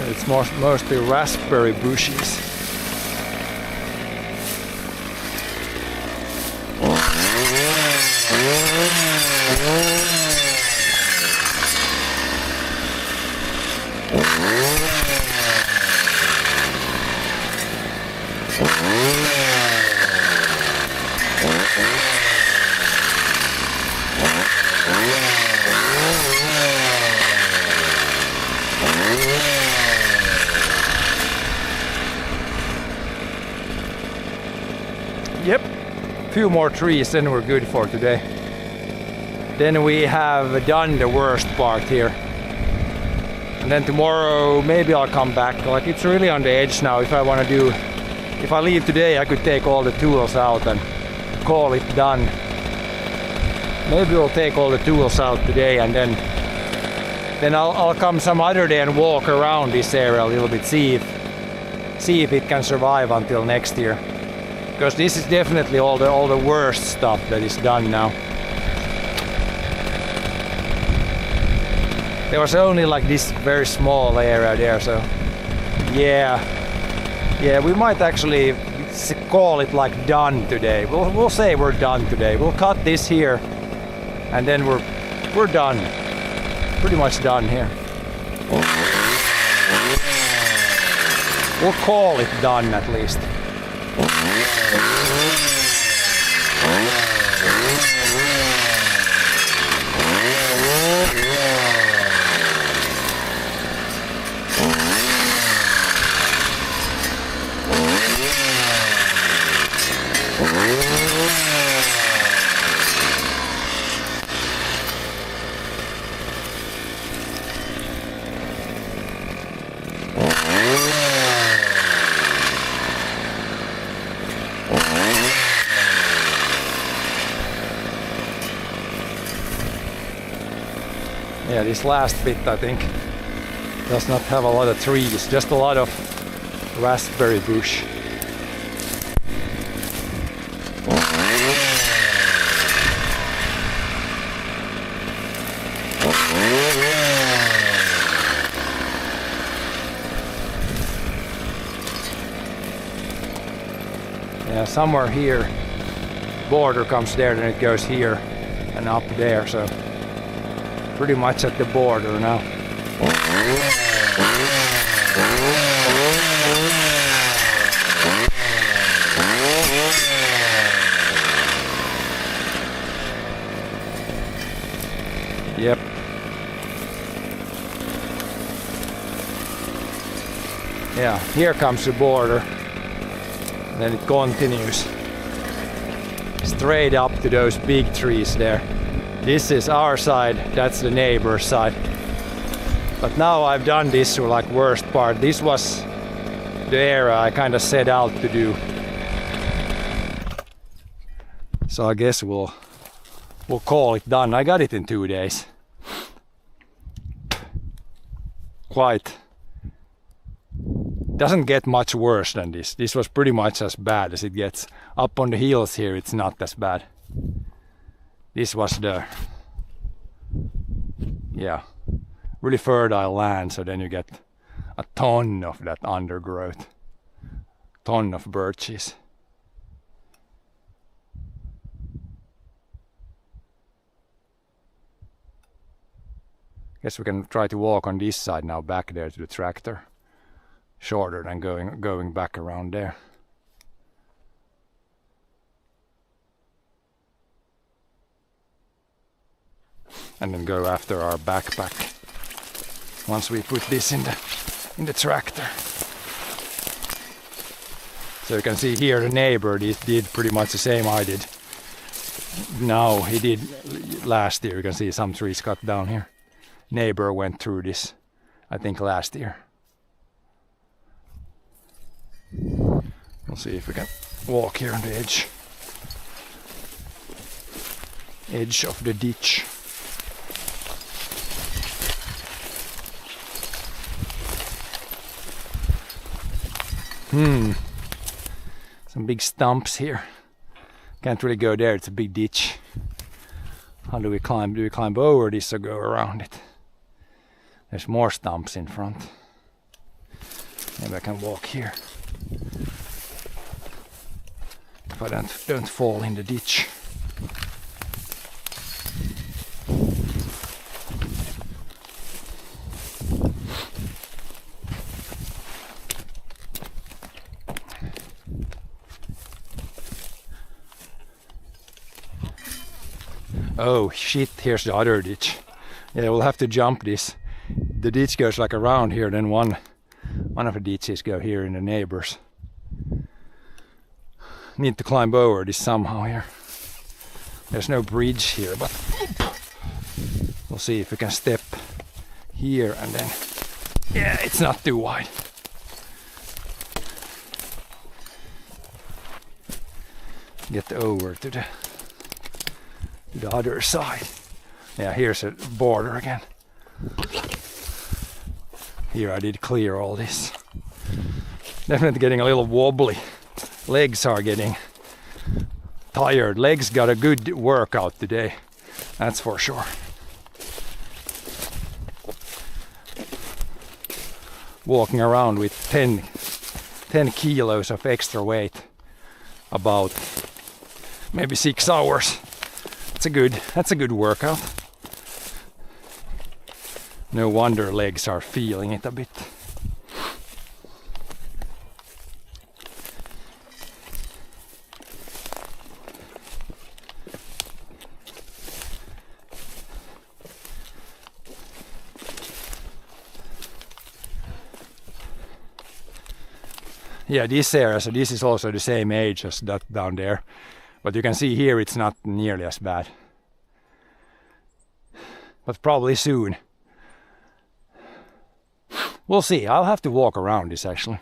It's mostly raspberry bushes. Yep, few more trees, then we're good for today. Then we have done the worst part here. And then tomorrow maybe I'll come back. Like, it's really on the edge now. If I leave today, I could take all the tools out and call it done. Maybe we'll take all the tools out today, and then I'll come some other day and walk around this area a little bit, see if it can survive until next year. Because this is definitely all the worst stuff that is done now. There was only like this very small area there, so yeah, we might actually call it like done today. We'll say we're done today. We'll cut this here, and then we're done. Pretty much done here. We'll call it done at least. Yeah, this last bit I think does not have a lot of trees, just a lot of raspberry bush. Yeah, somewhere here, border comes there, then it goes here and up there, so Pretty much at the border now. Yep. Yeah, here comes the border. Then it continues straight up to those big trees there. This is our side, that's the neighbor's side. But now I've done this like worst part. This was the area I kind of set out to do. So I guess we'll call it done. I got it in 2 days. Quite. Doesn't get much worse than this. This was pretty much as bad as it gets. Up on the hills here it's not as bad. This was the, yeah, really fertile land, so then you get a ton of that undergrowth. Ton of birches. Guess we can try to walk on this side now back there to the tractor. Shorter than going back around there. And then go after our backpack once we put this in the tractor. So you can see here the neighbor did pretty much the same I did. Now he did last year. You can see some trees cut down here. Neighbor went through this, I think last year. We'll see if we can walk here on the edge of the ditch. Some big stumps here. Can't really go there, it's a big ditch. How do we climb? Do we climb over this or go around it? There's more stumps in front. Maybe I can walk here. If I don't fall in the ditch. Oh shit, here's the other ditch. Yeah, we'll have to jump this. The ditch goes like around here, then one of the ditches go here in the neighbors. Need to climb over this somehow here. There's no bridge here, but we'll see if we can step here and then. Yeah, it's not too wide. Get over to the other side. Yeah, here's a border again. Here I did clear all this. Definitely getting a little wobbly. Legs are getting tired. Legs got a good workout today. That's for sure. Walking around with 10 kilos of extra weight. About maybe 6 hours. That's a good workout. No wonder legs are feeling it a bit. Yeah, this area, so this is also the same age as that down there. But you can see here it's not nearly as bad. But probably soon. We'll see. I'll have to walk around this actually.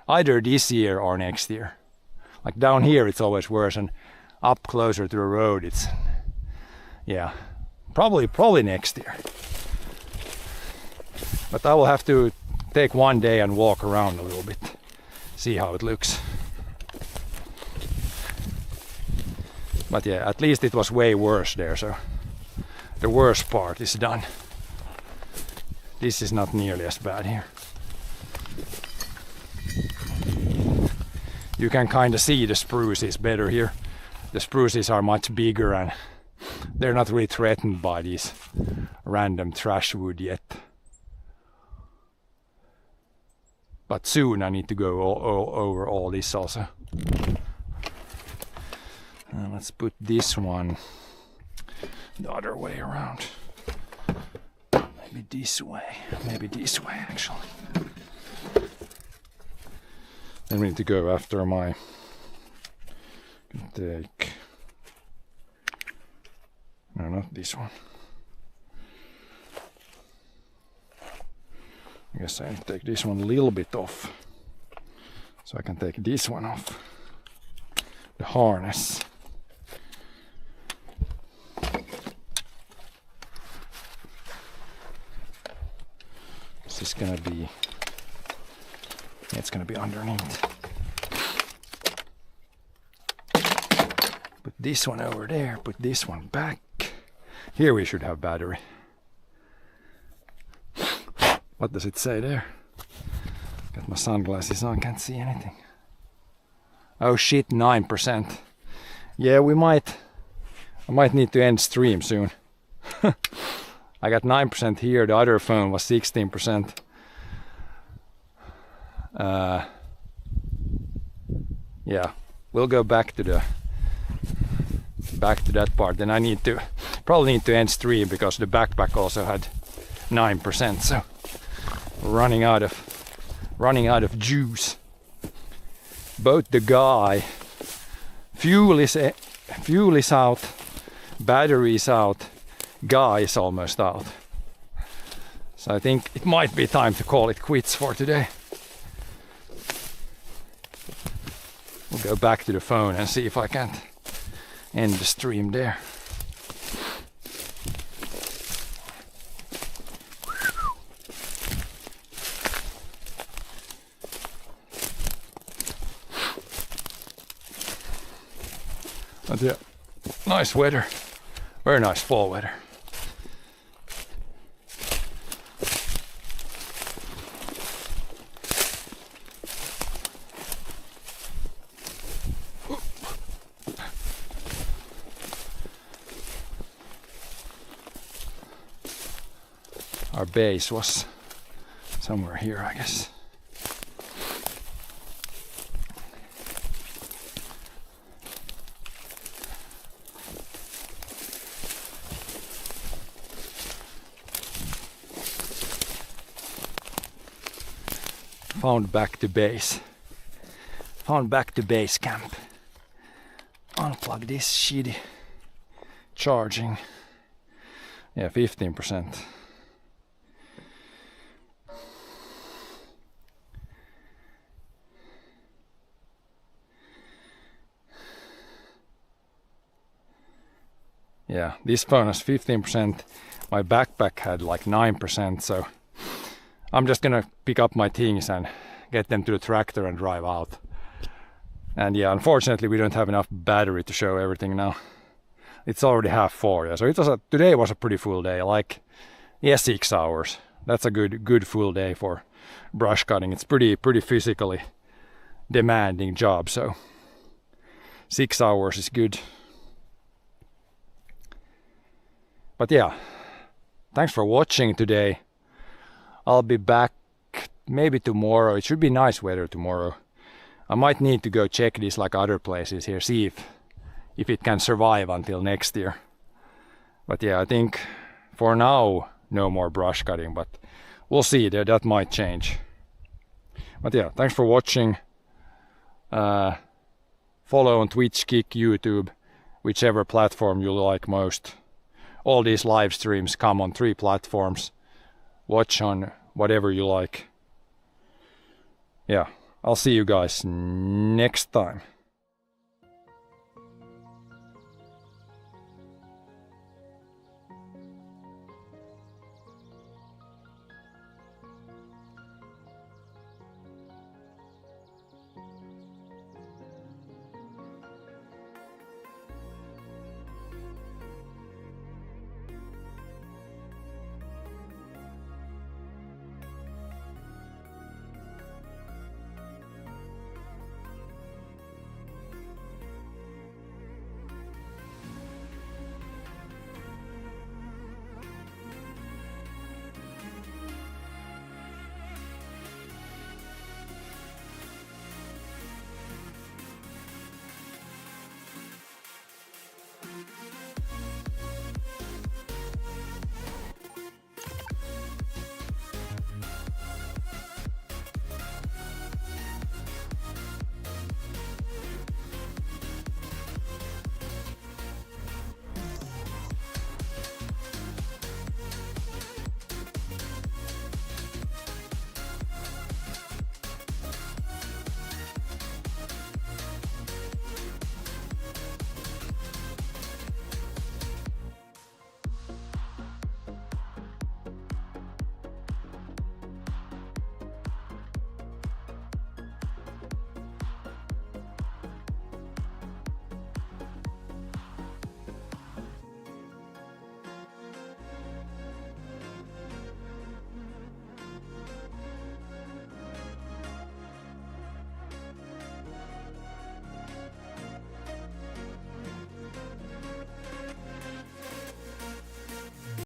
Either this year or next year. Like down here it's always worse, and up closer to the road it's... Yeah, probably next year. But I will have to take one day and walk around a little bit. See how it looks. But yeah, at least it was way worse there, so the worst part is done. This is not nearly as bad here. You can kind of see the spruces better here. The spruces are much bigger and they're not really threatened by these random trash wood yet. But soon I need to go over all this also. Let's put this one the other way around. Maybe this way actually. Then we need to go after my take. No, not this one. I guess I need to take this one a little bit off. So I can take this one off. The harness. This is gonna be, it's gonna be underneath. Put this one over there, put this one back. Here we should have battery. What does it say there? Got my sunglasses on, can't see anything. Oh shit, 9%. Yeah, I might need to end stream soon. I got 9% here, the other phone was 16%. Yeah, we'll go back to that part. Then I probably need to end stream because the backpack also had 9%, so running out of juice. Both the guy, fuel is out, battery is out, guy is almost out. So I think it might be time to call it quits for today. We'll go back to the phone and see if I can't end the stream there. But yeah, nice weather. Very nice fall weather. Our base was somewhere here, I guess. Found back to base. Found back to base camp. Unplug this shitty charging. Yeah, 15%. Yeah, this phone has 15%. My backpack had like 9%, so I'm just gonna pick up my things and get them to the tractor and drive out. And yeah, unfortunately we don't have enough battery to show everything now. It's already 4:30, yeah. So today was a pretty full day, like 6 hours. That's a good full day for brush cutting. It's pretty physically demanding job, so 6 hours is good. But yeah, thanks for watching today. I'll be back maybe tomorrow. It should be nice weather tomorrow. I might need to go check this like other places here, see if it can survive until next year. But yeah, I think for now no more brush cutting, but we'll see. That might change. But yeah, thanks for watching. Follow on Twitch, Kick, YouTube, whichever platform you like most. All these live streams come on 3 platforms. Watch on whatever you like. Yeah, I'll see you guys next time.